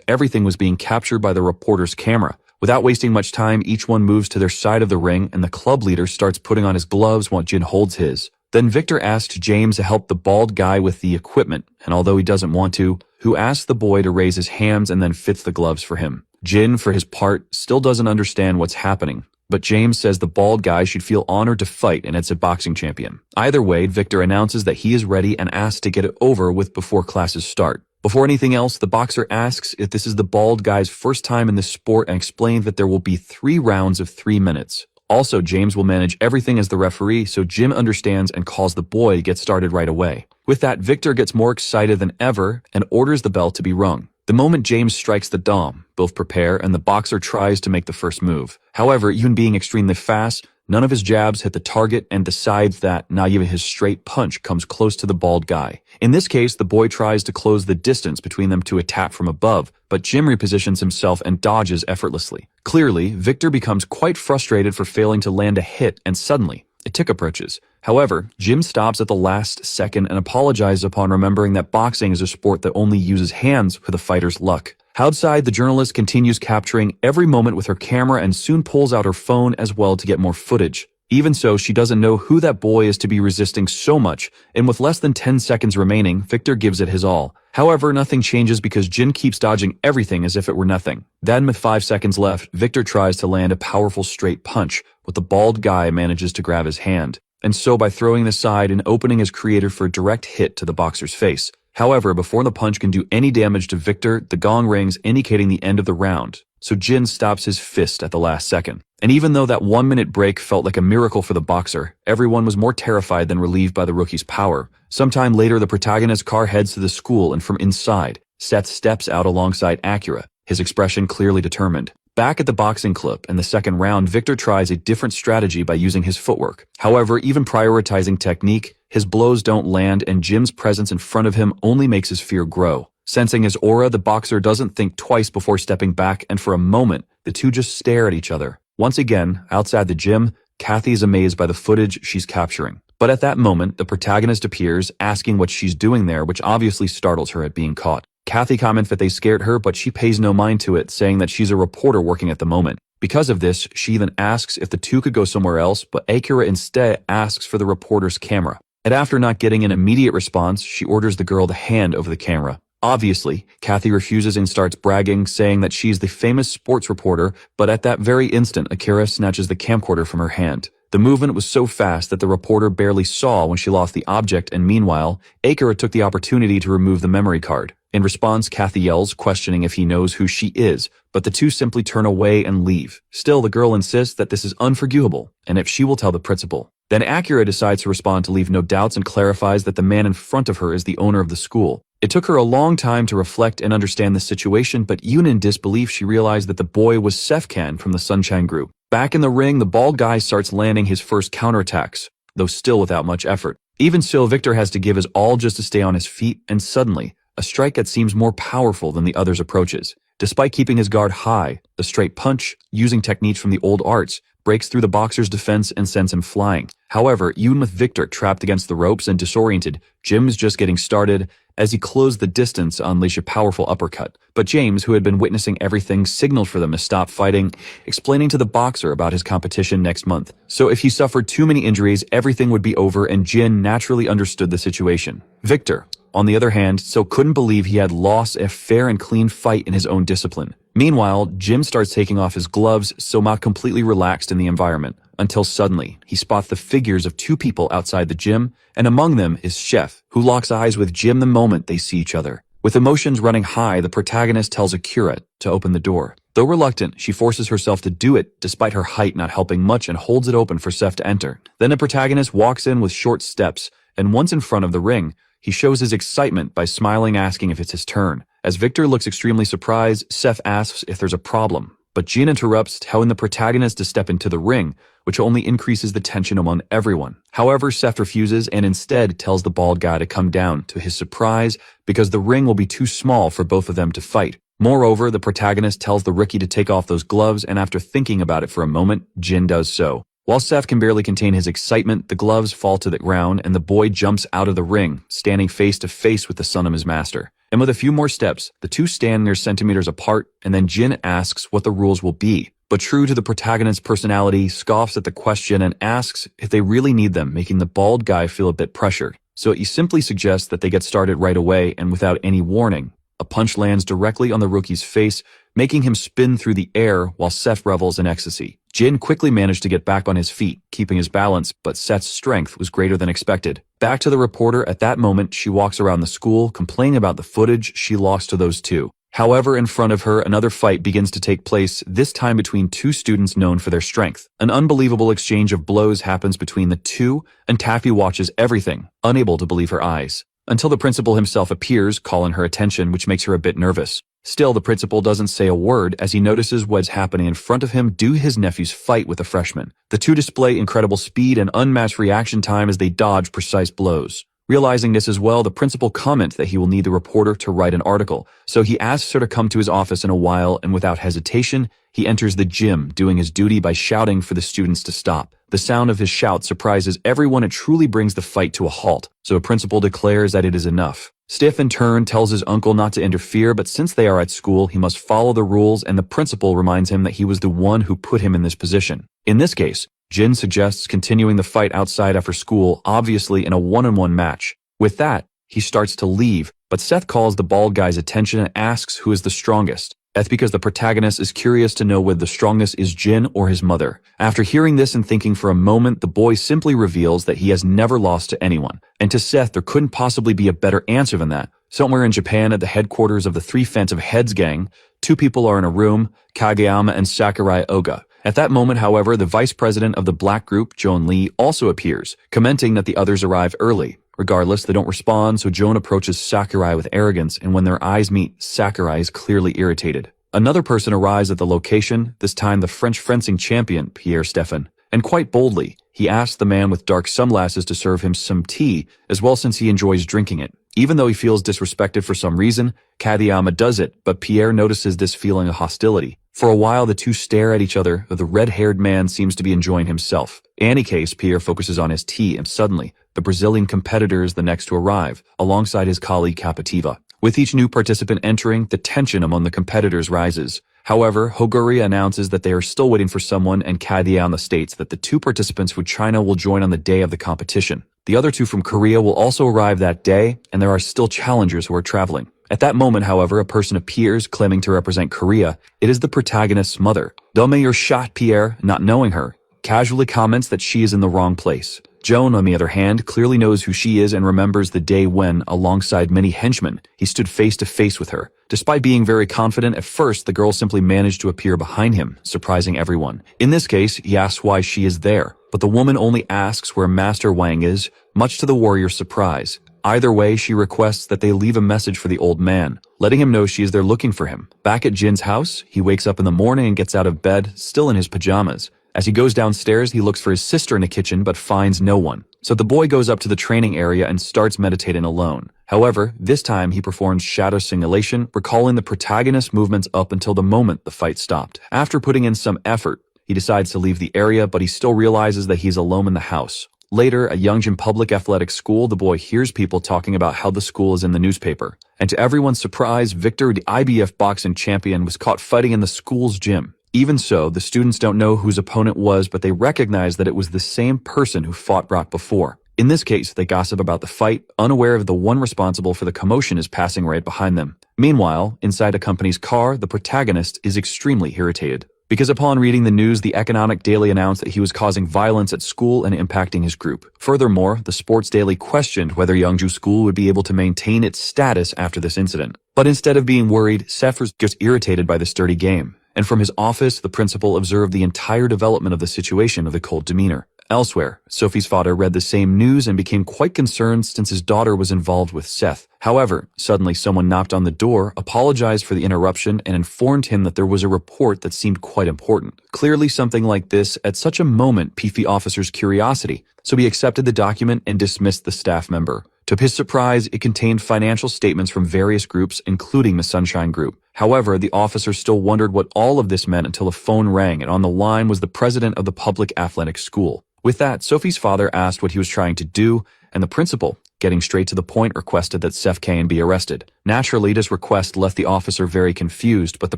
everything was being captured by the reporter's camera. Without wasting much time, each one moves to their side of the ring and the club leader starts putting on his gloves while Jin holds his. Then Victor asked James to help the bald guy with the equipment, and although he doesn't want to, who asks the boy to raise his hands and then fits the gloves for him. Jin, for his part, still doesn't understand what's happening, but James says the bald guy should feel honored to fight and it's a boxing champion. Either way, Victor announces that he is ready and asks to get it over with before classes start. Before anything else, the boxer asks if this is the bald guy's first time in this sport and explains that there will be 3 rounds of 3 minutes. Also, James will manage everything as the referee, so Jim understands and calls the boy to get started right away. With that, Victor gets more excited than ever and orders the bell to be rung. The moment James strikes the dom, both prepare and the boxer tries to make the first move. However, even being extremely fast, none of his jabs hit the target and decides that not even his straight punch comes close to the bald guy. In this case, the boy tries to close the distance between them to attack from above, but Jim repositions himself and dodges effortlessly. Clearly, Victor becomes quite frustrated for failing to land a hit and suddenly, a tick approaches. However, Jim stops at the last second and apologizes upon remembering that boxing is a sport that only uses hands for the fighter's luck. Outside, the journalist continues capturing every moment with her camera and soon pulls out her phone as well to get more footage. Even so, she doesn't know who that boy is to be resisting so much, and with less than 10 seconds remaining, Victor gives it his all. However, nothing changes because Jin keeps dodging everything as if it were nothing. Then, with 5 seconds left, Victor tries to land a powerful straight punch, but the bald guy manages to grab his hand. And so by throwing it aside and opening his creator for a direct hit to the boxer's face. However, before the punch can do any damage to Victor, the gong rings indicating the end of the round. So Jin stops his fist at the last second. And even though that 1-minute break felt like a miracle for the boxer, everyone was more terrified than relieved by the rookie's power. Sometime later, the protagonist's car heads to the school and from inside, Seth steps out alongside Acura, his expression clearly determined. Back at the boxing club in the second round, Victor tries a different strategy by using his footwork. However, even prioritizing technique, his blows don't land and Jim's presence in front of him only makes his fear grow. Sensing his aura, the boxer doesn't think twice before stepping back, and for a moment, the two just stare at each other. Once again, outside the gym, Kathy is amazed by the footage she's capturing. But at that moment, the protagonist appears, asking what she's doing there, which obviously startles her at being caught. Kathy comments that they scared her, but she pays no mind to it, saying that she's a reporter working at the moment. Because of this, she even asks if the two could go somewhere else, but Akira instead asks for the reporter's camera. And after not getting an immediate response, she orders the girl to hand over the camera. Obviously, Kathy refuses and starts bragging, saying that she's the famous sports reporter, but at that very instant, Akira snatches the camcorder from her hand. The movement was so fast that the reporter barely saw when she lost the object, and meanwhile, Akira took the opportunity to remove the memory card. In response, Kathy yells, questioning if he knows who she is, but the two simply turn away and leave. Still, the girl insists that this is unforgivable, and if she will tell the principal. Then Acura decides to respond to leave no doubts and clarifies that the man in front of her is the owner of the school. It took her a long time to reflect and understand the situation, but even in disbelief, she realized that the boy was Sefkan from the Sunshine Group. Back in the ring, the bald guy starts landing his first counterattacks, though still without much effort. Even so, Victor has to give his all just to stay on his feet, and suddenly, a strike that seems more powerful than the others approaches. Despite keeping his guard high, a straight punch, using techniques from the old arts, breaks through the boxer's defense and sends him flying. However, even with Victor trapped against the ropes and disoriented, Jim's just getting started as he closed the distance to unleash a powerful uppercut. But James, who had been witnessing everything, signaled for them to stop fighting, explaining to the boxer about his competition next month. So if he suffered too many injuries, everything would be over, and Jin naturally understood the situation. Victor, on the other hand, so couldn't believe he had lost a fair and clean fight in his own discipline. Meanwhile, Jim starts taking off his gloves, so not completely relaxed in the environment, until suddenly, he spots the figures of two people outside the gym, and among them is Chef, who locks eyes with Jim the moment they see each other. With emotions running high, the protagonist tells Akira to open the door. Though reluctant, she forces herself to do it, despite her height not helping much, and holds it open for Chef to enter. Then the protagonist walks in with short steps, and once in front of the ring, he shows his excitement by smiling, asking if it's his turn. As Victor looks extremely surprised, Seth asks if there's a problem, but Jin interrupts, telling the protagonist to step into the ring, which only increases the tension among everyone. However, Seth refuses and instead tells the bald guy to come down, to his surprise, because the ring will be too small for both of them to fight. Moreover, the protagonist tells the rookie to take off those gloves, and after thinking about it for a moment, Jin does so. While Seth can barely contain his excitement, the gloves fall to the ground and the boy jumps out of the ring, standing face to face with the son of his master. And with a few more steps, the two stand near centimeters apart, and then Jin asks what the rules will be. But true to the protagonist's personality, scoffs at the question and asks if they really need them, making the bald guy feel a bit pressured. So he simply suggests that they get started right away and without any warning. A punch lands directly on the rookie's face, making him spin through the air while Seth revels in ecstasy. Jin quickly managed to get back on his feet, keeping his balance, but Seth's strength was greater than expected. Back to the reporter, at that moment, she walks around the school, complaining about the footage she lost to those two. However, in front of her, another fight begins to take place, this time between two students known for their strength. An unbelievable exchange of blows happens between the two, and Taffy watches everything, unable to believe her eyes. Until the principal himself appears, calling her attention, which makes her a bit nervous. Still, the principal doesn't say a word as he notices what's happening in front of him due to his nephew's fight with a freshman. The two display incredible speed and unmatched reaction time as they dodge precise blows. Realizing this as well, the principal comments that he will need the reporter to write an article, so he asks her to come to his office in a while, and without hesitation, he enters the gym, doing his duty by shouting for the students to stop. The sound of his shout surprises everyone and truly brings the fight to a halt, so the principal declares that it is enough. Stiff in turn tells his uncle not to interfere, but since they are at school, he must follow the rules, and the principal reminds him that he was the one who put him in this position. In this case, Jin suggests continuing the fight outside after school, obviously in a one-on-one match. With that, he starts to leave, but Seth calls the bald guy's attention and asks who is the strongest. That's because the protagonist is curious to know whether the strongest is Jin or his mother. After hearing this and thinking for a moment, the boy simply reveals that he has never lost to anyone. And to Seth, there couldn't possibly be a better answer than that. Somewhere in Japan, at the headquarters of the Three Phantom Heads gang, two people are in a room, Kageyama and Sakurai Oga. At that moment, however, the vice president of the black group, Joan Lee, also appears, commenting that the others arrive early. Regardless, they don't respond, so Joan approaches Sakurai with arrogance, and when their eyes meet, Sakurai is clearly irritated. Another person arrives at the location, this time the French fencing champion, Pierre Stephan, and quite boldly, he asks the man with dark sunglasses to serve him some tea, as well since he enjoys drinking it. Even though he feels disrespected for some reason, Kageyama does it, but Pierre notices this feeling of hostility. For a while, the two stare at each other, though the red-haired man seems to be enjoying himself. In any case, Pierre focuses on his tea, and suddenly, the Brazilian competitor is the next to arrive, alongside his colleague Capativa. With each new participant entering, the tension among the competitors rises. However, Hoguri announces that they are still waiting for someone, and Kageyama states that the two participants from China will join on the day of the competition. The other two from Korea will also arrive that day, and there are still challengers who are traveling. At that moment, however, a person appears, claiming to represent Korea. It is the protagonist's mother. Donne your shot, Pierre, not knowing her, casually comments that she is in the wrong place. Joan, on the other hand, clearly knows who she is and remembers the day when, alongside many henchmen, he stood face to face with her. Despite being very confident at first, the girl simply managed to appear behind him, surprising everyone. In this case, he asks why she is there, but the woman only asks where Master Wang is, much to the warrior's surprise. Either way, she requests that they leave a message for the old man, letting him know she is there looking for him. Back at Jin's house, he wakes up in the morning and gets out of bed, still in his pajamas. As he goes downstairs, he looks for his sister in the kitchen but finds no one. So the boy goes up to the training area and starts meditating alone. However, this time he performs shadow simulation, recalling the protagonist's movements up until the moment the fight stopped. After putting in some effort, He decides to leave the area, but he still realizes that he's alone in the house. Later, at Youngjin Public Athletic School, the boy hears people talking about how the school is in the newspaper. And to everyone's surprise, Victor, the IBF boxing champion, was caught fighting in the school's gym. Even so, the students don't know whose opponent was, but they recognize that it was the same person who fought Brock before. In this case, they gossip about the fight, unaware of the one responsible for the commotion is passing right behind them. Meanwhile, inside a company's car, the protagonist is extremely irritated. Because upon reading the news, the Economic Daily announced that he was causing violence at school and impacting his group. Furthermore, the Sports Daily questioned whether Youngju School would be able to maintain its status after this incident. But instead of being worried, Seth was just irritated by the sturdy game. And from his office, the principal observed the entire development of the situation of the cold demeanor. Elsewhere, Sophie's father read the same news and became quite concerned since his daughter was involved with Seth. However, suddenly someone knocked on the door, apologized for the interruption, and informed him that there was a report that seemed quite important. Clearly something like this, at such a moment, piqued the officer's curiosity, so he accepted the document and dismissed the staff member. To his surprise, it contained financial statements from various groups, including the Sunshine Group. However, the officer still wondered what all of this meant until a phone rang, and on the line was the president of the public athletic school. With that, Sophie's father asked what he was trying to do, and the principal, getting straight to the point, requested that Seth Kane be arrested. Naturally, this request left the officer very confused, but the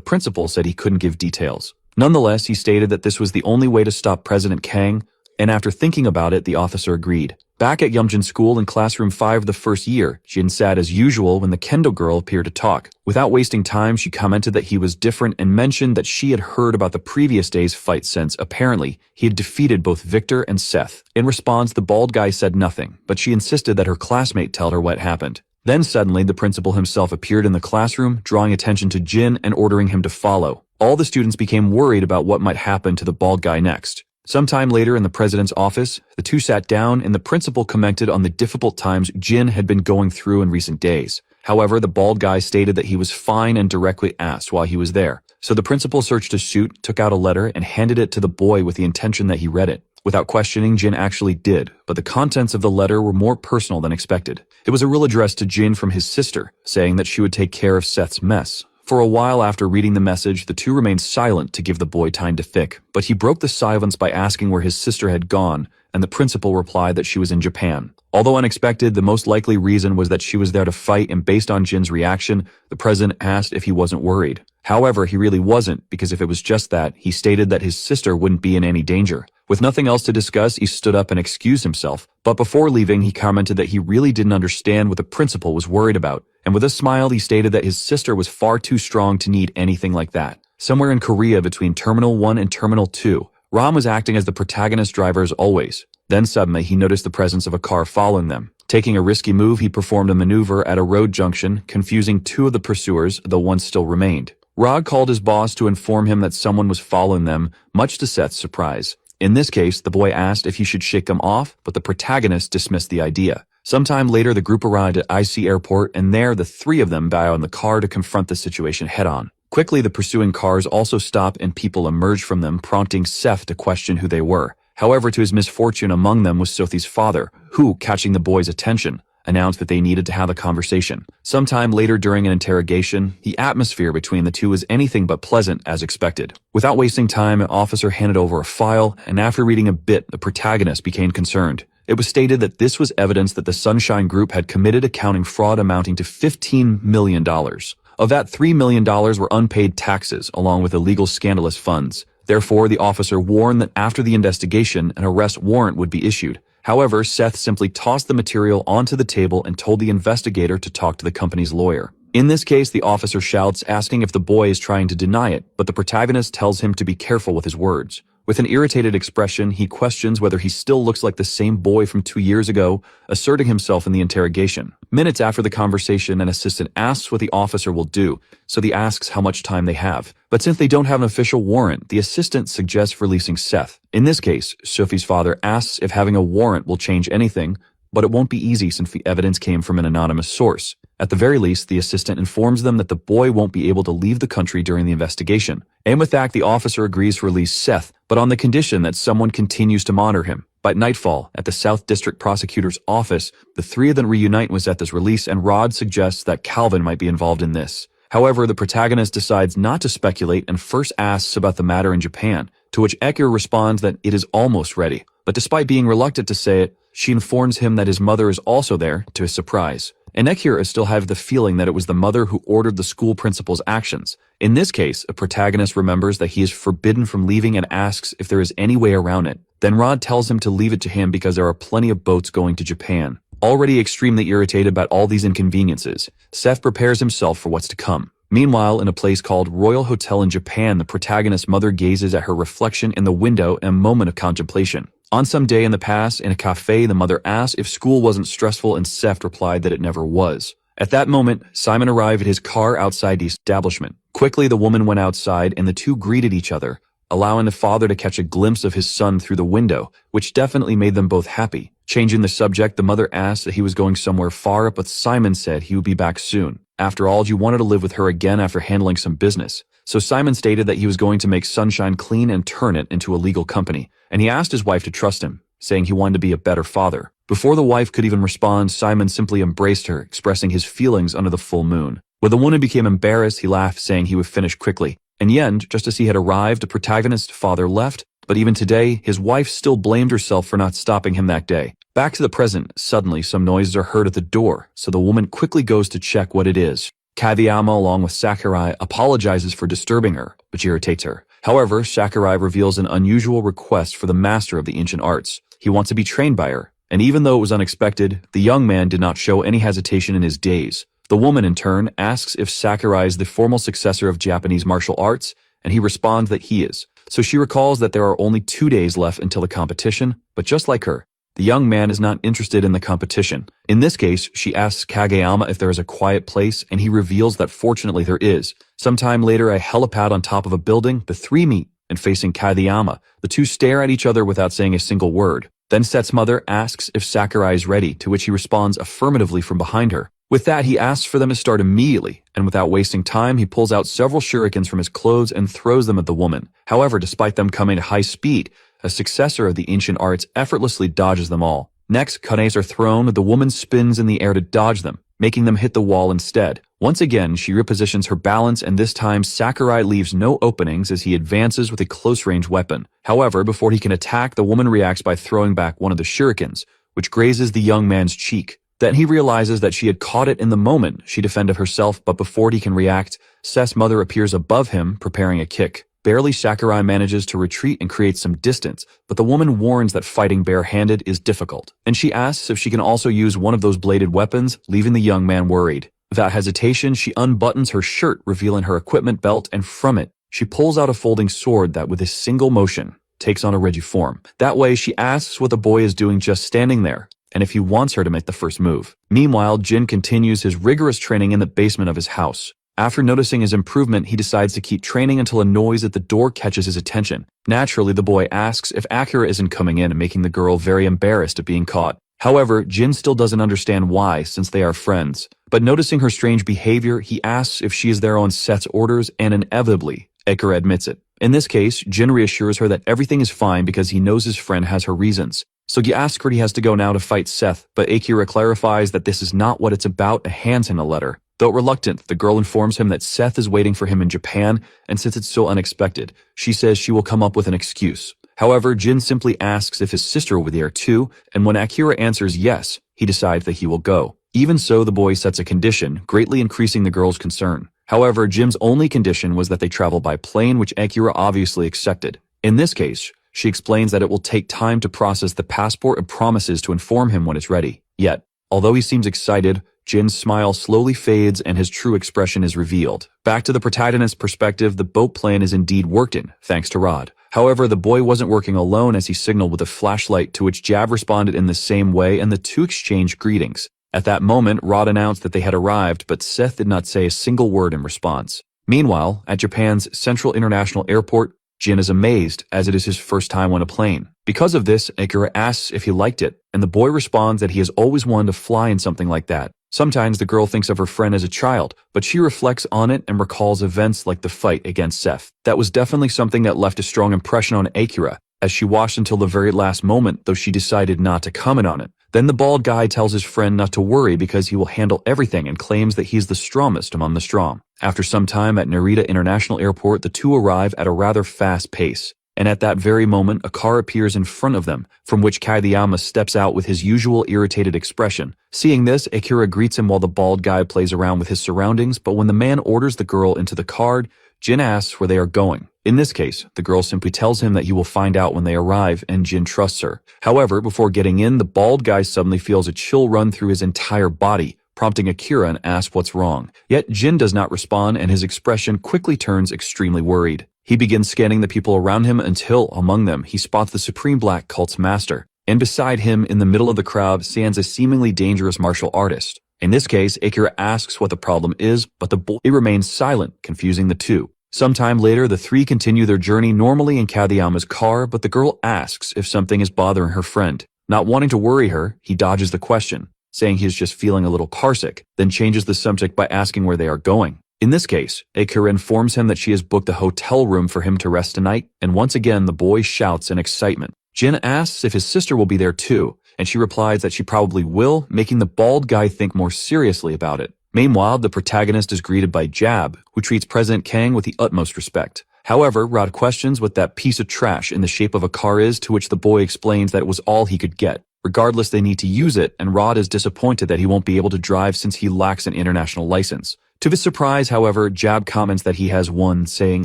principal said he couldn't give details. Nonetheless, he stated that this was the only way to stop President Kang, and after thinking about it, the officer agreed. Back at Youngjin School in classroom 5 the first year, Jin sat as usual when the Kendo girl appeared to talk. Without wasting time, she commented that he was different and mentioned that she had heard about the previous day's fight since, apparently, he had defeated both Victor and Seth. In response, the bald guy said nothing, but she insisted that her classmate tell her what happened. Then suddenly, the principal himself appeared in the classroom, drawing attention to Jin and ordering him to follow. All the students became worried about what might happen to the bald guy next. Sometime later in the president's office, the two sat down and the principal commented on the difficult times Jin had been going through in recent days. However, the bald guy stated that he was fine and directly asked why he was there. So the principal searched his suit, took out a letter, and handed it to the boy with the intention that he read it. Without questioning, Jin actually did, but the contents of the letter were more personal than expected. It was a real address to Jin from his sister, saying that she would take care of Seth's mess. For a while after reading the message, the two remained silent to give the boy time to think, but he broke the silence by asking where his sister had gone, and the principal replied that she was in Japan. Although unexpected, the most likely reason was that she was there to fight, and based on Jin's reaction, the president asked if he wasn't worried. However, he really wasn't, because if it was just that, he stated that his sister wouldn't be in any danger. With nothing else to discuss, he stood up and excused himself, but before leaving, he commented that he really didn't understand what the principal was worried about. And with a smile, he stated that his sister was far too strong to need anything like that. Somewhere in Korea between Terminal 1 and Terminal 2, Ram was acting as the protagonist driver as always. Then suddenly, he noticed the presence of a car following them. Taking a risky move, he performed a maneuver at a road junction, confusing two of the pursuers, though one still remained. Rod called his boss to inform him that someone was following them, much to Seth's surprise. In this case, the boy asked if he should shake them off, but the protagonist dismissed the idea. Sometime later, the group arrived at IC Airport, and there the three of them got out in the car to confront the situation head-on. Quickly, the pursuing cars also stopped and people emerged from them, prompting Seth to question who they were. However, to his misfortune, among them was Sophie's father, who, catching the boy's attention, announced that they needed to have a conversation. Sometime later during an interrogation, the atmosphere between the two was anything but pleasant as expected. Without wasting time, an officer handed over a file, and after reading a bit, the protagonist became concerned. It was stated that this was evidence that the Sunshine Group had committed accounting fraud amounting to $15 million. Of that, $3 million were unpaid taxes, along with illegal scandalous funds. Therefore, the officer warned that after the investigation, an arrest warrant would be issued. However, Seth simply tossed the material onto the table and told the investigator to talk to the company's lawyer. In this case, the officer shouts, asking if the boy is trying to deny it, but the protagonist tells him to be careful with his words. With an irritated expression, he questions whether he still looks like the same boy from 2 years ago, asserting himself in the interrogation. Minutes after the conversation, an assistant asks what the officer will do, so he asks how much time they have. But since they don't have an official warrant, the assistant suggests releasing Seth. In this case, Sophie's father asks if having a warrant will change anything, but it won't be easy since the evidence came from an anonymous source. At the very least, the assistant informs them that the boy won't be able to leave the country during the investigation. And with that, the officer agrees to release Seth, but on the condition that someone continues to monitor him. By nightfall, at the South District Prosecutor's office, the three of them reunite with Seth's release, and Rod suggests that Calvin might be involved in this. However, the protagonist decides not to speculate and first asks about the matter in Japan. to which Akira responds that it is almost ready. But despite being reluctant to say it, she informs him that his mother is also there, to his surprise. And Akira still has the feeling that it was the mother who ordered the school principal's actions. In this case, a protagonist remembers that he is forbidden from leaving and asks if there is any way around it. Then Rod tells him to leave it to him because there are plenty of boats going to Japan. Already extremely irritated about all these inconveniences, Seth prepares himself for what's to come. Meanwhile, in a place called Royal Hotel in Japan, the protagonist's mother gazes at her reflection in the window in a moment of contemplation. On some day in the past, in a cafe, the mother asked if school wasn't stressful and Seth replied that it never was. At that moment, Simon arrived at his car outside the establishment. Quickly, the woman went outside and the two greeted each other, allowing the father to catch a glimpse of his son through the window, which definitely made them both happy. Changing the subject, the mother asked that he was going somewhere far, but Simon said he would be back soon. After all, you wanted to live with her again after handling some business. So Simon stated that he was going to make Sunshine clean and turn it into a legal company, and he asked his wife to trust him, saying he wanted to be a better father. Before the wife could even respond, Simon simply embraced her, expressing his feelings under the full moon. When the woman became embarrassed, he laughed, saying he would finish quickly. In the end, just as he had arrived, the protagonist's father left, but even today, his wife still blamed herself for not stopping him that day. Back to the present, suddenly some noises are heard at the door, so the woman quickly goes to check what it is. Kageyama, along with Sakurai, apologizes for disturbing her, which irritates her. However, Sakurai reveals an unusual request for the master of the ancient arts. He wants to be trained by her, and even though it was unexpected, the young man did not show any hesitation in his days. The woman, in turn, asks if Sakurai is the formal successor of Japanese martial arts, and he responds that he is. So she recalls that there are only 2 days left until the competition, but just like her, the young man is not interested in the competition. In this case, she asks Kageyama if there is a quiet place, and he reveals that fortunately there is. Sometime later, a helipad on top of a building, the three meet, and facing Kageyama, the two stare at each other without saying a single word. Then Set's mother asks if Sakurai is ready, to which he responds affirmatively from behind her. With that, he asks for them to start immediately, and without wasting time, he pulls out several shurikens from his clothes and throws them at the woman. However, despite them coming at high speed, a successor of the ancient arts effortlessly dodges them all. Next, kanes are thrown, the woman spins in the air to dodge them, making them hit the wall instead. Once again, she repositions her balance, and this time Sakurai leaves no openings as he advances with a close-range weapon. However, before he can attack, the woman reacts by throwing back one of the shurikens, which grazes the young man's cheek. Then he realizes that she had caught it in the moment she defended herself, but before he can react, Set's mother appears above him, preparing a kick. Barely, Sakurai manages to retreat and create some distance, but the woman warns that fighting barehanded is difficult, and she asks if she can also use one of those bladed weapons, leaving the young man worried. Without hesitation, she unbuttons her shirt, revealing her equipment belt, and from it, she pulls out a folding sword that, with a single motion, takes on a regiform. That way, she asks what the boy is doing just standing there, and if he wants her to make the first move. Meanwhile, Jin continues his rigorous training in the basement of his house. After noticing his improvement, he decides to keep training until a noise at the door catches his attention. Naturally, the boy asks if Akira isn't coming in, making the girl very embarrassed at being caught. However, Jin still doesn't understand why, since they are friends. But noticing her strange behavior, he asks if she is there on Set's orders, and inevitably, Akira admits it. In this case, Jin reassures her that everything is fine because he knows his friend has her reasons. So he asks where he has to go now to fight Seth, but Akira clarifies that this is not what it's about and hands him a letter. Though reluctant, the girl informs him that Seth is waiting for him in Japan, and since it's so unexpected, she says she will come up with an excuse. However, Jin simply asks if his sister will be there too, and when Akira answers yes, he decides that he will go. Even so, the boy sets a condition, greatly increasing the girl's concern. However, Jin's only condition was that they travel by plane, which Akira obviously accepted. In this case, she explains that it will take time to process the passport and promises to inform him when it's ready. Yet, although he seems excited, Jin's smile slowly fades and his true expression is revealed. Back to the protagonist's perspective, the boat plan is indeed worked in, thanks to Rod. However, the boy wasn't working alone as he signaled with a flashlight, to which Jav responded in the same way, and the two exchanged greetings. At that moment, Rod announced that they had arrived, but Seth did not say a single word in response. Meanwhile, at Japan's Central International Airport, Jin is amazed, as it is his first time on a plane. Because of this, Akira asks if he liked it, and the boy responds that he has always wanted to fly in something like that. Sometimes the girl thinks of her friend as a child, but she reflects on it and recalls events like the fight against Seth. That was definitely something that left a strong impression on Akira, as she watched until the very last moment, though she decided not to comment on it. Then the bald guy tells his friend not to worry because he will handle everything and claims that he's the strongest among the strong. After some time at Narita International Airport, the two arrive at a rather fast pace, and at that very moment a car appears in front of them, from which Kageyama steps out with his usual irritated expression. Seeing this, Akira greets him while the bald guy plays around with his surroundings, but when the man orders the girl into the car, Jin asks where they are going. In this case, the girl simply tells him that he will find out when they arrive, and Jin trusts her. However, before getting in, the bald guy suddenly feels a chill run through his entire body, prompting Akira and asks what's wrong. Yet Jin does not respond, and his expression quickly turns extremely worried. He begins scanning the people around him until, among them, he spots the Supreme Black Cult's master. And beside him, in the middle of the crowd, stands a seemingly dangerous martial artist. In this case, Akira asks what the problem is, but the boy remains silent, confusing the two. Sometime later, the three continue their journey normally in Kageyama's car, but the girl asks if something is bothering her friend. Not wanting to worry her, he dodges the question, saying he is just feeling a little carsick, then changes the subject by asking where they are going. In this case, Akira informs him that she has booked a hotel room for him to rest tonight, and once again the boy shouts in excitement. Jin asks if his sister will be there too, and she replies that she probably will, making the bald guy think more seriously about it. Meanwhile, the protagonist is greeted by Jab, who treats President Kang with the utmost respect. However, Rod questions what that piece of trash in the shape of a car is, to which the boy explains that it was all he could get. Regardless, they need to use it, and Rod is disappointed that he won't be able to drive since he lacks an international license. To his surprise, however, Jab comments that he has one, saying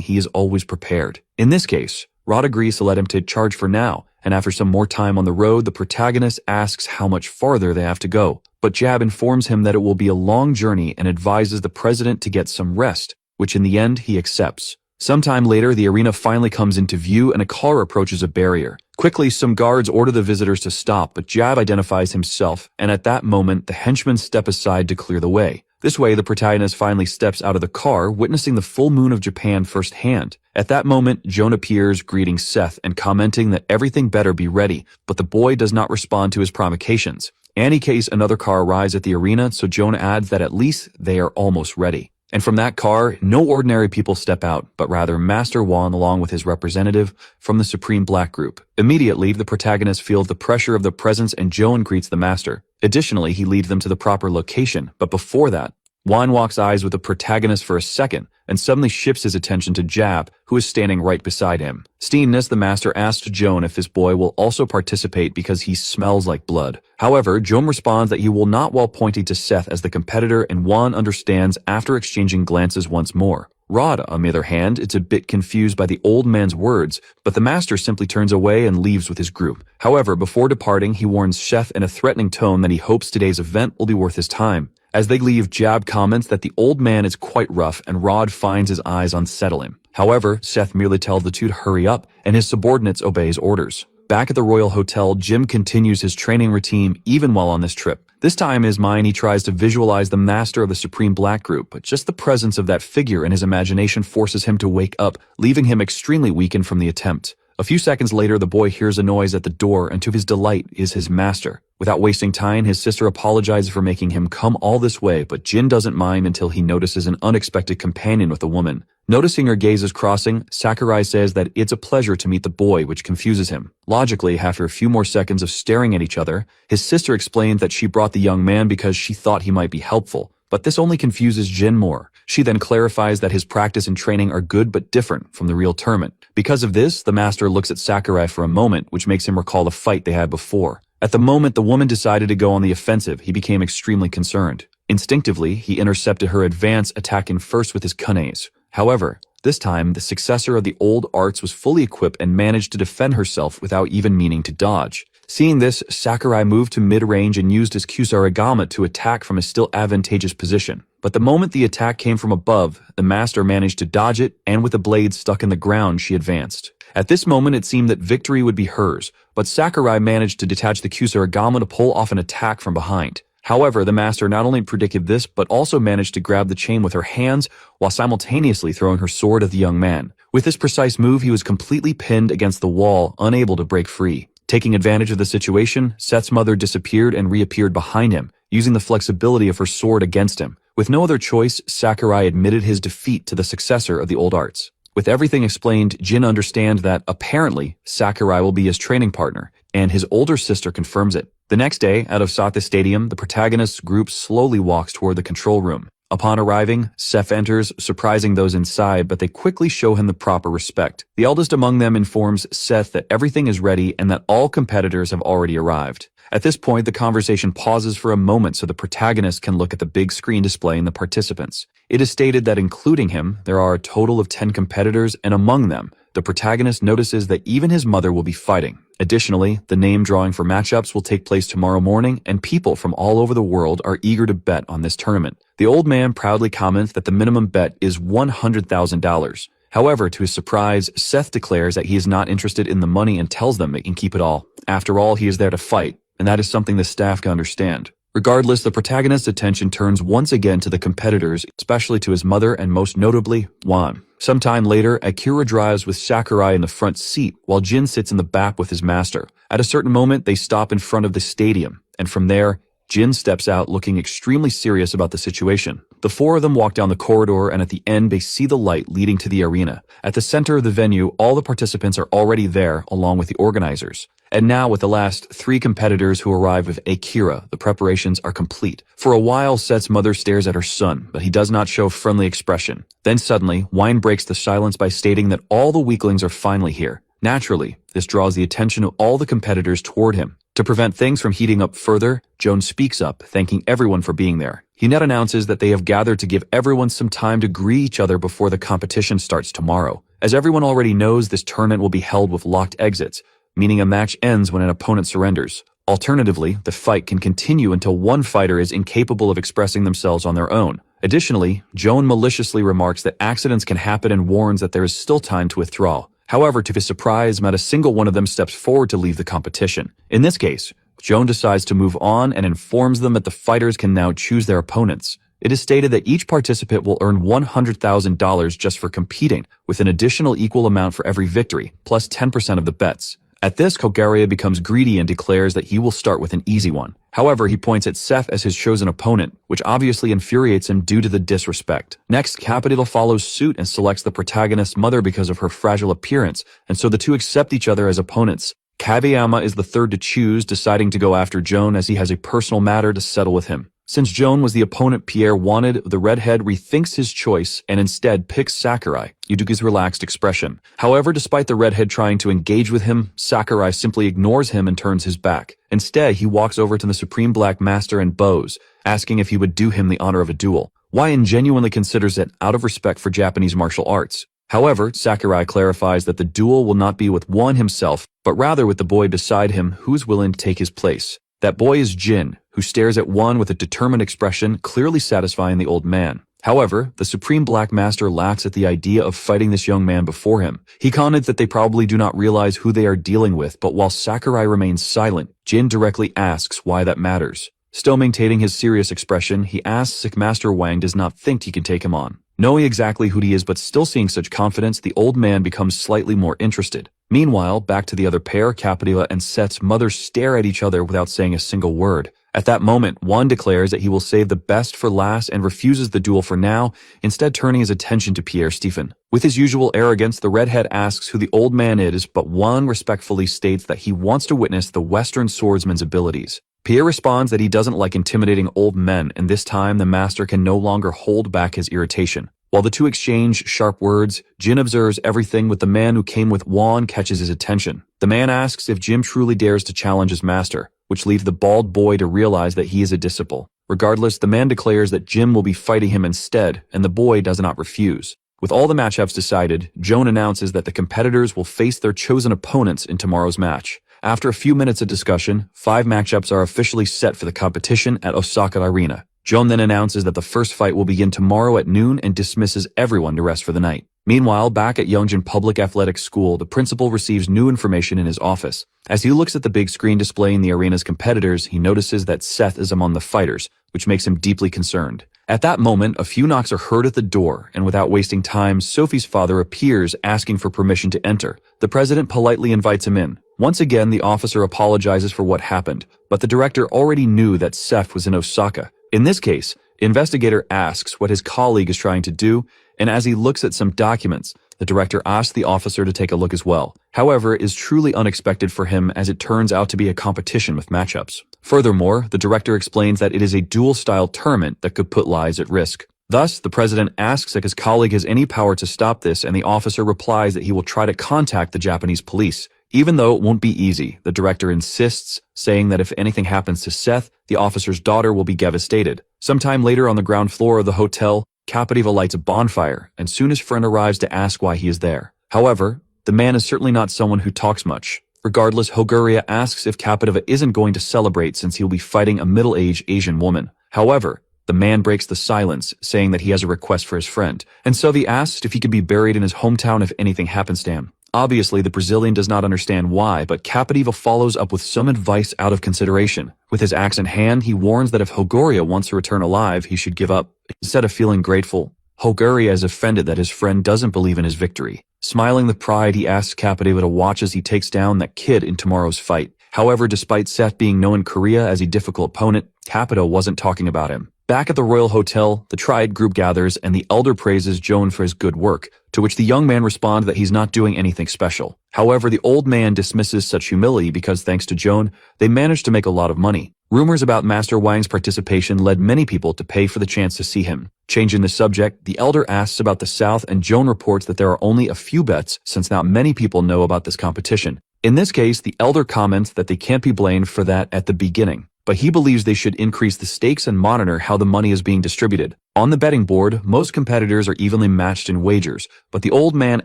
he is always prepared. In this case, Rod agrees to let him take charge for now, and after some more time on the road, the protagonist asks how much farther they have to go. But Jab informs him that it will be a long journey and advises the president to get some rest, which in the end he accepts. Sometime later, the arena finally comes into view and a car approaches a barrier. Quickly, some guards order the visitors to stop, but Jab identifies himself, and at that moment, the henchmen step aside to clear the way. This way, the protagonist finally steps out of the car, witnessing the full moon of Japan firsthand. At that moment, Joan appears, greeting Seth and commenting that everything better be ready, but the boy does not respond to his provocations. In any case, another car arrives at the arena, so Joan adds that at least they are almost ready. And from that car, no ordinary people step out, but rather Master Wan along with his representative from the Supreme Black Group. Immediately, the protagonist feels the pressure of the presence and Joan greets the master. Additionally, he leads them to the proper location, but before that, Wan locks eyes with the protagonist for a second and suddenly shifts his attention to Jab, who is standing right beside him. Seeing this, the master asks Joan if his boy will also participate because he smells like blood. However, Joan responds that he will not, while pointing to Seth as the competitor, and Wan understands after exchanging glances once more. Rod, on the other hand, is a bit confused by the old man's words, but the master simply turns away and leaves with his group. However, before departing, he warns Seth in a threatening tone that he hopes today's event will be worth his time. As they leave, Jab comments that the old man is quite rough and Rod finds his eyes unsettle him. However, Seth merely tells the two to hurry up, and his subordinates obey his orders. Back at the Royal Hotel, Jim continues his training routine even while on this trip. This time in his mind, he tries to visualize the master of the Supreme Black Group, but just the presence of that figure in his imagination forces him to wake up, leaving him extremely weakened from the attempt. A few seconds later, the boy hears a noise at the door, and to his delight is his master. Without wasting time, his sister apologizes for making him come all this way, but Jin doesn't mind until he notices an unexpected companion with a woman. Noticing her gazes crossing, Sakurai says that it's a pleasure to meet the boy, which confuses him. Logically, after a few more seconds of staring at each other, his sister explains that she brought the young man because she thought he might be helpful. But this only confuses Jin more. She then clarifies that his practice and training are good but different from the real tournament. Because of this, the master looks at Sakurai for a moment, which makes him recall the fight they had before. At the moment the woman decided to go on the offensive, he became extremely concerned. Instinctively, he intercepted her advance, attacking first with his kunes. However, this time, the successor of the old arts was fully equipped and managed to defend herself without even meaning to dodge. Seeing this, Sakurai moved to mid-range and used his kusarigama to attack from a still advantageous position. But the moment the attack came from above, the master managed to dodge it, and with the blade stuck in the ground, she advanced. At this moment, it seemed that victory would be hers, but Sakurai managed to detach the kusarigama to pull off an attack from behind. However, the master not only predicted this, but also managed to grab the chain with her hands while simultaneously throwing her sword at the young man. With this precise move, he was completely pinned against the wall, unable to break free. Taking advantage of the situation, Seth's mother disappeared and reappeared behind him, using the flexibility of her sword against him. With no other choice, Sakurai admitted his defeat to the successor of the old arts. With everything explained, Jin understands that, apparently, Sakurai will be his training partner, and his older sister confirms it. The next day, out of Sathe Stadium, the protagonist's group slowly walks toward the control room. Upon arriving, Seth enters, surprising those inside, but they quickly show him the proper respect. The eldest among them informs Seth that everything is ready and that all competitors have already arrived. At this point, the conversation pauses for a moment so the protagonist can look at the big screen displaying the participants. It is stated that including him, there are a total of 10 competitors, and among them, the protagonist notices that even his mother will be fighting. Additionally, the name drawing for matchups will take place tomorrow morning, and people from all over the world are eager to bet on this tournament. The old man proudly comments that the minimum bet is $100,000. However, to his surprise, Seth declares that he is not interested in the money and tells them they can keep it all. After all, he is there to fight, and that is something the staff can understand. Regardless, the protagonist's attention turns once again to the competitors, especially to his mother and most notably, Juan. Sometime later, Akira drives with Sakurai in the front seat, while Jin sits in the back with his master. At a certain moment, they stop in front of the stadium, and from there, Jin steps out looking extremely serious about the situation. The four of them walk down the corridor, and at the end, they see the light leading to the arena. At the center of the venue, all the participants are already there, along with the organizers. And now, with the last 3 competitors who arrive with Akira, the preparations are complete. For a while, Seth's mother stares at her son, but he does not show friendly expression. Then suddenly, Wine breaks the silence by stating that all the weaklings are finally here. Naturally, this draws the attention of all the competitors toward him. To prevent things from heating up further, Joan speaks up, thanking everyone for being there. He now announces that they have gathered to give everyone some time to greet each other before the competition starts tomorrow. As everyone already knows, this tournament will be held with locked exits, meaning a match ends when an opponent surrenders. Alternatively, the fight can continue until one fighter is incapable of expressing themselves on their own. Additionally, Joan maliciously remarks that accidents can happen and warns that there is still time to withdraw. However, to his surprise, not a single one of them steps forward to leave the competition. In this case, Joan decides to move on and informs them that the fighters can now choose their opponents. It is stated that each participant will earn $100,000 just for competing, with an additional equal amount for every victory, plus 10% of the bets. At this, Kogarea becomes greedy and declares that he will start with an easy one. However, he points at Seth as his chosen opponent, which obviously infuriates him due to the disrespect. Next, Capital follows suit and selects the protagonist's mother because of her fragile appearance, and so the two accept each other as opponents. Kageyama is the third to choose, deciding to go after Joan as he has a personal matter to settle with him. Since Joan was the opponent Pierre wanted, the redhead rethinks his choice and instead picks Sakurai, Yuduki's relaxed expression. However, despite the redhead trying to engage with him, Sakurai simply ignores him and turns his back. Instead, he walks over to the Supreme Black Master and bows, asking if he would do him the honor of a duel. Wyan genuinely considers it out of respect for Japanese martial arts. However, Sakurai clarifies that the duel will not be with Wan himself, but rather with the boy beside him who is willing to take his place. That boy is Jin, who stares at Wan with a determined expression, clearly satisfying the old man. However, the Supreme Black Master laughs at the idea of fighting this young man before him. He comments that they probably do not realize who they are dealing with, but while Sakurai remains silent, Jin directly asks why that matters. Still maintaining his serious expression, he asks if Master Wang does not think he can take him on. Knowing exactly who he is but still seeing such confidence, the old man becomes slightly more interested. Meanwhile, back to the other pair, Capitula and Seth's mother stare at each other without saying a single word. At that moment, Juan declares that he will save the best for last and refuses the duel for now, instead turning his attention to Pierre Stephen. With his usual arrogance, the redhead asks who the old man is, but Juan respectfully states that he wants to witness the Western swordsman's abilities. Pierre responds that he doesn't like intimidating old men, and this time the master can no longer hold back his irritation. While the two exchange sharp words, Jin observes everything with the man who came with Juan catches his attention. The man asks if Jim truly dares to challenge his master, which leaves the bald boy to realize that he is a disciple. Regardless, the man declares that Jim will be fighting him instead, and the boy does not refuse. With all the matchups decided, Joan announces that the competitors will face their chosen opponents in tomorrow's match. After a few minutes of discussion, 5 matchups are officially set for the competition at Osaka Arena. Joan then announces that the first fight will begin tomorrow at noon and dismisses everyone to rest for the night. Meanwhile, back at Yongjin Public Athletic School, the principal receives new information in his office. As he looks at the big screen displaying the arena's competitors, he notices that Seth is among the fighters, which makes him deeply concerned. At that moment, a few knocks are heard at the door, and without wasting time, Sophie's father appears asking for permission to enter. The president politely invites him in. Once again, the officer apologizes for what happened, but the director already knew that Seth was in Osaka. In this case, investigator asks what his colleague is trying to do, and as he looks at some documents, the director asks the officer to take a look as well. However, it is truly unexpected for him as it turns out to be a competition with matchups. Furthermore, the director explains that it is a duel-style tournament that could put lives at risk. Thus, the president asks if his colleague has any power to stop this, and the officer replies that he will try to contact the Japanese police. Even though it won't be easy, the director insists, saying that if anything happens to Seth, the officer's daughter will be devastated. Sometime later on the ground floor of the hotel, Captiva lights a bonfire, and soon his friend arrives to ask why he is there. However, the man is certainly not someone who talks much. Regardless, Hoguria asks if Captiva isn't going to celebrate since he'll be fighting a middle-aged Asian woman. However, the man breaks the silence, saying that he has a request for his friend, and so he asks if he could be buried in his hometown if anything happens to him. Obviously, the Brazilian does not understand why, but Captiva follows up with some advice out of consideration. With his axe in hand, he warns that if Hoguria wants to return alive, he should give up. Instead of feeling grateful, Hoguria is offended that his friend doesn't believe in his victory. Smiling with pride, he asks Captiva to watch as he takes down that kid in tomorrow's fight. However, despite Seth being known in Korea as a difficult opponent, Captiva wasn't talking about him. Back at the Royal Hotel, the Triad group gathers and the elder praises Joan for his good work, to which the young man responds that he's not doing anything special. However, the old man dismisses such humility because thanks to Joan, they managed to make a lot of money. Rumors about Master Wang's participation led many people to pay for the chance to see him. Changing the subject, the elder asks about the South and Joan reports that there are only a few bets since not many people know about this competition. In this case, the elder comments that they can't be blamed for that at the beginning, but he believes they should increase the stakes and monitor how the money is being distributed. On the betting board, most competitors are evenly matched in wagers, but the old man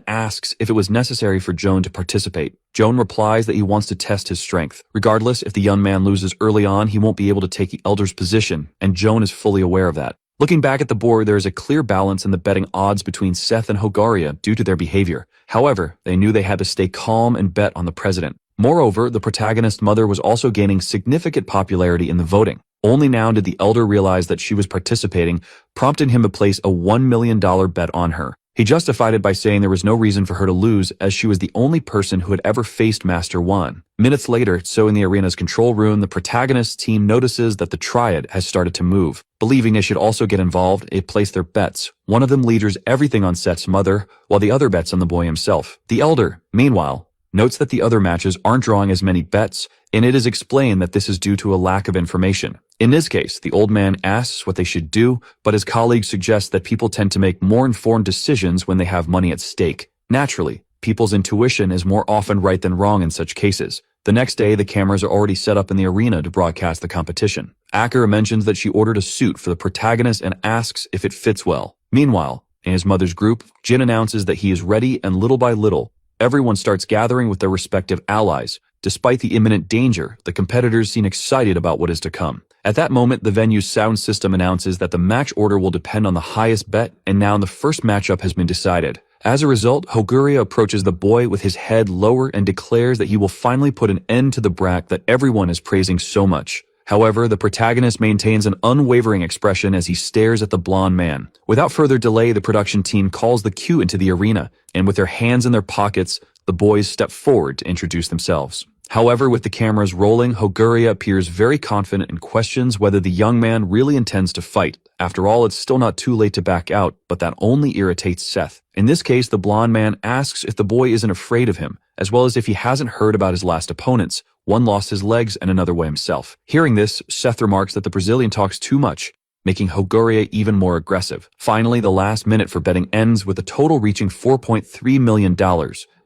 asks if it was necessary for Joan to participate. Joan replies that he wants to test his strength. Regardless, if the young man loses early on, he won't be able to take the elder's position, and Joan is fully aware of that. Looking back at the board, there is a clear balance in the betting odds between Seth and Hoguria due to their behavior. However, they knew they had to stay calm and bet on the president. Moreover, the protagonist's mother was also gaining significant popularity in the voting. Only now did the elder realize that she was participating, prompting him to place a $1 million bet on her. He justified it by saying there was no reason for her to lose, as she was the only person who had ever faced Master Wan. Minutes later, so in the arena's control room, the protagonist's team notices that the Triad has started to move. Believing they should also get involved, they place their bets. One of them wagers everything on Seth's mother, while the other bets on the boy himself. The elder, meanwhile, notes that the other matches aren't drawing as many bets, and it is explained that this is due to a lack of information. In this case, the old man asks what they should do, but his colleagues suggest that people tend to make more informed decisions when they have money at stake. Naturally, people's intuition is more often right than wrong in such cases. The next day, the cameras are already set up in the arena to broadcast the competition. Akira mentions that she ordered a suit for the protagonist and asks if it fits well. Meanwhile, in his mother's group, Jin announces that he is ready, and little by little, everyone starts gathering with their respective allies. Despite the imminent danger, the competitors seem excited about what is to come. At that moment, the venue's sound system announces that the match order will depend on the highest bet, and now the first matchup has been decided. As a result, Hoguria approaches the boy with his head lower and declares that he will finally put an end to the brat that everyone is praising so much. However, the protagonist maintains an unwavering expression as he stares at the blonde man. Without further delay, the production team calls the cue into the arena, and with their hands in their pockets, the boys step forward to introduce themselves. However, with the cameras rolling, Hoguria appears very confident and questions whether the young man really intends to fight. After all, it's still not too late to back out, but that only irritates Seth. In this case, the blonde man asks if the boy isn't afraid of him, as well as if he hasn't heard about his last opponents. One lost his legs and another way himself. Hearing this, Seth remarks that the Brazilian talks too much, making Hoguria even more aggressive. Finally, the last minute for betting ends with the total reaching $4.3 million.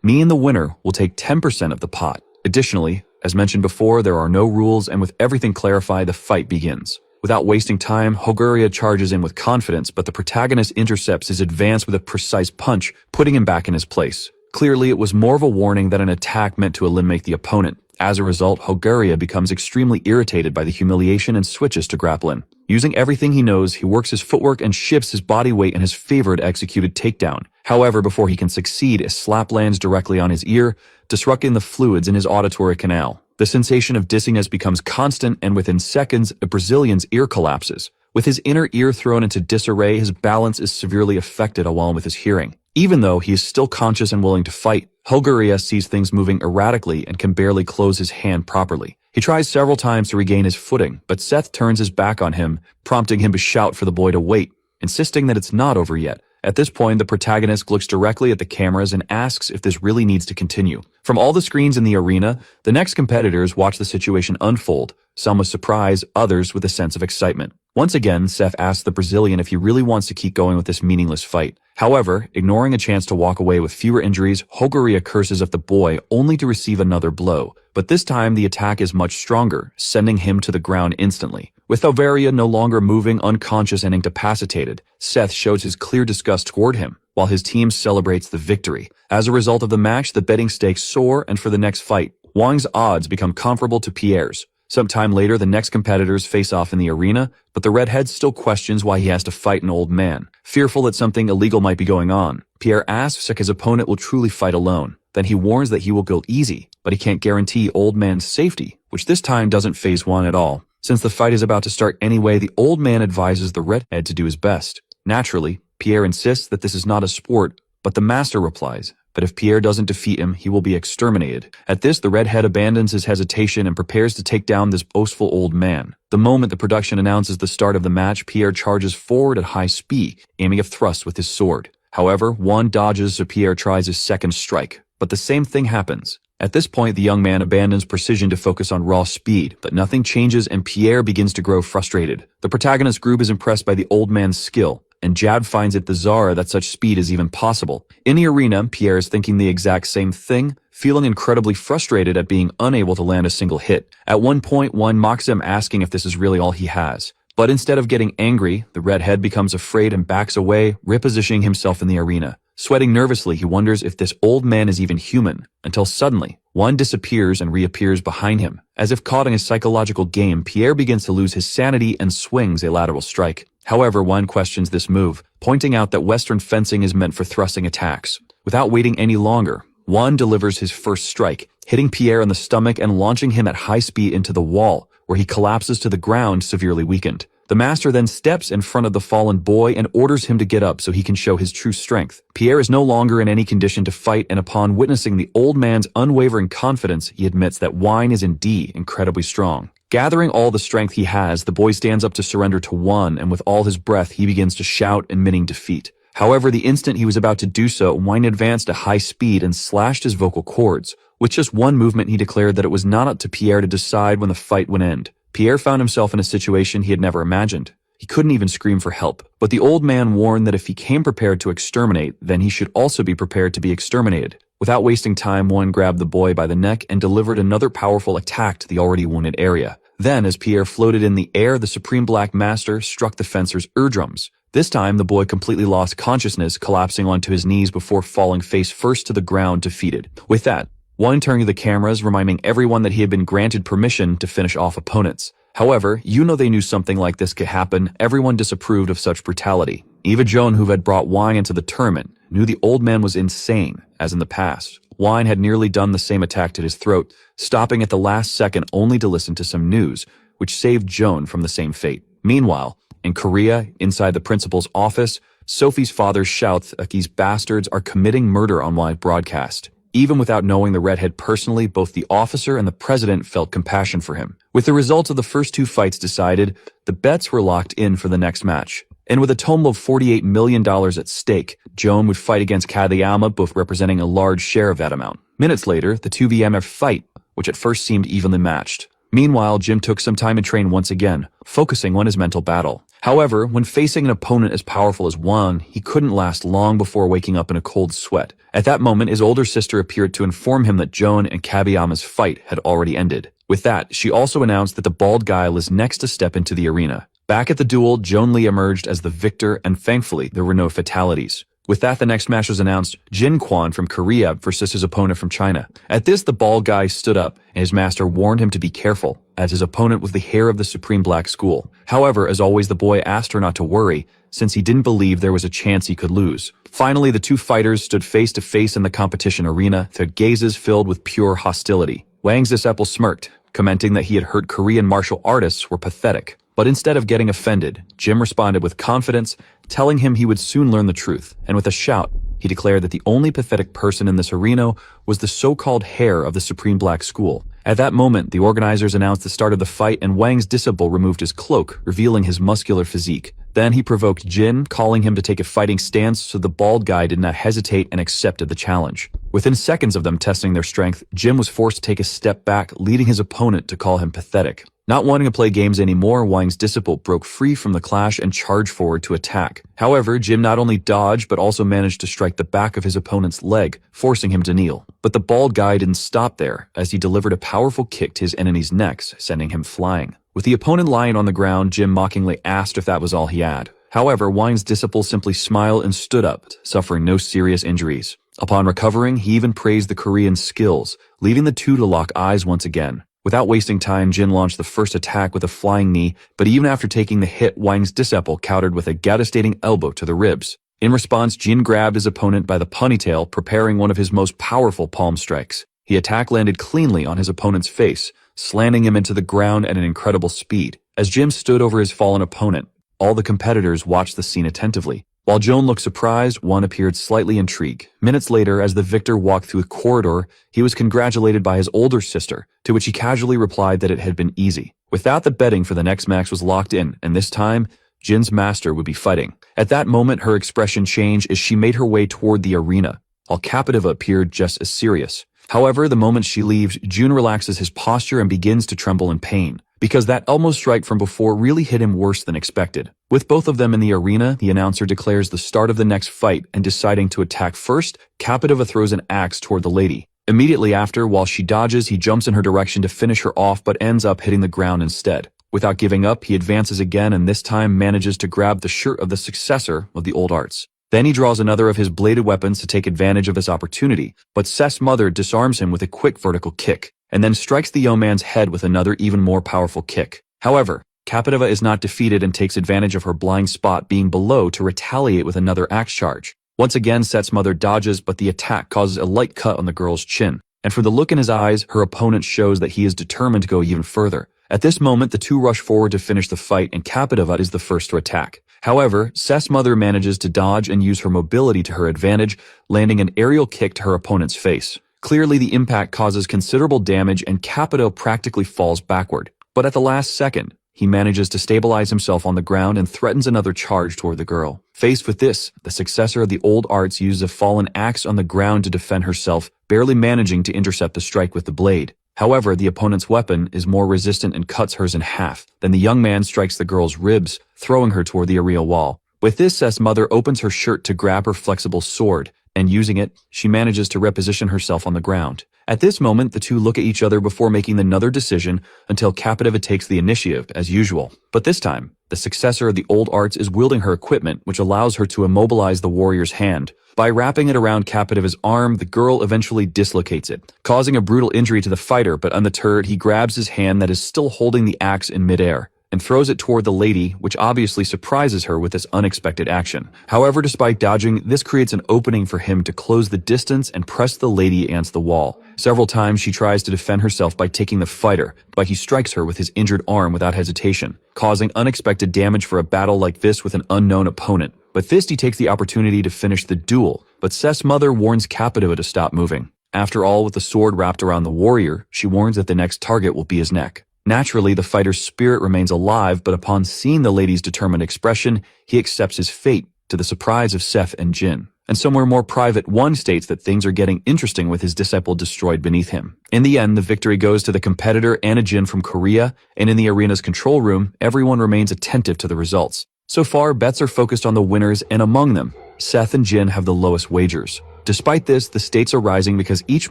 Me and the winner will take 10% of the pot. Additionally, as mentioned before, there are no rules, and with everything clarified, the fight begins. Without wasting time, Hoguria charges in with confidence, but the protagonist intercepts his advance with a precise punch, putting him back in his place. Clearly, it was more of a warning than an attack meant to eliminate the opponent. As a result, Hoguria becomes extremely irritated by the humiliation and switches to grappling. Using everything he knows, he works his footwork and shifts his body weight in his favorite executed takedown. However, before he can succeed, a slap lands directly on his ear, disrupting the fluids in his auditory canal. The sensation of dizziness becomes constant, and within seconds, a Brazilian's ear collapses. With his inner ear thrown into disarray, his balance is severely affected along with his hearing. Even though he is still conscious and willing to fight, Hoguria sees things moving erratically and can barely close his hand properly. He tries several times to regain his footing, but Seth turns his back on him, prompting him to shout for the boy to wait, insisting that it's not over yet. At this point, the protagonist looks directly at the cameras and asks if this really needs to continue. From all the screens in the arena, the next competitors watch the situation unfold, some with surprise, others with a sense of excitement. Once again, Seth asks the Brazilian if he really wants to keep going with this meaningless fight. However, ignoring a chance to walk away with fewer injuries, Hogoria curses at the boy only to receive another blow. But this time the attack is much stronger, sending him to the ground instantly. With Hogoria no longer moving, unconscious and incapacitated, Seth shows his clear disgust toward him, while his team celebrates the victory. As a result of the match, the betting stakes soar, and for the next fight, Wang's odds become comparable to Pierre's. Sometime later, the next competitors face off in the arena, but the redhead still questions why he has to fight an old man. Fearful that something illegal might be going on, Pierre asks if his opponent will truly fight alone. Then he warns that he will go easy, but he can't guarantee old man's safety, which this time doesn't faze Juan at all. Since the fight is about to start anyway, the old man advises the redhead to do his best. Naturally, Pierre insists that this is not a sport, but the master replies, but if Pierre doesn't defeat him, he will be exterminated. At this, the redhead abandons his hesitation and prepares to take down this boastful old man. The moment the production announces the start of the match, Pierre charges forward at high speed, aiming a thrust with his sword. However, Juan dodges so Pierre tries his second strike, but the same thing happens. At this point, the young man abandons precision to focus on raw speed, but nothing changes and Pierre begins to grow frustrated. The protagonist group is impressed by the old man's skill, and Jad finds it bizarre that such speed is even possible. In the arena, Pierre is thinking the exact same thing, feeling incredibly frustrated at being unable to land a single hit. At one point, Juan mocks him, asking if this is really all he has. But instead of getting angry, the redhead becomes afraid and backs away, repositioning himself in the arena. Sweating nervously, he wonders if this old man is even human, until suddenly, Juan disappears and reappears behind him. As if caught in a psychological game, Pierre begins to lose his sanity and swings a lateral strike. However, Juan questions this move, pointing out that Western fencing is meant for thrusting attacks. Without waiting any longer, Juan delivers his first strike, hitting Pierre in the stomach and launching him at high speed into the wall, where he collapses to the ground, severely weakened. The master then steps in front of the fallen boy and orders him to get up so he can show his true strength. Pierre is no longer in any condition to fight, and upon witnessing the old man's unwavering confidence, he admits that Juan is indeed incredibly strong. Gathering all the strength he has, the boy stands up to surrender to Juan, and with all his breath he begins to shout, admitting defeat. However, the instant he was about to do so, Juan advanced at high speed and slashed his vocal cords. With just one movement, he declared that it was not up to Pierre to decide when the fight would end. Pierre found himself in a situation he had never imagined. He couldn't even scream for help. But the old man warned that if he came prepared to exterminate, then he should also be prepared to be exterminated. Without wasting time, Juan grabbed the boy by the neck and delivered another powerful attack to the already wounded area. Then, as Pierre floated in the air, the Supreme Black Master struck the fencer's eardrums. This time, the boy completely lost consciousness, collapsing onto his knees before falling face first to the ground, defeated. With that, Juan turned to the cameras, reminding everyone that he had been granted permission to finish off opponents. However, they knew something like this could happen. Everyone disapproved of such brutality. Eva Joan, who had brought Wang into the tournament, knew the old man was insane, as in the past. Wang had nearly done the same attack to his throat, stopping at the last second only to listen to some news, which saved Joan from the same fate. Meanwhile, in Korea, inside the principal's office, Sophie's father shouts that these bastards are committing murder on live broadcast. Even without knowing the redhead personally, both the officer and the president felt compassion for him. With the results of the first two fights decided, the bets were locked in for the next match. And with a total of $48 million at stake, Joan would fight against Kadayama, both representing a large share of that amount. Minutes later, the two VMF fight, which at first seemed evenly matched. Meanwhile, Jim took some time to train once again, focusing on his mental battle. However, when facing an opponent as powerful as Juan, he couldn't last long before waking up in a cold sweat. At that moment, his older sister appeared to inform him that Joan and Kabiyama's fight had already ended. With that, she also announced that the bald guy was next to step into the arena. Back at the duel, Joan Lee emerged as the victor, and thankfully, there were no fatalities. With that, the next match was announced, Jin Kwan from Korea versus his opponent from China. At this, the bald guy stood up, and his master warned him to be careful, as his opponent was the heir of the Supreme Black School. However, as always, the boy asked her not to worry, since he didn't believe there was a chance he could lose. Finally, the two fighters stood face to face in the competition arena, their gazes filled with pure hostility. Wang's disciple smirked, commenting that he had heard Korean martial artists were pathetic. But instead of getting offended, Jim responded with confidence, telling him he would soon learn the truth, and with a shout, he declared that the only pathetic person in this arena was the so-called heir of the Supreme Black School. At that moment, the organizers announced the start of the fight, and Wang's disciple removed his cloak, revealing his muscular physique. Then he provoked Jin, calling him to take a fighting stance, so the bald guy did not hesitate and accepted the challenge. Within seconds of them testing their strength, Jim was forced to take a step back, leading his opponent to call him pathetic. Not wanting to play games anymore, Wang's disciple broke free from the clash and charged forward to attack. However, Jin not only dodged but also managed to strike the back of his opponent's leg, forcing him to kneel. But the bald guy didn't stop there, as he delivered a powerful kick to his enemy's necks, sending him flying. With the opponent lying on the ground, Jin mockingly asked if that was all he had. However, Wang's disciple simply smiled and stood up, suffering no serious injuries. Upon recovering, he even praised the Korean's skills, leaving the two to lock eyes once again. Without wasting time, Jin launched the first attack with a flying knee, but even after taking the hit, Wang's disciple countered with a devastating elbow to the ribs. In response, Jin grabbed his opponent by the ponytail, preparing one of his most powerful palm strikes. The attack landed cleanly on his opponent's face, slamming him into the ground at an incredible speed. As Jin stood over his fallen opponent, all the competitors watched the scene attentively. While Joan looked surprised, Won appeared slightly intrigued. Minutes later, as the victor walked through a corridor, he was congratulated by his older sister, to which he casually replied that it had been easy. With that, the betting for the next match was locked in, and this time, Jin's master would be fighting. At that moment, her expression changed as she made her way toward the arena, while Captiva appeared just as serious. However, the moment she leaves, Jun relaxes his posture and begins to tremble in pain, because that elbow strike from before really hit him worse than expected. With both of them in the arena, the announcer declares the start of the next fight, and deciding to attack first, Captiva throws an axe toward the lady. Immediately after, while she dodges, he jumps in her direction to finish her off but ends up hitting the ground instead. Without giving up, he advances again and this time manages to grab the shirt of the successor of the old arts. Then he draws another of his bladed weapons to take advantage of this opportunity, but Seth's mother disarms him with a quick vertical kick, and then strikes the young man's head with another even more powerful kick. However, Captiva is not defeated and takes advantage of her blind spot being below to retaliate with another axe charge. Once again, Seth's mother dodges, but the attack causes a light cut on the girl's chin, and from the look in his eyes, her opponent shows that he is determined to go even further. At this moment, the two rush forward to finish the fight, and Captiva is the first to attack. However, Seth's mother manages to dodge and use her mobility to her advantage, landing an aerial kick to her opponent's face. Clearly, the impact causes considerable damage and Capito practically falls backward. But at the last second, he manages to stabilize himself on the ground and threatens another charge toward the girl. Faced with this, the successor of the old arts uses a fallen axe on the ground to defend herself, barely managing to intercept the strike with the blade. However, the opponent's weapon is more resistant and cuts hers in half. Then the young man strikes the girl's ribs, throwing her toward the arena wall. With this, Seth's mother opens her shirt to grab her flexible sword, and using it, she manages to reposition herself on the ground. At this moment, the two look at each other before making another decision until Captiva takes the initiative, as usual. But this time, the successor of the old arts is wielding her equipment, which allows her to immobilize the warrior's hand. By wrapping it around Captiva's arm, the girl eventually dislocates it, causing a brutal injury to the fighter, but undeterred, he grabs his hand that is still holding the axe in midair and throws it toward the lady, which obviously surprises her with this unexpected action. However, despite dodging, this creates an opening for him to close the distance and press the lady against the wall. Several times she tries to defend herself by taking the fighter, but he strikes her with his injured arm without hesitation, causing unexpected damage for a battle like this with an unknown opponent. But Fisty takes the opportunity to finish the duel, but Seth's mother warns Captiva to stop moving. After all, with the sword wrapped around the warrior, she warns that the next target will be his neck. Naturally, the fighter's spirit remains alive, but upon seeing the lady's determined expression, he accepts his fate, to the surprise of Seth and Jin. And somewhere more private, One states that things are getting interesting with his disciple destroyed beneath him. In the end, the victory goes to the competitor Anna Jin from Korea, and in the arena's control room, everyone remains attentive to the results. So far, bets are focused on the winners, and among them, Seth and Jin have the lowest wagers. Despite this, the stakes are rising because each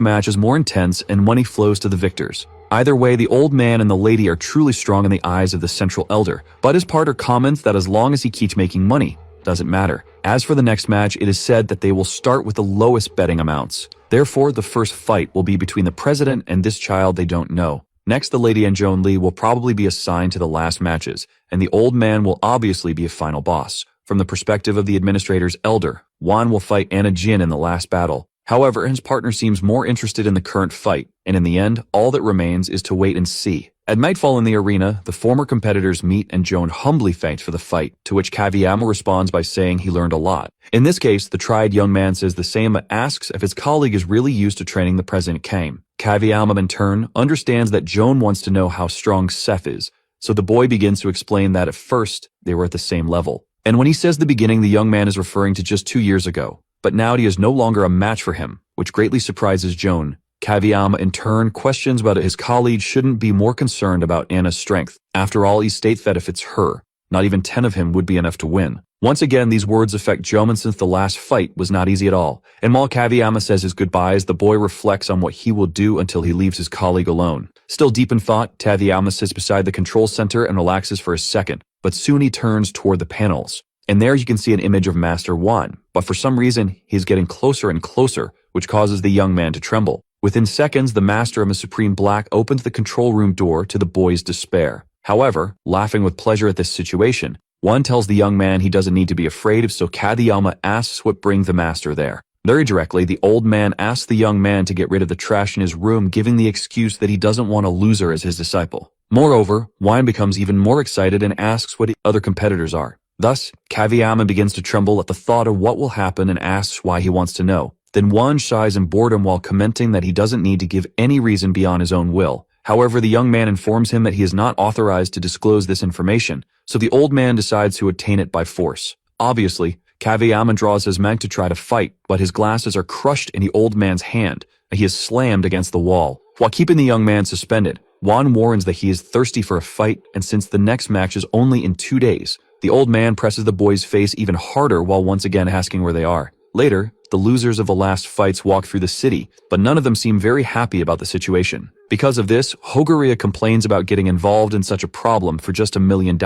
match is more intense and money flows to the victors. Either way, the old man and the lady are truly strong in the eyes of the central elder, but his partner comments that as long as he keeps making money, doesn't matter. As for the next match, it is said that they will start with the lowest betting amounts. Therefore, the first fight will be between the president and this child they don't know. Next, the lady and Joan Lee will probably be assigned to the last matches, and the old man will obviously be a final boss. From the perspective of the administrator's elder, Wan will fight Anna Jin in the last battle. However, his partner seems more interested in the current fight, and in the end, all that remains is to wait and see. At nightfall in the arena, the former competitors meet and Joan humbly thanks for the fight, to which Kaviyama responds by saying he learned a lot. In this case, the tried young man says the same but asks if his colleague is really used to training the president came. Kaviyama, in turn, understands that Joan wants to know how strong Seth is, so the boy begins to explain that at first, they were at the same level. And when he says the beginning, the young man is referring to just 2 years ago. But now he is no longer a match for him, which greatly surprises Joan, Kageyama in turn questions whether his colleague shouldn't be more concerned about Anna's strength. After all, he states that if it's her, not even 10 of him would be enough to win. Once again, these words affect Joman since the last fight was not easy at all. And while Kageyama says his goodbyes, the boy reflects on what he will do until he leaves his colleague alone. Still deep in thought, Kageyama sits beside the control center and relaxes for a second, but soon he turns toward the panels. And there you can see an image of Master Wan, but for some reason, he's getting closer and closer, which causes the young man to tremble. Within seconds, the Master of the Supreme Black opens the control room door to the boy's despair. However, laughing with pleasure at this situation, Wan tells the young man he doesn't need to be afraid, so Kageyama asks what brings the Master there. Very directly, the old man asks the young man to get rid of the trash in his room, giving the excuse that he doesn't want a loser as his disciple. Moreover, Wan becomes even more excited and asks what the other competitors are. Thus, Kageyama begins to tremble at the thought of what will happen and asks why he wants to know. Then Wan sighs in boredom while commenting that he doesn't need to give any reason beyond his own will. However, the young man informs him that he is not authorized to disclose this information, so the old man decides to attain it by force. Obviously, Kageyama draws his men to try to fight, but his glasses are crushed in the old man's hand, and he is slammed against the wall. While keeping the young man suspended, Wan warns that he is thirsty for a fight, and since the next match is only in 2 days, the old man presses the boy's face even harder while once again asking where they are. Later, the losers of the last fights walk through the city, but none of them seem very happy about the situation. Because of this, Hogaria complains about getting involved in such a problem for just $1 million.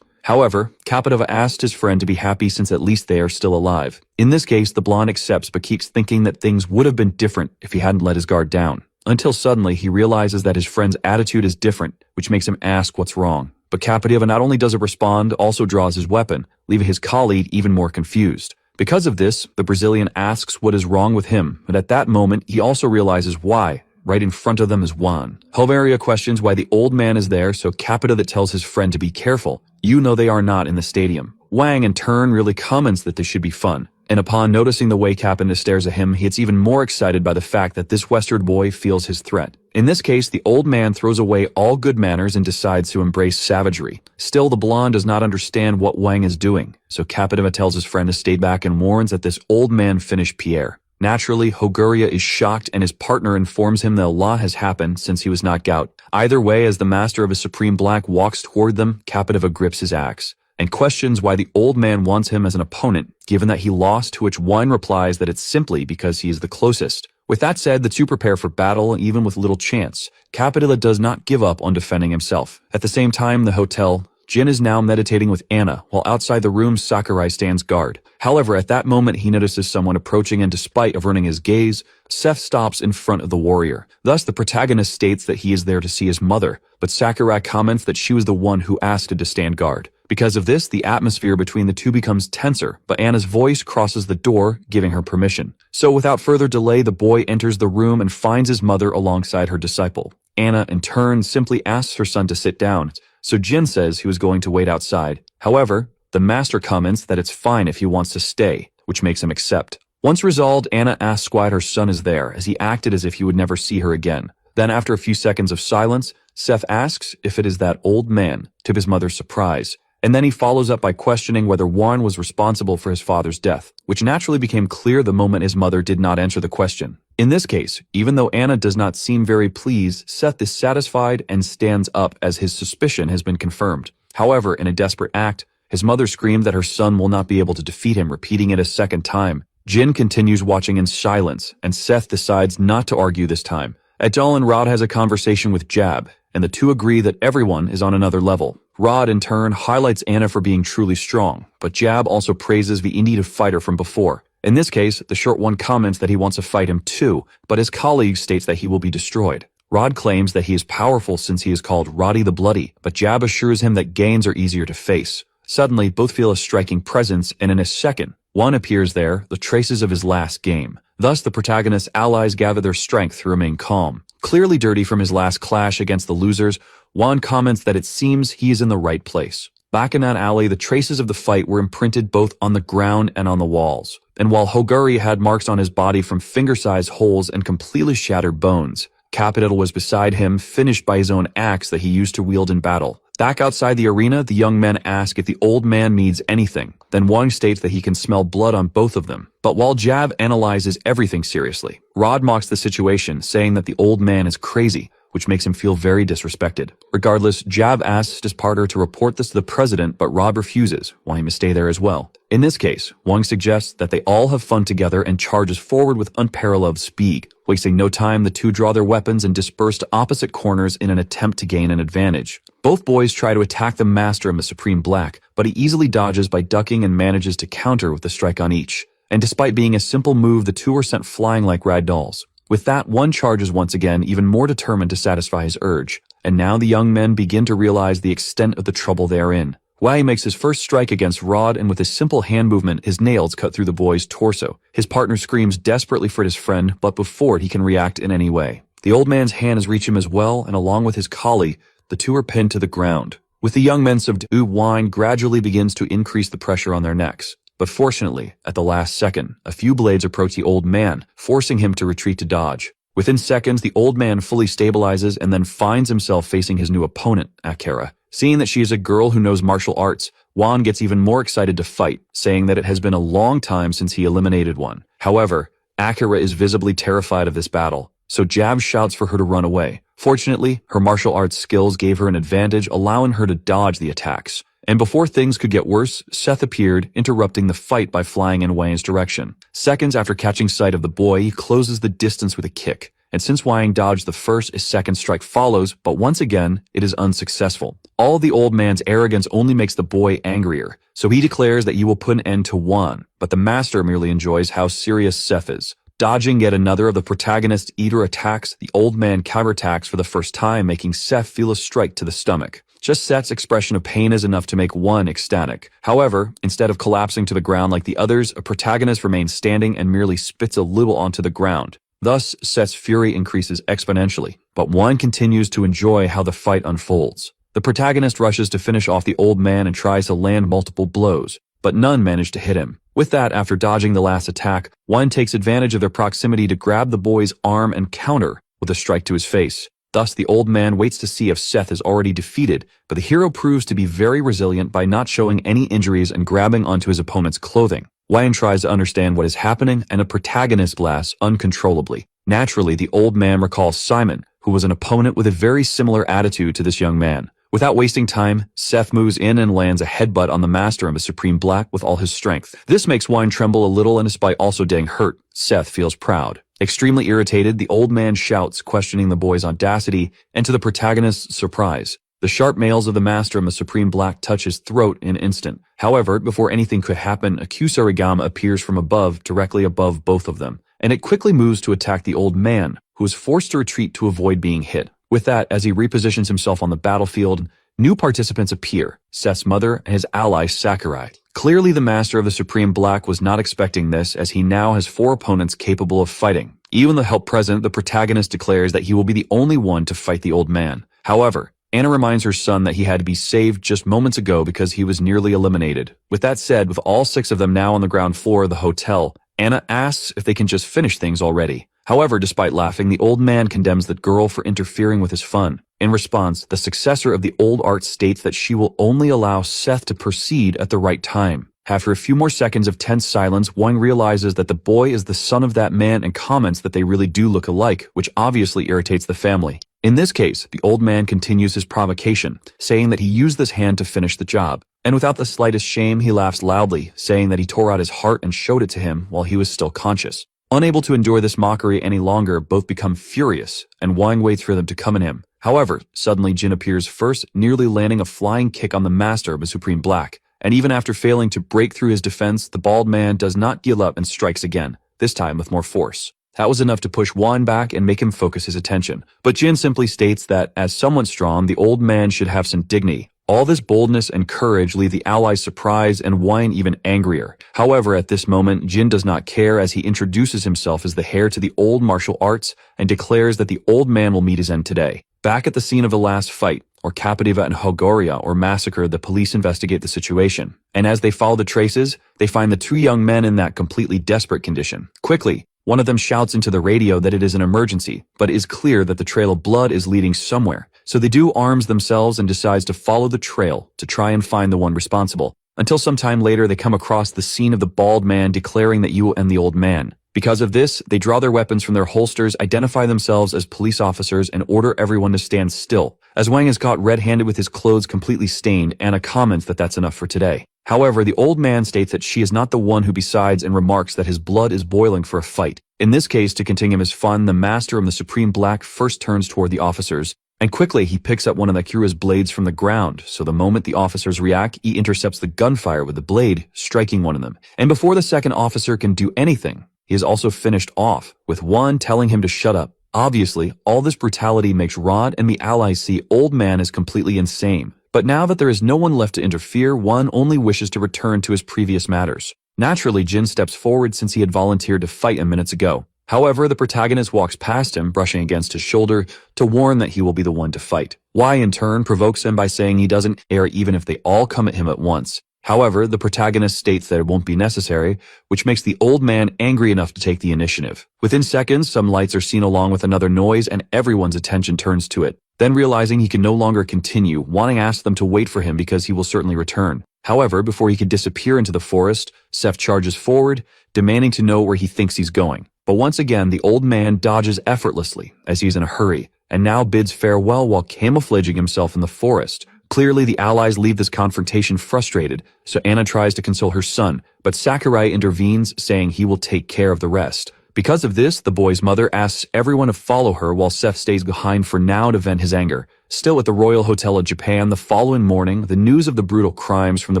However, Kapitova asked his friend to be happy since at least they are still alive. In this case, the blonde accepts but keeps thinking that things would have been different if he hadn't let his guard down. Until suddenly, he realizes that his friend's attitude is different, which makes him ask what's wrong. But Kapitova not only doesn't respond, also draws his weapon, leaving his colleague even more confused. Because of this, the Brazilian asks what is wrong with him, but at that moment, he also realizes why. Right in front of them is Wan. Hogaria questions why the old man is there, so Kapitova tells his friend to be careful. You know they are not in the stadium. Wang in turn really comments that this should be fun. And upon noticing the way Kapitova stares at him, he gets even more excited by the fact that this Western boy feels his threat. In this case, the old man throws away all good manners and decides to embrace savagery. Still, the blonde does not understand what Wang is doing, so Kapitova tells his friend to stay back and warns that this old man finished Pierre. Naturally, Hogaria is shocked and his partner informs him that a lot has happened since he was knocked out. Either way, as the Master of his Supreme Black walks toward them, Kapitova grips his axe and questions why the old man wants him as an opponent, given that he lost, to which Wan replies that it's simply because he is the closest. With that said, the two prepare for battle, even with little chance. Kapitova does not give up on defending himself. At the same time, the hotel, Jin is now meditating with Anna, while outside the room Sakurai stands guard. However, at that moment he notices someone approaching and despite averting his gaze, Seth stops in front of the warrior. Thus, the protagonist states that he is there to see his mother, but Sakurai comments that she was the one who asked him to stand guard. Because of this, the atmosphere between the two becomes tenser, but Anna's voice crosses the door, giving her permission. So without further delay, the boy enters the room and finds his mother alongside her disciple. Anna, in turn, simply asks her son to sit down, so Jin says he was going to wait outside. However, the master comments that it's fine if he wants to stay, which makes him accept. Once resolved, Anna asks why her son is there, as he acted as if he would never see her again. Then after a few seconds of silence, Seth asks if it is that old man, to his mother's surprise. And then he follows up by questioning whether Warren was responsible for his father's death, which naturally became clear the moment his mother did not answer the question. In this case, even though Anna does not seem very pleased, Seth is satisfied and stands up as his suspicion has been confirmed. However, in a desperate act, his mother screamed that her son will not be able to defeat him, repeating it a second time. Jin continues watching in silence, and Seth decides not to argue this time. At dawn, Rod has a conversation with Jab, and the two agree that everyone is on another level. Rod, in turn, highlights Anna for being truly strong, but Jab also praises the native fighter from before. In this case, the short one comments that he wants to fight him too, but his colleague states that he will be destroyed. Rod claims that he is powerful since he is called Roddy the Bloody, but Jab assures him that Gains are easier to face. Suddenly, both feel a striking presence, and in a second, one appears there, the traces of his last game. Thus, the protagonist's allies gather their strength to remain calm. Clearly dirty from his last clash against the losers, Juan comments that it seems he is in the right place. Back in that alley, the traces of the fight were imprinted both on the ground and on the walls. And while Hoguri had marks on his body from finger-sized holes and completely shattered bones, Capitol was beside him, finished by his own axe that he used to wield in battle. Back outside the arena, the young men ask if the old man needs anything. Then Wang states that he can smell blood on both of them. But while Jab analyzes everything seriously, Rod mocks the situation, saying that the old man is crazy, which makes him feel very disrespected. Regardless, Jab asks his partner to report this to the president, but Rod refuses, wanting him to stay there as well. In this case, Wang suggests that they all have fun together and charges forward with unparalleled speed. Wasting no time, the two draw their weapons and disperse to opposite corners in an attempt to gain an advantage. Both boys try to attack the master of the Supreme Black, but he easily dodges by ducking and manages to counter with a strike on each. And despite being a simple move, the two are sent flying like rag dolls. With that, one charges once again, even more determined to satisfy his urge. And now the young men begin to realize the extent of the trouble they are in. Wei makes his first strike against Rod, and with his simple hand movement, his nails cut through the boy's torso. His partner screams desperately for his friend, but before he can react in any way, the old man's hand has reached him as well, and along with his collie, the two are pinned to the ground. With the young men subdued, wine gradually begins to increase the pressure on their necks. But fortunately, at the last second, a few blades approach the old man, forcing him to retreat to dodge. Within seconds, the old man fully stabilizes and then finds himself facing his new opponent, Akira. Seeing that she is a girl who knows martial arts, Juan gets even more excited to fight, saying that it has been a long time since he eliminated one. However, Akira is visibly terrified of this battle, so Jab shouts for her to run away. Fortunately, her martial arts skills gave her an advantage, allowing her to dodge the attacks. And before things could get worse, Seth appeared, interrupting the fight by flying in Wang's direction. Seconds after catching sight of the boy, he closes the distance with a kick. And since Wang dodged the first, his second strike follows, but once again, it is unsuccessful. All the old man's arrogance only makes the boy angrier, so he declares that he will put an end to Juan, but the master merely enjoys how serious Seth is. Dodging yet another of the protagonist's eater attacks, the old man counterattacks for the first time, making Seth feel a strike to the stomach. Just Seth's expression of pain is enough to make one ecstatic. However, instead of collapsing to the ground like the others, a protagonist remains standing and merely spits a little onto the ground. Thus, Seth's fury increases exponentially, but one continues to enjoy how the fight unfolds. The protagonist rushes to finish off the old man and tries to land multiple blows, but none manage to hit him. With that, after dodging the last attack, one takes advantage of their proximity to grab the boy's arm and counter with a strike to his face. Thus, the old man waits to see if Seth is already defeated, but the hero proves to be very resilient by not showing any injuries and grabbing onto his opponent's clothing. Wang tries to understand what is happening, and the protagonist laughs uncontrollably. Naturally, the old man recalls Simon, who was an opponent with a very similar attitude to this young man. Without wasting time, Seth moves in and lands a headbutt on the master of the Supreme Black with all his strength. This makes Wang tremble a little, and despite also getting hurt, Seth feels proud. Extremely irritated, the old man shouts, questioning the boy's audacity, and to the protagonist's surprise, the sharp nails of the master of the Supreme Black touch his throat in an instant. However, before anything could happen, a Kusarigama appears from above, directly above both of them, and it quickly moves to attack the old man, who is forced to retreat to avoid being hit. With that, as he repositions himself on the battlefield, new participants appear, Seth's mother and his ally Sakurai. Clearly, the master of the Supreme Black was not expecting this, as he now has 4 opponents capable of fighting. Even though held present, the protagonist declares that he will be the only one to fight the old man. However, Anna reminds her son that he had to be saved just moments ago because he was nearly eliminated. With that said, with all 6 of them now on the ground floor of the hotel, Anna asks if they can just finish things already. However, despite laughing, the old man condemns the girl for interfering with his fun. In response, the successor of the old art states that she will only allow Seth to proceed at the right time. After a few more seconds of tense silence, Wang realizes that the boy is the son of that man and comments that they really do look alike, which obviously irritates the family. In this case, the old man continues his provocation, saying that he used this hand to finish the job. And without the slightest shame, he laughs loudly, saying that he tore out his heart and showed it to him while he was still conscious. Unable to endure this mockery any longer, both become furious, and Wang waits for them to come at him. However, suddenly Jin appears first, nearly landing a flying kick on the master of the Supreme Black. And even after failing to break through his defense, the bald man does not give up and strikes again, this time with more force. That was enough to push Juan back and make him focus his attention. But Jin simply states that, as someone strong, the old man should have some dignity. All this boldness and courage leave the allies surprised and Wang even angrier. However, at this moment, Jin does not care, as he introduces himself as the heir to the old martial arts and declares that the old man will meet his end today. Back at the scene of the last fight, or Capativa and Hogoria, or massacre, the police investigate the situation. And as they follow the traces, they find the 2 young men in that completely desperate condition. Quickly, one of them shouts into the radio that it is an emergency, but it is clear that the trail of blood is leading somewhere. So they do arms themselves and decides to follow the trail to try and find the one responsible. Until some time later, they come across the scene of the bald man declaring that you and the old man. Because of this, they draw their weapons from their holsters, identify themselves as police officers, and order everyone to stand still. As Wang is caught red-handed with his clothes completely stained, Anna comments that that's enough for today. However, the old man states that she is not the one who besides and remarks that his blood is boiling for a fight. In this case, to continue his fun, the master of the Supreme Black first turns toward the officers, and quickly he picks up one of Akira's blades from the ground, so the moment the officers react, he intercepts the gunfire with the blade, striking one of them. And before the second officer can do anything, he is also finished off, with one telling him to shut up. Obviously, all this brutality makes Rod and the allies see Old Man is completely insane. But now that there is no one left to interfere, one only wishes to return to his previous matters. Naturally, Jin steps forward since he had volunteered to fight him minutes ago. However, the protagonist walks past him, brushing against his shoulder, to warn that he will be the one to fight. Y in turn provokes him by saying he doesn't care even if they all come at him at once. However, the protagonist states that it won't be necessary, which makes the old man angry enough to take the initiative. Within seconds, some lights are seen along with another noise and everyone's attention turns to it. Then realizing he can no longer continue, Wanting asks them to wait for him because he will certainly return. However, before he could disappear into the forest, Seth charges forward, demanding to know where he thinks he's going. But once again, the old man dodges effortlessly, as he's in a hurry, and now bids farewell while camouflaging himself in the forest. Clearly, the allies leave this confrontation frustrated, so Anna tries to console her son, but Sakurai intervenes, saying he will take care of the rest. Because of this, the boy's mother asks everyone to follow her while Seth stays behind for now to vent his anger. Still at the Royal Hotel of Japan, the following morning, the news of the brutal crimes from the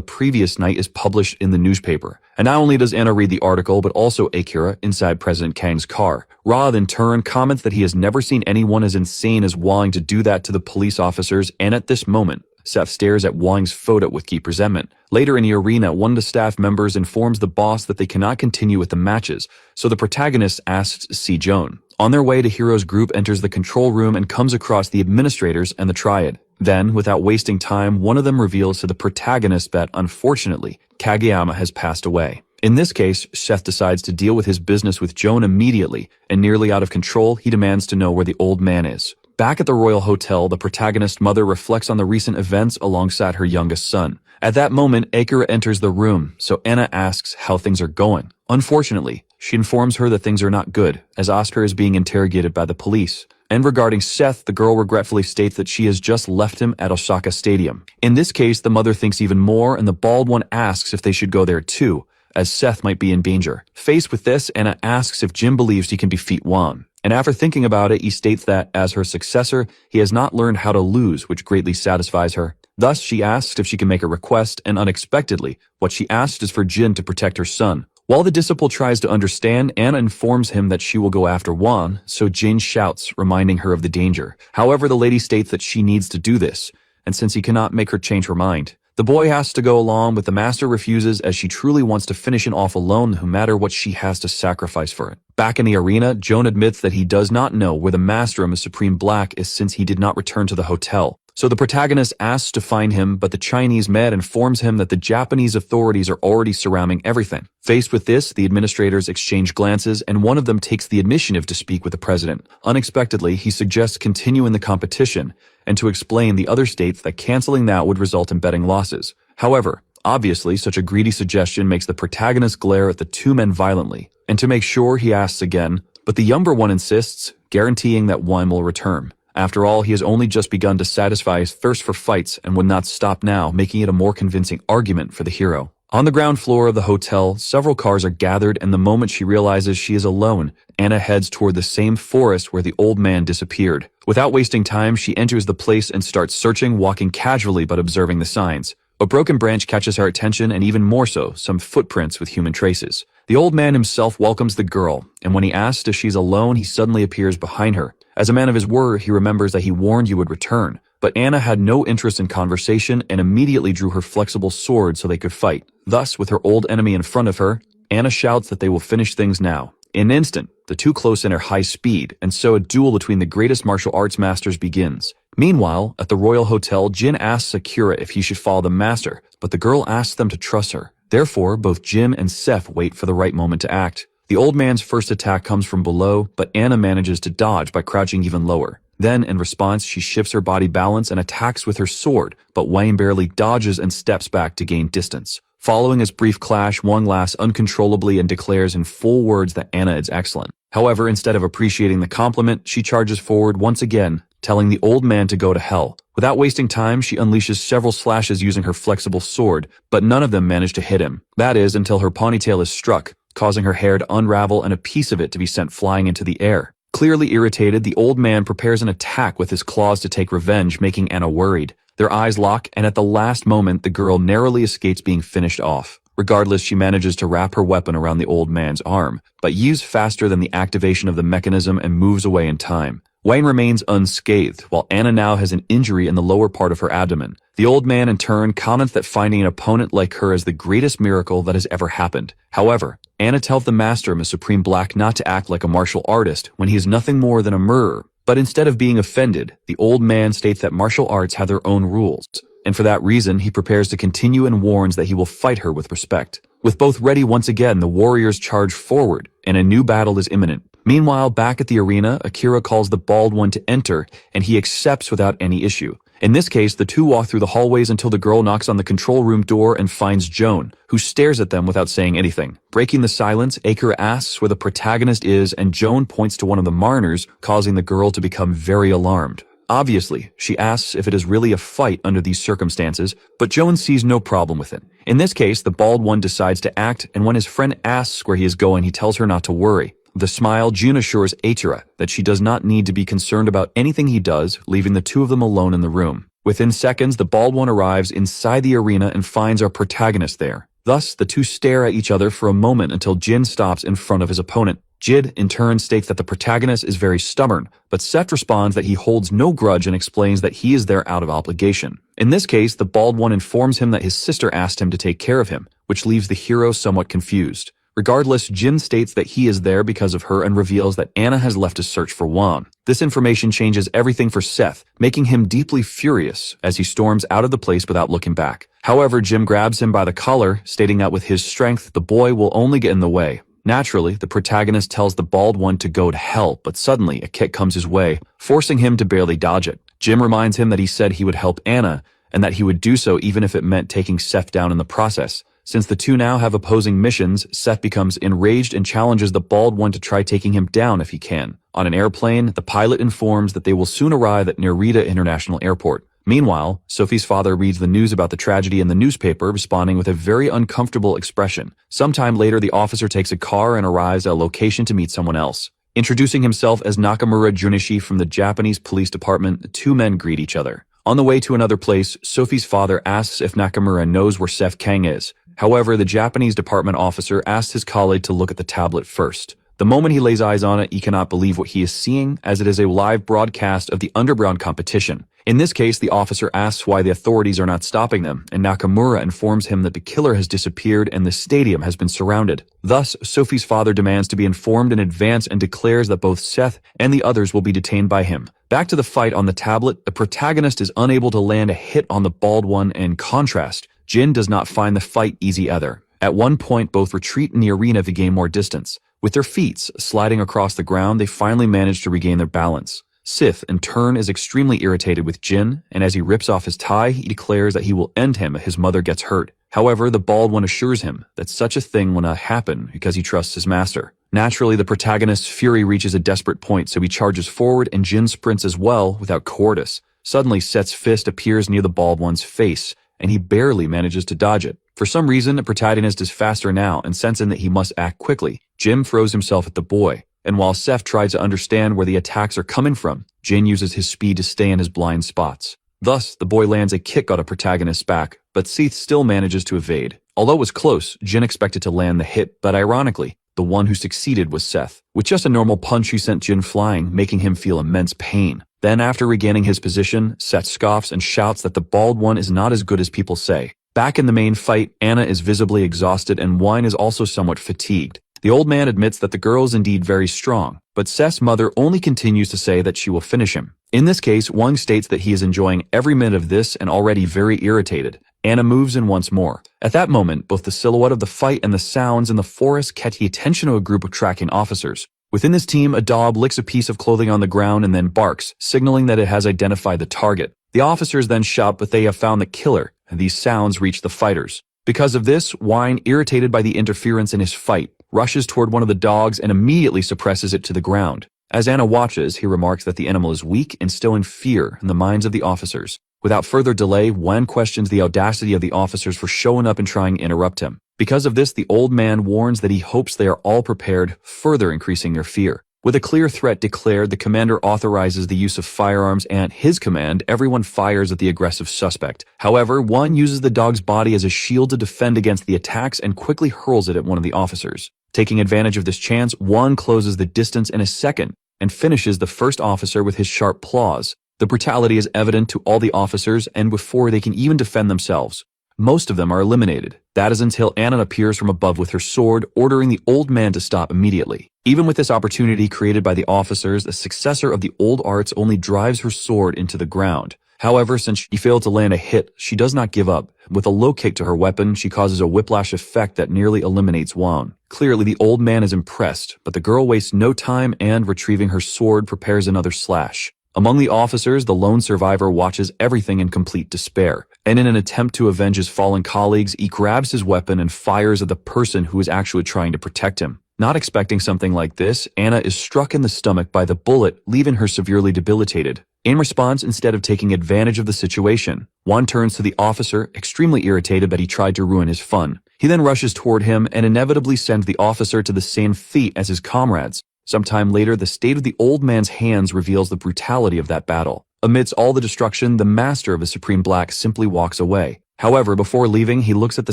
previous night is published in the newspaper. And not only does Anna read the article, but also Akira inside President Kang's car. Rod, in turn, comments that he has never seen anyone as insane as Wang to do that to the police officers, and at this moment, Seth stares at Wang's photo with deep resentment. Later in the arena, one of the staff members informs the boss that they cannot continue with the matches, so the protagonist asks to see Joan. On their way, the hero's group enters the control room and comes across the administrators and the triad. Then, without wasting time, one of them reveals to the protagonist that, unfortunately, Kageyama has passed away. In this case, Seth decides to deal with his business with Joan immediately, and nearly out of control, he demands to know where the old man is. Back at the Royal Hotel, the protagonist's mother reflects on the recent events alongside her youngest son. At that moment, Akira enters the room, so Anna asks how things are going. Unfortunately, she informs her that things are not good, as Oscar is being interrogated by the police. And regarding Seth, the girl regretfully states that she has just left him at Osaka Stadium. In this case, the mother thinks even more, and the bald one asks if they should go there too, as Seth might be in danger. Faced with this, Anna asks if Jim believes he can defeat Wan. And after thinking about it, he states that, as her successor, he has not learned how to lose, which greatly satisfies her. Thus, she asks if she can make a request, and unexpectedly, what she asks is for Jin to protect her son. While the disciple tries to understand, Anna informs him that she will go after Wan, so Jin shouts, reminding her of the danger. However, the lady states that she needs to do this, and since he cannot make her change her mind, the boy has to go along, but the master refuses as she truly wants to finish it off alone no matter what she has to sacrifice for it. Back in the arena, Joan admits that he does not know where the master of the Supreme Black is since he did not return to the hotel. So the protagonist asks to find him, but the Chinese med informs him that the Japanese authorities are already surrounding everything. Faced with this, the administrators exchange glances, and one of them takes the initiative to speak with the president. Unexpectedly, he suggests continuing the competition, and to explain, the other states that canceling that would result in betting losses. However, obviously, such a greedy suggestion makes the protagonist glare at the two men violently, and to make sure, he asks again, but the younger one insists, guaranteeing that one will return. After all, he has only just begun to satisfy his thirst for fights and would not stop now, making it a more convincing argument for the hero. On the ground floor of the hotel, several cars are gathered, and the moment she realizes she is alone, Anna heads toward the same forest where the old man disappeared. Without wasting time, she enters the place and starts searching, walking casually but observing the signs. A broken branch catches her attention, and even more so, some footprints with human traces. The old man himself welcomes the girl, and when he asks if she's alone, he suddenly appears behind her. As a man of his word, he remembers that he warned you would return. But Anna had no interest in conversation and immediately drew her flexible sword so they could fight. Thus, with her old enemy in front of her, Anna shouts that they will finish things now. In an instant, the two close in at high speed, and so a duel between the greatest martial arts masters begins. Meanwhile, at the Royal Hotel, Jin asks Akira if he should follow the master, but the girl asks them to trust her. Therefore, both Jim and Seth wait for the right moment to act. The old man's first attack comes from below, but Anna manages to dodge by crouching even lower. Then, in response, she shifts her body balance and attacks with her sword, but Wang barely dodges and steps back to gain distance. Following his brief clash, Wang laughs uncontrollably and declares in full words that Anna is excellent. However, instead of appreciating the compliment, she charges forward once again, telling the old man to go to hell. Without wasting time, she unleashes several slashes using her flexible sword, but none of them manage to hit him. That is, until her ponytail is struck, causing her hair to unravel and a piece of it to be sent flying into the air. Clearly irritated, the old man prepares an attack with his claws to take revenge, making Anna worried. Their eyes lock, and at the last moment, the girl narrowly escapes being finished off. Regardless, she manages to wrap her weapon around the old man's arm, but yields faster than the activation of the mechanism and moves away in time. Wang remains unscathed, while Anna now has an injury in the lower part of her abdomen. The old man, in turn, comments that finding an opponent like her is the greatest miracle that has ever happened. However, Anna tells the master, Ms. Supreme Black, not to act like a martial artist when he is nothing more than a mirror. But instead of being offended, the old man states that martial arts have their own rules, and for that reason, he prepares to continue and warns that he will fight her with respect. With both ready once again, the warriors charge forward, and a new battle is imminent. Meanwhile, back at the arena, Akira calls the bald one to enter, and he accepts without any issue. In this case, the two walk through the hallways until the girl knocks on the control room door and finds Joan, who stares at them without saying anything. Breaking the silence, Akira asks where the protagonist is, and Joan points to one of the mourners, causing the girl to become very alarmed. Obviously, she asks if it is really a fight under these circumstances, but Joan sees no problem with it. In this case, the bald one decides to act, and when his friend asks where he is going, he tells her not to worry. With a smile, Jun assures Akira that she does not need to be concerned about anything he does, leaving the two of them alone in the room. Within seconds, the bald one arrives inside the arena and finds our protagonist there. Thus, the two stare at each other for a moment until Jin stops in front of his opponent. Jid, in turn, states that the protagonist is very stubborn, but Seth responds that he holds no grudge and explains that he is there out of obligation. In this case, the bald one informs him that his sister asked him to take care of him, which leaves the hero somewhat confused. Regardless, Jin states that he is there because of her and reveals that Anna has left to search for Wang. This information changes everything for Seth, making him deeply furious as he storms out of the place without looking back. However, Jim grabs him by the collar, stating that with his strength, the boy will only get in the way. Naturally, the protagonist tells the bald one to go to hell, but suddenly a kick comes his way, forcing him to barely dodge it. Jim reminds him that he said he would help Anna, and that he would do so even if it meant taking Seth down in the process. Since the two now have opposing missions, Seth becomes enraged and challenges the bald one to try taking him down if he can. On an airplane, the pilot informs that they will soon arrive at Narita International Airport. Meanwhile, Sophie's father reads the news about the tragedy in the newspaper, responding with a very uncomfortable expression. Sometime later, the officer takes a car and arrives at a location to meet someone else. Introducing himself as Nakamura Junichi from the Japanese police department, the two men greet each other. On the way to another place, Sophie's father asks if Nakamura knows where Seth Kang is. However, the Japanese department officer asks his colleague to look at the tablet first. The moment he lays eyes on it, he cannot believe what he is seeing, as it is a live broadcast of the underground competition. In this case, the officer asks why the authorities are not stopping them, and Nakamura informs him that the killer has disappeared and the stadium has been surrounded. Thus, Sophie's father demands to be informed in advance and declares that both Seth and the others will be detained by him. Back to the fight on the tablet, the protagonist is unable to land a hit on the bald one, and in contrast, Jin does not find the fight easy either. At one point, both retreat in the arena to gain more distance. With their feet sliding across the ground, they finally manage to regain their balance. Sith, in turn, is extremely irritated with Jin, and as he rips off his tie, he declares that he will end him if his mother gets hurt. However, the bald one assures him that such a thing will not happen because he trusts his master. Naturally, the protagonist's fury reaches a desperate point, so he charges forward and Jin sprints as well without cowardice. Suddenly, Seth's fist appears near the bald one's face, and he barely manages to dodge it. For some reason, the protagonist is faster now, and sensing that he must act quickly, Jim throws himself at the boy. And while Seth tries to understand where the attacks are coming from, Jin uses his speed to stay in his blind spots. Thus, the boy lands a kick on a protagonist's back, but Seth still manages to evade. Although it was close, Jin expected to land the hit, but ironically, the one who succeeded was Seth. With just a normal punch, he sent Jin flying, making him feel immense pain. Then, after regaining his position, Seth scoffs and shouts that the bald one is not as good as people say. Back in the main fight, Anna is visibly exhausted and Wine is also somewhat fatigued. The old man admits that the girl is indeed very strong, but Seth's mother only continues to say that she will finish him. In this case, Wang states that he is enjoying every minute of this and already very irritated. Anna moves in once more. At that moment, both the silhouette of the fight and the sounds in the forest catch the attention of a group of tracking officers. Within this team, a dog licks a piece of clothing on the ground and then barks, signaling that it has identified the target. The officers then shout that they have found the killer, and these sounds reach the fighters. Because of this, Wine, irritated by the interference in his fight, rushes toward one of the dogs and immediately suppresses it to the ground. As Anna watches, he remarks that the animal is weak, instilling fear in the minds of the officers. Without further delay, Wine questions the audacity of the officers for showing up and trying to interrupt him. Because of this, the old man warns that he hopes they are all prepared, further increasing their fear. With a clear threat declared, the commander authorizes the use of firearms and, at his command, everyone fires at the aggressive suspect. However, one uses the dog's body as a shield to defend against the attacks and quickly hurls it at one of the officers. Taking advantage of this chance, one closes the distance in a second and finishes the first officer with his sharp claws. The brutality is evident to all the officers, and before they can even defend themselves, most of them are eliminated. That is until Anna appears from above with her sword, ordering the old man to stop immediately. Even with this opportunity created by the officers, the successor of the old arts only drives her sword into the ground. However, since she failed to land a hit, she does not give up. With a low kick to her weapon, she causes a whiplash effect that nearly eliminates Wang. Clearly, the old man is impressed, but the girl wastes no time and, retrieving her sword, prepares another slash. Among the officers, the lone survivor watches everything in complete despair, and in an attempt to avenge his fallen colleagues, he grabs his weapon and fires at the person who is actually trying to protect him. Not expecting something like this, Anna is struck in the stomach by the bullet, leaving her severely debilitated. In response, instead of taking advantage of the situation, Juan turns to the officer, extremely irritated that he tried to ruin his fun. He then rushes toward him and inevitably sends the officer to the same fate as his comrades. Sometime later, the state of the old man's hands reveals the brutality of that battle. Amidst all the destruction, the master of the Supreme Black simply walks away. However, before leaving, he looks at the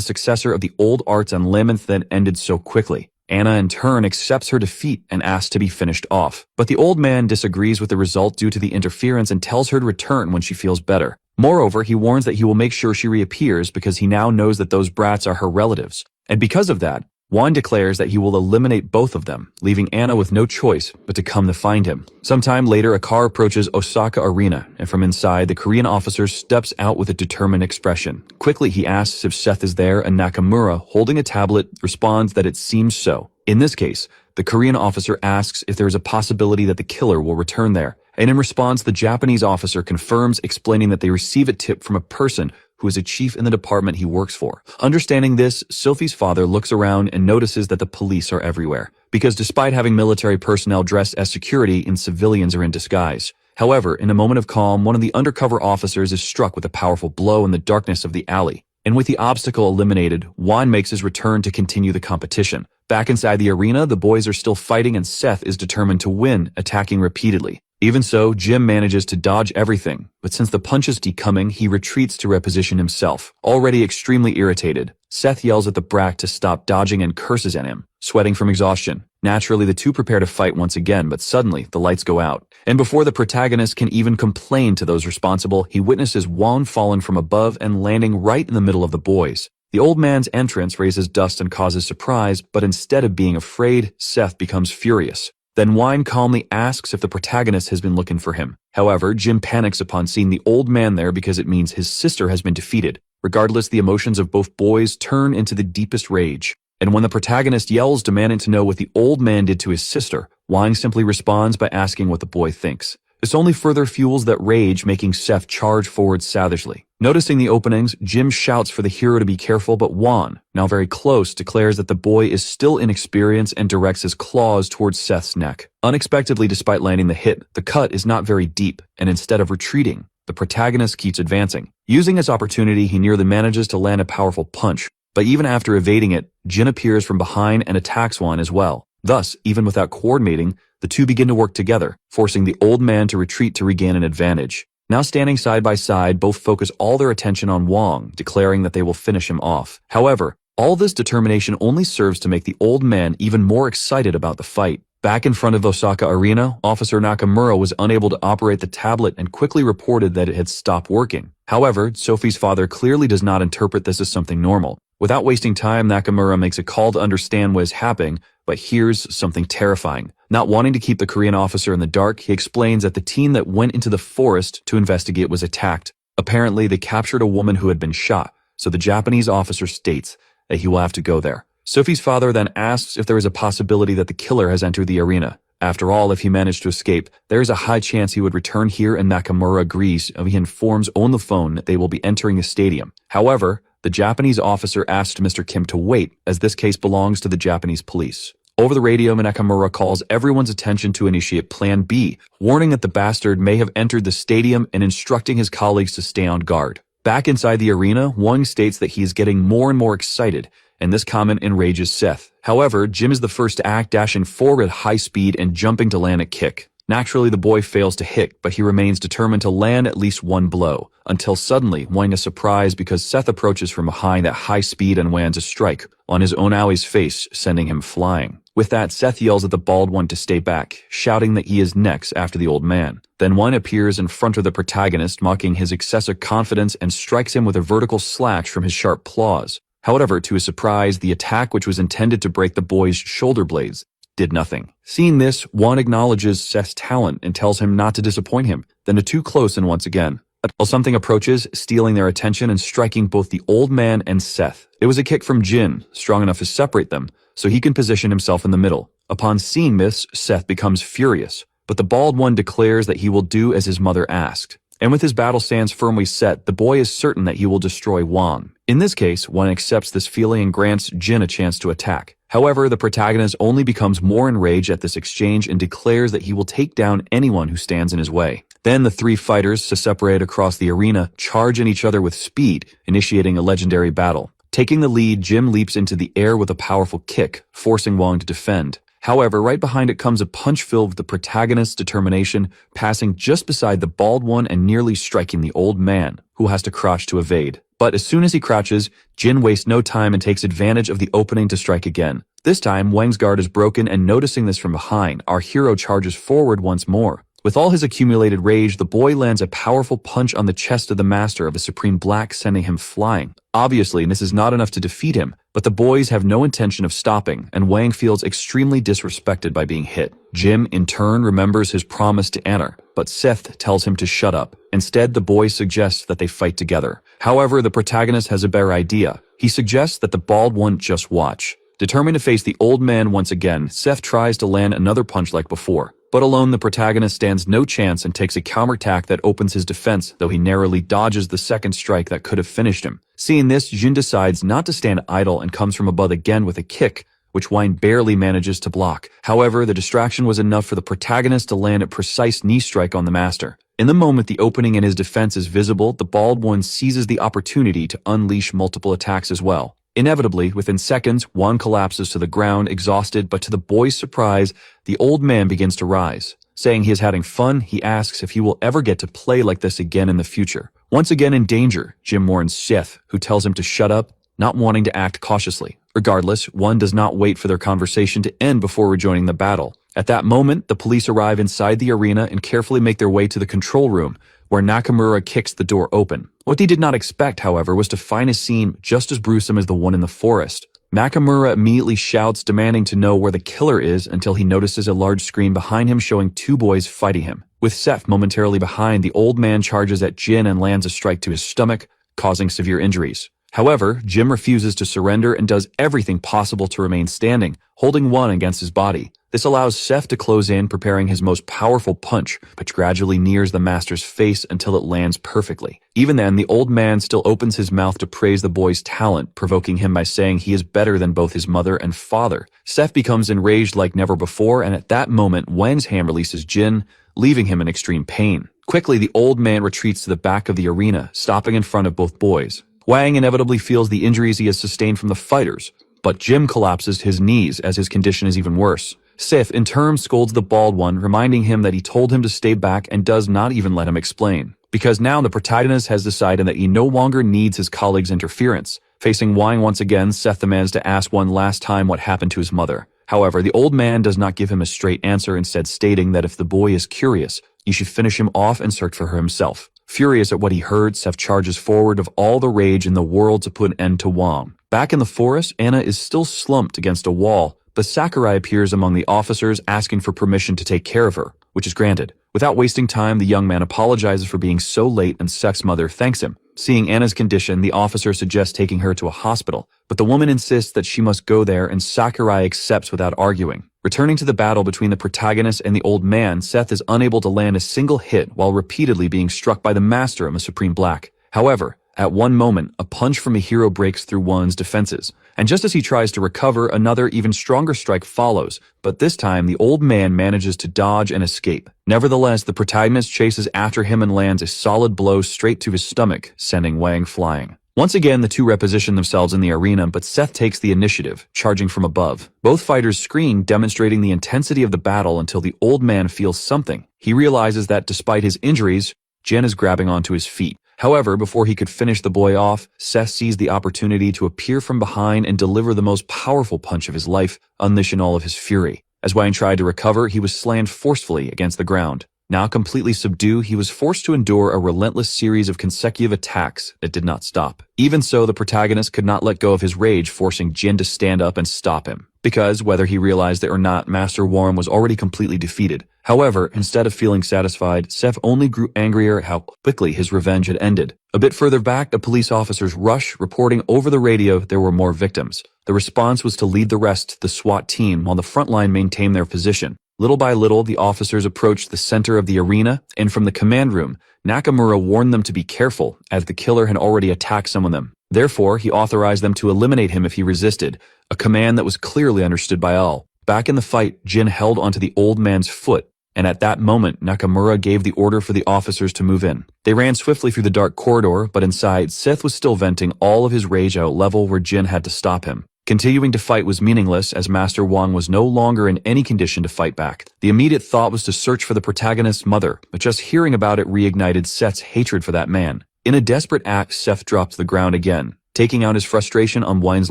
successor of the old arts and laments that ended so quickly. Anna, in turn, accepts her defeat and asks to be finished off. But the old man disagrees with the result due to the interference and tells her to return when she feels better. Moreover, he warns that he will make sure she reappears because he now knows that those brats are her relatives. And because of that, Juan declares that he will eliminate both of them, leaving Anna with no choice but to come to find him. Sometime later, a car approaches Osaka Arena, and from inside, the Korean officer steps out with a determined expression. Quickly, he asks if Seth is there, and Nakamura, holding a tablet, responds that it seems so. In this case, the Korean officer asks if there is a possibility that the killer will return there. And in response, the Japanese officer confirms, explaining that they receive a tip from a person who is a chief in the department he works for. Understanding this, Sophie's father looks around and notices that the police are everywhere, because despite having military personnel dressed as security, civilians are in disguise. However, in a moment of calm, one of the undercover officers is struck with a powerful blow in the darkness of the alley. And with the obstacle eliminated, Juan makes his return to continue the competition. Back inside the arena, the boys are still fighting and Seth is determined to win, attacking repeatedly. Even so, Jim manages to dodge everything, but since the punches keep coming, he retreats to reposition himself. Already extremely irritated, Seth yells at the brat to stop dodging and curses at him, sweating from exhaustion. Naturally, the two prepare to fight once again, but suddenly, the lights go out. And before the protagonist can even complain to those responsible, he witnesses Juan fallen from above and landing right in the middle of the boys. The old man's entrance raises dust and causes surprise, but instead of being afraid, Seth becomes furious. Then Wine calmly asks if the protagonist has been looking for him. However, Jim panics upon seeing the old man there because it means his sister has been defeated. Regardless, the emotions of both boys turn into the deepest rage. And when the protagonist yells, demanding to know what the old man did to his sister, Wine simply responds by asking what the boy thinks. This only further fuels that rage, making Seth charge forward savagely. Noticing the openings, Jim shouts for the hero to be careful, but Juan, now very close, declares that the boy is still inexperienced and directs his claws towards Seth's neck. Unexpectedly, despite landing the hit, the cut is not very deep, and instead of retreating, the protagonist keeps advancing. Using this opportunity, he nearly manages to land a powerful punch, but even after evading it, Jin appears from behind and attacks Juan as well. Thus, even without coordinating, the two begin to work together, forcing the old man to retreat to regain an advantage. Now standing side by side, both focus all their attention on Wang, declaring that they will finish him off. However, all this determination only serves to make the old man even more excited about the fight. Back in front of Osaka Arena, Officer Nakamura was unable to operate the tablet and quickly reported that it had stopped working. However, Sophie's father clearly does not interpret this as something normal. Without wasting time, Nakamura makes a call to understand what is happening, but hears something terrifying. Not wanting to keep the Korean officer in the dark, he explains that the team that went into the forest to investigate was attacked. Apparently, they captured a woman who had been shot, so the Japanese officer states that he will have to go there. Sophie's father then asks if there is a possibility that the killer has entered the arena, After all, if he managed to escape, there is a high chance he would return here, and Nakamura agrees, and he informs on the phone that they will be entering the stadium. However, the Japanese officer asked Mr. Kim to wait, as this case belongs to the Japanese police. Over the radio, Nakamura calls everyone's attention to initiate Plan B, warning that the bastard may have entered the stadium and instructing his colleagues to stay on guard. Back inside the arena, Wang states that he is getting more and more excited, and this comment enrages Seth. However, Jim is the first to act, dashing forward at high speed and jumping to land a kick. Naturally, the boy fails to hit, but he remains determined to land at least one blow, until suddenly, Wang is surprised because Seth approaches from behind at high speed and lands a strike on his own ally's face, sending him flying. With that, Seth yells at the bald one to stay back, shouting that he is next after the old man. Then one appears in front of the protagonist, mocking his excessive confidence, and strikes him with a vertical slash from his sharp claws. However, to his surprise, the attack, which was intended to break the boy's shoulder blades, did nothing. Seeing this, Juan acknowledges Seth's talent and tells him not to disappoint him, then the two close in once again, until something approaches, stealing their attention and striking both the old man and Seth. It was a kick from Jin, strong enough to separate them, so he can position himself in the middle. Upon seeing this, Seth becomes furious, but the bald one declares that he will do as his mother asked. And with his battle stance firmly set, the boy is certain that he will destroy Juan. In this case, Juan accepts this feeling and grants Jin a chance to attack. However, the protagonist only becomes more enraged at this exchange and declares that he will take down anyone who stands in his way. Then the three fighters, separated across the arena, charge at each other with speed, initiating a legendary battle. Taking the lead, Jim leaps into the air with a powerful kick, forcing Wang to defend. However, right behind it comes a punch filled with the protagonist's determination, passing just beside the bald one and nearly striking the old man, who has to crouch to evade. But as soon as he crouches, Jin wastes no time and takes advantage of the opening to strike again. This time, Wang's guard is broken, and noticing this from behind, our hero charges forward once more. With all his accumulated rage, the boy lands a powerful punch on the chest of the master of the Supreme Black, sending him flying. Obviously, this is not enough to defeat him, but the boys have no intention of stopping, and Wang feels extremely disrespected by being hit. Jim, in turn, remembers his promise to Anna, but Seth tells him to shut up. Instead, the boy suggests that they fight together. However, the protagonist has a better idea. He suggests that the bald one just watch. Determined to face the old man once again, Seth tries to land another punch like before. But alone, the protagonist stands no chance and takes a counterattack that opens his defense, though he narrowly dodges the second strike that could have finished him. Seeing this, Jin decides not to stand idle and comes from above again with a kick, which Wang barely manages to block. However, the distraction was enough for the protagonist to land a precise knee strike on the master. In the moment the opening in his defense is visible, the bald one seizes the opportunity to unleash multiple attacks as well. Inevitably, within seconds, Juan collapses to the ground, exhausted, but to the boy's surprise, the old man begins to rise. Saying he is having fun, he asks if he will ever get to play like this again in the future. Once again in danger, Jim warns Seth, who tells him to shut up, not wanting to act cautiously. Regardless, one does not wait for their conversation to end before rejoining the battle. At that moment, the police arrive inside the arena and carefully make their way to the control room, where Nakamura kicks the door open. What they did not expect, however, was to find a scene just as gruesome as the one in the forest. Nakamura immediately shouts, demanding to know where the killer is, until he notices a large screen behind him showing two boys fighting him. With Seth momentarily behind, the old man charges at Jin and lands a strike to his stomach, causing severe injuries. However, Jim refuses to surrender and does everything possible to remain standing, holding one against his body. This allows Seth to close in, preparing his most powerful punch, which gradually nears the master's face until it lands perfectly. Even then, the old man still opens his mouth to praise the boy's talent, provoking him by saying he is better than both his mother and father. Seth becomes enraged like never before, and at that moment, Wang's hand releases Jin, leaving him in extreme pain. Quickly, the old man retreats to the back of the arena, stopping in front of both boys. Wang inevitably feels the injuries he has sustained from the fighters, but Jim collapses his knees as his condition is even worse. Seth in turn scolds the bald one, reminding him that he told him to stay back and does not even let him explain. Because now the protagonist has decided that he no longer needs his colleague's interference. Facing Wang once again, Seth demands to ask one last time what happened to his mother. However, the old man does not give him a straight answer, instead stating that if the boy is curious, he should finish him off and search for her himself. Furious at what he heard, Seth charges forward with all the rage in the world to put an end to Wang. Back in the forest, Anna is still slumped against a wall, but Sakurai appears among the officers asking for permission to take care of her, which is granted. Without wasting time, the young man apologizes for being so late and Seth's mother thanks him. Seeing Anna's condition, the officer suggests taking her to a hospital, but the woman insists that she must go there and Sakurai accepts without arguing. Returning to the battle between the protagonist and the old man, Seth is unable to land a single hit while repeatedly being struck by the master of the Supreme Black. However, at one moment, a punch from a hero breaks through one's defenses, and just as he tries to recover, another, even stronger strike follows, but this time the old man manages to dodge and escape. Nevertheless, the protagonist chases after him and lands a solid blow straight to his stomach, sending Wang flying. Once again, the two reposition themselves in the arena, but Seth takes the initiative, charging from above. Both fighters scream, demonstrating the intensity of the battle until the old man feels something. He realizes that despite his injuries, Jin is grabbing onto his feet. However, before he could finish the boy off, Seth sees the opportunity to appear from behind and deliver the most powerful punch of his life, unleashing all of his fury. As Wang tried to recover, he was slammed forcefully against the ground. Now completely subdued, he was forced to endure a relentless series of consecutive attacks that did not stop. Even so, the protagonist could not let go of his rage, forcing Jin to stand up and stop him. Because, whether he realized it or not, Master Warren was already completely defeated. However, instead of feeling satisfied, Seth only grew angrier at how quickly his revenge had ended. A bit further back, the police officers rush, reporting over the radio there were more victims. The response was to lead the rest to the SWAT team while the front line maintained their position. Little by little, the officers approached the center of the arena, and from the command room, Nakamura warned them to be careful, as the killer had already attacked some of them. Therefore, he authorized them to eliminate him if he resisted, a command that was clearly understood by all. Back in the fight, Jin held onto the old man's foot, and at that moment, Nakamura gave the order for the officers to move in. They ran swiftly through the dark corridor, but inside, Seth was still venting all of his rage out level where Jin had to stop him. Continuing to fight was meaningless as Master Wang was no longer in any condition to fight back. The immediate thought was to search for the protagonist's mother, but just hearing about it reignited Seth's hatred for that man. In a desperate act, Seth dropped to the ground again, taking out his frustration on Wang's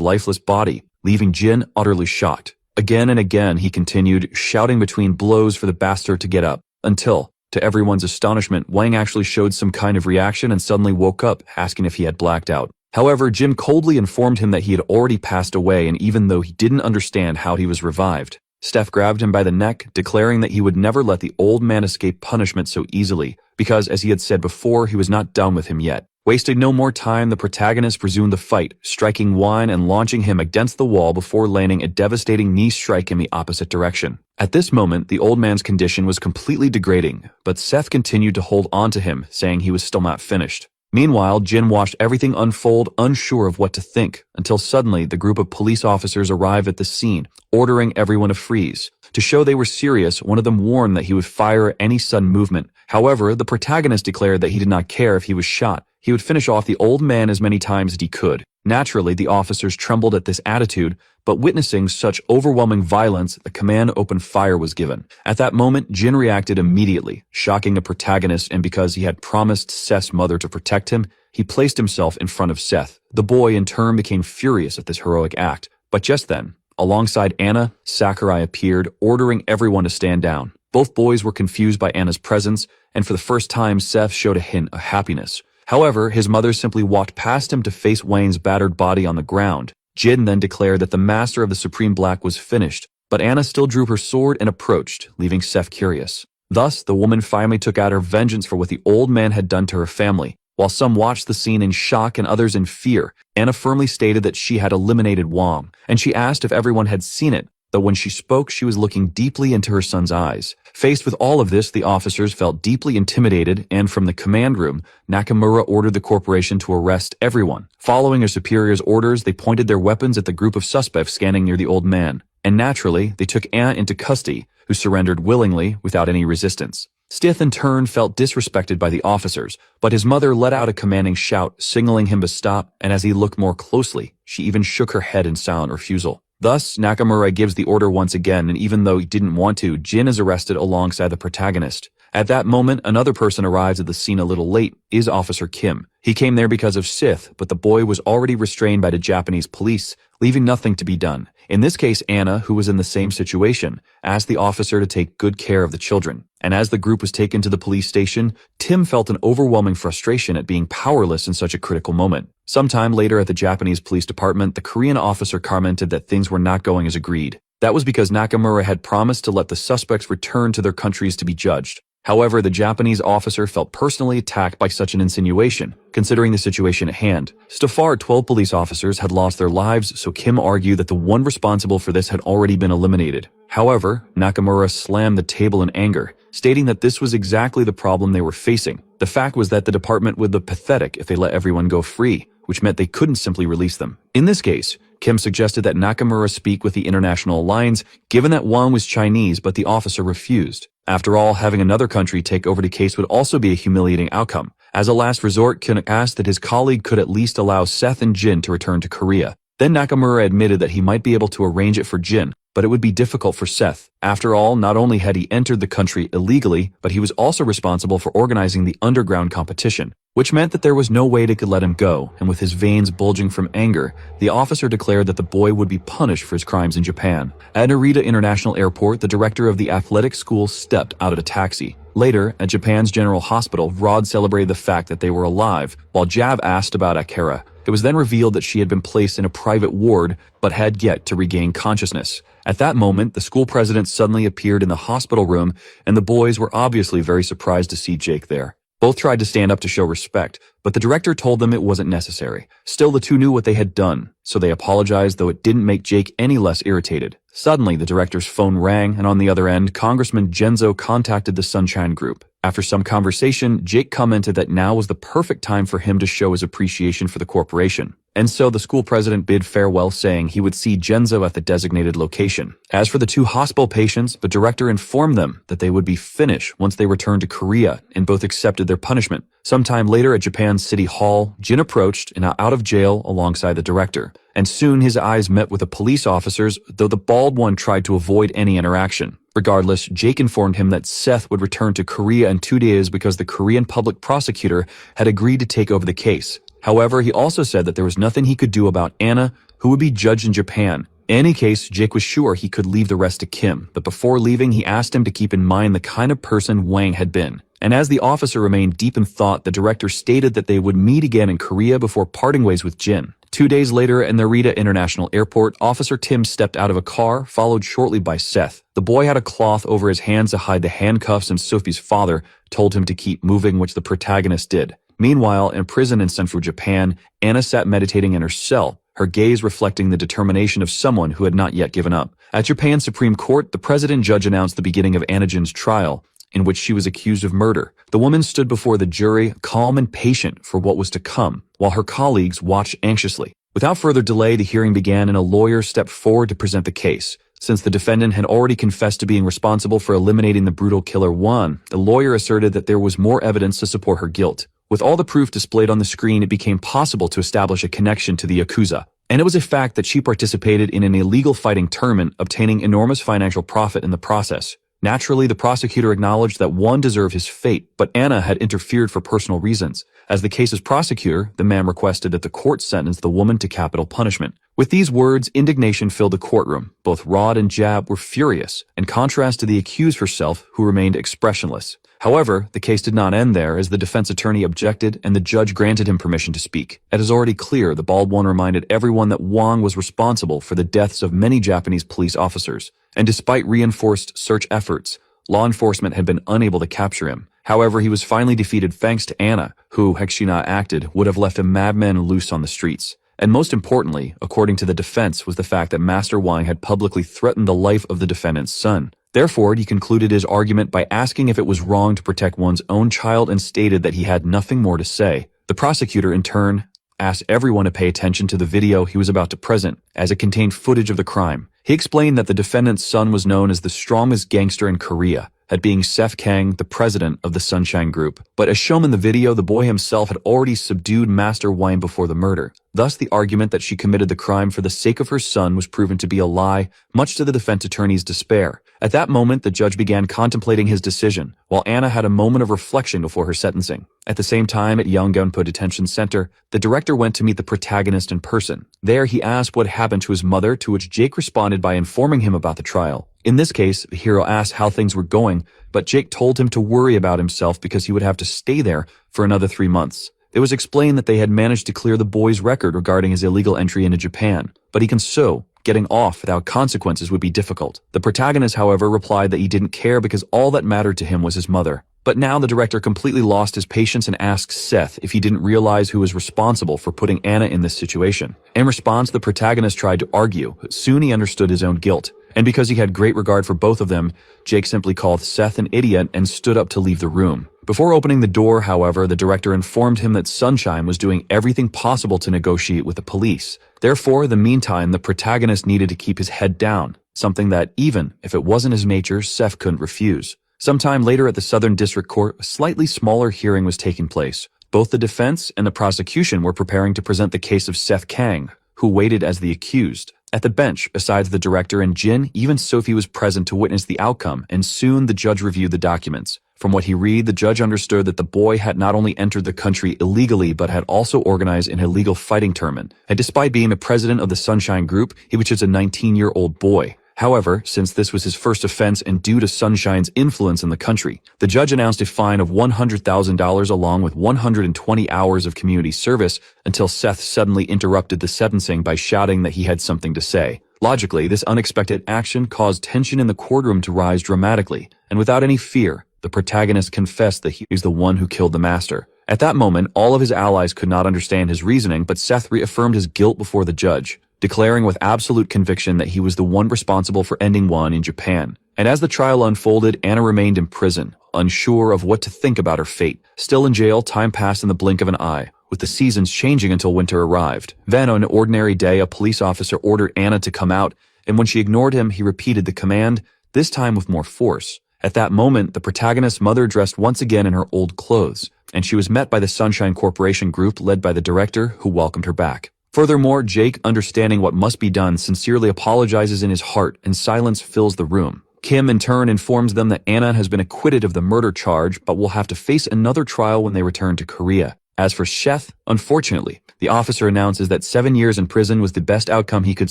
lifeless body, leaving Jin utterly shocked. Again and again he continued, shouting between blows for the bastard to get up, until, to everyone's astonishment, Wang actually showed some kind of reaction and suddenly woke up, asking if he had blacked out. However, Jin coldly informed him that he had already passed away, and even though he didn't understand how he was revived, Steph grabbed him by the neck, declaring that he would never let the old man escape punishment so easily, because, as he had said before, he was not done with him yet. Wasting no more time, the protagonist resumed the fight, striking Wang and launching him against the wall before landing a devastating knee strike in the opposite direction. At this moment, the old man's condition was completely degrading, but Seth continued to hold on to him, saying he was still not finished. Meanwhile, Jin watched everything unfold, unsure of what to think, until suddenly the group of police officers arrived at the scene, ordering everyone to freeze. To show they were serious, one of them warned that he would fire at any sudden movement. However, the protagonist declared that he did not care if he was shot. He would finish off the old man as many times as he could. Naturally, the officers trembled at this attitude, but witnessing such overwhelming violence, the command to open fire was given. At that moment, Jin reacted immediately, shocking the protagonist, and because he had promised Seth's mother to protect him, he placed himself in front of Seth. The boy, in turn, became furious at this heroic act. But just then, alongside Anna, Sakurai appeared, ordering everyone to stand down. Both boys were confused by Anna's presence, and for the first time, Seth showed a hint of happiness. However, his mother simply walked past him to face Wang's battered body on the ground. Jin then declared that the master of the Supreme Black was finished, but Anna still drew her sword and approached, leaving Seth curious. Thus, the woman finally took out her vengeance for what the old man had done to her family. While some watched the scene in shock and others in fear, Anna firmly stated that she had eliminated Wang, and she asked if everyone had seen it, though when she spoke she was looking deeply into her son's eyes. Faced with all of this, the officers felt deeply intimidated, and from the command room, Nakamura ordered the corporation to arrest everyone. Following her superior's orders, they pointed their weapons at the group of suspects standing near the old man, and naturally, they took Anna into custody, who surrendered willingly without any resistance. Stith in turn felt disrespected by the officers, but his mother let out a commanding shout, signaling him to stop, and as he looked more closely, she even shook her head in silent refusal. Thus, Nakamura gives the order once again, and even though he didn't want to, Jin is arrested alongside the protagonist. At that moment, another person arrives at the scene a little late, is Officer Kim. He came there because of Sith, but the boy was already restrained by the Japanese police, leaving nothing to be done. In this case, Anna, who was in the same situation, asked the officer to take good care of the children. And as the group was taken to the police station, Tim felt an overwhelming frustration at being powerless in such a critical moment. Sometime later at the Japanese police department, the Korean officer commented that things were not going as agreed. That was because Nakamura had promised to let the suspects return to their countries to be judged. However, the Japanese officer felt personally attacked by such an insinuation, considering the situation at hand. So far, 12 police officers had lost their lives, so Kim argued that the one responsible for this had already been eliminated. However, Nakamura slammed the table in anger, stating that this was exactly the problem they were facing. The fact was that the department would look pathetic if they let everyone go free, which meant they couldn't simply release them. In this case, Kim suggested that Nakamura speak with the International Alliance, given that Wang was Chinese, but the officer refused. After all, having another country take over the case would also be a humiliating outcome. As a last resort, Kim asked that his colleague could at least allow Seth and Jin to return to Korea. Then Nakamura admitted that he might be able to arrange it for Jin, but it would be difficult for Seth. After all, not only had he entered the country illegally, but he was also responsible for organizing the underground competition, which meant that there was no way they could let him go, and with his veins bulging from anger, the officer declared that the boy would be punished for his crimes in Japan. At Narita International Airport, the director of the athletic school stepped out of a taxi. Later, at Japan's General Hospital, Rod celebrated the fact that they were alive, while Jab asked about Akira. It was then revealed that she had been placed in a private ward, but had yet to regain consciousness. At that moment, the school president suddenly appeared in the hospital room, and the boys were obviously very surprised to see Jake there. Both tried to stand up to show respect, but the director told them it wasn't necessary. Still, the two knew what they had done, so they apologized, though it didn't make Jake any less irritated. Suddenly, the director's phone rang, and on the other end, Congressman Genzo contacted the Sunshine Group. After some conversation, Jake commented that now was the perfect time for him to show his appreciation for the corporation. And so the school president bid farewell, saying he would see Genzo at the designated location. As for the two hospital patients, the director informed them that they would be finished once they returned to Korea, and both accepted their punishment. Sometime later at Japan's City Hall, Jin approached and out of jail alongside the director. And soon his eyes met with the police officers, though the bald one tried to avoid any interaction. Regardless, Jake informed him that Seth would return to Korea in 2 days because the Korean public prosecutor had agreed to take over the case. However, he also said that there was nothing he could do about Anna, who would be judged in Japan. In any case, Jake was sure he could leave the rest to Kim, but before leaving, he asked him to keep in mind the kind of person Wang had been. And as the officer remained deep in thought, the director stated that they would meet again in Korea before parting ways with Jin. 2 days later, in Narita International Airport, Officer Tim stepped out of a car, followed shortly by Seth. The boy had a cloth over his hands to hide the handcuffs, and Sophie's father told him to keep moving, which the protagonist did. Meanwhile, in prison in central Japan, Anna sat meditating in her cell, her gaze reflecting the determination of someone who had not yet given up. At Japan's Supreme Court, the president judge announced the beginning of Anna Jin's trial, in which she was accused of murder. The woman stood before the jury, calm and patient for what was to come, while her colleagues watched anxiously. Without further delay, the hearing began and a lawyer stepped forward to present the case. Since the defendant had already confessed to being responsible for eliminating the brutal killer Wan, the lawyer asserted that there was more evidence to support her guilt. With all the proof displayed on the screen, it became possible to establish a connection to the Yakuza. And it was a fact that she participated in an illegal fighting tournament, obtaining enormous financial profit in the process. Naturally, the prosecutor acknowledged that one deserved his fate, but Anna had interfered for personal reasons. As the case's prosecutor, the man requested that the court sentence the woman to capital punishment. With these words, indignation filled the courtroom. Both Rod and Jab were furious, in contrast to the accused herself, who remained expressionless. However, the case did not end there, as the defense attorney objected and the judge granted him permission to speak. It is already clear the bald one reminded everyone that Wang was responsible for the deaths of many Japanese police officers, and despite reinforced search efforts, law enforcement had been unable to capture him. However, he was finally defeated thanks to Anna, who, had she not acted, would have left a madman loose on the streets. And most importantly, according to the defense, was the fact that Master Wang had publicly threatened the life of the defendant's son. Therefore, he concluded his argument by asking if it was wrong to protect one's own child and stated that he had nothing more to say. The prosecutor, in turn, asked everyone to pay attention to the video he was about to present, as it contained footage of the crime. He explained that the defendant's son was known as the strongest gangster in Korea, at being Seth Kang, the president of the Sunshine Group. But as shown in the video, the boy himself had already subdued Master Wang before the murder. Thus, the argument that she committed the crime for the sake of her son was proven to be a lie, much to the defense attorney's despair. At that moment, the judge began contemplating his decision, while Anna had a moment of reflection before her sentencing. At the same time, at Yongunpo Detention Center, the director went to meet the protagonist in person. There, he asked what happened to his mother, to which Jake responded by informing him about the trial. In this case, the hero asked how things were going, but Jake told him to worry about himself because he would have to stay there for another 3 months. It was explained that they had managed to clear the boy's record regarding his illegal entry into Japan, but he can so getting off without consequences would be difficult. The protagonist, however, replied that he didn't care because all that mattered to him was his mother. But now the director completely lost his patience and asked Seth if he didn't realize who was responsible for putting Anna in this situation. In response, the protagonist tried to argue, but soon he understood his own guilt. And because he had great regard for both of them, Jake simply called Seth an idiot and stood up to leave the room. Before opening the door, however, the director informed him that Sunshine was doing everything possible to negotiate with the police. Therefore, in the meantime, the protagonist needed to keep his head down, something that, even if it wasn't his nature, Seth couldn't refuse. Sometime later at the Southern District Court, a slightly smaller hearing was taking place. Both the defense and the prosecution were preparing to present the case of Seth Kang, who waited as the accused. At the bench, besides the director and Jin, even Sophie was present to witness the outcome, and soon the judge reviewed the documents. From what he read, the judge understood that the boy had not only entered the country illegally, but had also organized an illegal fighting tournament. And despite being the president of the Sunshine Group, he was just a 19-year-old boy. However, since this was his first offense and due to Sunshine's influence in the country, the judge announced a fine of $100,000 along with 120 hours of community service until Seth suddenly interrupted the sentencing by shouting that he had something to say. Logically, this unexpected action caused tension in the courtroom to rise dramatically, and without any fear, the protagonist confessed that he was the one who killed the master. At that moment, all of his allies could not understand his reasoning, but Seth reaffirmed his guilt before the judge, declaring with absolute conviction that he was the one responsible for ending war in Japan. And as the trial unfolded, Anna remained in prison, unsure of what to think about her fate. Still in jail, time passed in the blink of an eye, with the seasons changing until winter arrived. Then, on an ordinary day, a police officer ordered Anna to come out, and when she ignored him, he repeated the command, this time with more force. At that moment, the protagonist's mother dressed once again in her old clothes, and she was met by the Sunshine Corporation group led by the director, who welcomed her back. Furthermore, Jake, understanding what must be done, sincerely apologizes in his heart, and silence fills the room. Kim, in turn, informs them that Anna has been acquitted of the murder charge, but will have to face another trial when they return to Korea. As for Seth, unfortunately, the officer announces that 7 years in prison was the best outcome he could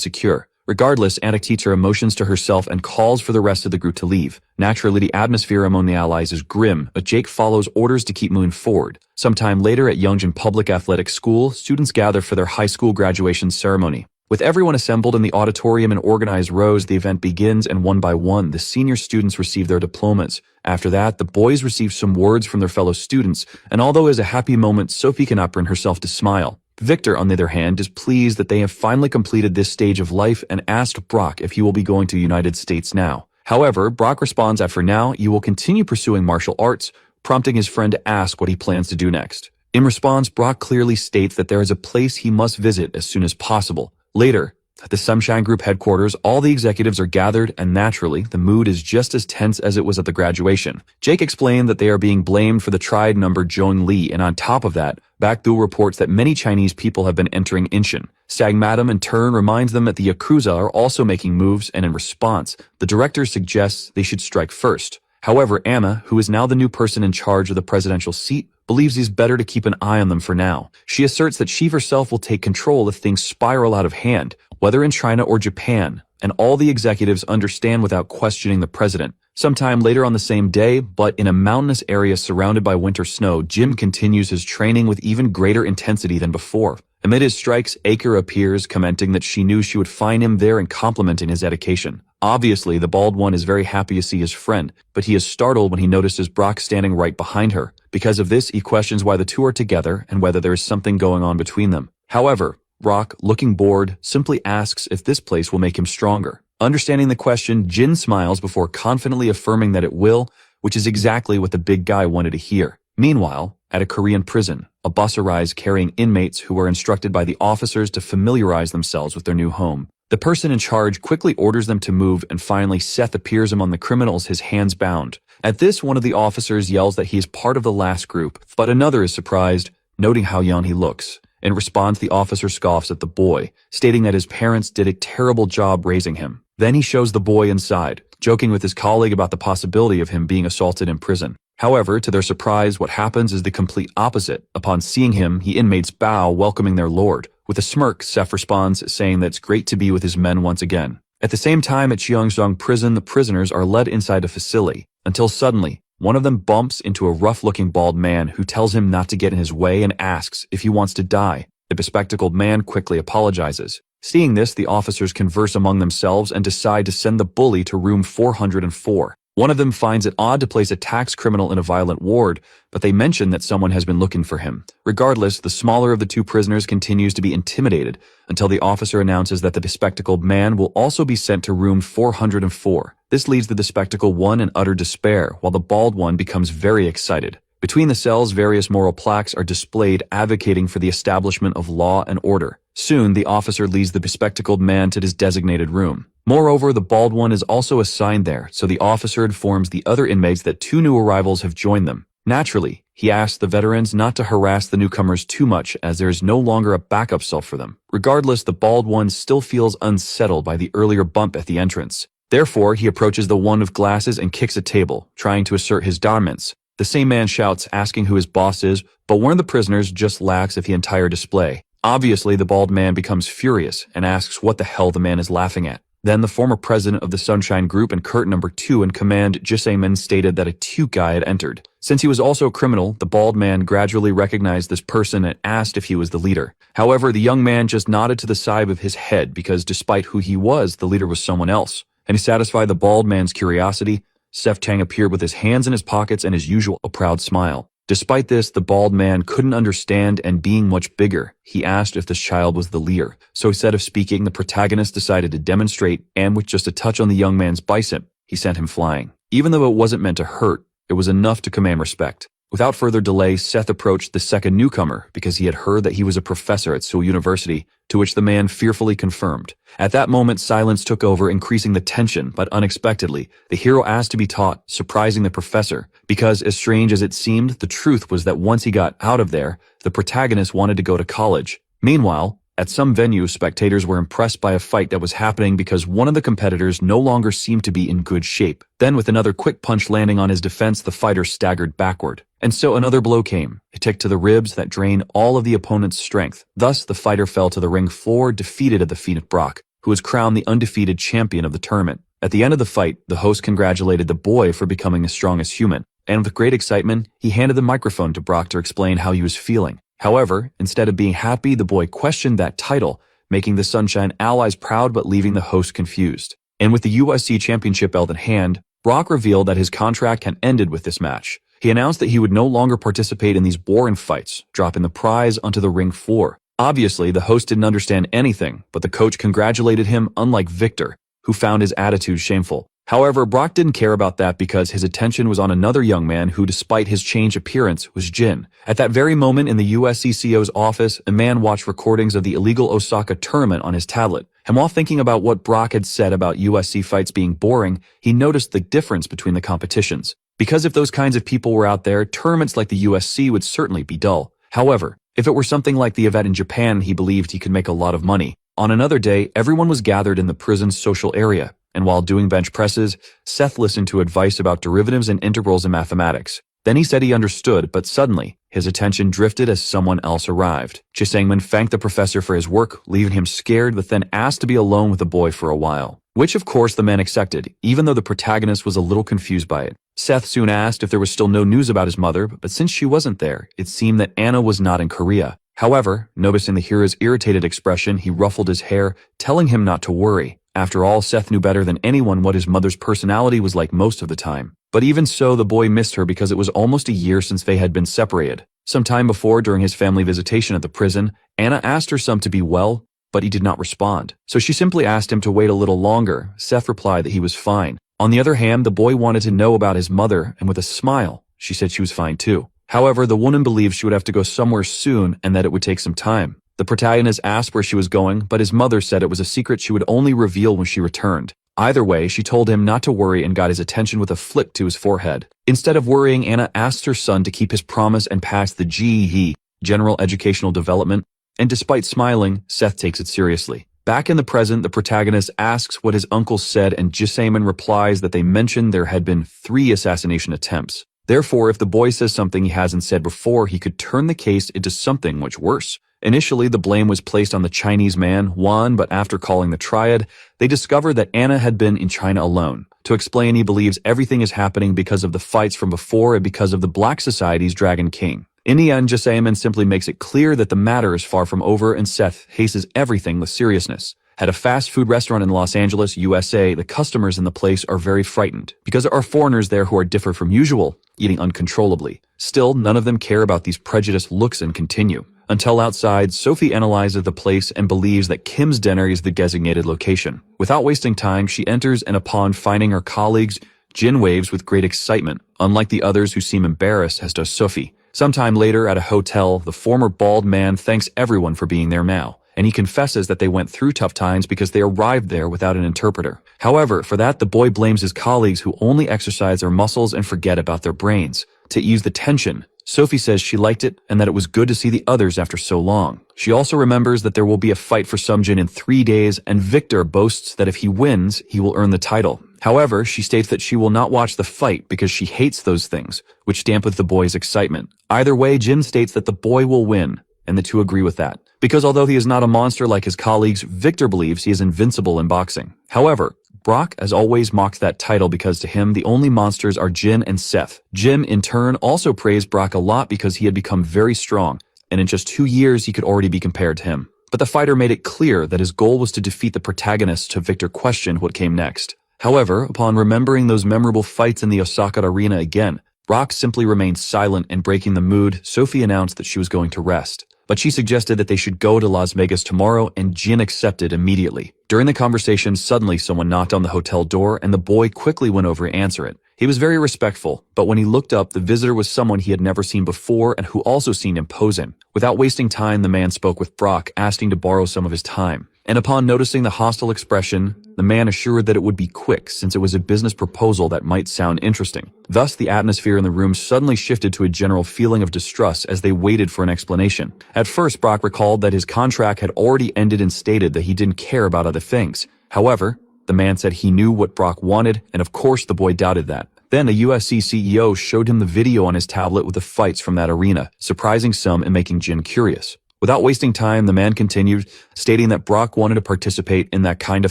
secure. Regardless, Anna keeps her emotions to herself and calls for the rest of the group to leave. Naturally, the atmosphere among the allies is grim, but Jake follows orders to keep moving forward. Sometime later at Yongjin Public Athletic School, students gather for their high school graduation ceremony. With everyone assembled in the auditorium in organized rows, the event begins, and one by one, the senior students receive their diplomas. After that, the boys receive some words from their fellow students, and although it is a happy moment, Sophie cannot bring herself to smile. Victor, on the other hand, is pleased that they have finally completed this stage of life and asked Brock if he will be going to the United States now. However, Brock responds that for now, he will continue pursuing martial arts, prompting his friend to ask what he plans to do next. In response, Brock clearly states that there is a place he must visit as soon as possible. Later, at the Sunshine Group headquarters, all the executives are gathered, and naturally, the mood is just as tense as it was at the graduation. Jake explained that they are being blamed for the tried number Jong Lee, and on top of that, Bakdu reports that many Chinese people have been entering Incheon. Sang Madam in turn reminds them that the Yakuza are also making moves, and in response, the director suggests they should strike first. However, Anna, who is now the new person in charge of the presidential seat, believes it's better to keep an eye on them for now. She asserts that she herself will take control if things spiral out of hand, whether in China or Japan, and all the executives understand without questioning the president. Sometime later on the same day, but in a mountainous area surrounded by winter snow, Jim continues his training with even greater intensity than before. Amid his strikes, Aker appears, commenting that she knew she would find him there and complimenting his dedication. Obviously, the bald one is very happy to see his friend, but he is startled when he notices Brock standing right behind her. Because of this, he questions why the two are together and whether there is something going on between them. However, Brock, looking bored, simply asks if this place will make him stronger. Understanding the question, Jin smiles before confidently affirming that it will, which is exactly what the big guy wanted to hear. Meanwhile, at a Korean prison, a bus arrives carrying inmates who are instructed by the officers to familiarize themselves with their new home. The person in charge quickly orders them to move, and finally Seth appears among the criminals, his hands bound. At this, one of the officers yells that he is part of the last group, but another is surprised, noting how young he looks. In response, the officer scoffs at the boy, stating that his parents did a terrible job raising him. Then he shows the boy inside, joking with his colleague about the possibility of him being assaulted in prison. However, to their surprise, what happens is the complete opposite. Upon seeing him, the inmates bow, welcoming their lord. With a smirk, Seth responds, saying that it's great to be with his men once again. At the same time, at Cheongseong prison, the prisoners are led inside a facility, until suddenly, one of them bumps into a rough-looking bald man who tells him not to get in his way and asks if he wants to die. The bespectacled man quickly apologizes. Seeing this, the officers converse among themselves and decide to send the bully to room 404. One of them finds it odd to place a tax criminal in a violent ward, but they mention that someone has been looking for him. Regardless, the smaller of the two prisoners continues to be intimidated until the officer announces that the bespectacled man will also be sent to room 404. This leaves the bespectacled one in utter despair, while the bald one becomes very excited. Between the cells, various moral plaques are displayed advocating for the establishment of law and order. Soon, the officer leads the bespectacled man to his designated room. Moreover, the bald one is also assigned there, so the officer informs the other inmates that two new arrivals have joined them. Naturally, he asks the veterans not to harass the newcomers too much as there is no longer a backup cell for them. Regardless, the bald one still feels unsettled by the earlier bump at the entrance. Therefore, he approaches the one with glasses and kicks a table, trying to assert his dominance. The same man shouts, asking who his boss is, but one of the prisoners just laughs at the entire display. Obviously, the bald man becomes furious and asks what the hell the man is laughing at. Then the former president of the Sunshine Group and Kurt number 2 in command, Jisaemin, stated that a cute guy had entered. Since he was also a criminal, the bald man gradually recognized this person and asked if he was the leader. However, the young man just nodded to the side of his head because despite who he was, the leader was someone else. And to satisfy the bald man's curiosity, Seth Chang appeared with his hands in his pockets and his usual proud smile. Despite this, the bald man couldn't understand, and being much bigger, he asked if this child was the leader. So instead of speaking, the protagonist decided to demonstrate, and with just a touch on the young man's bicep, he sent him flying. Even though it wasn't meant to hurt, it was enough to command respect. Without further delay, Seth approached the second newcomer because he had heard that he was a professor at Seoul University, to which the man fearfully confirmed. At that moment, silence took over, increasing the tension, but unexpectedly, the hero asked to be taught, surprising the professor, because as strange as it seemed, the truth was that once he got out of there, the protagonist wanted to go to college. Meanwhile, at some venue, spectators were impressed by a fight that was happening because one of the competitors no longer seemed to be in good shape. Then with another quick punch landing on his defense, the fighter staggered backward. And so another blow came, a kick to the ribs that drained all of the opponent's strength. Thus, the fighter fell to the ring floor, defeated at the feet of Brock, who was crowned the undefeated champion of the tournament. At the end of the fight, the host congratulated the boy for becoming the strongest human, and with great excitement, he handed the microphone to Brock to explain how he was feeling. However, instead of being happy, the boy questioned that title, making the Sunshine allies proud but leaving the host confused. And with the USC championship belt in hand, Brock revealed that his contract had ended with this match. He announced that he would no longer participate in these boring fights, dropping the prize onto the ring floor. Obviously, the host didn't understand anything, but the coach congratulated him, unlike Victor, who found his attitude shameful. However, Brock didn't care about that because his attention was on another young man who, despite his changed appearance, was Jin. At that very moment in the USCCO's office, a man watched recordings of the illegal Osaka tournament on his tablet. And while thinking about what Brock had said about USC fights being boring, he noticed the difference between the competitions. Because if those kinds of people were out there, tournaments like the USC would certainly be dull. However, if it were something like the event in Japan, he believed he could make a lot of money. On another day, everyone was gathered in the prison's social area. And while doing bench presses, Seth listened to advice about derivatives and integrals in mathematics. Then he said he understood, but suddenly, his attention drifted as someone else arrived. Jisangman thanked the professor for his work, leaving him scared, but then asked to be alone with the boy for a while. Which of course the man accepted, even though the protagonist was a little confused by it. Seth soon asked if there was still no news about his mother, but since she wasn't there, it seemed that Anna was not in Korea. However, noticing the hero's irritated expression, he ruffled his hair, telling him not to worry. After all, Seth knew better than anyone what his mother's personality was like most of the time. But even so, the boy missed her because it was almost a year since they had been separated. Some time before, during his family visitation at the prison, Anna asked her son to be well, but he did not respond. So she simply asked him to wait a little longer. Seth replied that he was fine. On the other hand, the boy wanted to know about his mother, and with a smile, she said she was fine too. However, the woman believed she would have to go somewhere soon and that it would take some time. The protagonist asked where she was going, but his mother said it was a secret she would only reveal when she returned. Either way, she told him not to worry and got his attention with a flick to his forehead. Instead of worrying, Anna asked her son to keep his promise and pass the GED, General Educational Development, and despite smiling, Seth takes it seriously. Back in the present, the protagonist asks what his uncle said, and Jisaemin replies that they mentioned there had been 3 assassination attempts. Therefore, if the boy says something he hasn't said before, he could turn the case into something much worse. Initially, the blame was placed on the Chinese man, Juan, but after calling the triad, they discovered that Anna had been in China alone. To explain, he believes everything is happening because of the fights from before and because of the Black Society's Dragon King. In the end, Jasaemin simply makes it clear that the matter is far from over and Seth faces everything with seriousness. At a fast food restaurant in Los Angeles, USA, the customers in the place are very frightened because there are foreigners there who are different from usual, eating uncontrollably. Still, none of them care about these prejudiced looks and continue. Until outside, Sophie analyzes the place and believes that Kim's dinner is the designated location. Without wasting time, she enters and upon finding her colleagues, Jin waves with great excitement, unlike the others who seem embarrassed, as does Sophie. Sometime later at a hotel, the former bald man thanks everyone for being there now, and he confesses that they went through tough times because they arrived there without an interpreter. However, for that, the boy blames his colleagues who only exercise their muscles and forget about their brains. To ease the tension, Sophie says she liked it and that it was good to see the others after so long. She also remembers that there will be a fight for Sumjin in 3 days, and Victor boasts that if he wins, he will earn the title. However, she states that she will not watch the fight because she hates those things, which dampens the boy's excitement. Either way, Jin states that the boy will win, and the two agree with that. Because although he is not a monster like his colleagues, Victor believes he is invincible in boxing. However, Brock, as always, mocks that title because to him, the only monsters are Jin and Seth. Jin, in turn, also praised Brock a lot because he had become very strong, and in just 2 years, he could already be compared to him. But the fighter made it clear that his goal was to defeat the protagonist, so Victor questioned what came next. However, upon remembering those memorable fights in the Osaka arena again, Brock simply remained silent, and breaking the mood, Sophie announced that she was going to rest. But she suggested that they should go to Las Vegas tomorrow, and Jin accepted immediately. During the conversation, suddenly someone knocked on the hotel door, and the boy quickly went over to answer it. He was very respectful, but when he looked up, the visitor was someone he had never seen before and who also seemed imposing. Without wasting time, the man spoke with Brock, asking to borrow some of his time. And upon noticing the hostile expression, the man assured that it would be quick since it was a business proposal that might sound interesting. Thus, the atmosphere in the room suddenly shifted to a general feeling of distrust as they waited for an explanation. At first, Brock recalled that his contract had already ended and stated that he didn't care about other things. However, the man said he knew what Brock wanted, and of course the boy doubted that. Then a USC CEO showed him the video on his tablet with the fights from that arena, surprising some and making Jin curious. Without wasting time, the man continued, stating that Brock wanted to participate in that kind of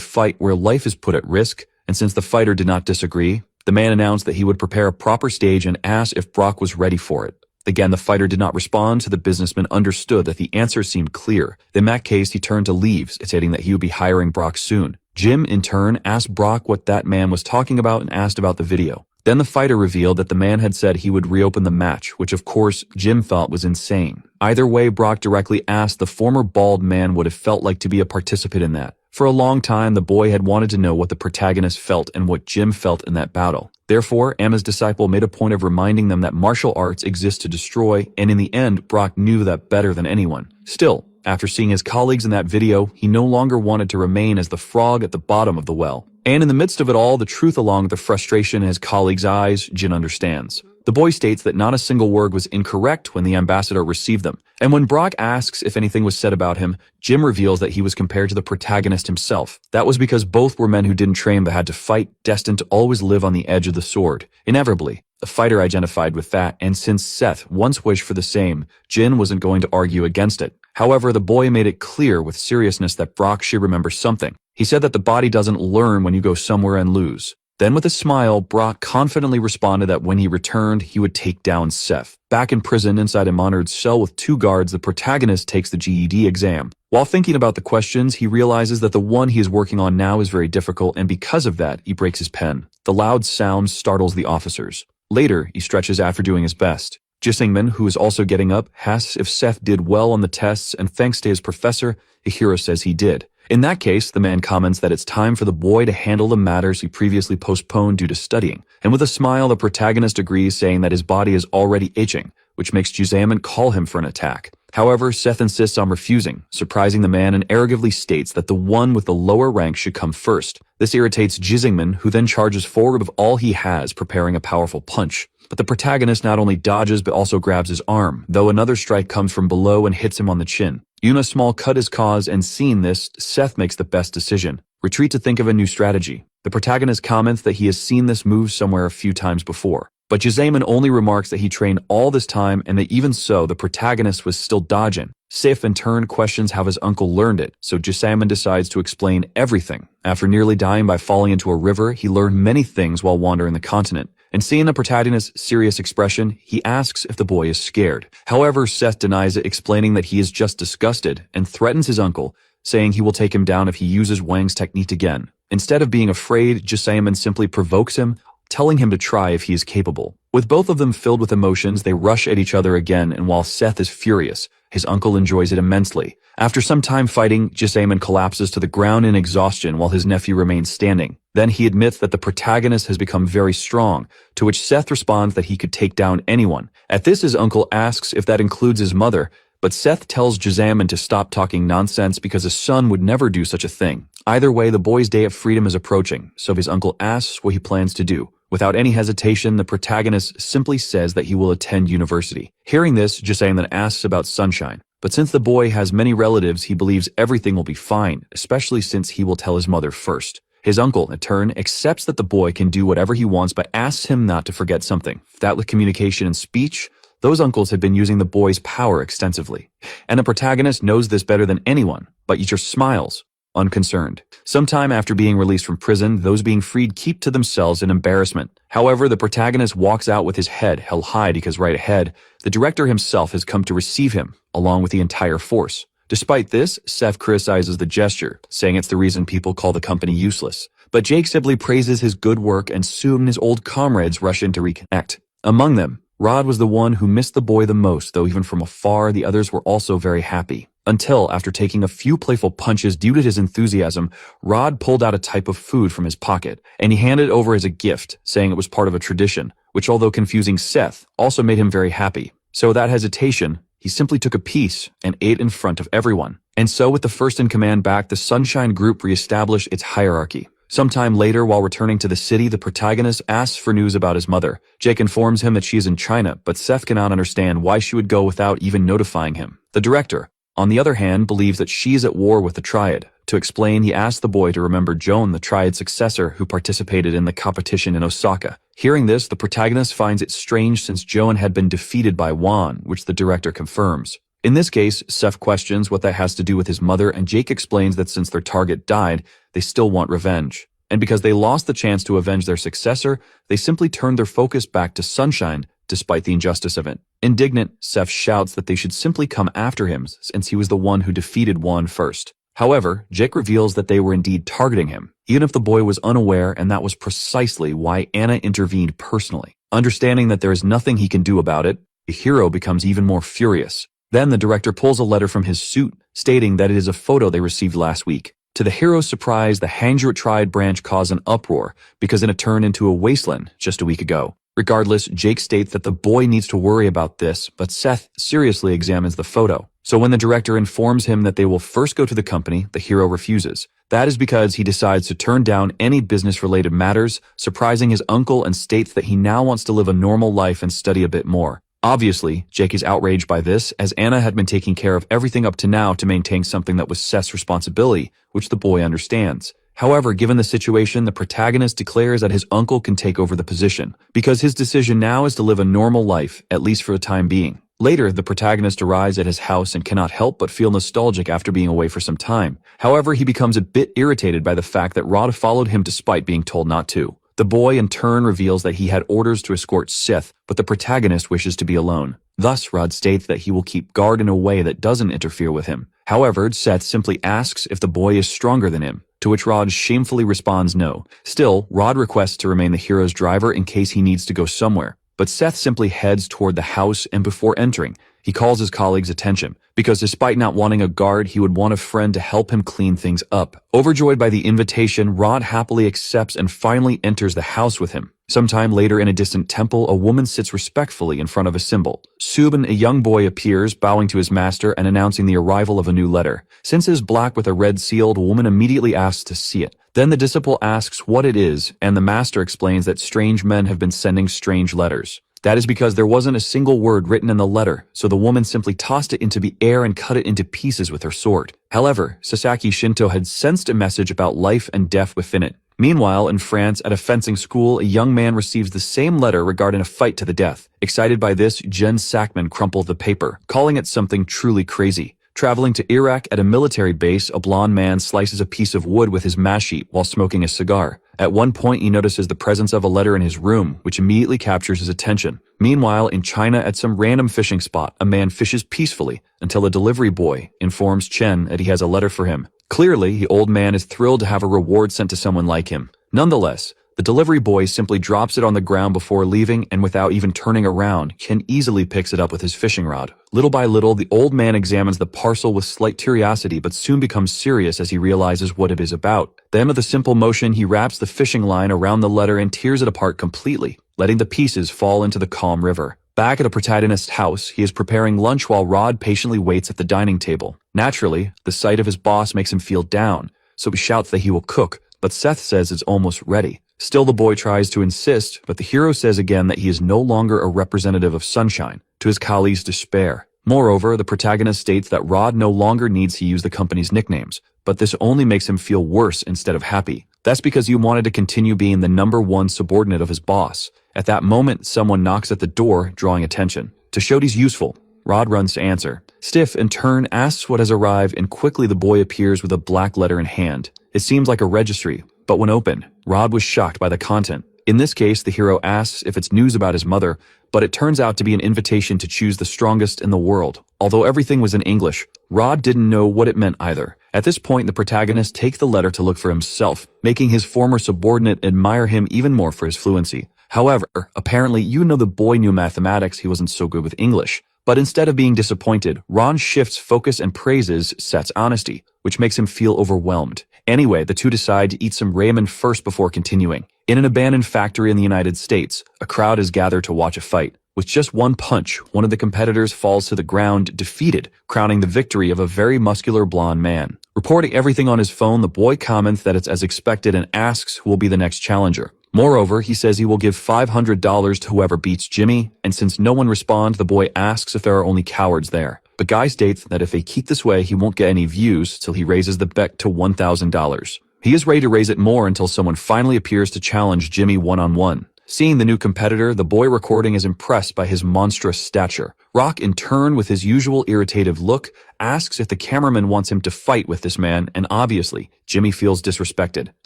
fight where life is put at risk, and since the fighter did not disagree, the man announced that he would prepare a proper stage and asked if Brock was ready for it. Again, the fighter did not respond, so the businessman understood that the answer seemed clear. In that case, he turned to leave, stating that he would be hiring Brock soon. Jim, in turn, asked Brock what that man was talking about and asked about the video. Then the fighter revealed that the man had said he would reopen the match, which of course Jim thought was insane. Either way, Brock directly asked the former bald man what it felt like to be a participant in that. For a long time, the boy had wanted to know what the protagonist felt and what Jim felt in that battle. Therefore, Emma's disciple made a point of reminding them that martial arts exist to destroy, and in the end, Brock knew that better than anyone. Still, after seeing his colleagues in that video, he no longer wanted to remain as the frog at the bottom of the well. And in the midst of it all, the truth along with the frustration in his colleagues' eyes, Jin understands. The boy states that not a single word was incorrect when the ambassador received them. And when Brock asks if anything was said about him, Jim reveals that he was compared to the protagonist himself. That was because both were men who didn't train but had to fight, destined to always live on the edge of the sword. Inevitably, the fighter identified with that, and since Seth once wished for the same, Jin wasn't going to argue against it. However, the boy made it clear with seriousness that Brock should remember something. He said that the body doesn't learn when you go somewhere and lose. Then with a smile, Brock confidently responded that when he returned, he would take down Seth. Back in prison inside a monitored cell with 2 guards, the protagonist takes the GED exam. While thinking about the questions, he realizes that the one he is working on now is very difficult, and because of that, he breaks his pen. The loud sound startles the officers. Later, he stretches after doing his best. Jisingman, who is also getting up, asks if Seth did well on the tests, and thanks to his professor, Hihiro says he did. In that case, the man comments that it's time for the boy to handle the matters he previously postponed due to studying. And with a smile, the protagonist agrees, saying that his body is already itching, which makes Juzaman call him for an attack. However, Seth insists on refusing, surprising the man and arrogantly states that the one with the lower rank should come first. This irritates Jisingman, who then charges forward with all he has, preparing a powerful punch. But the protagonist not only dodges but also grabs his arm, though another strike comes from below and hits him on the chin. A small cut is caused, and seeing this, Seth makes the best decision. Retreat to think of a new strategy. The protagonist comments that he has seen this move somewhere a few times before. But Juzaman only remarks that he trained all this time and that even so, the protagonist was still dodging. Sif in turn questions how his uncle learned it, so Juzaman decides to explain everything. After nearly dying by falling into a river, he learned many things while wandering the continent. And seeing the protagonist's serious expression, he asks if the boy is scared. However, Seth denies it, explaining that he is just disgusted and threatens his uncle, saying he will take him down if he uses Wang's technique again. Instead of being afraid, Jasaemin simply provokes him, telling him to try if he is capable. With both of them filled with emotions, they rush at each other again, and while Seth is furious, his uncle enjoys it immensely. After some time fighting, Jasaemin collapses to the ground in exhaustion while his nephew remains standing. Then he admits that the protagonist has become very strong, to which Seth responds that he could take down anyone. At this, his uncle asks if that includes his mother, but Seth tells Jasaemin to stop talking nonsense because his son would never do such a thing. Either way, the boy's day of freedom is approaching, so his uncle asks what he plans to do. Without any hesitation, the protagonist simply says that he will attend university. Hearing this, Jasaemin asks about Sunshine. But since the boy has many relatives, he believes everything will be fine, especially since he will tell his mother first. His uncle, in turn, accepts that the boy can do whatever he wants but asks him not to forget something. That with communication and speech, those uncles had been using the boy's power extensively. And the protagonist knows this better than anyone, but he just smiles, unconcerned. Sometime after being released from prison, those being freed keep to themselves in embarrassment. However, the protagonist walks out with his head held high because right ahead, the director himself has come to receive him, along with the entire force. Despite this, Seth criticizes the gesture, saying it's the reason people call the company useless. But Jake simply praises his good work, and soon his old comrades rush in to reconnect. Among them, Rod was the one who missed the boy the most, though even from afar, the others were also very happy. Until, after taking a few playful punches due to his enthusiasm, Rod pulled out a type of food from his pocket, and he handed it over as a gift, saying it was part of a tradition, which although confusing Seth, also made him very happy. So without hesitation, he simply took a piece and ate in front of everyone. And so with the first in command back, the Sunshine Group reestablished its hierarchy. Sometime later, while returning to the city, the protagonist asks for news about his mother. Jake informs him that she is in China, but Seth cannot understand why she would go without even notifying him. The director, on the other hand, believes that she is at war with the Triad. To explain, he asks the boy to remember Joan, the Triad successor who participated in the competition in Osaka. Hearing this, the protagonist finds it strange since Joan had been defeated by Juan, which the director confirms. In this case, Seth questions what that has to do with his mother, and Jake explains that since their target died, they still want revenge. And because they lost the chance to avenge their successor, they simply turned their focus back to Sunshine, despite the injustice of it. Indignant, Seth shouts that they should simply come after him since he was the one who defeated Juan first. However, Jake reveals that they were indeed targeting him, even if the boy was unaware, and that was precisely why Anna intervened personally. Understanding that there is nothing he can do about it, the hero becomes even more furious. Then the director pulls a letter from his suit, stating that it is a photo they received last week. To the hero's surprise, the Hangzhou Triad branch caused an uproar because it had turned into a wasteland just a week ago. Regardless, Jake states that the boy needs to worry about this, but Seth seriously examines the photo. So when the director informs him that they will first go to the company, the hero refuses. That is because he decides to turn down any business-related matters, surprising his uncle, and states that he now wants to live a normal life and study a bit more. Obviously, Jake is outraged by this, as Anna had been taking care of everything up to now to maintain something that was Seth's responsibility, which the boy understands. However, given the situation, the protagonist declares that his uncle can take over the position, because his decision now is to live a normal life, at least for the time being. Later, the protagonist arrives at his house and cannot help but feel nostalgic after being away for some time. However, he becomes a bit irritated by the fact that Rod followed him despite being told not to. The boy in turn reveals that he had orders to escort Seth, but the protagonist wishes to be alone. Thus, Rod states that he will keep guard in a way that doesn't interfere with him. However, Seth simply asks if the boy is stronger than him, to which Rod shamefully responds no. Still, Rod requests to remain the hero's driver in case he needs to go somewhere. But Seth simply heads toward the house, and before entering, he calls his colleagues' attention, because despite not wanting a guard, he would want a friend to help him clean things up. Overjoyed by the invitation, Rod happily accepts and finally enters the house with him. Sometime later in a distant temple, a woman sits respectfully in front of a symbol. Subin, a young boy, appears, bowing to his master and announcing the arrival of a new letter. Since it is black with a red seal, the woman immediately asks to see it. Then the disciple asks what it is, and the master explains that strange men have been sending strange letters. That is because there wasn't a single word written in the letter, so the woman simply tossed it into the air and cut it into pieces with her sword. However, Sasaki Shinto had sensed a message about life and death within it. Meanwhile, in France, at a fencing school, a young man receives the same letter regarding a fight to the death. Excited by this, Jen Sackman crumpled the paper, calling it something truly crazy. Traveling to Iraq at a military base, a blonde man slices a piece of wood with his mashie while smoking a cigar. At one point, he notices the presence of a letter in his room, which immediately captures his attention. Meanwhile, in China, at some random fishing spot, a man fishes peacefully until a delivery boy informs Chen that he has a letter for him. Clearly, the old man is thrilled to have a reward sent to someone like him. Nonetheless, the delivery boy simply drops it on the ground before leaving, and without even turning around, Chen easily picks it up with his fishing rod. Little by little, the old man examines the parcel with slight curiosity, but soon becomes serious as he realizes what it is about. Then, with a simple motion, he wraps the fishing line around the letter and tears it apart completely, letting the pieces fall into the calm river. Back at the protagonist's house, he is preparing lunch while Rod patiently waits at the dining table. Naturally, the sight of his boss makes him feel down, so he shouts that he will cook, but Seth says it's almost ready. Still, the boy tries to insist, but the hero says again that he is no longer a representative of sunshine, to his colleague's despair. Moreover, the protagonist states that Rod no longer needs to use the company's nicknames, but this only makes him feel worse instead of happy. That's because he wanted to continue being the #1 subordinate of his boss. At that moment, someone knocks at the door, drawing attention. To show he's useful, Rod runs to answer. Stiff, in turn, asks what has arrived, and quickly the boy appears with a black letter in hand. It seems like a registry, but when opened, Rod was shocked by the content. In this case, the hero asks if it's news about his mother, but it turns out to be an invitation to choose the strongest in the world. Although everything was in English, Rod didn't know what it meant either. At this point, the protagonist takes the letter to look for himself, making his former subordinate admire him even more for his fluency. However, apparently, the boy knew mathematics, he wasn't so good with English. But instead of being disappointed, Ron shifts focus and praises Seth's honesty, which makes him feel overwhelmed. Anyway, the two decide to eat some ramen first before continuing. In an abandoned factory in the United States, a crowd is gathered to watch a fight. With just one punch, one of the competitors falls to the ground, defeated, crowning the victory of a very muscular blonde man. Reporting everything on his phone, the boy comments that it's as expected and asks who will be the next challenger. Moreover, he says he will give $500 to whoever beats Jimmy, and since no one responds, the boy asks if there are only cowards there. But Guy states that if they keep this way, he won't get any views till he raises the bet to $1,000. He is ready to raise it more until someone finally appears to challenge Jimmy one-on-one. Seeing the new competitor, the boy recording is impressed by his monstrous stature. Rock, in turn, with his usual irritative look, asks if the cameraman wants him to fight with this man, and obviously, Jimmy feels disrespected.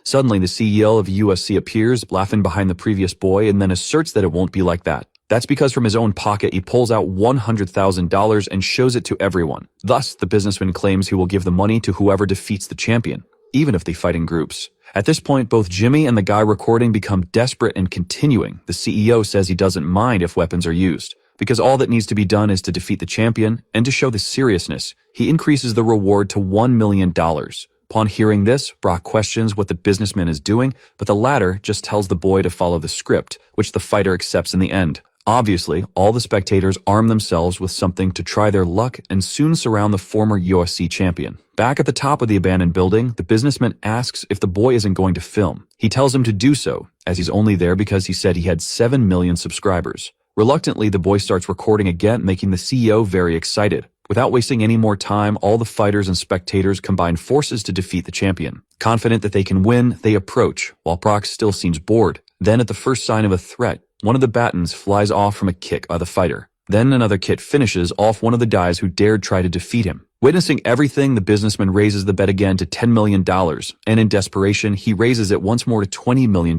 Suddenly, the CEO of USC appears, laughing behind the previous boy, and then asserts that it won't be like that. That's because from his own pocket, he pulls out $100,000 and shows it to everyone. Thus, the businessman claims he will give the money to whoever defeats the champion, even if they fight in groups. At this point, both Jimmy and the guy recording become desperate and continuing. The CEO says he doesn't mind if weapons are used, because all that needs to be done is to defeat the champion, and to show the seriousness, he increases the reward to $1 million. Upon hearing this, Brock questions what the businessman is doing, but the latter just tells the boy to follow the script, which the fighter accepts in the end. Obviously, all the spectators arm themselves with something to try their luck and soon surround the former USC champion. Back at the top of the abandoned building, the businessman asks if the boy isn't going to film. He tells him to do so, as he's only there because he said he had 7 million subscribers. Reluctantly, the boy starts recording again, making the CEO very excited. Without wasting any more time, all the fighters and spectators combine forces to defeat the champion. Confident that they can win, they approach, while Brock still seems bored. Then, at the first sign of a threat, one of the batons flies off from a kick by the fighter. Then another kit finishes off one of the guys who dared try to defeat him. Witnessing everything, the businessman raises the bet again to $10 million, and in desperation, he raises it once more to $20 million.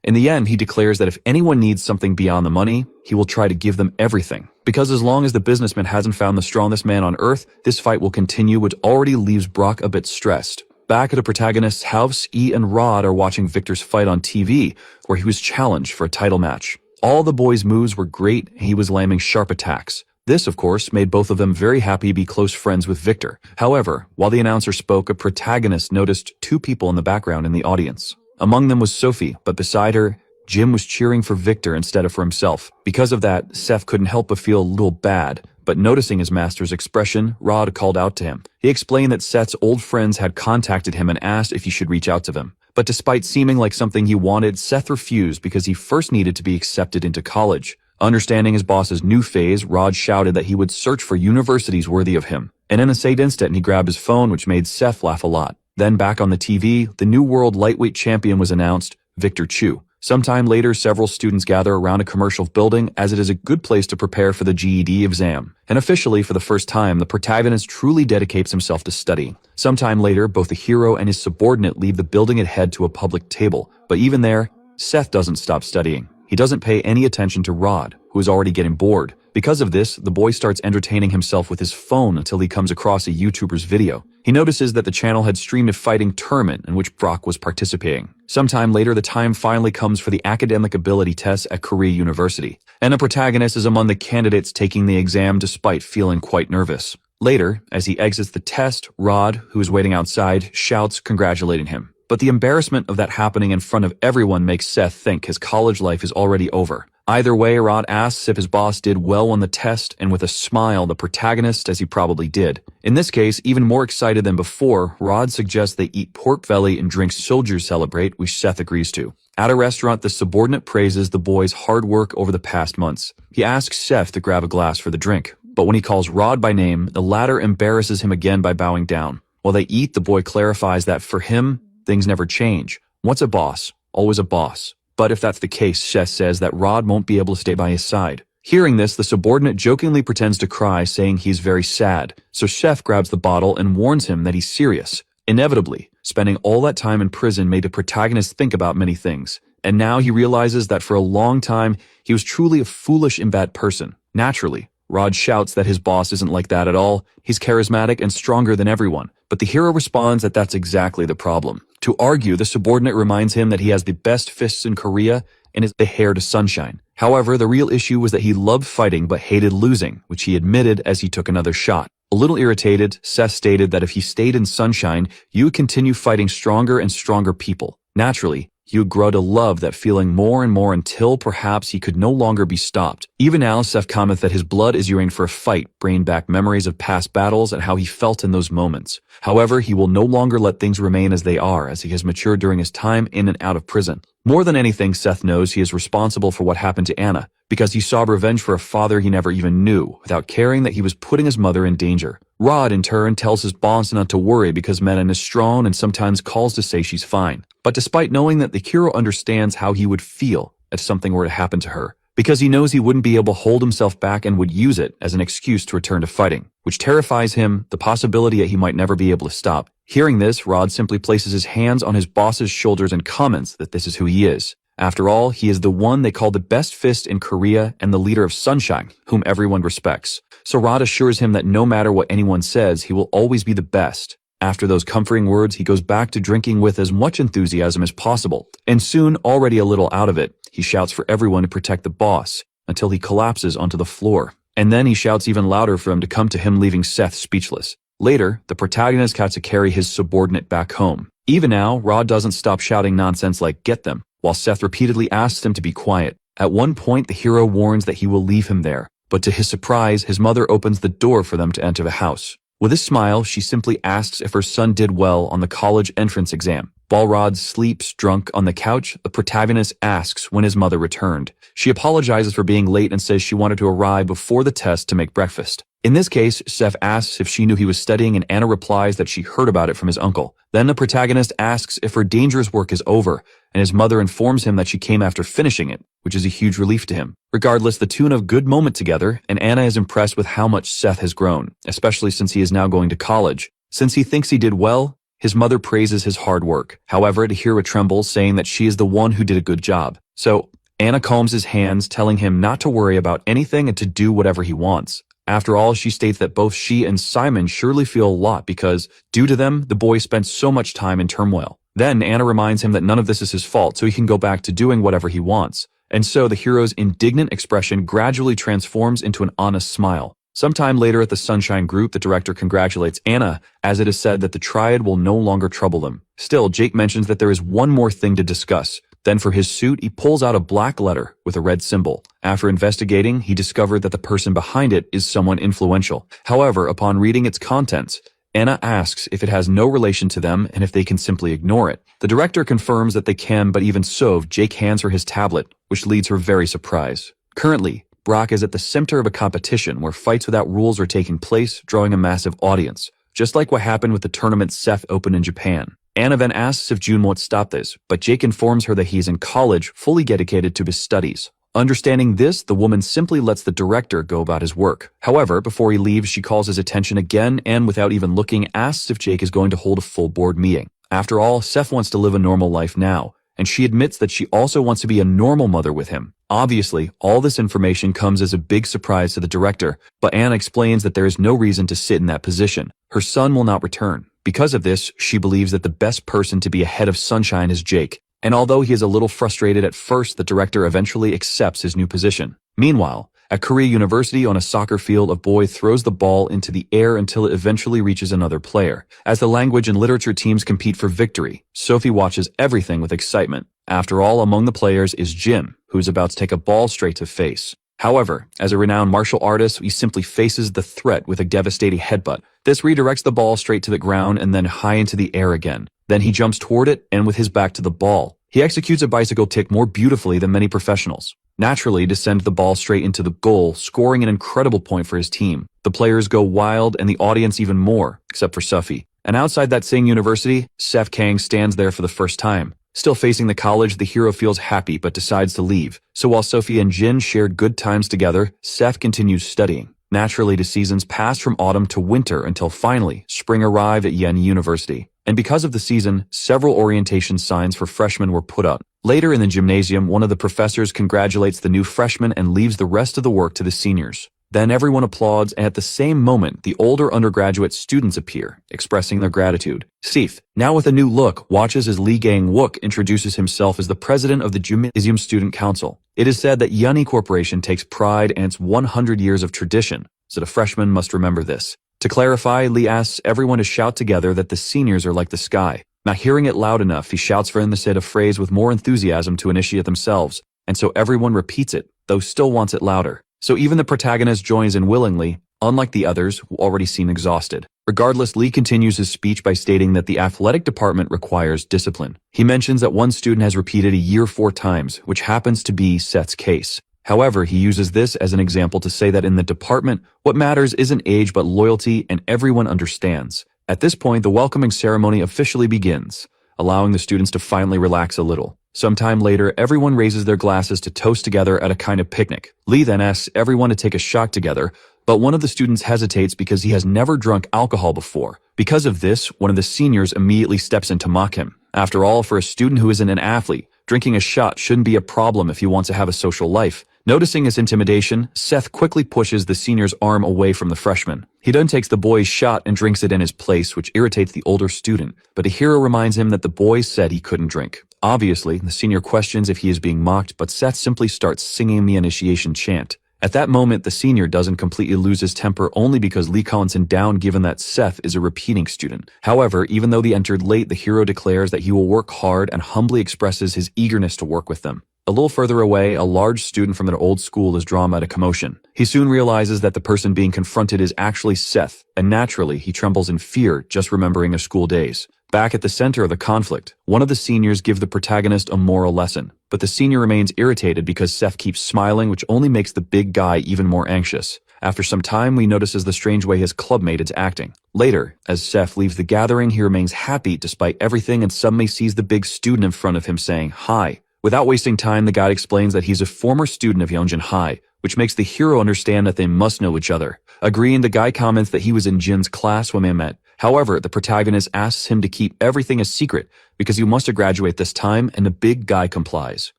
In the end, he declares that if anyone needs something beyond the money, he will try to give them everything. Because as long as the businessman hasn't found the strongest man on Earth, this fight will continue, which already leaves Brock a bit stressed. Back at the protagonist's house, E and Rod are watching Victor's fight on TV, where he was challenged for a title match. All the boys' moves were great, and he was landing sharp attacks. This, of course, made both of them very happy to be close friends with Victor. However, while the announcer spoke, a protagonist noticed 2 people in the background in the audience. Among them was Sophie, but beside her, Jim was cheering for Victor instead of for himself. Because of that, Seth couldn't help but feel a little bad. But noticing his master's expression, Rod called out to him. He explained that Seth's old friends had contacted him and asked if he should reach out to them. But despite seeming like something he wanted, Seth refused because he first needed to be accepted into college. Understanding his boss's new phase, Rod shouted that he would search for universities worthy of him. And in the same instant, he grabbed his phone, which made Seth laugh a lot. Then back on the TV, the new world lightweight champion was announced, Victor Chu. Sometime later, several students gather around a commercial building as it is a good place to prepare for the GED exam. And officially, for the first time, the protagonist truly dedicates himself to studying. Sometime later, both the hero and his subordinate leave the building and head to a public table. But even there, Seth doesn't stop studying. He doesn't pay any attention to Rod, who is already getting bored. Because of this, the boy starts entertaining himself with his phone until he comes across a YouTuber's video. He notices that the channel had streamed a fighting tournament in which Brock was participating. Sometime later, the time finally comes for the academic ability test at Korea University, and the protagonist is among the candidates taking the exam despite feeling quite nervous. Later, as he exits the test, Rod, who is waiting outside, shouts congratulating him. But the embarrassment of that happening in front of everyone makes Seth think his college life is already over. Either way, Rod asks if his boss did well on the test, and with a smile, the protagonist, as he probably did. In this case, even more excited than before, Rod suggests they eat pork belly and drink soju celebrate, which Seth agrees to. At a restaurant, the subordinate praises the boy's hard work over the past months. He asks Seth to grab a glass for the drink, but when he calls Rod by name, the latter embarrasses him again by bowing down. While they eat, the boy clarifies that for him, things never change. Once a boss, always a boss. But if that's the case, Seth says that Rod won't be able to stay by his side. Hearing this, the subordinate jokingly pretends to cry, saying he's very sad. So Seth grabs the bottle and warns him that he's serious. Inevitably, spending all that time in prison made the protagonist think about many things. And now he realizes that for a long time, he was truly a foolish and bad person. Naturally, Rod shouts that his boss isn't like that at all. He's charismatic and stronger than everyone. But the hero responds that that's exactly the problem. To argue, the subordinate reminds him that he has the best fists in Korea and is the heir to sunshine. However, the real issue was that he loved fighting but hated losing, which he admitted as he took another shot. A little irritated, Seth stated that if he stayed in sunshine, he would continue fighting stronger and stronger people. Naturally, he would grow to love that feeling more and more until perhaps he could no longer be stopped. Even now, Seth comments that his blood is yearning for a fight, bringing back memories of past battles and how he felt in those moments. However, he will no longer let things remain as they are, as he has matured during his time in and out of prison. More than anything, Seth knows he is responsible for what happened to Anna, because he sought revenge for a father he never even knew, without caring that he was putting his mother in danger. Rod, in turn, tells his boss not to worry because Menon is strong and sometimes calls to say she's fine. But despite knowing that the hero understands how he would feel if something were to happen to her, because he knows he wouldn't be able to hold himself back and would use it as an excuse to return to fighting, which terrifies him, the possibility that he might never be able to stop. Hearing this, Rod simply places his hands on his boss's shoulders and comments that this is who he is. After all, he is the one they call the best fist in Korea and the leader of Sunshine, whom everyone respects. So Rod assures him that no matter what anyone says, he will always be the best. After those comforting words, he goes back to drinking with as much enthusiasm as possible. And soon, already a little out of it, he shouts for everyone to protect the boss until he collapses onto the floor. And then he shouts even louder for him to come to him, leaving Seth speechless. Later, the protagonist has to carry his subordinate back home. Even now, Rod doesn't stop shouting nonsense like "get them," while Seth repeatedly asks him to be quiet. At one point, the hero warns that he will leave him there, but to his surprise, his mother opens the door for them to enter the house. With a smile, she simply asks if her son did well on the college entrance exam. While Rod sleeps drunk on the couch, the protagonist asks when his mother returned. She apologizes for being late and says she wanted to arrive before the test to make breakfast. In this case, Seth asks if she knew he was studying, and Anna replies that she heard about it from his uncle. Then the protagonist asks if her dangerous work is over, and his mother informs him that she came after finishing it, which is a huge relief to him. Regardless, the two have a good moment together, and Anna is impressed with how much Seth has grown, especially since he is now going to college. Since he thinks he did well, his mother praises his hard work. However, the hero trembles, saying that she is the one who did a good job. So Anna calms his hands, telling him not to worry about anything and to do whatever he wants. After all, she states that both she and Simon surely feel a lot because, due to them, the boy spent so much time in turmoil. Then Anna reminds him that none of this is his fault, so he can go back to doing whatever he wants. And so the hero's indignant expression gradually transforms into an honest smile. Sometime later at the Sunshine Group, the director congratulates Anna, as it is said that the triad will no longer trouble them. Still, Jake mentions that there is one more thing to discuss. Then for his suit, he pulls out a black letter with a red symbol. After investigating, he discovered that the person behind it is someone influential. However, upon reading its contents, Anna asks if it has no relation to them and if they can simply ignore it. The director confirms that they can, but even so, Jake hands her his tablet, which leaves her very surprised. Currently, Brock is at the center of a competition where fights without rules are taking place, drawing a massive audience, just like what happened with the tournament Seth opened in Japan. Anna then asks if June won't stop this, but Jake informs her that he's in college, fully dedicated to his studies. Understanding this, the woman simply lets the director go about his work. However, before he leaves, she calls his attention again and, without even looking, asks if Jake is going to hold a full board meeting. After all, Seth wants to live a normal life now, and she admits that she also wants to be a normal mother with him. Obviously, all this information comes as a big surprise to the director, but Anna explains that there is no reason to sit in that position. Her son will not return. Because of this, she believes that the best person to be ahead of Sunshine is Jake. And although he is a little frustrated at first, the director eventually accepts his new position. Meanwhile, at Korea University on a soccer field, a boy throws the ball into the air until it eventually reaches another player. As the language and literature teams compete for victory, Sophie watches everything with excitement. After all, among the players is Jin, who is about to take a ball straight to face. However, as a renowned martial artist, he simply faces the threat with a devastating headbutt. This redirects the ball straight to the ground and then high into the air again. Then he jumps toward it, and with his back to the ball, he executes a bicycle kick more beautifully than many professionals. Naturally, to send the ball straight into the goal, scoring an incredible point for his team. The players go wild and the audience even more, except for Sophie. And outside that same university, Seth Kang stands there for the first time. Still facing the college, the hero feels happy but decides to leave. So while Sophie and Jin shared good times together, Seth continues studying. Naturally, the seasons passed from autumn to winter until finally, spring arrived at Yen University. And because of the season, several orientation signs for freshmen were put up. Later in the gymnasium, one of the professors congratulates the new freshmen and leaves the rest of the work to the seniors. Then everyone applauds, and at the same moment, the older undergraduate students appear, expressing their gratitude. Seth, now with a new look, watches as Lee Gang-wook introduces himself as the president of the Gymnasium Student Council. It is said that Yunny Corporation takes pride in its 100 years of tradition, so the freshmen must remember this. To clarify, Lee asks everyone to shout together that the seniors are like the sky. Not hearing it loud enough, he shouts for them to say the phrase with more enthusiasm to initiate themselves, and so everyone repeats it, though still wants it louder. So even the protagonist joins in willingly, unlike the others who already seem exhausted. Regardless, Lee continues his speech by stating that the athletic department requires discipline. He mentions that one student has repeated a year 4 times, which happens to be Seth's case. However, he uses this as an example to say that in the department, what matters isn't age but loyalty, and everyone understands. At this point, the welcoming ceremony officially begins, allowing the students to finally relax a little. Sometime later, everyone raises their glasses to toast together at a kind of picnic. Lee then asks everyone to take a shot together, but one of the students hesitates because he has never drunk alcohol before. Because of this, one of the seniors immediately steps in to mock him. After all, for a student who isn't an athlete, drinking a shot shouldn't be a problem if he wants to have a social life. Noticing his intimidation, Seth quickly pushes the senior's arm away from the freshman. He then takes the boy's shot and drinks it in his place, which irritates the older student, but the hero reminds him that the boy said he couldn't drink. Obviously, the senior questions if he is being mocked, but Seth simply starts singing the initiation chant. At that moment, the senior doesn't completely lose his temper only because Lee calms him down given that Seth is a repeating student. However, even though they entered late, the hero declares that he will work hard and humbly expresses his eagerness to work with them. A little further away, a large student from their old school is drawn by a commotion. He soon realizes that the person being confronted is actually Seth, and naturally, he trembles in fear just remembering their school days. Back at the center of the conflict, one of the seniors gives the protagonist a moral lesson, but the senior remains irritated because Seth keeps smiling, which only makes the big guy even more anxious. After some time, we notices the strange way his clubmate is acting. Later, as Seth leaves the gathering, he remains happy despite everything and suddenly sees the big student in front of him saying, "Hi." Without wasting time, the guide explains that he's a former student of Yeonjin High, which makes the hero understand that they must know each other. Agreeing, the guy comments that he was in Jin's class when they met. However, the protagonist asks him to keep everything a secret because he wants to graduate this time, and the big guy complies.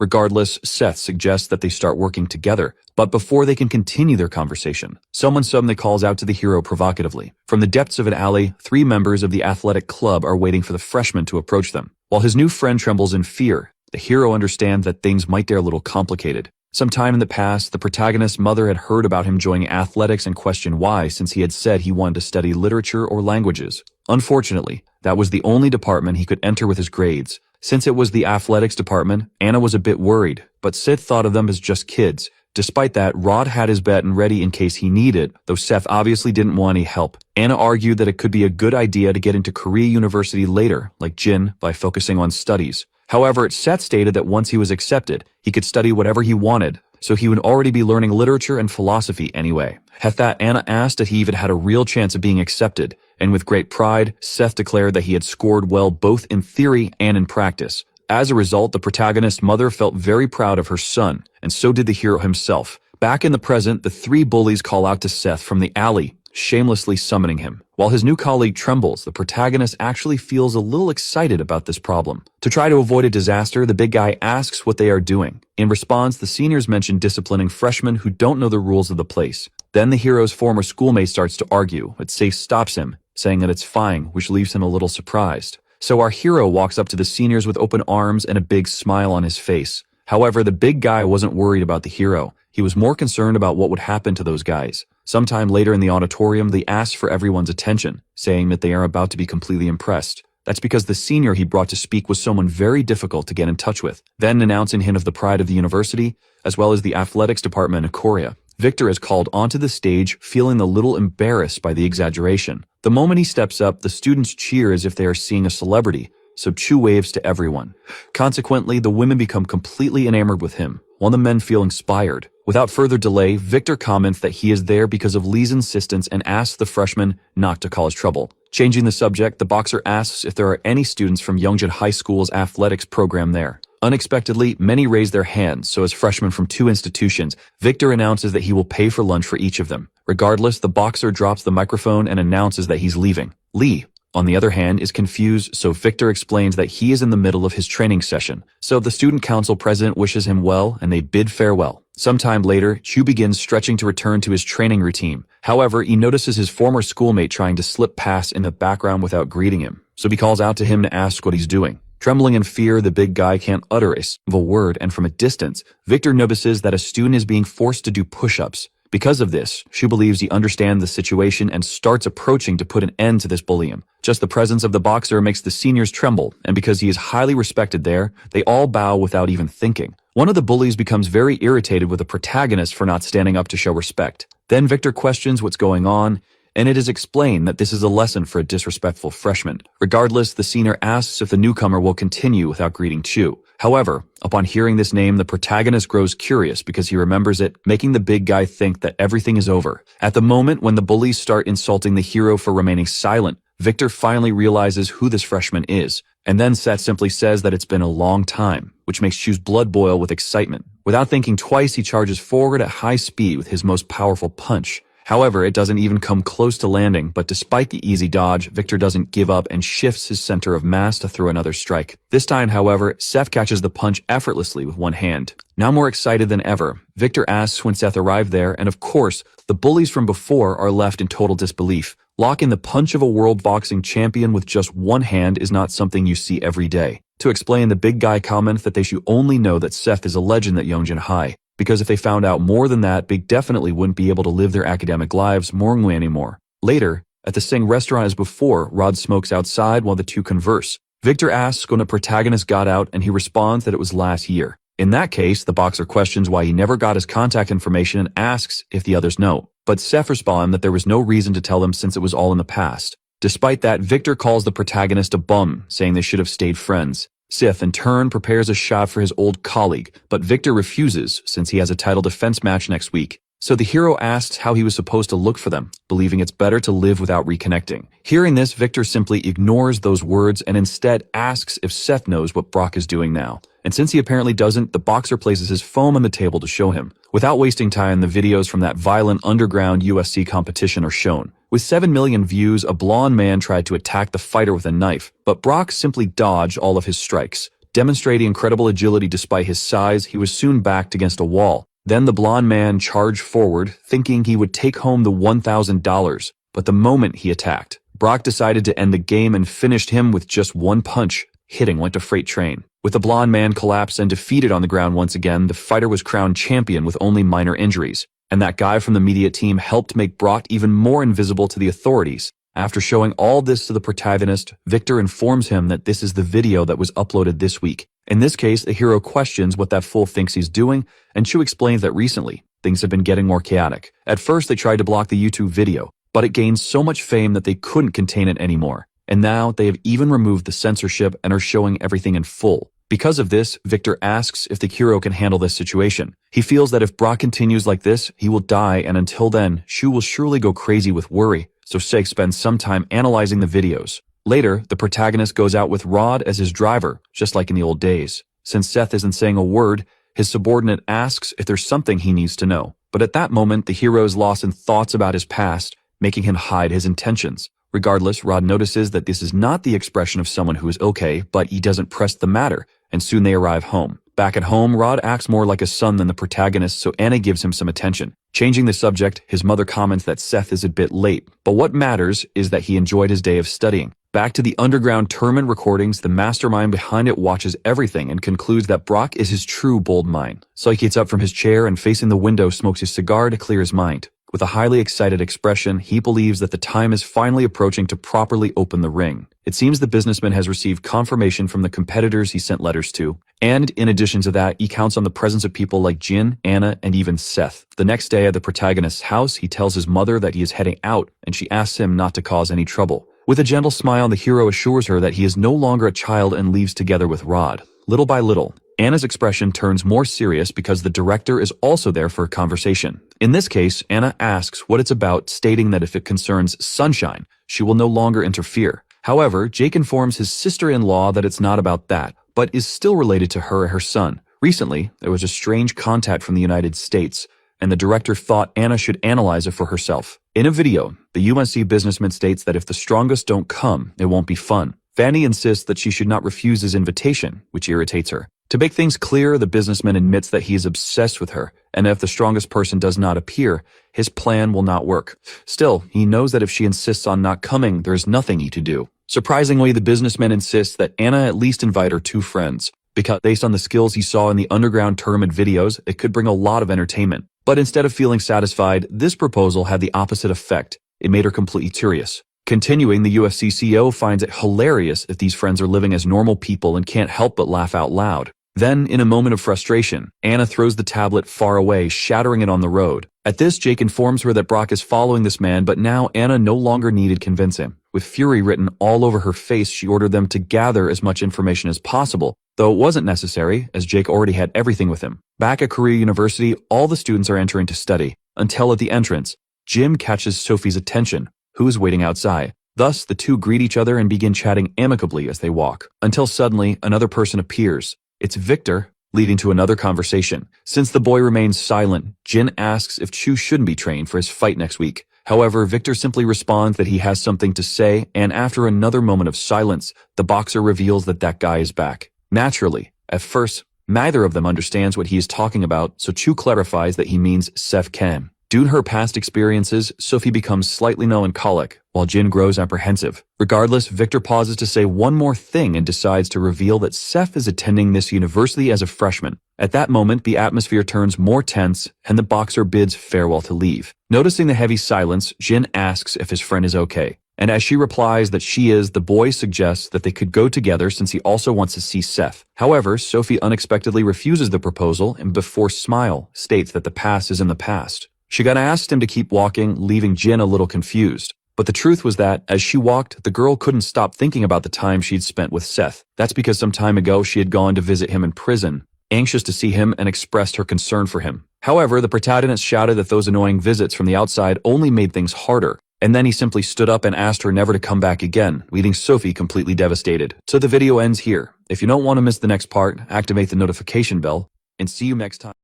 Regardless, Seth suggests that they start working together, but before they can continue their conversation, someone suddenly calls out to the hero provocatively. From the depths of an alley, 3 members of the athletic club are waiting for the freshman to approach them. While his new friend trembles in fear, the hero understands that things might get a little complicated. Sometime in the past, the protagonist's mother had heard about him joining athletics and questioned why, since he had said he wanted to study literature or languages. Unfortunately, that was the only department he could enter with his grades. Since it was the athletics department, Anna was a bit worried, but Sid thought of them as just kids. Despite that, Rod had his bet and ready in case he needed, though Seth obviously didn't want any help. Anna argued that it could be a good idea to get into Korea University later, like Jin, by focusing on studies. However, Seth stated that once he was accepted, he could study whatever he wanted, so he would already be learning literature and philosophy anyway. At that, Anna asked if he even had a real chance of being accepted, and with great pride, Seth declared that he had scored well both in theory and in practice. As a result, the protagonist's mother felt very proud of her son, and so did the hero himself. Back in the present, the three bullies call out to Seth from the alley, shamelessly summoning him. While his new colleague trembles, the protagonist actually feels a little excited about this problem. To try to avoid a disaster, the big guy asks what they are doing. In response, the seniors mention disciplining freshmen who don't know the rules of the place. Then the hero's former schoolmate starts to argue, but Safe stops him, saying that it's fine, which leaves him a little surprised. So our hero walks up to the seniors with open arms and a big smile on his face. However, the big guy wasn't worried about the hero. He was more concerned about what would happen to those guys. Sometime later in the auditorium, they asked for everyone's attention, saying that they are about to be completely impressed. That's because the senior he brought to speak was someone very difficult to get in touch with. Then, announcing him of the pride of the university, as well as the athletics department in Korea, Victor is called onto the stage, feeling a little embarrassed by the exaggeration. The moment he steps up, the students cheer as if they are seeing a celebrity, so Chu waves to everyone. Consequently, the women become completely enamored with him, while the men feel inspired. Without further delay, Victor comments that he is there because of Lee's insistence and asks the freshman not to cause trouble. Changing the subject, the boxer asks if there are any students from Yongjin High School's athletics program there. Unexpectedly, many raise their hands, so as freshmen from two institutions, Victor announces that he will pay for lunch for each of them. Regardless, the boxer drops the microphone and announces that he's leaving. Lee, on the other hand, is confused, so Victor explains that he is in the middle of his training session. So the student council president wishes him well, and they bid farewell. Sometime later, Chu begins stretching to return to his training routine. However, he notices his former schoolmate trying to slip past in the background without greeting him, so he calls out to him to ask what he's doing. Trembling in fear, the big guy can't utter a single word, and from a distance, Victor notices that a student is being forced to do push-ups. Because of this, Shu believes he understands the situation and starts approaching to put an end to this bullying. Just the presence of the boxer makes the seniors tremble, and because he is highly respected there, they all bow without even thinking. One of the bullies becomes very irritated with the protagonist for not standing up to show respect. Then Victor questions what's going on, and it is explained that this is a lesson for a disrespectful freshman. Regardless, the senior asks if the newcomer will continue without greeting Chu. However, upon hearing this name, the protagonist grows curious because he remembers it, making the big guy think that everything is over. At the moment when the bullies start insulting the hero for remaining silent, Victor finally realizes who this freshman is, and then Seth simply says that it's been a long time, which makes Chu's blood boil with excitement. Without thinking twice, he charges forward at high speed with his most powerful punch. However, it doesn't even come close to landing, but despite the easy dodge, Victor doesn't give up and shifts his center of mass to throw another strike. This time, however, Seth catches the punch effortlessly with one hand. Now more excited than ever, Victor asks when Seth arrived there, and of course, the bullies from before are left in total disbelief. Locking the punch of a world boxing champion with just one hand is not something you see every day. To explain, the big guy comments that they should only know that Seth is a legend at Yongjin High, because if they found out more than that, they definitely wouldn't be able to live their academic lives morally anymore. Later, at the same restaurant as before, Rod smokes outside while the two converse. Victor asks when the protagonist got out, and he responds that it was last year. In that case, the boxer questions why he never got his contact information and asks if the others know. But Seth responds that there was no reason to tell them since it was all in the past. Despite that, Victor calls the protagonist a bum, saying they should have stayed friends. Sith, in turn, prepares a shot for his old colleague, but Victor refuses since he has a title defense match next week. So the hero asks how he was supposed to look for them, believing it's better to live without reconnecting. Hearing this, Victor simply ignores those words and instead asks if Seth knows what Brock is doing now. And since he apparently doesn't, the boxer places his phone on the table to show him. Without wasting time, the videos from that violent underground USC competition are shown. With 7 million views, a blonde man tried to attack the fighter with a knife, but Brock simply dodged all of his strikes. Demonstrating incredible agility despite his size, he was soon backed against a wall. Then the blonde man charged forward, thinking he would take home the $1,000, but the moment he attacked, Brock decided to end the game and finished him with just one punch, hitting like a freight train. With the blonde man collapsed and defeated on the ground once again, the fighter was crowned champion with only minor injuries. And that guy from the media team helped make Brock even more invisible to the authorities. After showing all this to the protagonist, Victor informs him that this is the video that was uploaded this week. In this case, the hero questions what that fool thinks he's doing, and Chu explains that recently, things have been getting more chaotic. At first, they tried to block the YouTube video, but it gained so much fame that they couldn't contain it anymore. And now, they have even removed the censorship and are showing everything in full. Because of this, Victor asks if the hero can handle this situation. He feels that if Brock continues like this, he will die, and until then, Shu will surely go crazy with worry, so Sek spends some time analyzing the videos. Later, the protagonist goes out with Rod as his driver, just like in the old days. Since Seth isn't saying a word, his subordinate asks if there's something he needs to know. But at that moment, the hero is lost in thoughts about his past, making him hide his intentions. Regardless, Rod notices that this is not the expression of someone who is okay, but he doesn't press the matter, and soon they arrive home. Back at home, Rod acts more like a son than the protagonist, so Anna gives him some attention. Changing the subject, his mother comments that Seth is a bit late, but what matters is that he enjoyed his day of studying. Back to the underground tournament recordings, the mastermind behind it watches everything and concludes that Brock is his true bold mind. So he gets up from his chair and facing the window smokes his cigar to clear his mind. With a highly excited expression, he believes that the time is finally approaching to properly open the ring. It seems the businessman has received confirmation from the competitors he sent letters to, and in addition to that, he counts on the presence of people like Jin, Anna, and even Seth. The next day at the protagonist's house, he tells his mother that he is heading out, and she asks him not to cause any trouble. With a gentle smile, the hero assures her that he is no longer a child and leaves together with Rod. Little by little, Anna's expression turns more serious because the director is also there for a conversation. In this case, Anna asks what it's about, stating that if it concerns Sunshine, she will no longer interfere. However, Jake informs his sister-in-law that it's not about that, but is still related to her and her son. Recently, there was a strange contact from the United States, and the director thought Anna should analyze it for herself. In a video, the UNC businessman states that if the strongest don't come, it won't be fun. Fanny insists that she should not refuse his invitation, which irritates her. To make things clear, the businessman admits that he is obsessed with her, and if the strongest person does not appear, his plan will not work. Still, he knows that if she insists on not coming, there is nothing he to do. Surprisingly, the businessman insists that Anna at least invite her two friends, because based on the skills he saw in the underground tournament videos, it could bring a lot of entertainment. But instead of feeling satisfied, this proposal had the opposite effect. It made her completely curious. Continuing, the UFC CEO finds it hilarious if these friends are living as normal people and can't help but laugh out loud. Then, in a moment of frustration, Anna throws the tablet far away, shattering it on the road. At this, Jake informs her that Brock is following this man, but now Anna no longer needed convince him. With fury written all over her face, she ordered them to gather as much information as possible, though it wasn't necessary, as Jake already had everything with him. Back at Korea University, all the students are entering to study, until at the entrance, Jim catches Sophie's attention, who is waiting outside. Thus, the two greet each other and begin chatting amicably as they walk, until suddenly another person appears. It's Victor, leading to another conversation. Since the boy remains silent, Jin asks if Chu shouldn't be trained for his fight next week. However, Victor simply responds that he has something to say, and after another moment of silence, the boxer reveals that that guy is back. Naturally, at first, neither of them understands what he is talking about, so Chu clarifies that he means Seth Kem. Due to her past experiences, Sophie becomes slightly melancholic, while Jin grows apprehensive. Regardless, Victor pauses to say one more thing and decides to reveal that Seth is attending this university as a freshman. At that moment, the atmosphere turns more tense, and the boxer bids farewell to leave. Noticing the heavy silence, Jin asks if his friend is okay. And as she replies that she is, the boy suggests that they could go together since he also wants to see Seth. However, Sophie unexpectedly refuses the proposal and before smile, states that the past is in the past. Shigana asked him to keep walking, leaving Jin a little confused. But the truth was that, as she walked, the girl couldn't stop thinking about the time she'd spent with Seth. That's because some time ago she had gone to visit him in prison, anxious to see him and expressed her concern for him. However, the protagonist shouted that those annoying visits from the outside only made things harder, and then he simply stood up and asked her never to come back again, leaving Sophie completely devastated. So the video ends here. If you don't want to miss the next part, activate the notification bell, and see you next time.